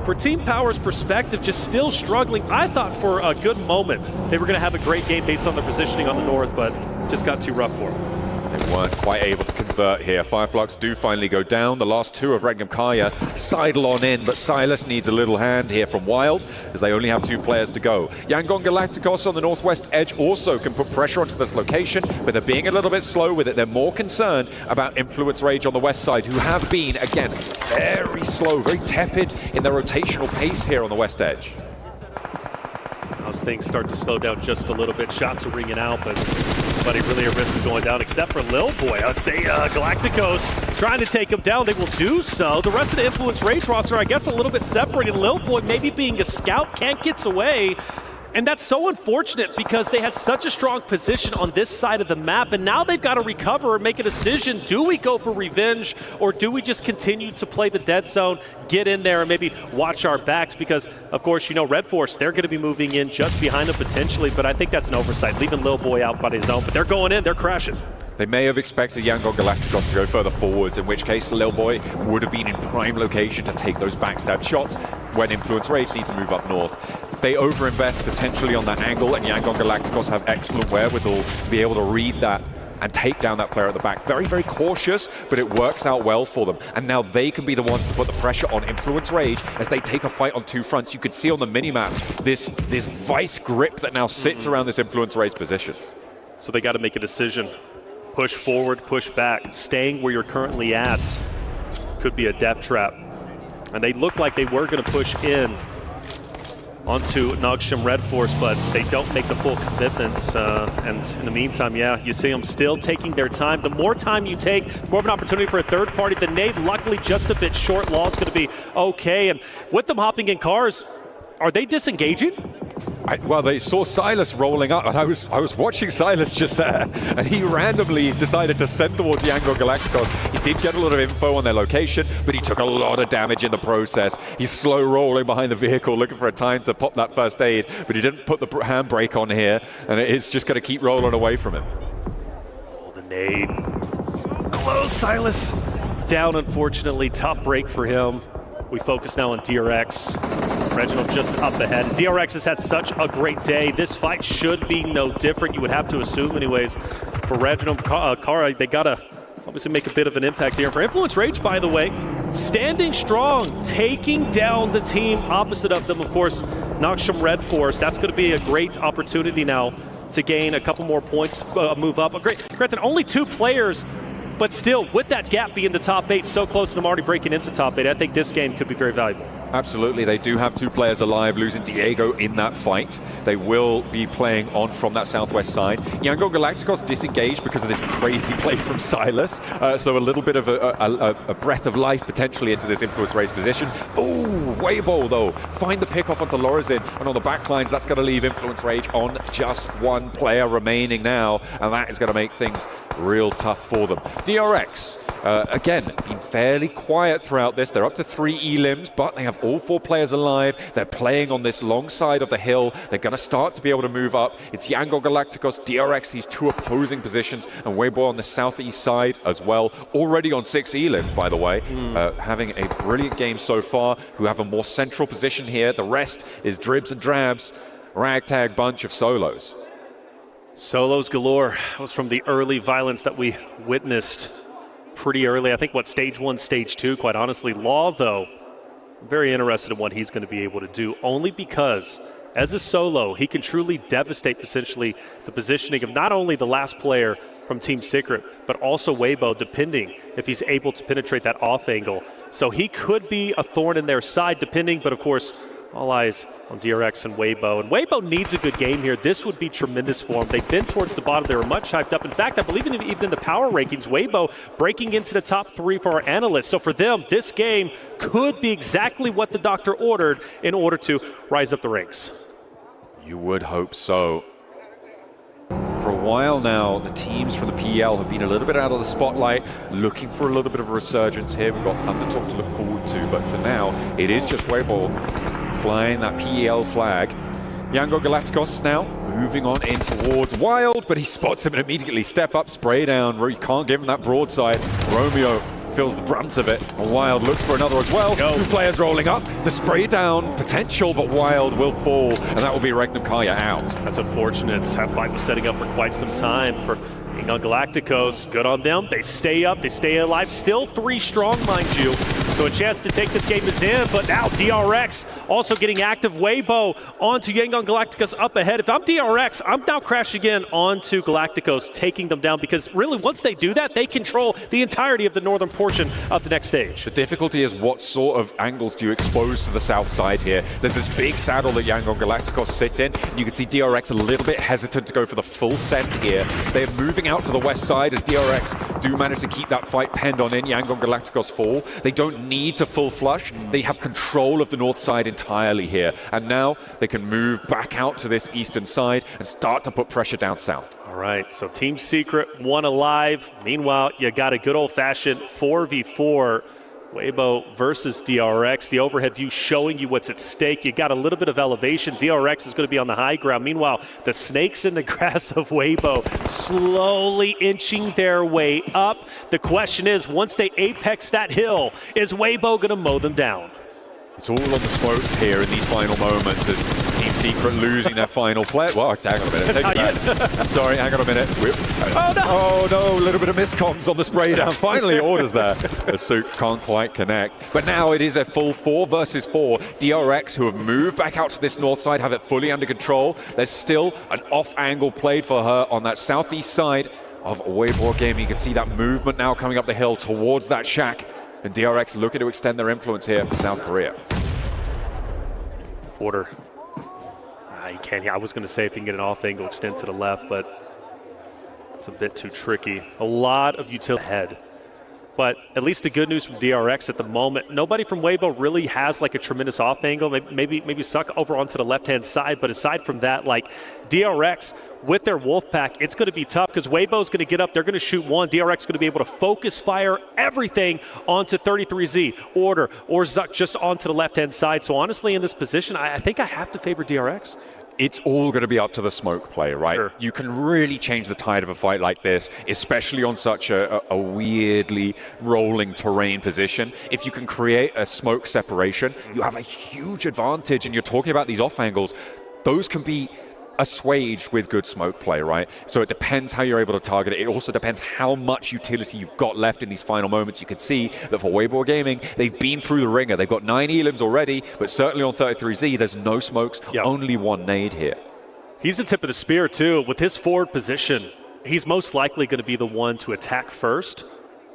[SPEAKER 15] for Team Power's perspective, just still struggling. I thought for a good moment they were gonna have a great game based on their positioning on the north, but just got too rough for them.
[SPEAKER 6] They weren't quite able to convert here. Fireflux do finally go down. The last 2 of Regnum Carya sidle on in, but Silas needs a little hand here from Wild, as they only have 2 players to go. Yangon Galacticos on the northwest edge also can put pressure onto this location, but they're being a little bit slow with it. They're more concerned about Influence Rage on the west side, who have been, again, very slow, very tepid in their rotational pace here on the west edge.
[SPEAKER 15] As things start to slow down just a little bit, shots are ringing out, but nobody really at risk of going down except for Lil Boy. I'd say Galacticos trying to take him down. They will do so. The rest of the Influence Rage roster, I guess, a little bit separated. Lil Boy maybe being a scout, can't get away. And that's so unfortunate because they had such a strong position on this side of the map, and now they've got to recover and make a decision. Do we go for revenge, or do we just continue to play the dead zone, get in there, and maybe watch our backs? Because, of course, you know, Red Force, they're going to be moving in just behind them potentially, but I think that's an oversight, leaving Lil Boy out by his own. But they're going in, they're crashing.
[SPEAKER 10] They may have expected Yangon Galacticos to go further forwards, in which case Lil Boy would have been in prime location to take those backstab shots when Influence Rage need to move up north. They overinvest potentially on that angle, and Yangon Galacticos have excellent wherewithal to be able to read that and take down that player at the back. Very, very cautious, but it works out well for them. And now they can be the ones to put the pressure on Influence Rage as they take a fight on two fronts. You could see on the minimap this vice grip that now sits around this Influence Rage position.
[SPEAKER 15] So they got to make a decision. Push forward, push back. Staying where you're currently at could be a death trap. And they look like they were going to push in onto Nogshim Red Force, but they don't make the full commitments. And in the meantime, yeah, you see them still taking their time. The more time you take, the more of an opportunity for a third party. The nade, luckily, just a bit short. Law's going to be okay. And with them hopping in cars, are they disengaging?
[SPEAKER 10] Well, they saw Silas rolling up, and I was watching Silas just there, and he randomly decided to send towards Yangon Galacticos. He did get a lot of info on their location, but he took a lot of damage in the process. He's slow rolling behind the vehicle, looking for a time to pop that first aid, but he didn't put the handbrake on here, and it is just going to keep rolling away from him.
[SPEAKER 15] Oh, the nade. Close, Silas. Down, unfortunately. Tough break for him. We focus now on DRX. Reginald just up ahead. DRX has had such a great day. This fight should be no different, you would have to assume anyways. For Reginald Carya, they got to obviously make a bit of an impact here. For Influence Rage, by the way, standing strong, taking down the team opposite of them, of course, Nogshim Red Force. That's going to be a great opportunity now to gain a couple more points, move up. Granted, only 2 players, but still, with that gap being the top 8, so close to them already breaking into top 8, I think this game could be very valuable.
[SPEAKER 10] Absolutely, they do have 2 players alive, losing Diego in that fight. They will be playing on from that southwest side. Yangon Galacticos disengaged because of this crazy play from Silas, so a little bit of a breath of life potentially into this Influence Rage position. Ooh, Weibo though, find the pickoff onto Lorazin, and on the back lines, that's going to leave Influence Rage on just 1 player remaining now, and that is going to make things real tough for them. DRX, again, been fairly quiet throughout this. They're up to 3 elims, but they have all 4 players alive. They're playing on this long side of the hill. They're going to start to be able to move up. It's Yangon Galacticos, DRX, these 2 opposing positions, and Weibo on the southeast side as well. Already on 6 elims, by the way. Having a brilliant game so far, who have a more central position here. The rest is dribs and drabs, ragtag bunch of solos.
[SPEAKER 15] Solos galore. That was from the early violence that we witnessed pretty early. I think, stage 1, stage 2, quite honestly. Law, though, I'm very interested in what he's going to be able to do, only because as a solo, he can truly devastate potentially the positioning of not only the last player from Team Secret, but also Weibo, depending if he's able to penetrate that off angle. So he could be a thorn in their side, depending, but of course, all eyes on DRX and Weibo. And Weibo needs a good game here. This would be tremendous for him. They've been towards the bottom. They were much hyped up. In fact, I believe even in the power rankings, Weibo breaking into the top 3 for our analysts. So for them, this game could be exactly what the doctor ordered in order to rise up the ranks.
[SPEAKER 10] You would hope so. For a while now, the teams from the PL have been a little bit out of the spotlight, looking for a little bit of a resurgence here. We've got Thundertalk to look forward to, but for now, it is just Weibo flying that PEL flag. Yangon Galacticos now moving on in towards Wild, but he spots him and immediately step up, spray down. You can't give him that broadside. Romeo feels the brunt of it, and Wild looks for another as well. 2 players rolling up. The spray down potential, but Wild will fall, and that will be Regnum Carya out.
[SPEAKER 15] That's unfortunate. That fight was setting up for quite some time for Yangon Galacticos. Good on them. They stay up, they stay alive. Still 3 strong, mind you. So a chance to take this game is in, but now DRX also getting active. Weibo onto Yangon Galacticos up ahead. If I'm DRX, I'm now crashing in onto Galacticos, taking them down, because really once they do that, they control the entirety of the northern portion of the next stage.
[SPEAKER 10] The difficulty is what sort of angles do you expose to the south side here. There's this big saddle that Yangon Galacticos sit in. You can see DRX a little bit hesitant to go for the full send here. They're moving out to the west side as DRX do manage to keep that fight penned on in. Yangon Galacticos fall. They don't need to full flush. They have control of the north side entirely here. And now they can move back out to this eastern side and start to put pressure down south.
[SPEAKER 15] All right, so Team Secret, one alive. Meanwhile, you got a good old-fashioned 4v4. Weibo versus DRX. The overhead view showing you what's at stake. You got a little bit of elevation. DRX is going to be on the high ground. Meanwhile, the snakes in the grass of Weibo slowly inching their way up. The question is, once they apex that hill, is Weibo going to mow them down?
[SPEAKER 10] It's all on the smokes here in these final moments as Team Secret losing their final player. Well, hang on a minute. Take it back. Sorry, hang on a minute. Oh no, a little bit of miscomms on the spray down. Finally, orders there. Asuk can't quite connect. But now it is a full 4 versus 4. DRX, who have moved back out to this north side, have it fully under control. There's still an off angle played for her on that southeast side of Weibo Gaming. You can see that movement now coming up the hill towards that shack. And DRX looking to extend their influence here for South Korea.
[SPEAKER 15] Order. You can't. I was going to say if you can get an off angle, extend to the left, but it's a bit too tricky. A lot of utility ahead. But at least the good news from DRX at the moment, nobody from Weibo really has like a tremendous off angle. Maybe suck over onto the left-hand side. But aside from that, like DRX with their wolf pack, it's going to be tough because Weibo's going to get up. They're going to shoot one. DRX is going to be able to focus fire everything onto 33Z, Order, or Zuck just onto the left-hand side. So honestly, in this position, I think I have to favor DRX.
[SPEAKER 10] It's all going to be up to the smoke play, right?
[SPEAKER 15] Sure.
[SPEAKER 10] You can really change the tide of a fight like this, especially on such a weirdly rolling terrain position. If you can create a smoke separation, you have a huge advantage. And you're talking about these off angles. Those can be assuaged with good smoke play, right? So it depends how you're able to target it. It also depends how much utility you've got left in these final moments. You can see that for Weibo Gaming, they've been through the ringer. They've got 9 elims already, but certainly on 33Z, there's no smokes, only one nade here.
[SPEAKER 15] He's the tip of the spear, too. With his forward position, he's most likely going to be the one to attack first.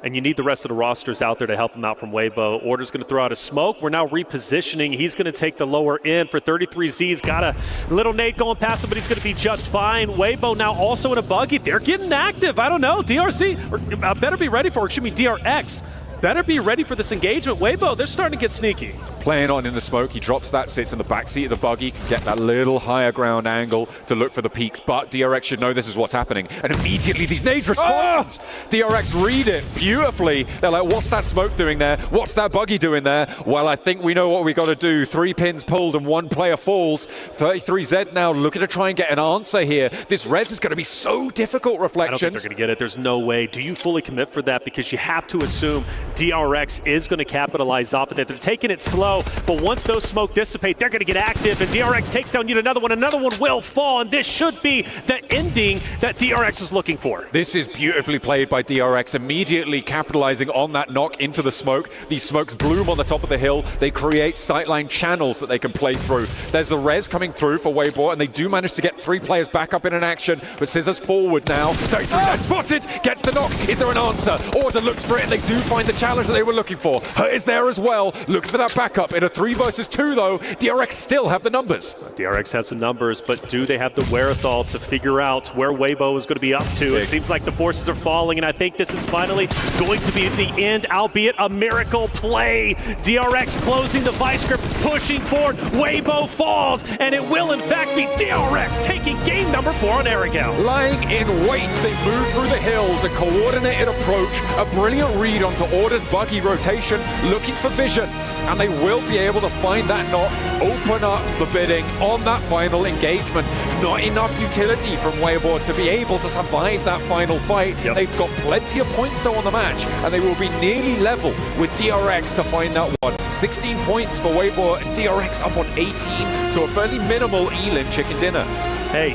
[SPEAKER 15] And you need the rest of the rosters out there to help him out from Weibo. Order's going to throw out a smoke. We're now repositioning. He's going to take the lower end for 33Z's. Got a little nade going past him, but he's going to be just fine. Weibo now also in a buggy. They're getting active. I don't know. DRC better be ready for it. Excuse me, DRX. Better be ready for this engagement. Weibo, they're starting to get sneaky.
[SPEAKER 10] Playing on in the smoke, he drops that, sits in the backseat of the buggy, can get that little higher ground angle to look for the peaks, but DRX should know this is what's happening. And immediately these nades respond! DRX read it beautifully. They're like, what's that smoke doing there? What's that buggy doing there? Well, I think we know what we got to do. 3 pins pulled and 1 player falls. 33Z now looking to try and get an answer here. This res is going to be so difficult, Reflections.
[SPEAKER 15] I don't think they're going to get it. There's no way. Do you fully commit for that? Because you have to assume DRX is going to capitalize off of it. They're taking it slow, but once those smoke dissipate, they're going to get active, and DRX takes down yet another one. Another one will fall, and this should be the ending that DRX is looking for.
[SPEAKER 10] This is beautifully played by DRX, immediately capitalizing on that knock into the smoke. These smokes bloom on the top of the hill. They create sightline channels that they can play through. There's a res coming through for Weibo, and they do manage to get 3 players back up in an action, but Scissors forward now. 33 spotted, gets the knock. Is there an answer? Order looks for it, and they do find the challenge that they were looking for. Hurt is there as well, looking for that backup. In a 3 versus 2 though, DRX still have the numbers.
[SPEAKER 15] DRX has the numbers, but do they have the wherewithal to figure out where Weibo is going to be up to? It seems like the forces are falling, and I think this is finally going to be the end, albeit a miracle play. DRX closing the vice grip, pushing forward. Weibo falls, and it will in fact be DRX taking game number 4 on Aragao.
[SPEAKER 10] Lying in wait, they move through the hills, a coordinated approach, a brilliant read onto Order's buggy rotation, looking for vision, and they will be able to find that knot, open up the bidding on that final engagement. Not enough utility from Weibo to be able to survive that final fight. They've got plenty of points though on the match, and they will be nearly level with DRX to find that one. 16 points for Weibo, and DRX up on 18, so a fairly minimal Elim chicken dinner.
[SPEAKER 15] Hey,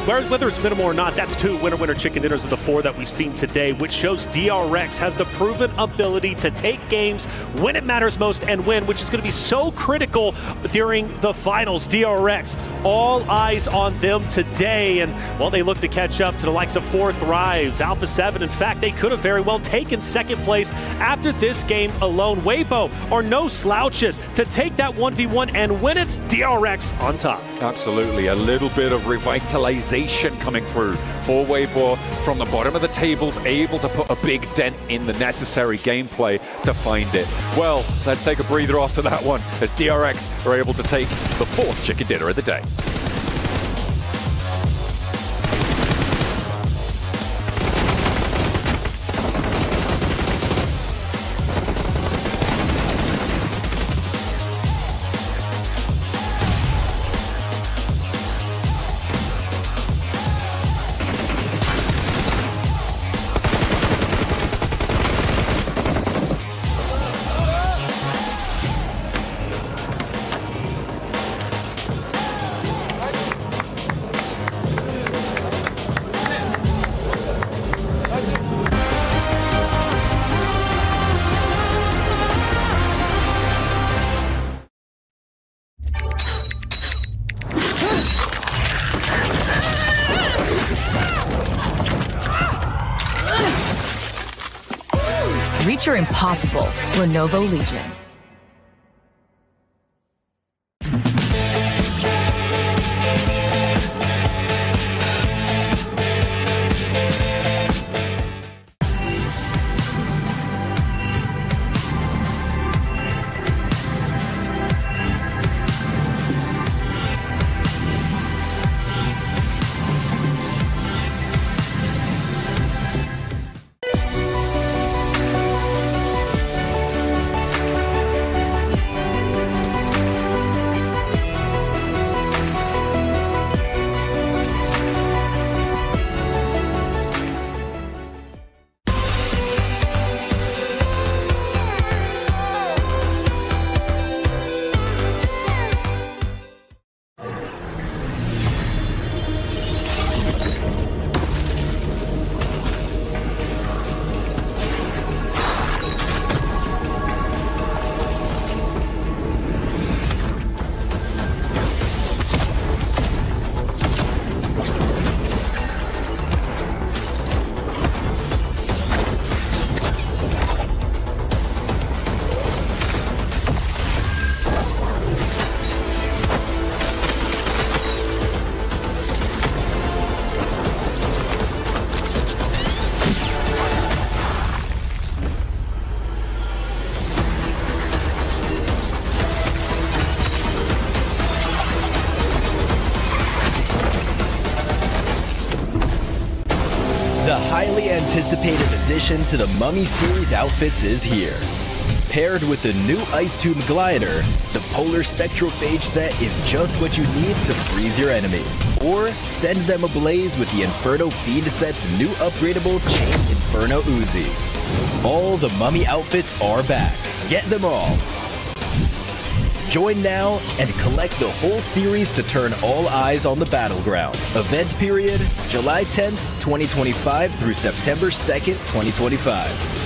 [SPEAKER 15] whether it's minimal or not, that's 2 winner chicken dinners of the 4 that we've seen today, which shows DRX has the proven ability to take games when it matters most and win, which is going to be so critical during the finals. DRX, all eyes on them today, and while they look to catch up to the likes of 4 Thrives, Alpha 7, in fact, they could have very well taken 2nd place after this game alone. Weibo are no slouches to take that 1v1 and win it. DRX on top.
[SPEAKER 10] Absolutely, a little bit of revitalization coming through for Weibo from the bottom of the tables, able to put a big dent in the necessary gameplay to find it. Well, let's take a breather after that one as DRX are able to take the 4th chicken dinner of the day.
[SPEAKER 14] Reach your impossible. Lenovo Legion.
[SPEAKER 12] The highly anticipated addition to the Mummy series outfits is here. Paired with the new Ice Tomb Glider, the Polar Spectrophage set is just what you need to freeze your enemies. Or send them ablaze with the Inferno Fiend set's new upgradable Chain Inferno Uzi. All the Mummy outfits are back. Get them all. Join now and collect the whole series to turn all eyes on the battleground. Event period, July 10th, 2025 through September 2nd, 2025.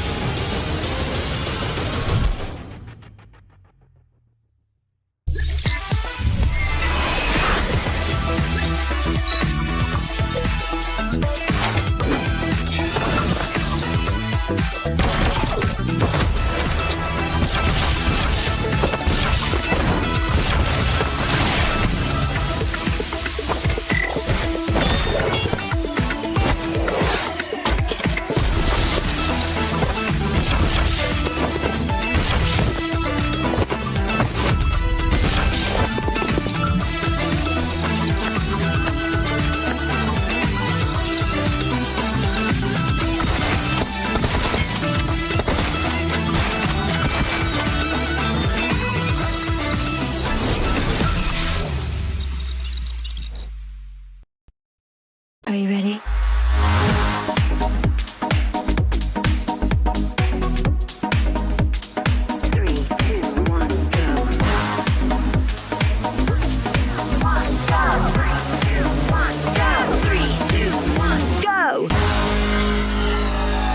[SPEAKER 22] Are you ready?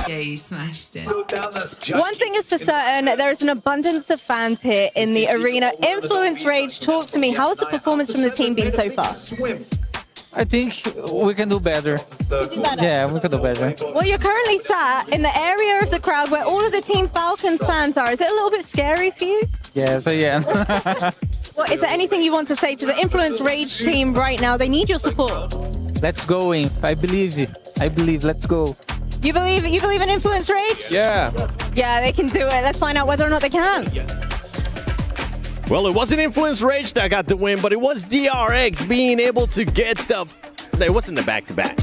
[SPEAKER 23] You smashed it.
[SPEAKER 3] One thing is for certain, there is an abundance of fans here in the arena. Influence Rage, talk to me. How has the performance from the team been so far?
[SPEAKER 17] I think we can do better.
[SPEAKER 3] Do better?
[SPEAKER 17] Yeah, we can do better.
[SPEAKER 3] Well, you're currently sat in the area of the crowd where all of the Team Falcons fans are. Is it a little bit scary for you?
[SPEAKER 17] Yes, I am.
[SPEAKER 3] Well, is there anything you want to say to the Influence Rage team right now? They need your support.
[SPEAKER 17] Let's go, Inf. I believe. Let's go.
[SPEAKER 3] You believe in Influence Rage?
[SPEAKER 17] Yeah.
[SPEAKER 3] Yeah, they can do it. Let's find out whether or not they can.
[SPEAKER 2] Well, it wasn't Influence Rage that got the win, but it was DRX being able to get the... It wasn't the back-to-back.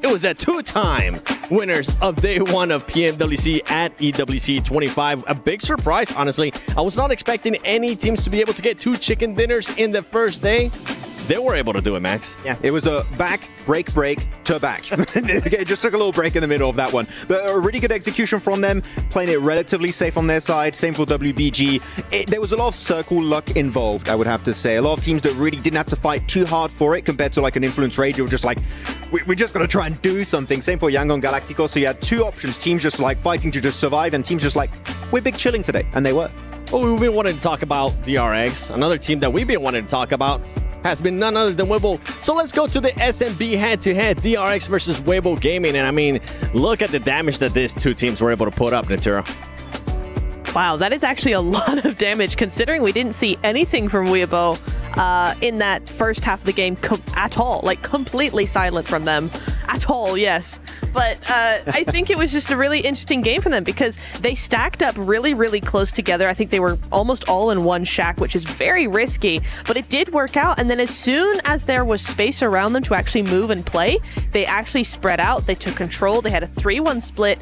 [SPEAKER 2] It was the two-time winners of day one of PMWC at EWC 25. A big surprise, honestly. I was not expecting any teams to be able to get 2 chicken dinners in the first day. They were able to do it, Max.
[SPEAKER 19] Yeah, it was a back, break, to back. It just took a little break in the middle of that one. But a really good execution from them, playing it relatively safe on their side. Same for WBG. There was a lot of circle luck involved, I would have to say. A lot of teams that really didn't have to fight too hard for it compared to like an Influence Rage. They were just like, we're just going to try and do something. Same for Yangon Galactico. So you had 2 options. Teams just like fighting to just survive, and teams just like, we're big chilling today. And they were.
[SPEAKER 2] Well, we've been wanting to talk about DRX. Another team that we've been wanting to talk about has been none other than Weibo. So let's go to the SMB head-to-head, DRX versus Weibo Gaming. And I mean, look at the damage that these 2 teams were able to put up, Natura.
[SPEAKER 9] Wow, that is actually a lot of damage, considering we didn't see anything from Weibo in that first half of the game at all. Like, completely silent from them. At all, yes. But I think it was just a really interesting game for them because they stacked up really, really close together. I think they were almost all in one shack, which is very risky, but it did work out. And then as soon as there was space around them to actually move and play, they actually spread out. They took control. They had a 3-1 split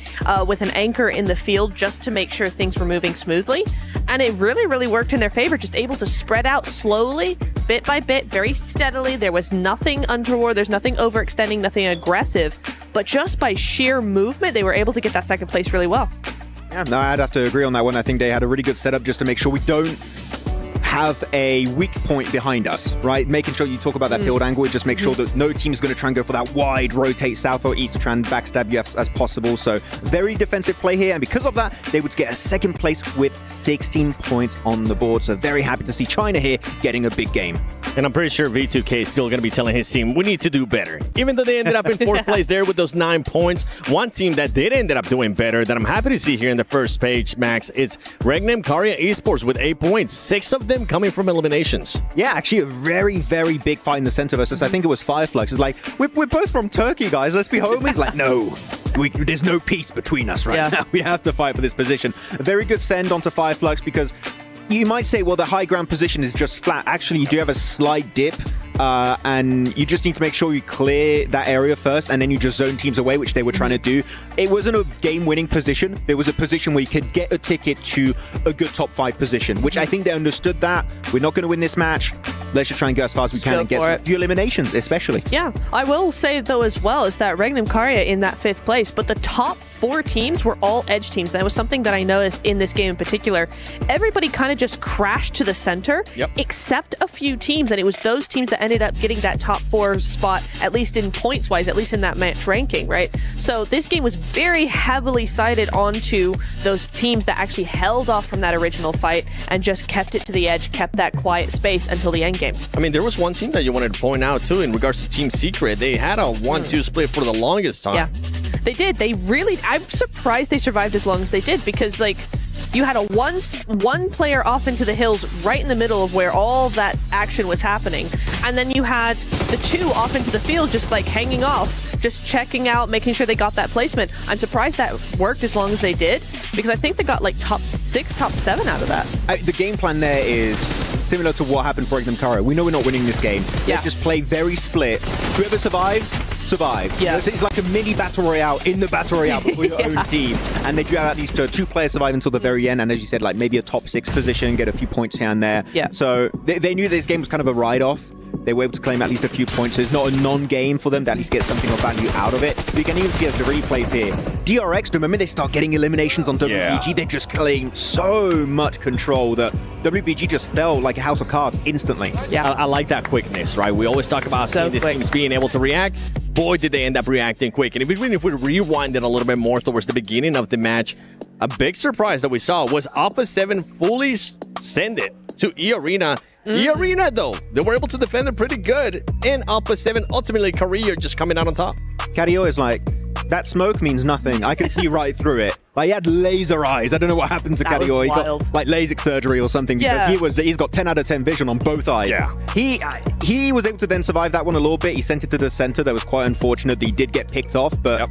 [SPEAKER 9] with an anchor in the field just to make sure things were moving smoothly. And it really, really worked in their favor, just able to spread out slowly, bit by bit, very steadily. There was nothing untoward. There's nothing overextending, nothing aggressive. But just by sheer movement, they were able to get that second place really well.
[SPEAKER 19] Yeah, no, I'd have to agree on that one. I think they had a really good setup just to make sure we don't have a weak point behind us, right? Making sure you talk about that field angle, just make sure that no team is going to try and go for that wide rotate south or east to try and backstab you as possible. So very defensive play here, and because of that, they would get a second place with 16 points on the board. So very happy to see China here getting a big game.
[SPEAKER 2] And I'm pretty sure V2K is still going to be telling his team, we need to do better. Even though they ended up in 4th place there with those 9 points, one team that did end up doing better that I'm happy to see here in the first page, Max, is Regnum Carya Esports with 8 points, 6 of them coming from eliminations.
[SPEAKER 19] Yeah, actually a very, very big fight in the center versus, I think it was Fireflux. It's like, we're both from Turkey, guys. Let's be homies. Like, no. There's no peace between us right now. We have to fight for this position. A very good send onto Fireflux because you might say, well, the high ground position is just flat. Actually, you do have a slight dip, and you just need to make sure you clear that area first, and then you just zone teams away, which they were trying to do. It wasn't a game-winning position. It was a position where you could get a ticket to a good top 5 position, which I think they understood that. We're not going to win this match. Let's just try and go as fast as we can and get a few eliminations, especially.
[SPEAKER 9] Yeah, I will say, though, as well, is that Regnum Carya in that 5th place, but the top 4 teams were all edge teams. That was something that I noticed in this game in particular. Everybody kind of just crashed to the center, except a few teams, and it was those teams that ended up getting that top 4 spot, at least in points wise, at least in that match ranking, right? So this game was very heavily sided onto those teams that actually held off from that original fight and just kept it to the edge, kept that quiet space until the end game.
[SPEAKER 2] I mean, there was one team that you wanted to point out too in regards to Team Secret. They had a 1-2 split for the longest time.
[SPEAKER 9] Yeah, they did. They really, I'm surprised they survived as long as they did, because like, you had a one player off into the hills right in the middle of where all that action was happening. And then you had the 2 off into the field just like hanging off, just checking out, making sure they got that placement. I'm surprised that worked as long as they did, because I think they got like top 6, top 7 out of that.
[SPEAKER 19] The game plan there is similar to what happened for Regnum Carya. We know we're not winning this game.
[SPEAKER 9] Yeah.
[SPEAKER 19] They just play very split. Whoever survives, survives.
[SPEAKER 9] Yeah.
[SPEAKER 19] It's like a mini battle royale in the battle royale, but with your own team. And they do have at least 2 players survive until the very end. And as you said, like maybe a top 6 position, get a few points here and there.
[SPEAKER 9] Yeah.
[SPEAKER 19] So they knew this game was kind of a ride-off. They were able to claim at least a few points. So it's not a non-game for them to at least get something of value out of it. But you can even see as the replays here. DRX, the moment they start getting eliminations on WBG, they just claim so much control that WBG just fell like a house of cards instantly.
[SPEAKER 2] Yeah, I like that quickness, right? We always talk about seeing these teams being able to react. Boy, did they end up reacting quick. And if we rewind it a little bit more towards the beginning of the match, a big surprise that we saw was Alpha 7 fully send it to E-Arena. E-Arena, though, they were able to defend it pretty good. And Alpha 7, ultimately, Carrillo just coming out on top.
[SPEAKER 19] Carrillo is like, that smoke means nothing. I can see right through it. Like, he had laser eyes. I don't know what happened to Carrior. He got like LASIK surgery or something because he's got 10 out of 10 vision on both eyes. Yeah. He was able to then survive that one a little bit. He sent it to the center. That was quite unfortunate that he did get picked off, but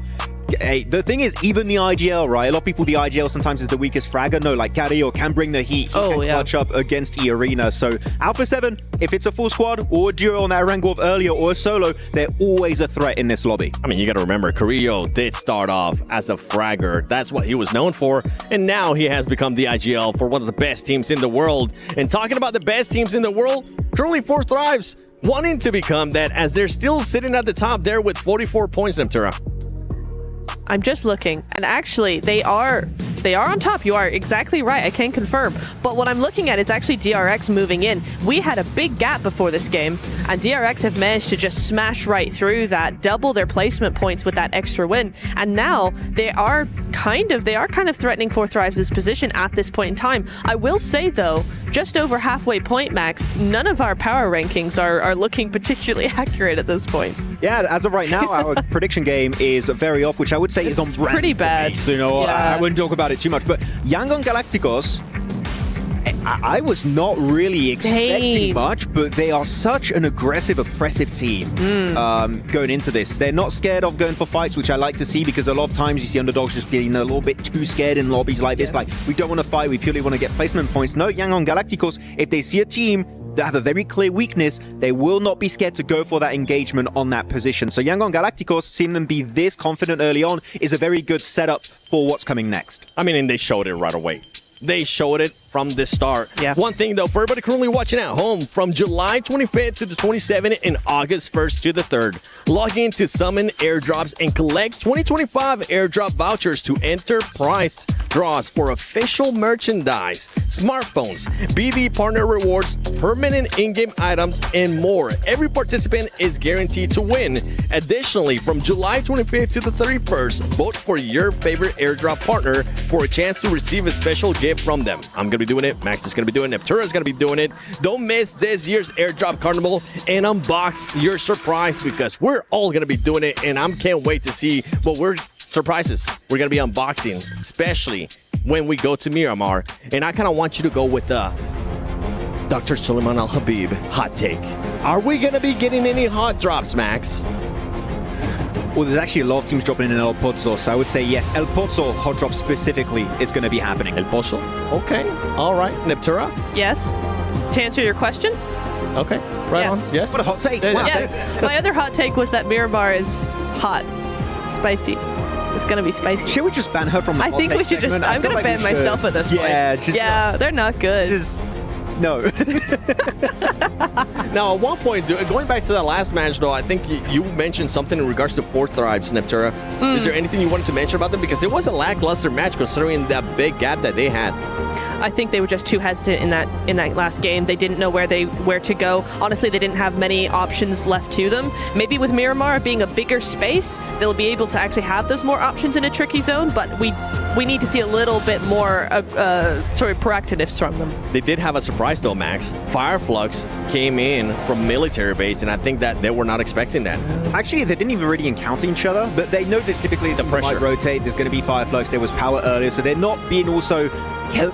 [SPEAKER 19] hey, the thing is, even the IGL, right? A lot of people, the IGL sometimes is the weakest fragger. No, like Carrior can bring the heat. He can clutch up against E-Arena. So Alpha 7, if it's a full squad or a duo on that Rangorv earlier or a solo, they're always a threat in this lobby.
[SPEAKER 2] I mean, you got to remember, Carrillo did start off as a fragger. That's what he was known for. And now he has become the IGL for one of the best teams in the world. And talking about the best teams in the world, currently 4 Thrives wanting to become that as they're still sitting at the top there with 44 points, Neptura.
[SPEAKER 9] I'm just looking, and actually, they are on top. You are exactly right. I can confirm. But what I'm looking at is actually DRX moving in. We had a big gap before this game, and DRX have managed to just smash right through that, double their placement points with that extra win. And now they are kind of threatening 4 Thrives' position at this point in time. I will say though, just over halfway point, Max, none of our power rankings are looking particularly accurate at this point.
[SPEAKER 19] Yeah, as of right now, our prediction game is very off, which I would say is on brand.
[SPEAKER 9] Pretty bad.
[SPEAKER 19] So, you know, I wouldn't talk about it too much. But Yangon Galacticos, I was not really expecting much, but they are such an aggressive, oppressive team going into this. They're not scared of going for fights, which I like to see, because a lot of times you see underdogs just being a little bit too scared in lobbies like this. Like, we don't want to fight, we purely want to get placement points. No, Yangon Galacticos, if they see a team that have a very clear weakness, they will not be scared to go for that engagement on that position. So Yangon Galacticos, seeing them be this confident early on, is a very good setup for what's coming next.
[SPEAKER 2] I mean, and they showed it right away. They showed it from the start. Yeah. One thing, though, for everybody currently watching at home, from July 25th to the 27th and August 1st to the 3rd, log in to Summon Airdrops and collect 2025 airdrop vouchers to enter prize draws for official merchandise, smartphones, BD partner rewards, permanent in-game items, and more. Every participant is guaranteed to win. Additionally, from July 25th to the 31st, vote for your favorite airdrop partner for a chance to receive a special gift from them. I'm going to be doing it. Max is going to be doing it. Neptura is going to be doing it. Don't miss this year's airdrop carnival and unbox your surprise, because we're all going to be doing it, and I can't wait to see what surprises we're going to be unboxing, especially when we go to Miramar. And I kind of want you to go with the Dr. Suleiman Al-Habib hot take. Are we going to be getting any hot drops, Max?
[SPEAKER 19] Well, there's actually a lot of teams dropping in El Pozo, so I would say yes. El Pozo hot drop specifically is going to be happening.
[SPEAKER 2] El Pozo? Okay. All right. Neptura?
[SPEAKER 9] Yes. To answer your question?
[SPEAKER 2] Okay. Right on. Yes.
[SPEAKER 19] What a hot take. Wow.
[SPEAKER 9] Yes. My other hot take was that Miramar is hot. Spicy. It's going to be spicy.
[SPEAKER 19] Should we just ban her from the
[SPEAKER 9] I think we should just... I'm going to ban myself at this point. Yeah, they're not good.
[SPEAKER 19] No.
[SPEAKER 2] Now, at one point, going back to that last match, though, I think you mentioned something in regards to 4 Thrives, Neptura. Is there anything you wanted to mention about them? Because it was a lackluster match considering that big gap that they had.
[SPEAKER 9] I think they were just too hesitant in that last game. They didn't know where to go. Honestly, they didn't have many options left to them. Maybe with Miramar being a bigger space, they'll be able to actually have those more options in a tricky zone, but we need to see a little bit more proactiveness from them.
[SPEAKER 2] They did have a surprise though, Max. Fireflux came in from military base, and I think that they were not expecting that.
[SPEAKER 19] Actually, they didn't even really encounter each other, but they know this typically the pressure might rotate. There's going to be Fireflux. There was power earlier, so they're not being also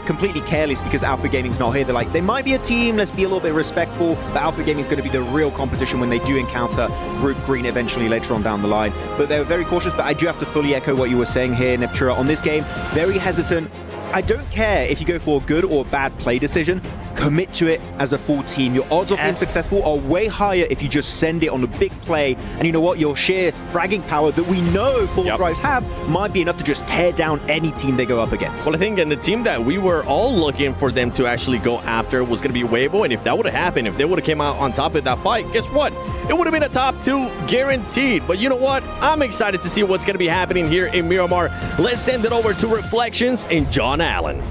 [SPEAKER 19] completely careless because Alpha Gaming's not here. They're like, they might be a team, let's be a little bit respectful, but Alpha Gaming's going to be the real competition when they do encounter Group Green eventually later on down the line. But they were very cautious, but I do have to fully echo what you were saying here, Neptura, on this game. Very hesitant. I don't care if you go for a good or bad play decision. Commit to it as a full team. Your odds of being successful are way higher if you just send it on a big play. And you know what? Your sheer fragging power that we know 4 Thrives have might be enough to just tear down any team they go up against.
[SPEAKER 2] Well, I think the team that we were all looking for them to actually go after was going to be Weibo. And if that would have happened, if they would have came out on top of that fight, guess what? It would have been a top 2 guaranteed. But you know what? I'm excited to see what's going to be happening here in Miramar. Let's send it over to Reflections and John Allen.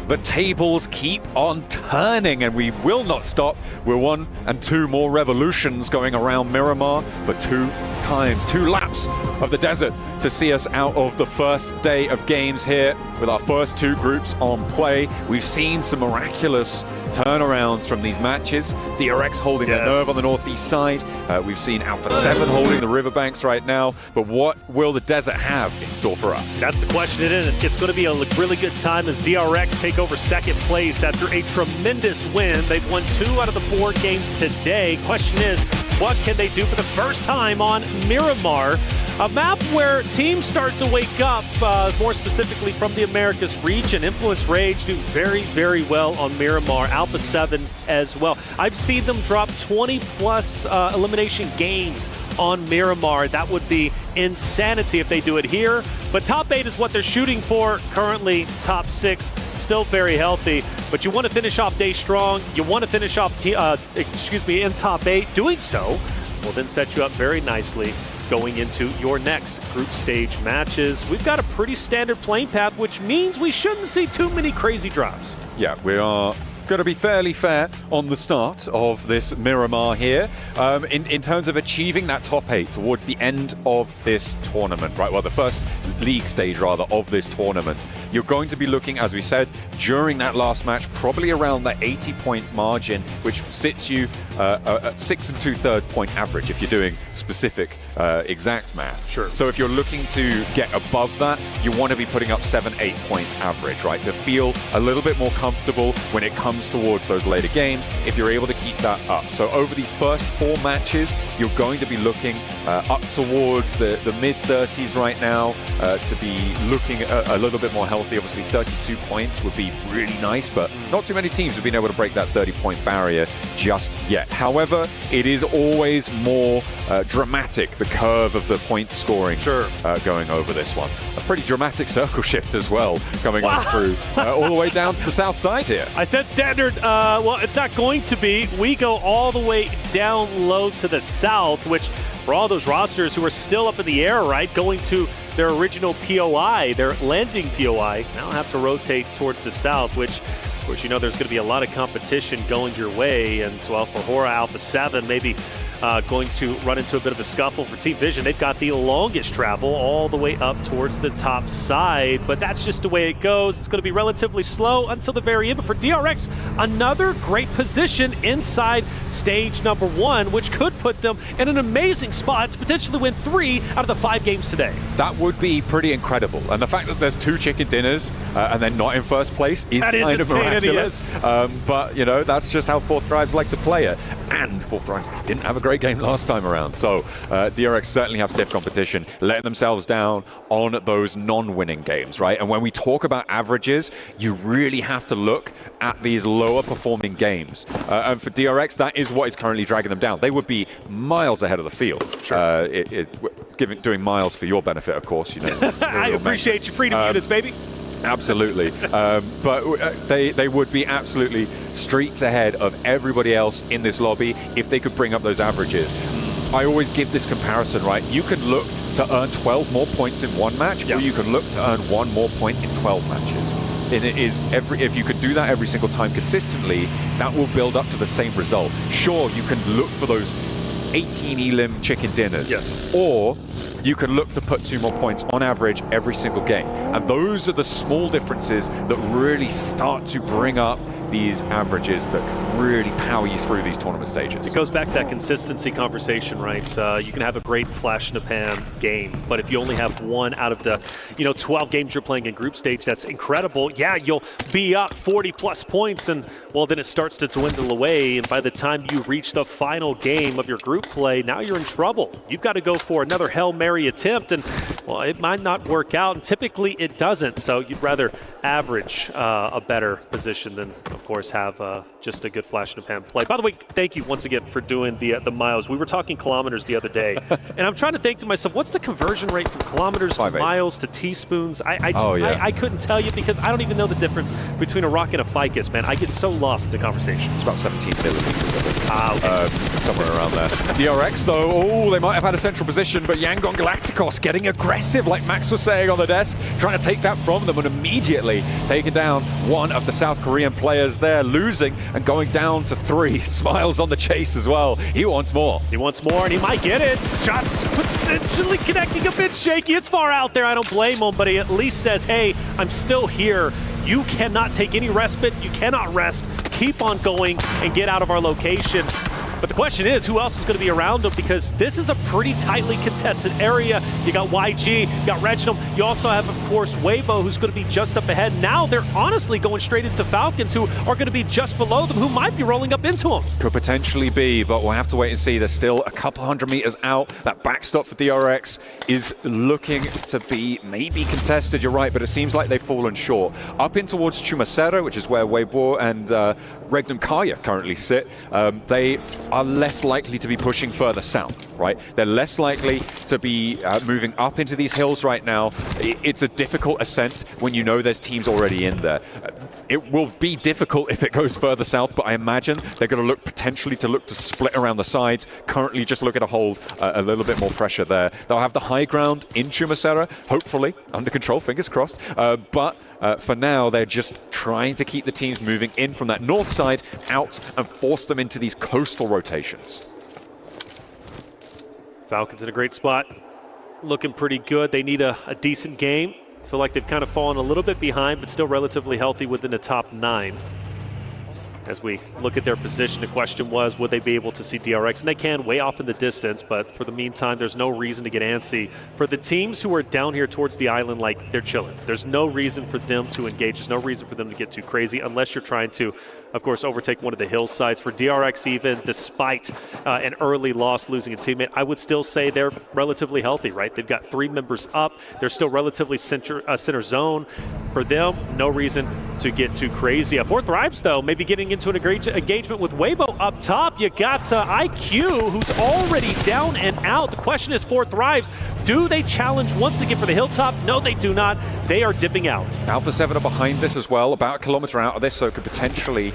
[SPEAKER 6] The tables keep on turning, and we will not stop. We're 1 and 2 more revolutions going around Miramar for 2
[SPEAKER 10] times, 2 laps of the desert to see us out of the first day of games here with our first 2 groups on play. We've seen some miraculous turnarounds from these matches. DRX holding their nerve on the northeast side. We've seen Alpha 7 holding the riverbanks right now. But what will the desert have in store for us?
[SPEAKER 15] That's the question, isn't it? It's going to be a really good time as DRX take over second place after a tremendous win. They've won 2 out of the 4 games today. Question is, what can they do for the first time on Miramar? A map where teams start to wake up, more specifically from the Americas region. Influence Rage do very, very well on Miramar. Alpha 7 as well. I've seen them drop 20-plus elimination games on Miramar. That would be insanity if they do it here. But top 8 is what they're shooting for currently. Top 6, still very healthy. But you want to finish off day strong. You want to finish off, in top 8. Doing so will then set you up very nicely going into your next group stage matches. We've got a pretty standard playing path, which means we shouldn't see too many crazy drops.
[SPEAKER 10] Yeah, we are going to be fairly fair on the start of this Miramar here in terms of achieving that top 8 towards the end of this tournament, right? Well, the first league stage, rather, of this tournament. You're going to be looking, as we said, during that last match, probably around that 80-point margin, which sits you at 6 2/3 point average if you're doing specific exact math.
[SPEAKER 15] Sure.
[SPEAKER 10] So if you're looking to get above that, you want to be putting up 7-8 points average, right? To feel a little bit more comfortable when it comes towards those later games, if you're able to keep that up. So over these first 4 matches, you're going to be looking up towards the mid-30s right now to be looking a little bit more healthy. Obviously, 32 points would be really nice, but not too many teams have been able to break that 30-point barrier just yet. However, it is always more dramatic, the curve of the point scoring going over this one. A pretty dramatic circle shift as well coming on through all the way down to the south side here.
[SPEAKER 15] I said standard. Well, it's not going to be. We go all the way down low to the south, which for all those rosters who are still up in the air, right, going to their original POI, their landing POI, now have to rotate towards the south, which, of course, you know there's going to be a lot of competition going your way. And so for Hora, Alpha 7, maybe going to run into a bit of a scuffle for Team Vision. They've got the longest travel all the way up towards the top side, but that's just the way it goes. It's going to be relatively slow until the very end. But for DRX, another great position inside stage number 1, which could put them in an amazing spot to potentially win 3 out of the 5 games today.
[SPEAKER 10] That would be pretty incredible. And the fact that there's 2 chicken dinners and they're not in first place is kind of miraculous. But, you know, that's just how Fourth Thrives like to play it. And Fourth Thrives didn't have a great game last time around. So DRX certainly have stiff competition, letting themselves down on those non-winning games, right? And when we talk about averages, you really have to look at these lower performing games. And for DRX, that is what is currently dragging them down. They would be miles ahead of the field. Doing miles for your benefit, of course. You know,
[SPEAKER 15] I appreciate your freedom units, baby.
[SPEAKER 10] Absolutely. But they would be absolutely streets ahead of everybody else in this lobby if they could bring up those averages. I always give this comparison, right? You can look to earn 12 more points in one match, or you can look to earn 1 more point in 12 matches. And it is if you could do that every single time consistently, that will build up to the same result. Sure, you can look for those 18 elim chicken dinners.
[SPEAKER 15] Yes.
[SPEAKER 10] Or you can look to put 2 more points on average every single game. And those are the small differences that really start to bring up these averages that can really power you through these tournament stages.
[SPEAKER 15] It goes back to that consistency conversation, right? You can have a great flash in the pan game, but if you only have 1 out of the 12 games you're playing in group stage, that's incredible. Yeah, you'll be up 40+ points, and well, then it starts to dwindle away, and by the time you reach the final game of your group play, now you're in trouble. You've got to go for another Hail Mary attempt, and well, it might not work out, and typically it doesn't, so you'd rather average a better position than, of course, have just a good flash in the pan play. By the way, thank you once again for doing the miles. We were talking kilometers the other day, and I'm trying to think to myself, what's the conversion rate from kilometers to miles to teaspoons? I couldn't tell you because I don't even know the difference between a rock and a ficus, man. I get so lost in the conversation.
[SPEAKER 10] It's about 17 millimeters, I think. Somewhere around there. DRX, though, they might have had a central position, but Yangon Galacticos getting aggressive, like Max was saying on the desk, trying to take that from them and immediately taking down one of the South Korean players. players there losing and going down to 3. Smiles on the chase as well. He wants more.
[SPEAKER 15] He wants more, and he might get it. Shots potentially connecting a bit shaky. It's far out there. I don't blame him, but he at least says, hey, I'm still here. You cannot take any respite. You cannot rest. Keep on going and get out of our location. But the question is, who else is going to be around him? Because this is a pretty tightly contested area. You got YG, you got Regnum. You also have, of course, Weibo, who's going to be just up ahead. Now they're honestly going straight into Falcons, who are going to be just below them, who might be rolling up into them.
[SPEAKER 10] Could potentially be, but we'll have to wait and see. They're still a couple hundred meters out. That backstop for DRX is looking to be maybe contested, you're right, but it seems like they've fallen short. Up in towards Chumacero, which is where Weibo and Regnum Carya currently sit, they are less likely to be pushing further south, right? They're less likely to be moving up into these hills right now. It's a difficult ascent when you know there's teams already in there. It will be difficult if it goes further south, but I imagine they're going to look potentially to split around the sides. Currently just looking to hold a little bit more pressure there. They'll have the high ground in Chumacero, hopefully under control, fingers crossed. But for now, they're just trying to keep the teams moving in from that north side out and force them into these coastal rotations.
[SPEAKER 15] Falcons in a great spot, looking pretty good. They need a decent game. Feel like they've kind of fallen a little bit behind, but still relatively healthy within the top 9. As we look at their position, the question was, would they be able to see DRX? And they can, way off in the distance, but for the meantime, there's no reason to get antsy. For the teams who are down here towards the island, like, they're chilling. There's no reason for them to engage. There's no reason for them to get too crazy, unless you're trying to, of course, overtake one of the hillsides. For DRX even, despite an early loss, losing a teammate, I would still say they're relatively healthy, right? They've got 3 members up. They're still relatively center zone. For them, no reason to get too crazy. Four Thrives, though, maybe getting into an engagement with Weibo up top. You got IQ, who's already down and out. The question is, Four Thrives, do they challenge once again for the hilltop? No, they do not. They are dipping out.
[SPEAKER 10] Alpha 7 are behind this as well, about a kilometer out of this, so could potentially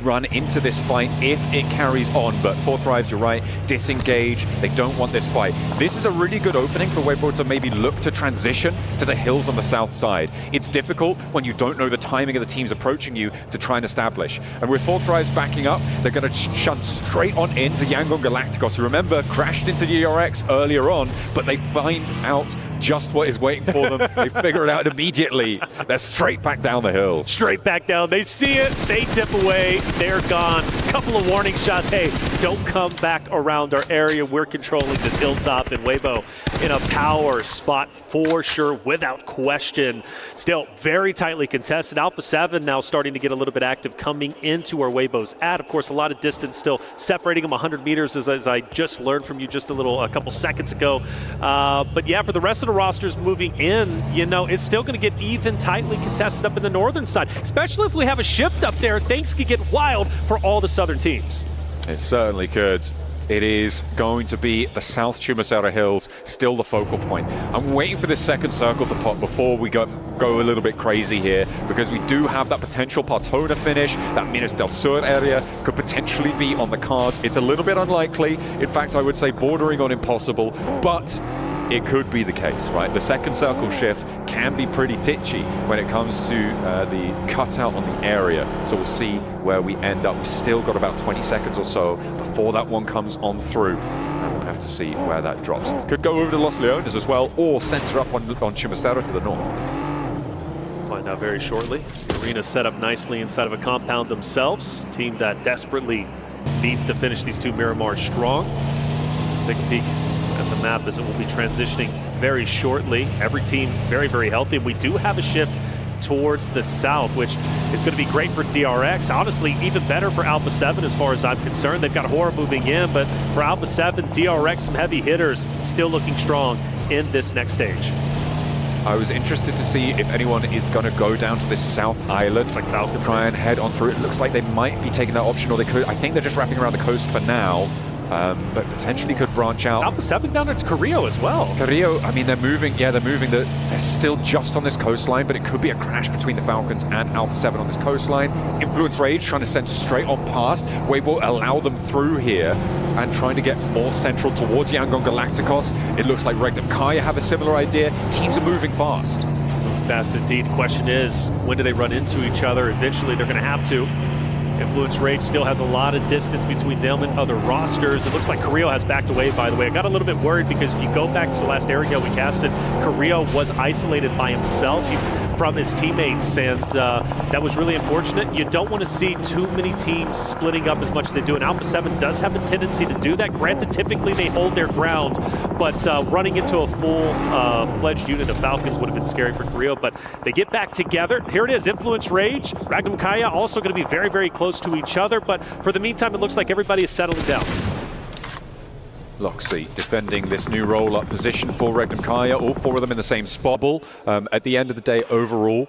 [SPEAKER 10] run into this fight if it carries on. But Four Thrives, you're right, disengage. They don't want this fight. This is a really good opening for Weibo to maybe look to transition to the hills on the south side. It's difficult when you don't know the timing of the teams approaching you to try and establish. And with Four Thrives backing up, they're going to shunt straight on into Yangon Galacticos, who, remember, crashed into DRX earlier on, but they find out just what is waiting for them. They figure it out immediately. They're straight back down the hills.
[SPEAKER 15] Straight back down. They see it. They dip away. They're gone. Couple of warning shots. Hey, don't come back around our area. We're controlling this hilltop, and Weibo in a power spot for sure, without question. Still very tightly contested. Alpha 7 now starting to get a little bit active coming into where Weibo's at. Of course, a lot of distance still separating them 100 meters, as I just learned from you just a couple seconds ago. But yeah, for the rest of the rosters moving in, you know, it's still going to get even tightly contested up in the northern side, especially if we have a shift up there. Things could get wild for all the southern teams.
[SPEAKER 10] It certainly could. It is going to be the South Chumacero Hills, still the focal point. I'm waiting for this second circle to pop before we go a little bit crazy here, because we do have that potential Partona finish. That Minas del Sur area could potentially be on the cards. It's a little bit unlikely. In fact, I would say bordering on impossible, but it could be the case, right? The second circle shift can be pretty titchy when it comes to the cutout on the area. So we'll see where we end up. We've still got about 20 seconds or so before that one comes on through. And we'll have to see where that drops. Could go over to Los Leones as well, or center up on Chumacero to the north.
[SPEAKER 15] Find out very shortly. The arena set up nicely inside of a compound themselves. Team that desperately needs to finish these two Miramars strong. Take a peek at the map as it will be transitioning very shortly. Every team very, very healthy. We do have a shift towards the south, which is going to be great for DRX. Honestly, even better for Alpha 7 as far as I'm concerned. They've got Hora moving in, but for Alpha 7, DRX, some heavy hitters still looking strong in this next stage.
[SPEAKER 10] I was interested to see if anyone is going to go down to this south island,
[SPEAKER 15] like Falcon,
[SPEAKER 10] try and head on through. It looks like they might be taking that option, or they could. I think they're just wrapping around the coast for now. But potentially could branch out.
[SPEAKER 15] Alpha 7 down to Carrillo as well.
[SPEAKER 10] Carrillo, I mean, they're moving. Yeah, they're moving. They're still just on this coastline, but it could be a crash between the Falcons and Alpha 7 on this coastline. Influence Rage trying to send straight on past. Weibo allow them through here and trying to get more central towards Yangon Galacticos. It looks like Regnum Carya have a similar idea. Teams are moving fast.
[SPEAKER 15] fast indeed. Question is, when do they run into each other? Eventually, they're going to have to. Influence Rage still has a lot of distance between them and other rosters. It looks like Carrillo has backed away, by the way. I got a little bit worried because if you go back to the last area we casted, Carrillo was isolated by himself from his teammates, and that was really unfortunate. You don't want to see too many teams splitting up as much as they do, and Alpha 7 does have a tendency to do that. Granted, typically they hold their ground, but running into a full-fledged unit of Falcons would have been scary for Carrillo, but they get back together. Here it is, Influence Rage. Regnum Carya also going to be very, very close to each other, but for the meantime, it looks like everybody is settling down.
[SPEAKER 6] Loxy defending this new roll-up position for Regnum Carya, all four of them in the same spot. At the end of the day, overall,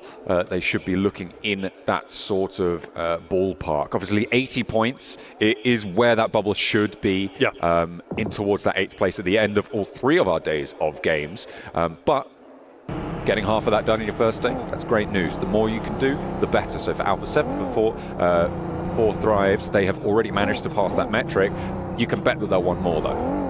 [SPEAKER 6] they should be looking in that sort of ballpark. Obviously, 80 points is where that bubble should be, in towards that 8th place at the end of all 3 of our days of games. But getting half of that done in your first day, that's great news. The more you can do, the better. So for Alpha 7, for 4 thrives, they have already managed to pass that metric. You can bet that they'll want more, though.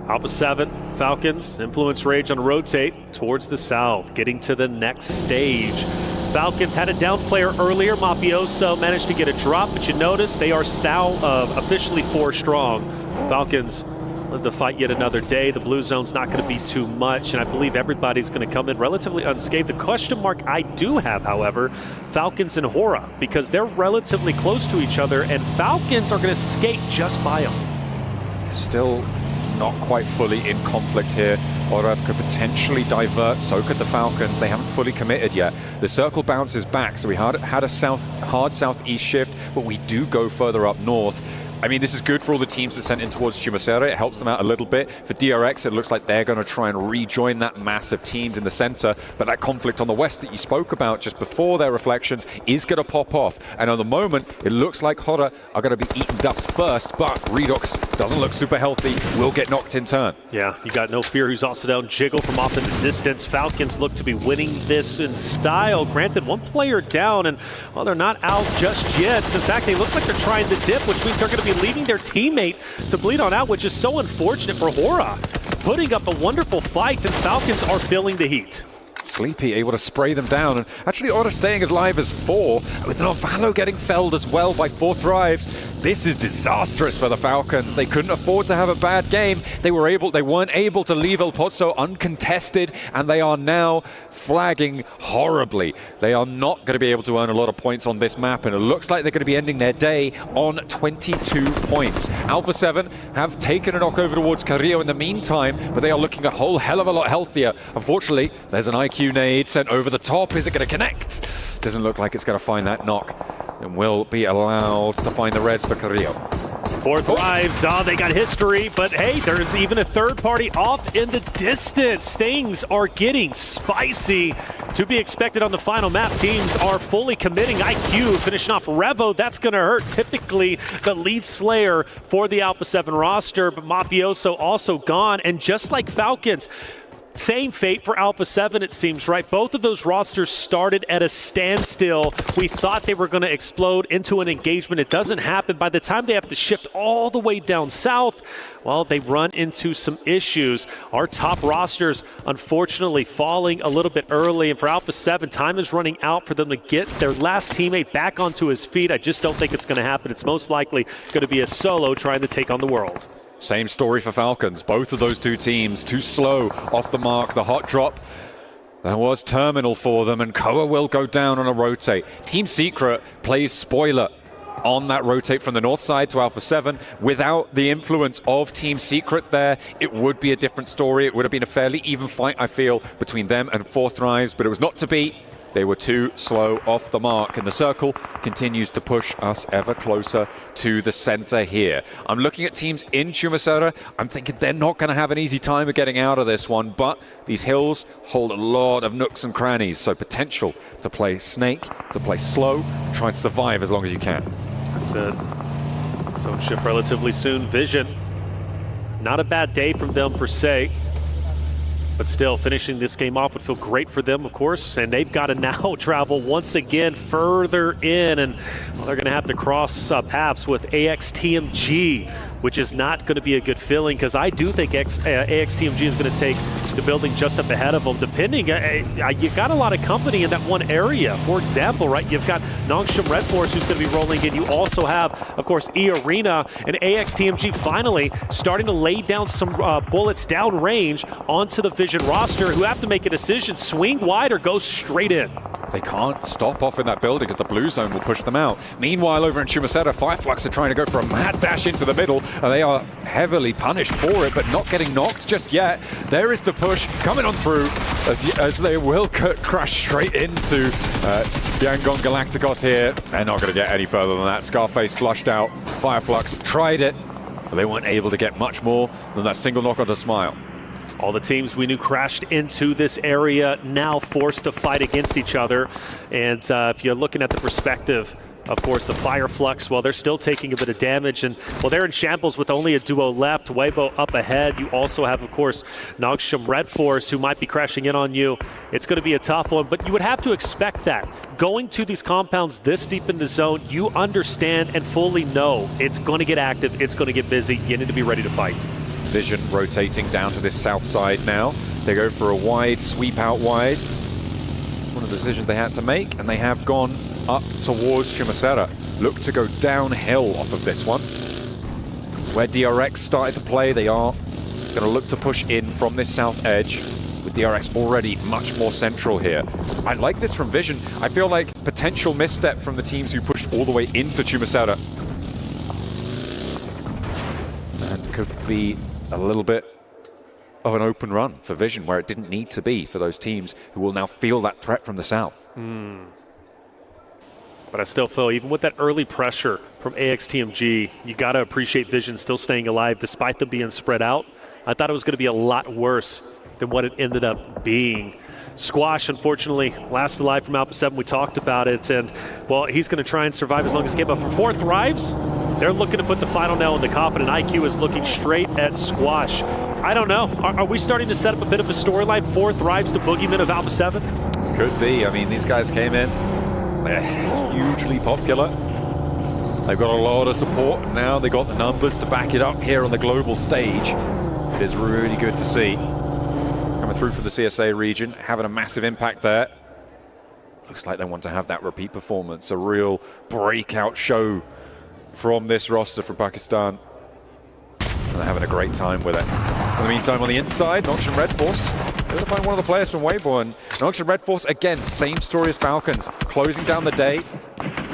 [SPEAKER 15] Alpha 7, Falcons, Influence Rage on a rotate towards the south, getting to the next stage. Falcons had a down player earlier. Mafioso managed to get a drop, but you notice they are now officially 4 strong. Falcons live to fight yet another day. The blue zone's not going to be too much, and I believe everybody's going to come in relatively unscathed. The question mark I do have, however, Falcons and Hora, because they're relatively close to each other, and Falcons are going to skate just by them.
[SPEAKER 6] Still not quite fully in conflict here. Hora could potentially divert, so could the Falcons. They haven't fully committed yet. The circle bounces back, so we had a hard southeast shift, but we do go further up north. I mean, this is good for all the teams that sent in towards Chumacera. It helps them out a little bit. For DRX, it looks like they're going to try and rejoin that mass of teams in the center. But that conflict on the west that you spoke about just before their reflections is going to pop off. And at the moment, it looks like Hora are going to be eating dust first. But Redox doesn't look super healthy. Will get knocked in turn.
[SPEAKER 15] Yeah, you got No Fear, who's also down. Jiggle from off in the distance. Falcons look to be winning this in style. Granted, 1 player down, and well, they're not out just yet. In fact, they look like they're trying to dip, which means they're going to be leaving their teammate to bleed on out, which is so unfortunate for Hora. Putting up a wonderful fight, and Falcons are feeling the heat.
[SPEAKER 6] Sleepy able to spray them down, and actually Hora staying as live as 4, with Novalo getting felled as well by 4 thrives. This is disastrous for the Falcons. They couldn't afford to have a bad game. They weren't able to leave El Pozo uncontested, and they are now flagging horribly. They are not going to be able to earn a lot of points on this map, and it looks like they're going to be ending their day on 22 points. Alpha 7 have taken a knock over towards Carrillo in the meantime, but they are looking a whole hell of a lot healthier. Unfortunately, there's an IQ nade sent over the top. Is it going to connect? Doesn't look like it's going to find that knock, and will be allowed to find the reds for Carrillo.
[SPEAKER 15] 4 thrives. They got history, but hey, there's even a third party off in the distance. Things are getting spicy. To be expected on the final map. Teams are fully committing. IQ finishing off Revo. That's going to hurt. Typically the lead slayer for the Alpha 7 roster, but Mafioso also gone. And just like Falcons, same fate for Alpha 7, it seems, right? Both of those rosters started at a standstill. We thought they were going to explode into an engagement. It doesn't happen. By the time they have to shift all the way down south, well, they run into some issues. Our top rosters, unfortunately, falling a little bit early. And for Alpha 7, time is running out for them to get their last teammate back onto his feet. I just don't think it's going to happen. It's most likely going to be a solo trying to take on the world.
[SPEAKER 6] Same story for Falcons. Both of those 2 teams too slow off the mark. The hot drop, that was terminal for them, and Koa will go down on a rotate. Team Secret plays spoiler on that rotate from the north side to Alpha 7. Without the influence of Team Secret there, it would be a different story. It would have been a fairly even fight, I feel, between them and 4 thrives, but it was not to be. They were too slow off the mark, and the circle continues to push us ever closer to the center here. I'm looking at teams in Chumacera. I'm thinking they're not going to have an easy time of getting out of this one, but these hills hold a lot of nooks and crannies, so potential to play Snake, to play slow, try and survive as long as you can.
[SPEAKER 15] That's it. Zone shift relatively soon. Vision. Not a bad day from them per se. But still, finishing this game off would feel great for them, of course. And they've got to now travel once again further in. And well, they're going to have to cross paths with AXTMG. which is not going to be a good feeling, because I do think AXTMG is going to take the building just up ahead of them. Depending, you've got a lot of company in that one area. For example, right, you've got Nongshim Red Force who's going to be rolling in. You also have, of course, E-Arena and AXTMG finally starting to lay down some bullets downrange onto the Vision roster, who have to make a decision, swing wide or go straight in.
[SPEAKER 6] They can't stop off in that building because the blue zone will push them out. Meanwhile, over in Chumaceta, Fireflux are trying to go for a mad dash into the middle, and they are heavily punished for it, but not getting knocked just yet. There is the push coming on through as they will crash straight into Yangon Galacticos here. They're not going to get any further than that. Scarface flushed out. Fireflux tried it, but they weren't able to get much more than that single knock on the Smile.
[SPEAKER 15] All the teams we knew crashed into this area, now forced to fight against each other. And if you're looking at the perspective, of course, the Fireflux, well, they're still taking a bit of damage. And, well, they're in shambles with only a duo left. Weibo up ahead. You also have, of course, Nongshim Red Force, who might be crashing in on you. It's going to be a tough one, but you would have to expect that. Going to these compounds this deep in the zone, you understand and fully know it's going to get active, it's going to get busy. You need to be ready to fight.
[SPEAKER 6] Vision rotating down to this south side now. They go for a wide sweep out wide. It's one of the decisions they had to make, and they have gone up towards Chumaceta. Look to go downhill off of this one. Where DRX started to play, they are going to look to push in from this south edge, with DRX already much more central here. I like this from Vision. I feel like potential misstep from the teams who pushed all the way into Chumaceta. And could be a little bit of an open run for Vision, where it didn't need to be for those teams who will now feel that threat from the south.
[SPEAKER 15] But I still feel, even with that early pressure from AXTMG, you got to appreciate Vision still staying alive despite them being spread out. I thought it was going to be a lot worse than what it ended up being. Squash, unfortunately, last alive from Alpha 7. We talked about it, and, well, he's going to try and survive as long as he can. But for 4 Thrives, they're looking to put the final nail in the coffin, and IQ is looking straight at Squash. I don't know. Are we starting to set up a bit of a storyline? 4 Thrives, the boogeyman of Alpha 7?
[SPEAKER 6] Could be. I mean, these guys came in. They're hugely popular. They've got a lot of support. Now they got the numbers to back it up here on the global stage. It is really good to see. Coming through from the CSA region, having a massive impact there. Looks like they want to have that repeat performance, a real breakout show from this roster from Pakistan. And they're having a great time with it. In the meantime, on the inside, Nongshim Red Force, they're going to find one of the players from Weibo. And Nongshim Red Force, again, same story as Falcons, closing down the day.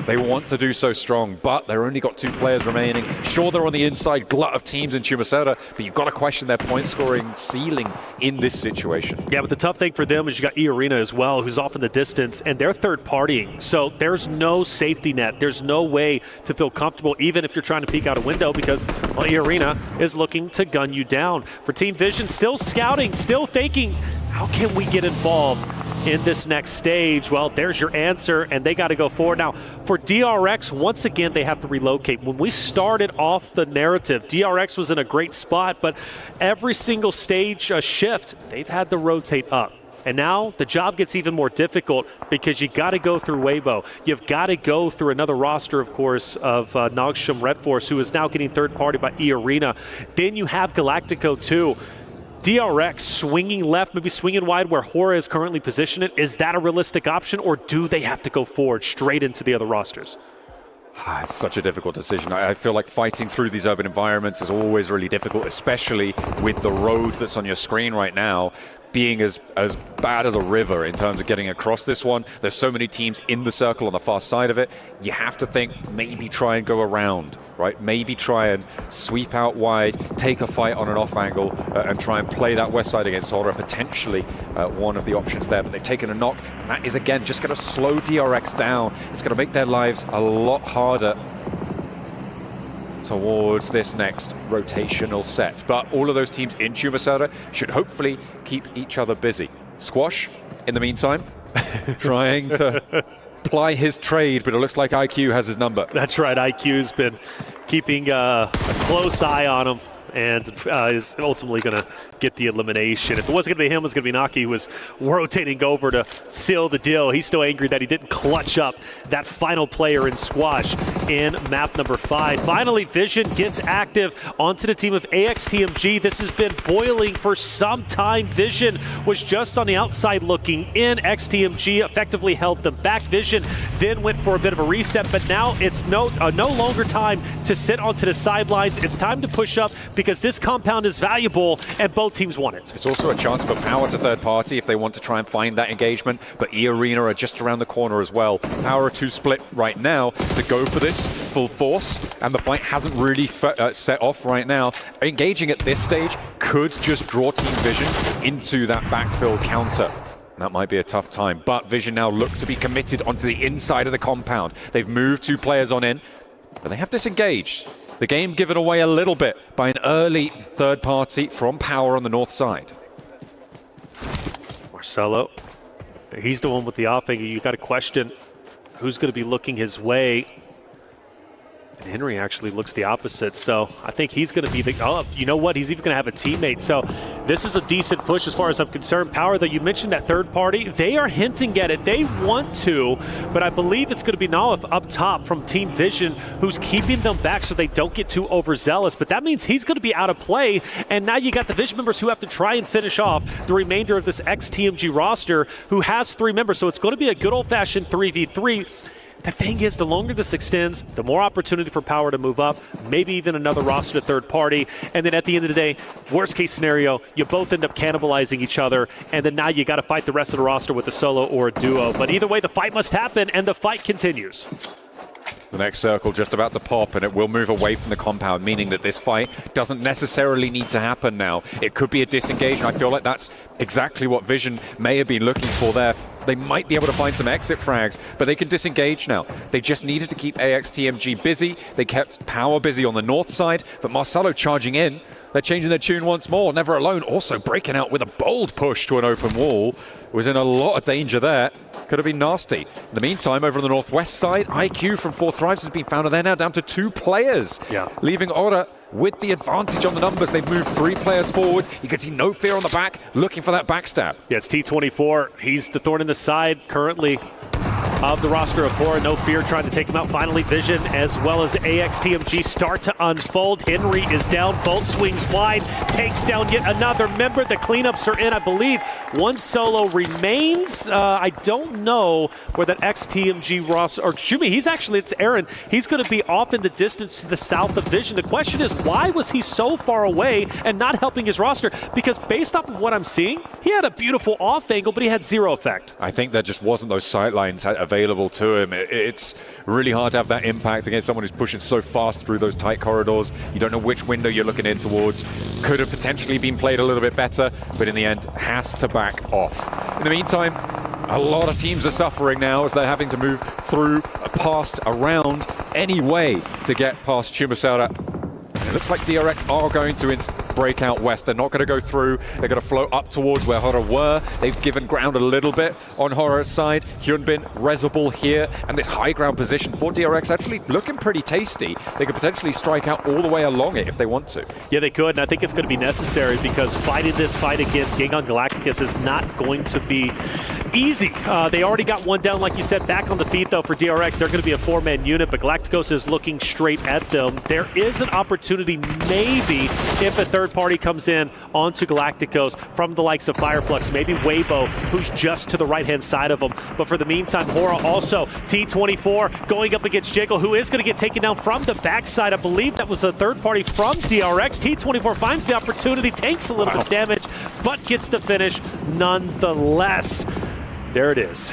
[SPEAKER 6] They want to do so strong, but they've only got 2 players remaining. Sure, they're on the inside glut of teams in Chumaceta, but you've got to question their point scoring ceiling in this situation.
[SPEAKER 15] Yeah, but the tough thing for them is you got E-Arena as well, who's off in the distance, and they're third partying. So there's no safety net. There's no way to feel comfortable, even if you're trying to peek out a window, because, well, E-Arena is looking to gun you down. For Team Vision, still scouting, still thinking, how can we get involved in this next stage? Well, there's your answer, and they got to go forward. Now, for DRX, once again, they have to relocate. When we started off the narrative, DRX was in a great spot, but every single stage shift, they've had to rotate up. And now the job gets even more difficult because you got to go through Weibo. You've got to go through another roster, of course, of Nongshim Red Force, who is now getting third party by E-Arena. Then you have Galactico, too. DRX swinging left, maybe swinging wide where Hora is currently positioned. Is that a realistic option, or do they have to go forward straight into the other rosters?
[SPEAKER 6] It's such a difficult decision. I feel like fighting through these urban environments is always really difficult, especially with the road that's on your screen right now being as bad as a river in terms of getting across this one. There's so many teams in the circle on the far side of it. You have to think, maybe try and go around, right? Maybe try and sweep out wide, take a fight on an off angle, and try and play that west side against Hora, potentially one of the options there. But they've taken a knock, and that is, again, just going to slow DRX down. It's going to make their lives a lot harder towards this next rotational set. But all of those teams in Chumaceta should hopefully keep each other busy. Squash, in the meantime, trying to ply his trade, but it looks like IQ has his number.
[SPEAKER 15] That's right. IQ's been keeping a close eye on him. and is ultimately going to get the elimination. If it wasn't going to be him, it was going to be Naki, who was rotating over to seal the deal. He's still angry that he didn't clutch up that final player in Squash in map number 5. Finally, Vision gets active onto the team of AXTMG. This has been boiling for some time. Vision was just on the outside looking in. XTMG effectively held them back. Vision then went for a bit of a reset, but now it's no longer time to sit onto the sidelines. It's time to push up because this compound is valuable and both teams want it.
[SPEAKER 1] It's also a chance for Power to third party if they want to try and find that engagement, but E-Arena are just around the corner as well. Power are too split right now to go for this full force, and the fight hasn't really set off right now. Engaging at this stage could just draw Team Vision into that backfill counter. That might be a tough time, but Vision now look to be committed onto the inside of the compound. They've moved 2 players on in, but they have disengaged. The game given away a little bit by an early third party from Power on the north side.
[SPEAKER 15] Marcelo, he's the one with the off angle. You got to question who's going to be looking his way. And Henry actually looks the opposite, so I think he's going to be the... Oh, you know what? He's even going to have a teammate. So this is a decent push as far as I'm concerned. Power, though, you mentioned that third party. They are hinting at it. They want to, but I believe it's going to be Nalif up top from Team Vision who's keeping them back so they don't get too overzealous. But that means he's going to be out of play, and now you got the Vision members who have to try and finish off the remainder of this XTMG roster who has 3 members. So it's going to be a good old-fashioned 3v3. The thing is, the longer this extends, the more opportunity for Power to move up, maybe even another roster to third party. And then at the end of the day, worst case scenario, you both end up cannibalizing each other. And then now you got to fight the rest of the roster with a solo or a duo. But either way, the fight must happen, and the fight continues.
[SPEAKER 1] The next circle just about to pop, and it will move away from the compound, meaning that this fight doesn't necessarily need to happen now. It could be a disengage. I feel like that's exactly what Vision may have been looking for there. They might be able to find some exit frags, but they can disengage now. They just needed to keep AXTMG busy. They kept Power busy on the north side, but Marcelo charging in. They're changing their tune once more. Never Alone also breaking out with a bold push to an open wall. Was in a lot of danger there. Could have been nasty. In the meantime, over on the northwest side, IQ from 4 Thrives has been found, and they're now down to 2 players.
[SPEAKER 15] Yeah.
[SPEAKER 1] Leaving Hora with the advantage on the numbers. They've moved 3 players forwards. You can see No Fear on the back, looking for that backstab.
[SPEAKER 15] Yeah, it's T24. He's the thorn in the side currently of the roster of Hora. No Fear trying to take him out. Finally, Vision as well as AXTMG start to unfold. Henry is down. Bolt swings wide. Takes down yet another member. The cleanups are in, I believe. 1 solo remains. I don't know where that XTMG roster, or excuse me, it's Aaron. He's going to be off in the distance to the south of Vision. The question is, why was he so far away and not helping his roster? Because based off of what I'm seeing, he had a beautiful off angle, but he had 0 effect.
[SPEAKER 1] I think there just wasn't those sightlines available to him. It's really hard to have that impact against someone who's pushing so fast through those tight corridors. You don't know which window you're looking in towards. Could have potentially been played a little bit better, but in the end has to back off. In the meantime, a lot of teams are suffering now as they're having to move through, past, around, any way to get past Chumasaura. It looks like DRX are going to break out west. They're not going to go through. They're going to float up towards where Hora were. They've given ground a little bit on Hora's side. Hyunbin, Rezable here, and this high ground position for DRX actually looking pretty tasty. They could potentially strike out all the way along it if they want to.
[SPEAKER 15] Yeah, they could, and I think it's going to be necessary because fighting this fight against Yangon Galacticus is not going to be easy. They already got 1 down, like you said, back on the feet, though, for DRX. They're going to be a 4-man unit, but Galacticos is looking straight at them. There is an opportunity, maybe, if a third party comes in onto Galacticos from the likes of Fireflux, maybe Weibo, who's just to the right-hand side of them. But for the meantime, Hora also, T24 going up against Jiggle, who is going to get taken down from the backside. I believe that was a third party from DRX. T24 finds the opportunity, takes a little bit of damage, but gets the finish nonetheless. There it is.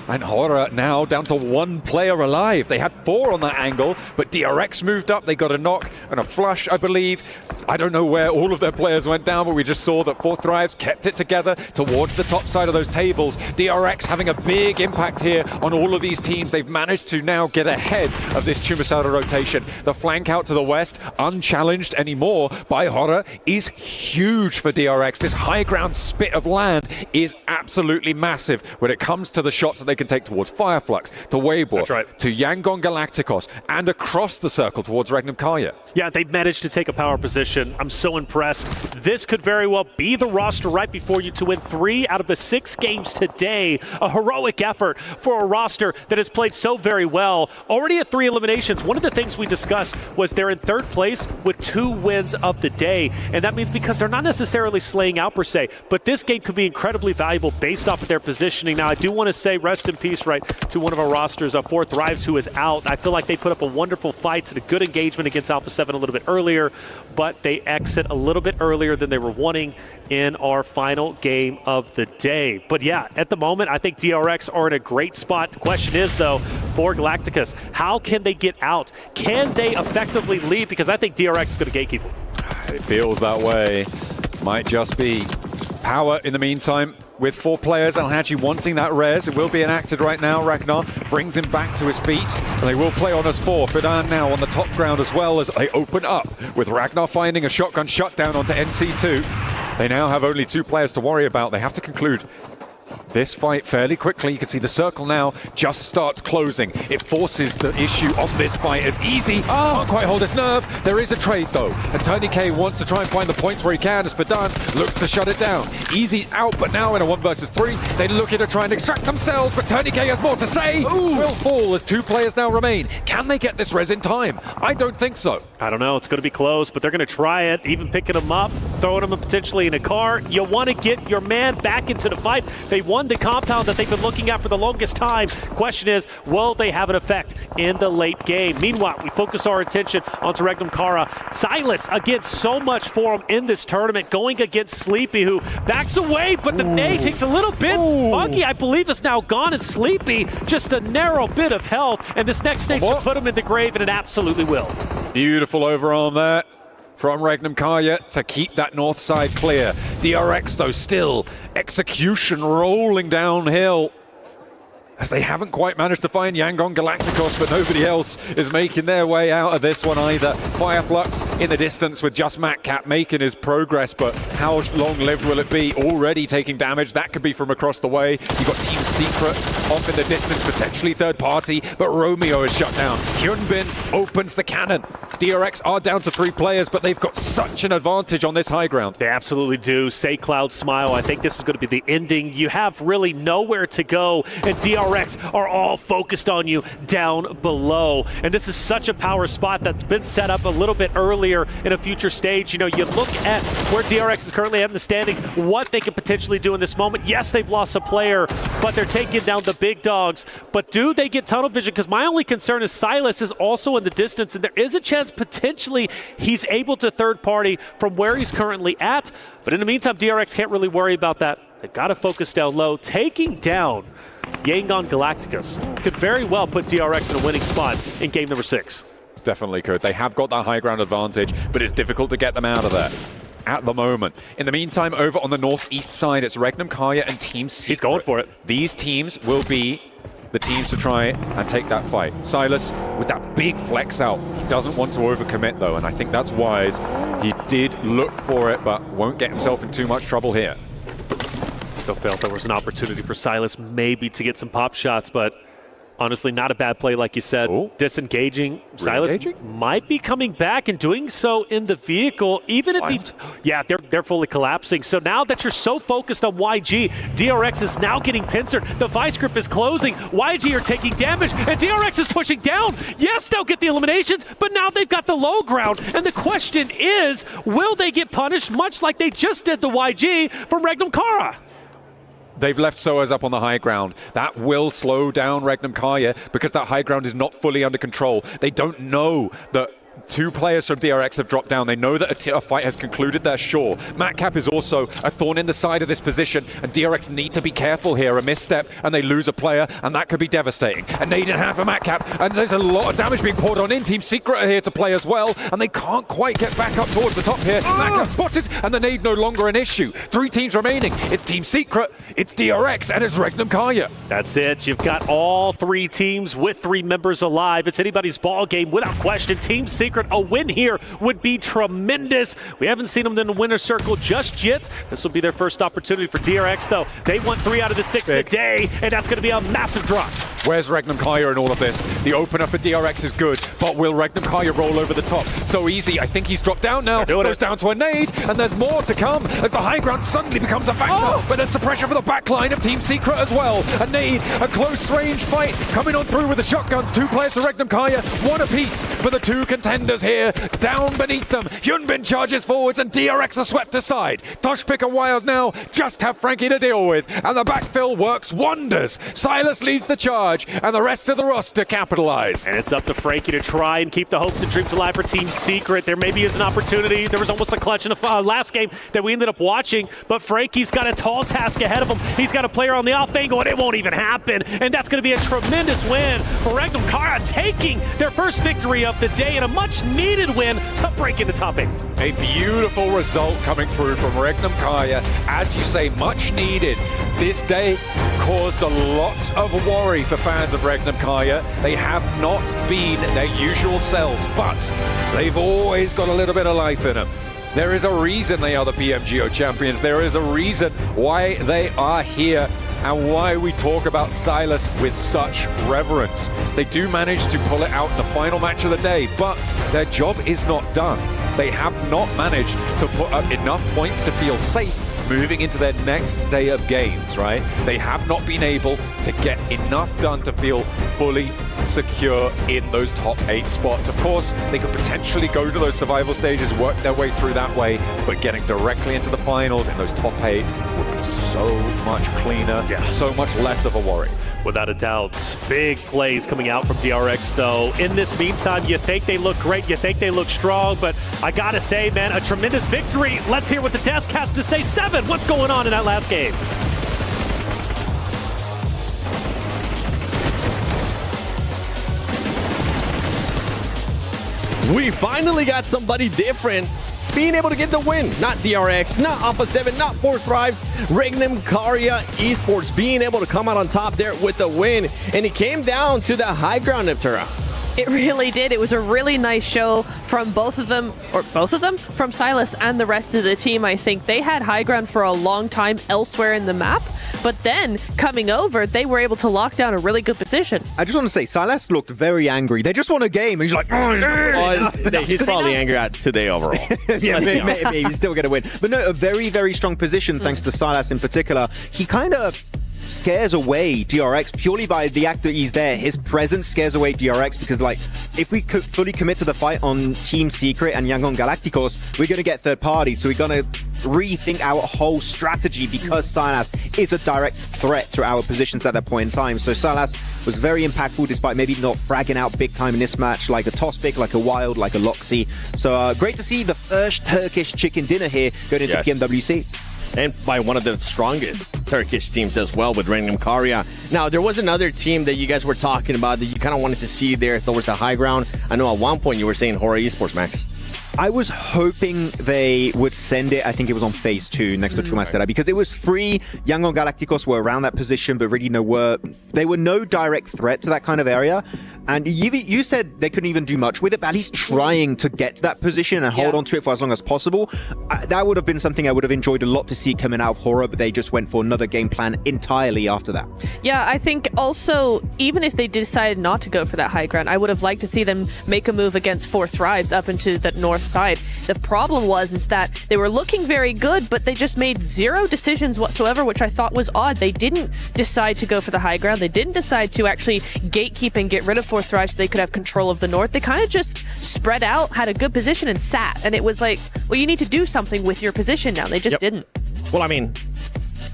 [SPEAKER 1] And Hora now down to 1 player alive. They had 4 on that angle, but DRX moved up. They got a knock and a flush, I believe. I don't know where all of their players went down, but we just saw that 4 Thrives kept it together towards the top side of those tables. DRX having a big impact here on all of these teams. They've managed to now get ahead of this Chumasaura rotation. The flank out to the west, unchallenged anymore by Hora, is huge for DRX. This high ground spit of land is absolutely massive when it comes to the shots that they they can take towards Fireflux, to Weibor,
[SPEAKER 15] That's right.
[SPEAKER 1] to Yangon Galacticos, and across the circle towards Regnum Carya.
[SPEAKER 15] Yeah, they've managed to take a power position. I'm so impressed. This could very well be the roster right before you to win 3 out of the 6 games today. A heroic effort for a roster that has played so very well. Already at 3 eliminations, one of the things we discussed was they're in 3rd place with 2 wins of the day. And that means because they're not necessarily slaying out per se, but this game could be incredibly valuable based off of their positioning. Now, I do want to say rest in peace, right, to one of our rosters, 4 Thrives, who is out. I feel like they put up a wonderful fight and a good engagement against Alpha 7 a little bit earlier, but they exit a little bit earlier than they were wanting in our final game of the day. But yeah, at the moment, I think DRX are in a great spot. The question is, though, for Galacticus, how can they get out? Can they effectively lead? Because I think DRX is going to gatekeep them.
[SPEAKER 1] It feels that way. Might just be Power in the meantime with 4 players. Alhaji wanting that res. It will be enacted right now. Ragnar brings him back to his feet. And they will play on us 4. Fidan now on the top ground as well as they open up with Ragnar finding a shotgun shutdown onto NC2. They now have only 2 players to worry about. They have to conclude this fight fairly quickly. You can see the circle now just starts closing. It forces the issue on this fight as easy. Can't quite hold his nerve. There is a trade though. And Tony K wants to try and find the points where he can as Fidan looks to shut it down. Easy out, but now in a 1 versus 3, they're looking to try and extract themselves, but Tony K has more to say. Will fall as 2 players now remain. Can they get this res in time? I don't think so.
[SPEAKER 15] I don't know. It's going to be close, but they're going to try it, even picking them up, throwing them potentially in a car. You want to get your man back into the fight. They won the compound that they've been looking at for the longest time. Question is, will they have an effect in the late game? Meanwhile, we focus our attention onto Regnum Carya. Silas, again, so much for him in this tournament, going against Sleepy, who backs away, but the nade takes a little bit. Monkey, I believe, is now gone, and Sleepy, just a narrow bit of health, and this next nade should put him in the grave, and it absolutely will.
[SPEAKER 1] Beautiful overarm there from Regnum Carya to keep that north side clear. DRX, though, still execution rolling downhill as they haven't quite managed to find Yangon Galacticos, but nobody else is making their way out of this one either. Fireflux in the distance with just Matcap making his progress, but how long-lived will it be? Already taking damage. That could be from across the way. You've got Team Secret off in the distance, potentially third party, but Romeo is shut down. Hyunbin opens the cannon. DRX are down to 3 players, but they've got such an advantage on this high ground.
[SPEAKER 15] They absolutely do. Say Cloud Smile. I think this is going to be the ending. You have really nowhere to go, and DRX are all focused on you down below. And this is such a power spot that's been set up a little bit earlier in a future stage. You know, you look at where DRX is currently at in the standings, what they could potentially do in this moment. Yes, they've lost a player, but they're taking down the big dogs. But do they get tunnel vision? Because my only concern is Silas is also in the distance, and there is a chance potentially he's able to third party from where he's currently at. But in the meantime, DRX can't really worry about that. They've got to focus down low. Taking down Yangon Galacticus could very well put DRX in a winning spot in game number 6.
[SPEAKER 1] Definitely could. They have got that high ground advantage, but it's difficult to get them out of there at the moment. In the meantime, over on the northeast side, it's Regnum Carya and Team Secret.
[SPEAKER 15] He's going for it.
[SPEAKER 1] These teams will be the teams to try and take that fight. Silas, with that big flex out, doesn't want to overcommit though, and I think that's wise. He did look for it, but won't get himself in too much trouble here.
[SPEAKER 15] Still felt there was an opportunity for Silas maybe to get some pop shots, but honestly, not a bad play like you said. Disengaging. Silas might be coming back and doing so in the vehicle, even if he... Yeah, they're fully collapsing. So now that you're so focused on YG, DRX is now getting pincered. The vice grip is closing. YG are taking damage, and DRX is pushing down. Yes, they'll get the eliminations, but now they've got the low ground. And the question is, will they get punished much like they just did the YG from Regnum Carya?
[SPEAKER 1] They've left Soaz up on the high ground. That will slow down Regnum Carya because that high ground is not fully under control. They don't know that 2 players from DRX have dropped down. They know that a fight has concluded there, sure. Matcap is also a thorn in the side of this position, and DRX need to be careful here. A misstep, and they lose a player, and that could be devastating. A nade in hand for Matcap, and there's a lot of damage being poured on in. Team Secret are here to play as well, and they can't quite get back up towards the top here. Matcap spotted, and the nade no longer an issue. 3 teams remaining. It's Team Secret, it's DRX, and it's Regnum Carya.
[SPEAKER 15] That's it. You've got all 3 teams with 3 members alive. It's anybody's ball game without question. Team Secret Secret. A win here would be tremendous. We haven't seen them in the winner's circle just yet. This will be their first opportunity for DRX, though. They won 3 out of the 6 today, and that's going to be a massive drop.
[SPEAKER 1] Where's Regnum Carya in all of this? The opener for DRX is good, but will Regnum Carya roll over the top? So easy. I think he's dropped down now. Goes down to a nade, and there's more to come as the high ground suddenly becomes a factor. But there's the pressure for the backline of Team Secret as well. A nade, a close range fight coming on through with the shotguns. 2 players for Regnum Carya, 1 apiece for the 2 contenders here. Down beneath them, Hyunbin charges forwards, and DRX are swept aside. Toshpick and Wild now just have Frankie to deal with, and the backfill works wonders. Silas leads the charge, and the rest of the roster capitalize.
[SPEAKER 15] And it's up to Frankie to try and keep the hopes and dreams alive for Team Secret. There maybe is an opportunity. There was almost a clutch in the last game that we ended up watching, but Frankie's got a tall task ahead of him. He's got a player on the off angle, and it won't even happen. And that's going to be a tremendous win for Regnum Carya, taking their first victory of the day and a much-needed win to break into top 8.
[SPEAKER 1] A beautiful result coming through from Regnum Carya. As you say, much needed. This day caused a lot of worry for fans of Regnum Carya. They have not been their usual selves, but they've always got a little bit of life in them. There is a reason they are the PMGO champions. There is a reason why they are here and why we talk about Silas with such reverence. They do manage to pull it out in the final match of the day, but their job is not done. They have not managed to put up enough points to feel safe moving into their next day of games, right? They have not been able to get enough done to feel fully secure in those top 8 spots. Of course, they could potentially go to those survival stages, work their way through that way, but getting directly into the finals in those top 8 would be so much cleaner, so much less of a worry.
[SPEAKER 15] Without a doubt. Big plays coming out from DRX, though. In this meantime, you think they look great, you think they look strong, but I gotta say, man, a tremendous victory. Let's hear what the desk has to say. 7, what's going on in that last game?
[SPEAKER 2] We finally got somebody different being able to get the win. Not DRX, not Alpha 7, not 4 Thrives. Regnum Carya Esports being able to come out on top there with the win. And it came down to the high ground, Neptura.
[SPEAKER 9] It really did. It was a really nice show from both of them, from Silas and the rest of the team. I think they had high ground for a long time elsewhere in the map, but then coming over, they were able to lock down a really good position.
[SPEAKER 19] I just want to say, Silas looked very angry. They just won a game, and he's like,
[SPEAKER 2] he's probably angry at today overall.
[SPEAKER 19] Yeah, maybe he's still going to win. But no, a very, very strong position, thanks to Silas in particular. He kind of scares away DRX purely by the act that he's there. His presence scares away DRX because, like, if we could fully commit to the fight on Team Secret and Yangon Galacticos, we're going to get third party. So we're going to rethink our whole strategy because Silas is a direct threat to our positions at that point in time. So Silas was very impactful despite maybe not fragging out big time in this match like a Toss Pick, like a Wild, like a Loxy. So great to see the first Turkish chicken dinner here going into PMWC.
[SPEAKER 2] And by one of the strongest Turkish teams as well with Regnum Carya. Now, there was another team that you guys were talking about that you kind of wanted to see there towards the high ground. I know at one point you were saying Hora Esports, Max.
[SPEAKER 19] I was hoping they would send it. I think it was on phase 2 next to Truma Stella because it was free. Yangon Galacticos were around that position, but really they were no direct threat to that kind of area. And you said they couldn't even do much with it, but at least trying to get to that position and hold on to it for as long as possible. That would have been something I would have enjoyed a lot to see coming out of Hora, but they just went for another game plan entirely after that.
[SPEAKER 9] Yeah, I think also, even if they decided not to go for that high ground, I would have liked to see them make a move against 4 Thrives up into the north side. The problem is that they were looking very good, but they just made 0 decisions whatsoever, which I thought was odd. They didn't decide to go for the high ground. They didn't decide to actually gatekeep and get rid of 4 Thrives so they could have control of the north. They kind of just spread out, had a good position, and sat. And it was like, well, you need to do something with your position now. They just didn't.
[SPEAKER 2] Well, I mean,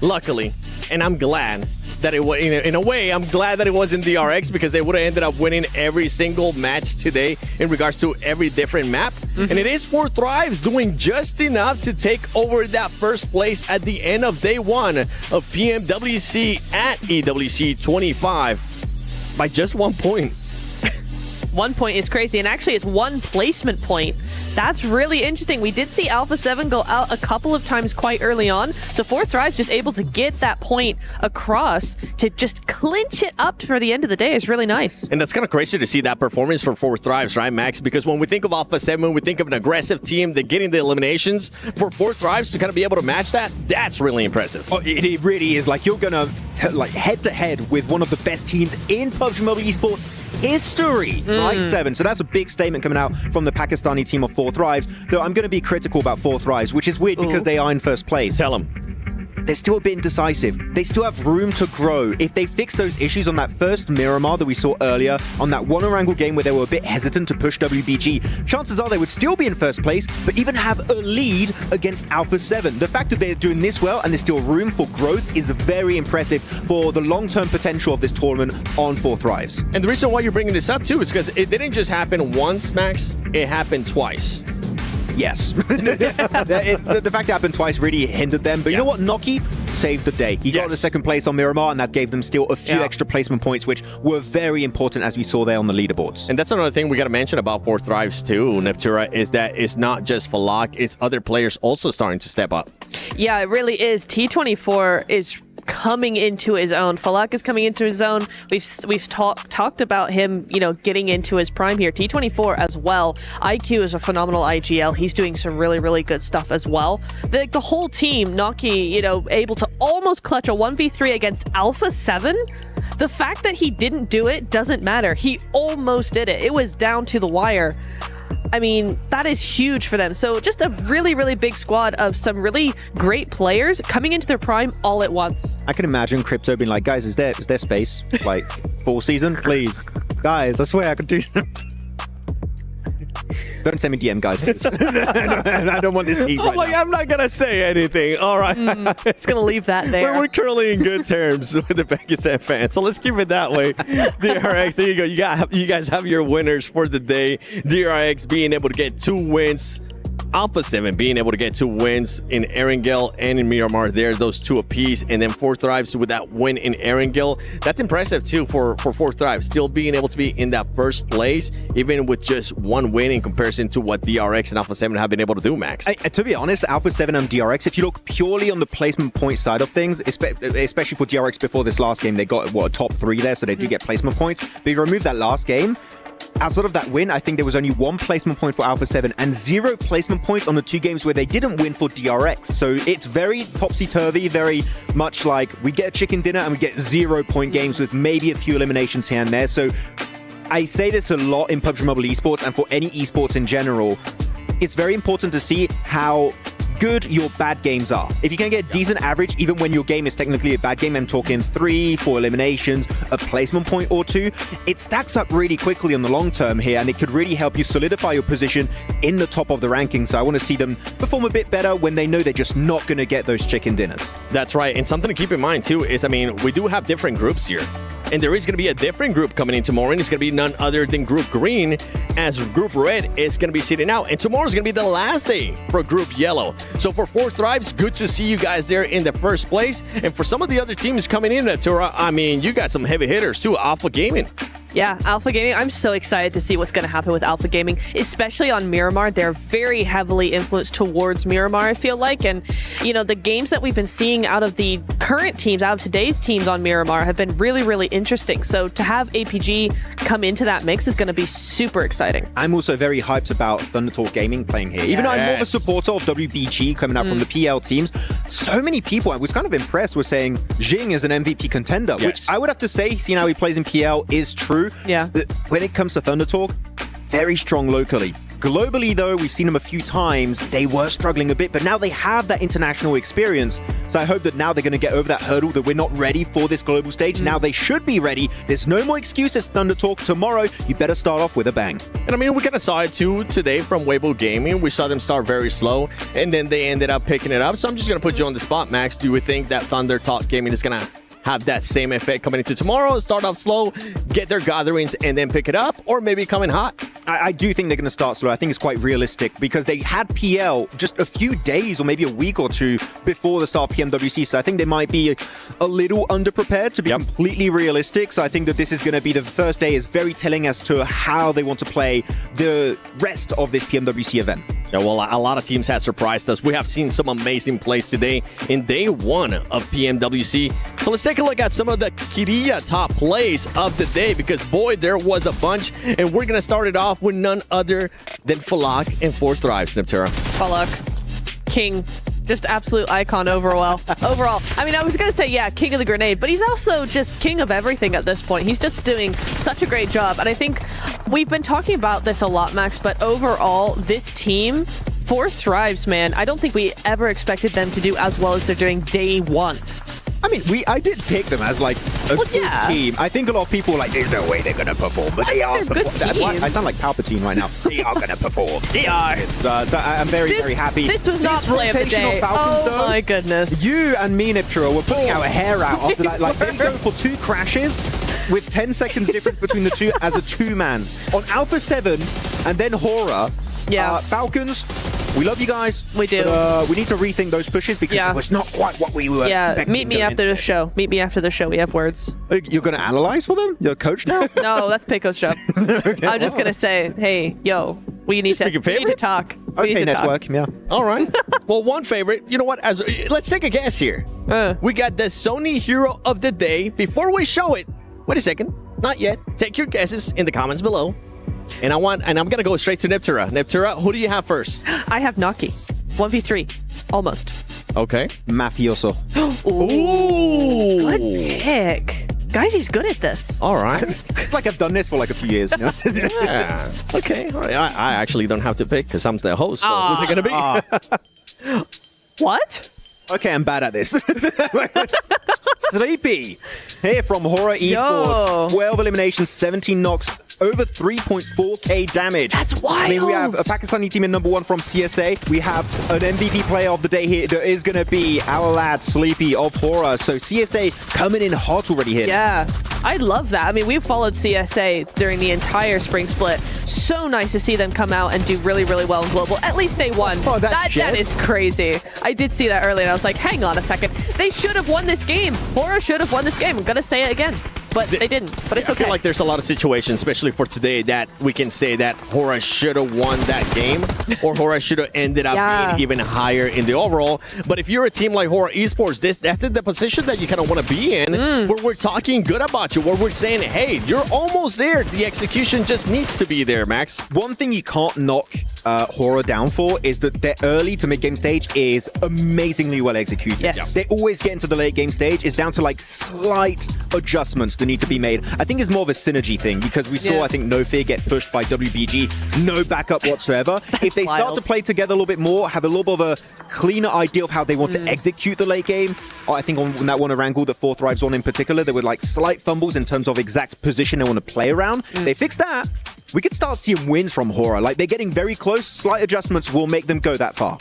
[SPEAKER 2] luckily, and I'm glad that it was, in a way, I'm glad that it wasn't DRX because they would have ended up winning every single match today in regards to every different map. And it is 4 Thrives doing just enough to take over that first place at the end of day 1 of PMWC at EWC 25 by just 1 point.
[SPEAKER 9] 1 point is crazy, and actually it's 1 placement point That's really interesting. We did see Alpha 7 go out a couple of times quite early on, so 4Thrive's just able to get that point across to just clinch it up for the end of the day is really nice.
[SPEAKER 2] And that's kind of crazy to see that performance for 4Thrives, right, Max? Because when we think of Alpha 7, we think of an aggressive team that getting the eliminations. For 4Thrives to kind of be able to match that, that's really impressive.
[SPEAKER 19] Oh, it really is. Like, you're going to head-to-head with one of the best teams in PUBG Mobile Esports history, right, 7. So that's a big statement coming out from the Pakistani team of 4Thrives, though I'm going to be critical about 4Thrives, which is weird because they are in first place.
[SPEAKER 2] Tell them.
[SPEAKER 19] They're still a bit indecisive. They still have room to grow. If they fix those issues on that first Miramar that we saw earlier, on that one-angle game where they were a bit hesitant to push WBG, chances are they would still be in first place, but even have a lead against Alpha 7. The fact that they're doing this well and there's still room for growth is very impressive for the long-term potential of this tournament on 4Thrives.
[SPEAKER 2] And the reason why you're bringing this up, too, is because it didn't just happen once, Max. It happened twice.
[SPEAKER 19] Yes. The fact it happened twice really hindered them. But you know what? Noki saved the day. He got the second place on Miramar, and that gave them still a few extra placement points, which were very important, as we saw there on the leaderboards.
[SPEAKER 2] And that's another thing we got to mention about 4Thrives, too, Neptura, is that it's not just Falak, it's other players also starting to step up.
[SPEAKER 9] Yeah, it really is. T24 is coming into his own. Falak is coming into his own. We've talked about him, getting into his prime here. T24 as well. IQ is a phenomenal IGL. He's doing some really, really good stuff as well. The whole team, Naki, able to almost clutch a 1v3 against Alpha 7. The fact that he didn't do it doesn't matter. He almost did it. It was down to the wire. I mean, that is huge for them. So just a really, really big squad of some really great players coming into their prime all at once.
[SPEAKER 19] I can imagine Crypto being like, guys, is there space? Like, full season? Please. Guys, I swear I could do... Don't send me DM, guys. I don't want this heat right now.
[SPEAKER 2] I'm not going to say anything. All right.
[SPEAKER 9] It's going to leave that there.
[SPEAKER 2] We're currently in good terms with the Pakistan fans, so let's keep it that way. DRX, there you go. You guys have your winners for the day. DRX being able to get 2 wins. Alpha 7 being able to get 2 wins in Erangel and in Miramar there, those 2 apiece, and then 4Thrives with that win in Erangel. That's impressive too for 4Thrives, still being able to be in that first place, even with just 1 win in comparison to what DRX and Alpha 7 have been able to do, Max.
[SPEAKER 19] To be honest, Alpha 7 and DRX, if you look purely on the placement point side of things, especially for DRX before this last game, they got, a top 3 there, so they do get placement points. But if you remove that last game, outside of that win, I think there was only 1 placement point for Alpha 7 and 0 placement points on the 2 games where they didn't win for DRX. So it's very topsy-turvy, very much like we get a chicken dinner and we get 0-point games with maybe a few eliminations here and there. So I say this a lot in PUBG Mobile Esports and for any esports in general. It's very important to see how good your bad games are. If you can get a decent average, even when your game is technically a bad game, I'm talking 3, 4 eliminations, a placement point or 2, it stacks up really quickly on the long term here, and it could really help you solidify your position in the top of the rankings. So I want to see them perform a bit better when they know they're just not going to get those chicken dinners.
[SPEAKER 2] That's right, and something to keep in mind too is, we do have different groups here. And there is going to be a different group coming in tomorrow, and it's going to be none other than Group Green, as Group Red is going to be sitting out. And tomorrow's going to be the last day for Group Yellow. So for 4Thrives, good to see you guys there in the first place. And for some of the other teams coming in, Tura, you got some heavy hitters too. Alpha Gaming.
[SPEAKER 9] Yeah, Alpha Gaming. I'm so excited to see what's going to happen with Alpha Gaming, especially on Miramar. They're very heavily influenced towards Miramar, I feel like. And, the games that we've been seeing out of the current teams, out of today's teams on Miramar, have been really, really interesting. So to have APG come into that mix is going to be super exciting.
[SPEAKER 19] I'm also very hyped about Thundertalk Gaming playing here. Even though I'm more of a supporter of WBG coming out from the PL teams, so many people, I was kind of impressed, were saying Jing is an MVP contender, which I would have to say, seeing how he plays in PL, is true.
[SPEAKER 9] Yeah.
[SPEAKER 19] But when it comes to Thundertalk, very strong locally. Globally, though, we've seen them a few times. They were struggling a bit, but now they have that international experience. So I hope that now they're going to get over that hurdle that we're not ready for this global stage. Now they should be ready. There's no more excuses, Thundertalk. Tomorrow, you better start off with a bang.
[SPEAKER 2] And we kind of saw it too today from Weibo Gaming. We saw them start very slow, and then they ended up picking it up. So I'm just going to put you on the spot, Max. Do you think that Thundertalk Gaming is going to have that same effect coming into tomorrow, start off slow, get their gatherings, and then pick it up, or maybe come in hot?
[SPEAKER 19] I do think they're going to start slow. I think it's quite realistic because they had PL just a few days or maybe a week or two before the start of PMWC. So I think they might be a little underprepared to be completely realistic. So I think that this is going to be the first day is very telling as to how they want to play the rest of this PMWC event.
[SPEAKER 2] Yeah, well, a lot of teams have surprised us. We have seen some amazing plays today in day one of PMWC. So let's take a look at some of the Kiria top plays of the day because, boy, there was a bunch. And we're going to start it off with none other than Falak and 4 Thrives, Neptura.
[SPEAKER 9] Falak, king. Just absolute icon overall. I mean, I was going to say, yeah, king of the grenade, but he's also just king of everything at this point. He's just doing such a great job. And I think we've been talking about this a lot, Max, but overall, this team, 4 Thrives, man, I don't think we ever expected them to do as well as they're doing day one.
[SPEAKER 19] I mean, I did pick them as like a good team. I think a lot of people were like, there's no way they're going to perform, but they are. I sound like Palpatine right now. They are going to perform. They are. So I'm very happy.
[SPEAKER 9] This was not play of the day. Oh my goodness.
[SPEAKER 19] You and me, Niptura, were putting our hair out after that. Like, they go for 2 crashes with 10 seconds difference between the two as a 2-man. On Alpha 7 and then Hora.
[SPEAKER 9] Yeah.
[SPEAKER 19] Falcons, we love you guys.
[SPEAKER 9] We do.
[SPEAKER 19] But, we need to rethink those pushes because it's not quite what we were expecting.
[SPEAKER 9] Meet me after the show. Meet me after the show. We have words.
[SPEAKER 19] You're going to analyze for them? You're a coach now?
[SPEAKER 9] No, that's Pico's job. Okay, I'm just going to say, hey, yo, we need to talk.
[SPEAKER 19] Okay, network. Yeah.
[SPEAKER 2] All right. Well, one favorite. You know what? Let's take a guess here. We got the Sony Hero of the Day. Before we show it, wait a second. Not yet. Take your guesses in the comments below. And I'm gonna go straight to Neptura. Neptura, who do you have first?
[SPEAKER 9] I have Naki. 1v3. Almost.
[SPEAKER 2] Okay.
[SPEAKER 19] Mafioso.
[SPEAKER 9] Ooh. Good pick. Guys, he's good at this.
[SPEAKER 2] All right.
[SPEAKER 19] It's like I've done this for like a few years, you know?
[SPEAKER 2] Yeah. Okay. All right. I actually don't have to pick because I'm the host. So who's it gonna be?
[SPEAKER 9] What?
[SPEAKER 19] Okay, I'm bad at this. Sleepy. Here from Hora Esports. 12 eliminations, 17 knocks, over 3.4k damage.
[SPEAKER 9] That's wild.
[SPEAKER 19] I mean, we have a Pakistani team in number 1 from CSA. We have an MVP player of the day here. There is going to be our lad Sleepy of Hora. So CSA coming in hot already here.
[SPEAKER 9] Yeah, I love that. I mean, we've followed CSA during the entire spring split. So nice to see them come out and do really, really well in global. At least day one.
[SPEAKER 19] Oh,
[SPEAKER 9] that is crazy. I did see that earlier and I was like, hang on a second. They should have won this game. Hora should have won this game. I'm going to say it again. But they didn't. But it's okay.
[SPEAKER 2] I feel like there's a lot of situations, especially for today, that we can say that Hora should have won that game or Hora should have ended up being even higher in the overall. But if you're a team like Hora Esports, that's the position that you kind of want to be in, where we're talking good about you, where we're saying, hey, you're almost there. The execution just needs to be there, Max.
[SPEAKER 19] One thing you can't knock Hora down for is that their early to mid-game stage is amazingly well executed.
[SPEAKER 9] Yes.
[SPEAKER 19] They always get into the late game stage. It's down to like slight adjustments that need to be made. I think it's more of a synergy thing because we saw, I think, No Fear get pushed by WBG. No backup whatsoever. If they start to play together a little bit more, have a little bit of a cleaner idea of how they want to execute the late game. I think on that one Wrangle, the 4 Thrives on in particular, there were like slight fumbles in terms of exact position they want to play around. They fix that. We could start seeing wins from Hora. Like, they're getting very close. Slight adjustments will make them go that far.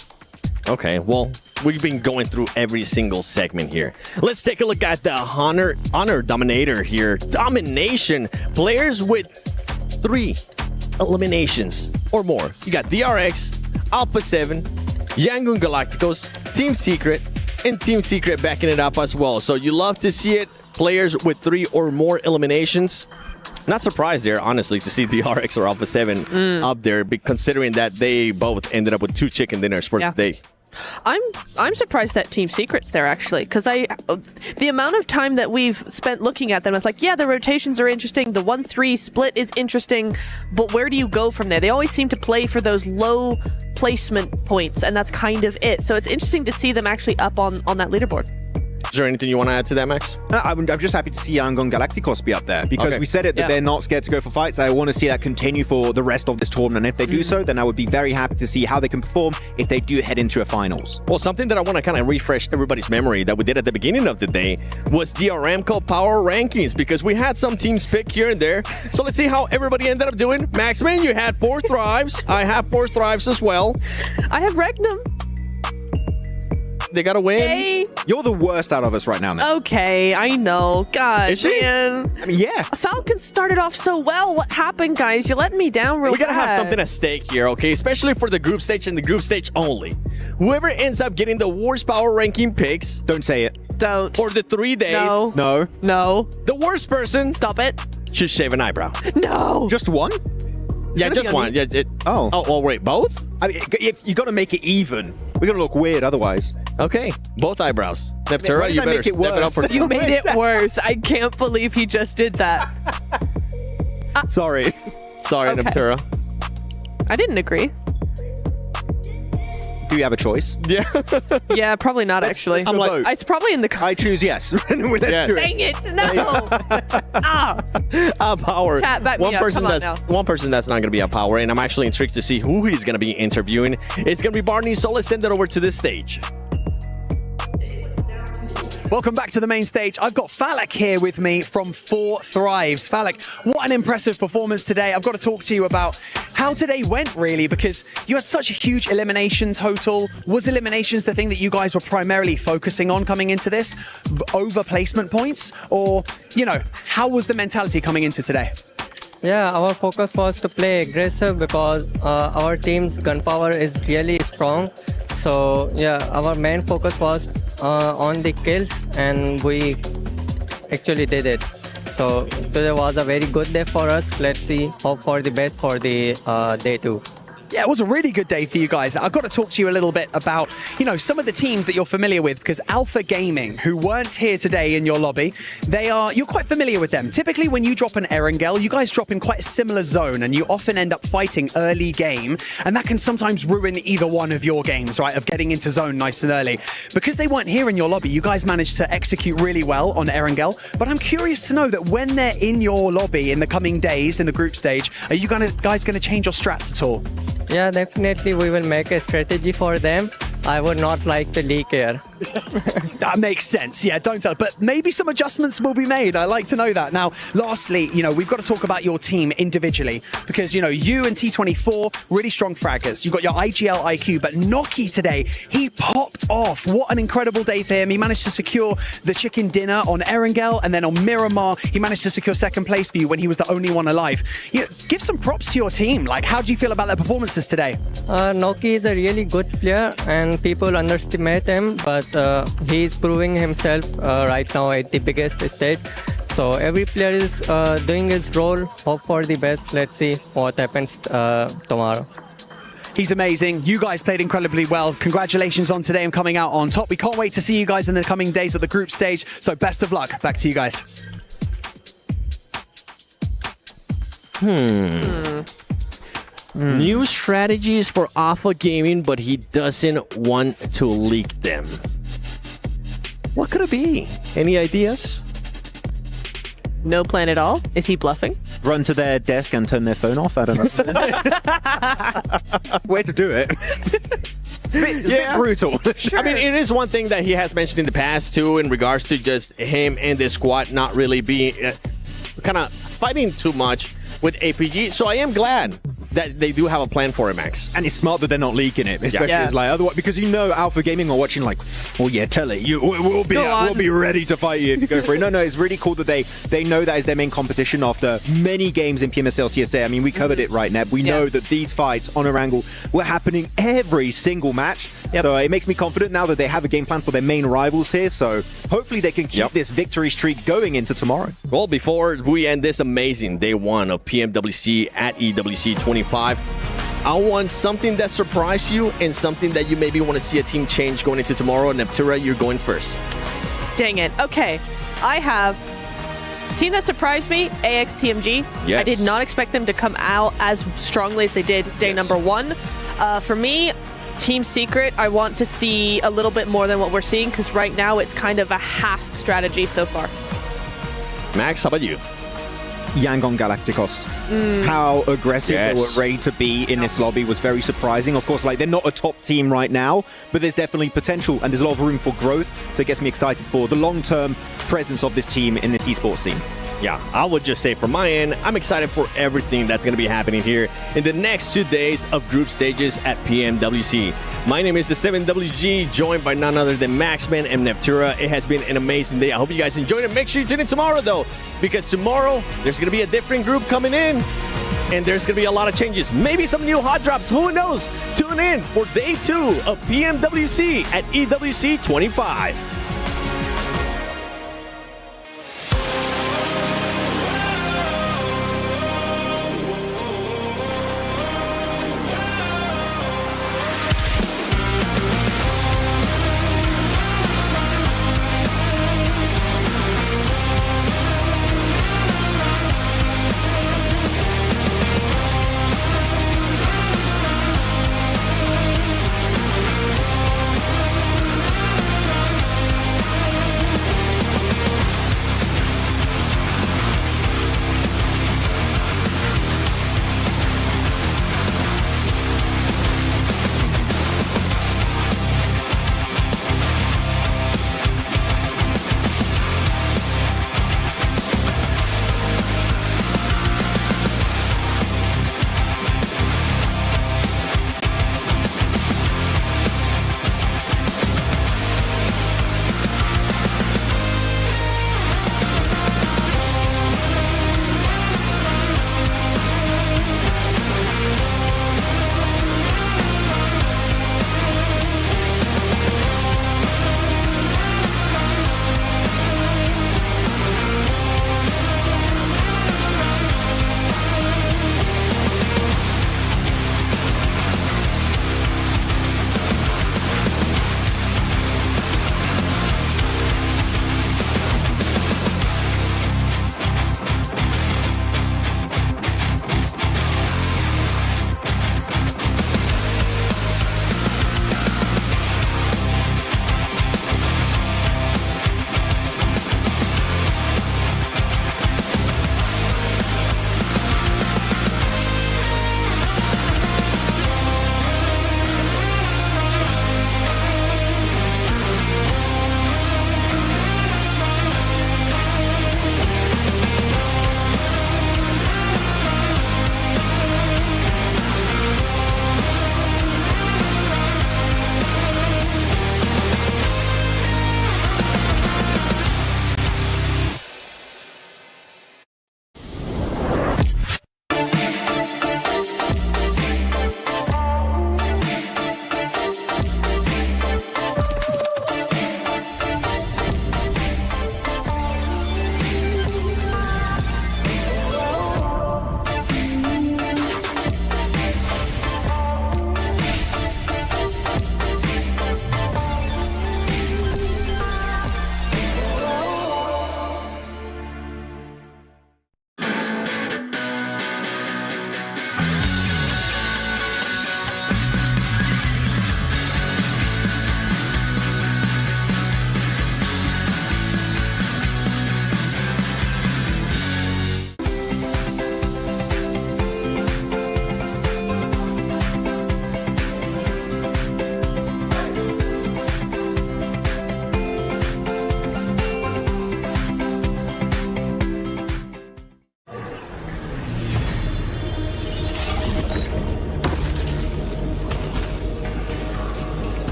[SPEAKER 2] Okay, well, we've been going through every single segment here. Let's take a look at the Honor Dominator here. Domination. Players with 3 eliminations or more. You got DRX, Alpha 7, Yangon Galacticos, Team Secret, and Team Secret backing it up as well. So you love to see it. Players with 3 or more eliminations. Not surprised there, honestly, to see DRX or Alpha 7 up there, considering that they both ended up with 2 chicken dinners for the day.
[SPEAKER 9] I'm surprised that Team Secret's there, actually, because the amount of time that we've spent looking at them, it's like, yeah, the rotations are interesting, the 1-3 split is interesting, but where do you go from there? They always seem to play for those low placement points, and that's kind of it. So it's interesting to see them actually up on that leaderboard.
[SPEAKER 2] Is there anything you want to add to that, Max?
[SPEAKER 19] I'm just happy to see Yangon Galacticos be up there because we said it that they're not scared to go for fights. I want to see that continue for the rest of this tournament. And if they do so, then I would be very happy to see how they can perform if they do head into a finals.
[SPEAKER 2] Well, something that I want to kind of refresh everybody's memory that we did at the beginning of the day was the Aramco Power Rankings, because we had some teams pick here and there. So let's see how everybody ended up doing. Maxman, you had 4 Thrives. I have 4 Thrives as well.
[SPEAKER 9] I have Regnum.
[SPEAKER 2] They gotta win.
[SPEAKER 9] Hey.
[SPEAKER 19] You're the worst out of us right now, man.
[SPEAKER 9] Okay, I know. God,
[SPEAKER 19] Is she?
[SPEAKER 9] man.
[SPEAKER 19] I mean, yeah.
[SPEAKER 9] Falcons started off so well. What happened, guys? You let me down real
[SPEAKER 2] We gotta have
[SPEAKER 9] bad.
[SPEAKER 2] something at stake here, okay? Especially for the group stage and the group stage only. Whoever ends up getting the worst power ranking picks.
[SPEAKER 19] Don't say it.
[SPEAKER 9] Don't.
[SPEAKER 2] For the 3 days.
[SPEAKER 9] No.
[SPEAKER 19] No.
[SPEAKER 9] No.
[SPEAKER 2] The worst person.
[SPEAKER 9] Stop it.
[SPEAKER 2] Should shave an eyebrow.
[SPEAKER 9] No.
[SPEAKER 19] Just one?
[SPEAKER 2] Yeah, just one. Yeah,
[SPEAKER 19] Oh.
[SPEAKER 2] Oh, well, wait, both?
[SPEAKER 19] I mean, if you got to make it even, we're gonna look weird otherwise.
[SPEAKER 2] Okay, both eyebrows.
[SPEAKER 19] Why
[SPEAKER 2] Neptura,
[SPEAKER 19] did
[SPEAKER 2] you
[SPEAKER 19] I
[SPEAKER 2] better
[SPEAKER 19] make it
[SPEAKER 2] step it up.
[SPEAKER 19] worse?
[SPEAKER 9] You made it worse. I can't believe he just did that.
[SPEAKER 19] Sorry.
[SPEAKER 2] Sorry,
[SPEAKER 9] Okay.
[SPEAKER 2] Neptura.
[SPEAKER 9] I didn't agree.
[SPEAKER 19] Do you have a choice?
[SPEAKER 2] Yeah.
[SPEAKER 9] Yeah, probably not actually.
[SPEAKER 19] I'm like,
[SPEAKER 9] It's probably in the.
[SPEAKER 19] I choose yes. Let's
[SPEAKER 2] Yes.
[SPEAKER 19] do it.
[SPEAKER 9] Dang it! No. Ah.
[SPEAKER 2] Power.
[SPEAKER 9] Chat, back me
[SPEAKER 2] one
[SPEAKER 9] up.
[SPEAKER 2] person
[SPEAKER 9] Come on
[SPEAKER 2] that's
[SPEAKER 9] now.
[SPEAKER 2] one person that's not going to be a power, and I'm actually intrigued to see who he's going to be interviewing. It's going to be Barney, so let's send it over to this stage.
[SPEAKER 21] Welcome back to the main stage. I've got Falak here with me from 4 Thrives. Falak, what an impressive performance today. I've got to talk to you about how today went, really, because you had such a huge elimination total. Was eliminations the thing that you guys were primarily focusing on coming into this? Over placement points? Or, you know, how was the mentality coming into today?
[SPEAKER 17] Yeah, our focus was to play aggressive because our team's gunpowder is really strong. So yeah, our main focus was on the kills, and we actually did it. So today was a very good day for us. Let's see, hope for the best for the day 2.
[SPEAKER 21] Yeah, it was a really good day for you guys. I've got to talk to you a little bit about, you know, some of the teams that you're familiar with, because Alpha Gaming, who weren't here today in your lobby, you're quite familiar with them. Typically, when you drop an Erangel, you guys drop in quite a similar zone, and you often end up fighting early game, and that can sometimes ruin either one of your games, right, of getting into zone nice and early. Because they weren't here in your lobby, you guys managed to execute really well on Erangel, but I'm curious to know that when they're in your lobby in the coming days in the group stage, are you guys going to change your strats at all?
[SPEAKER 17] Yeah, definitely we will make a strategy for them. I would not like to leak here.
[SPEAKER 21] That makes sense. Yeah, don't tell. But maybe some adjustments will be made. I like to know that. Now, lastly, you know, we've got to talk about your team individually because, you know, you and T24, really strong fraggers. You've got your IGL IQ, but Noki today, he popped off. What an incredible day for him. He managed to secure the chicken dinner on Erangel, and then on Miramar, he managed to secure second place for you when he was the only one alive. You know, give some props to your team. Like, how do you feel about their performances today?
[SPEAKER 17] Noki is a really good player, and people underestimate him, but he's proving himself right now at the biggest stage. So every player is doing his role. Hope for the best. Let's see what happens tomorrow.
[SPEAKER 21] He's amazing. You guys played incredibly well. Congratulations on today and coming out on top. We can't wait to see you guys in the coming days at the group stage. So best of luck. Back to you guys.
[SPEAKER 2] New strategies for Alpha Gaming, but he doesn't want to leak them. What could it be? Any ideas?
[SPEAKER 9] No plan at all. Is he bluffing?
[SPEAKER 19] Run to their desk and turn their phone off. I don't know. Way to do it. It's a bit brutal.
[SPEAKER 2] I mean, it is one thing that he has mentioned in the past, too, in regards to just him and the squad not really being kind of fighting too much with APG. So I am glad that they do have a plan for it, Max.
[SPEAKER 19] And it's smart that they're not leaking it, especially like otherwise, because you know Alpha Gaming are watching like, oh yeah, tell it, we'll be ready to fight you if you go for it. No, it's really cool that they know that is their main competition after many games in PMSL CSA. I mean, we covered it right, Neb. We know that these fights on Erangel were happening every single match. So it makes me confident now that they have a game plan for their main rivals here. So hopefully they can keep this victory streak going into tomorrow.
[SPEAKER 2] Well, before we end this amazing day 1 of PMWC at EWC 25, I want something that surprised you and something that you maybe want to see a team change going into tomorrow. Neptura, you're going first.
[SPEAKER 9] Dang it. Okay. I have team that surprised me, AXTMG.
[SPEAKER 2] Yes.
[SPEAKER 9] I did not expect them to come out as strongly as they did day number 1. For me, Team Secret, I want to see a little bit more than what we're seeing because right now it's kind of a half strategy so far.
[SPEAKER 2] Max, how about you?
[SPEAKER 19] Yangon Galacticos. How aggressive they were ready to be in this lobby was very surprising. Of course, like they're not a top team right now, but there's definitely potential and there's a lot of room for growth. So it gets me excited for the long-term presence of this team in this esports scene.
[SPEAKER 2] Yeah, I would just say from my end, I'm excited for everything that's going to be happening here in the next 2 days of group stages at PMWC. My name is the 7WG, joined by none other than Maxman and Neptura. It has been an amazing day. I hope you guys enjoyed it. Make sure you tune in tomorrow, though, because tomorrow there's going to be a different group coming in, and there's going to be a lot of changes. Maybe some new hot drops. Who knows? Tune in for day 2 of PMWC at EWC 25.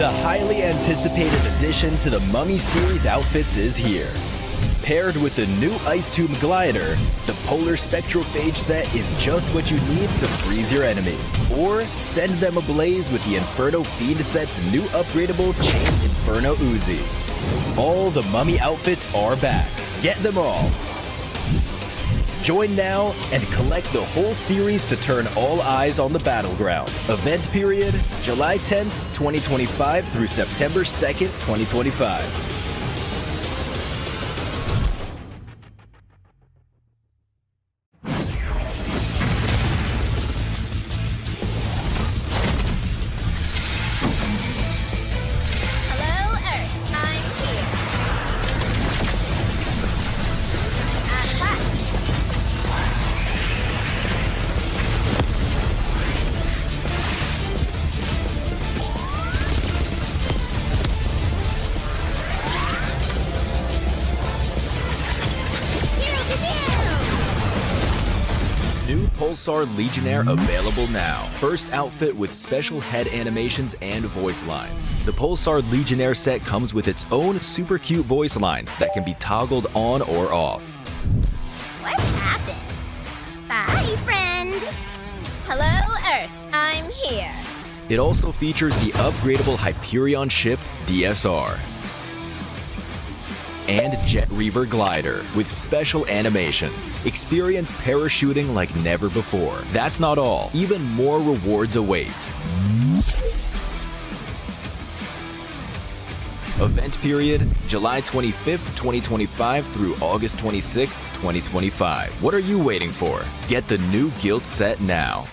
[SPEAKER 12] The highly anticipated addition to the Mummy Series outfits is here. Paired with the new Ice Tomb Glider, the Polar Spectrophage set is just what you need to freeze your enemies. Or send them ablaze with the Inferno Fiend set's new upgradable Chain Inferno Uzi. All the Mummy outfits are back. Get them all. Join now and collect the whole series to turn all eyes on the battleground. Event period, July 10th, 2025 through September 2nd, 2025. Pulsar Legionnaire available now. First outfit with special head animations and voice lines. The Pulsar Legionnaire set comes with its own super cute voice lines that can be toggled on or off.
[SPEAKER 11] What happened? Bye, friend. Hello, Earth. I'm here.
[SPEAKER 12] It also features the upgradable Hyperion ship DSR and Jet Reaver glider with special animations. Experience parachuting like never before. That's not all. Even more rewards await. Event period, July 25th, 2025 through August 26th, 2025. What are you waiting for? Get the new Guild set now.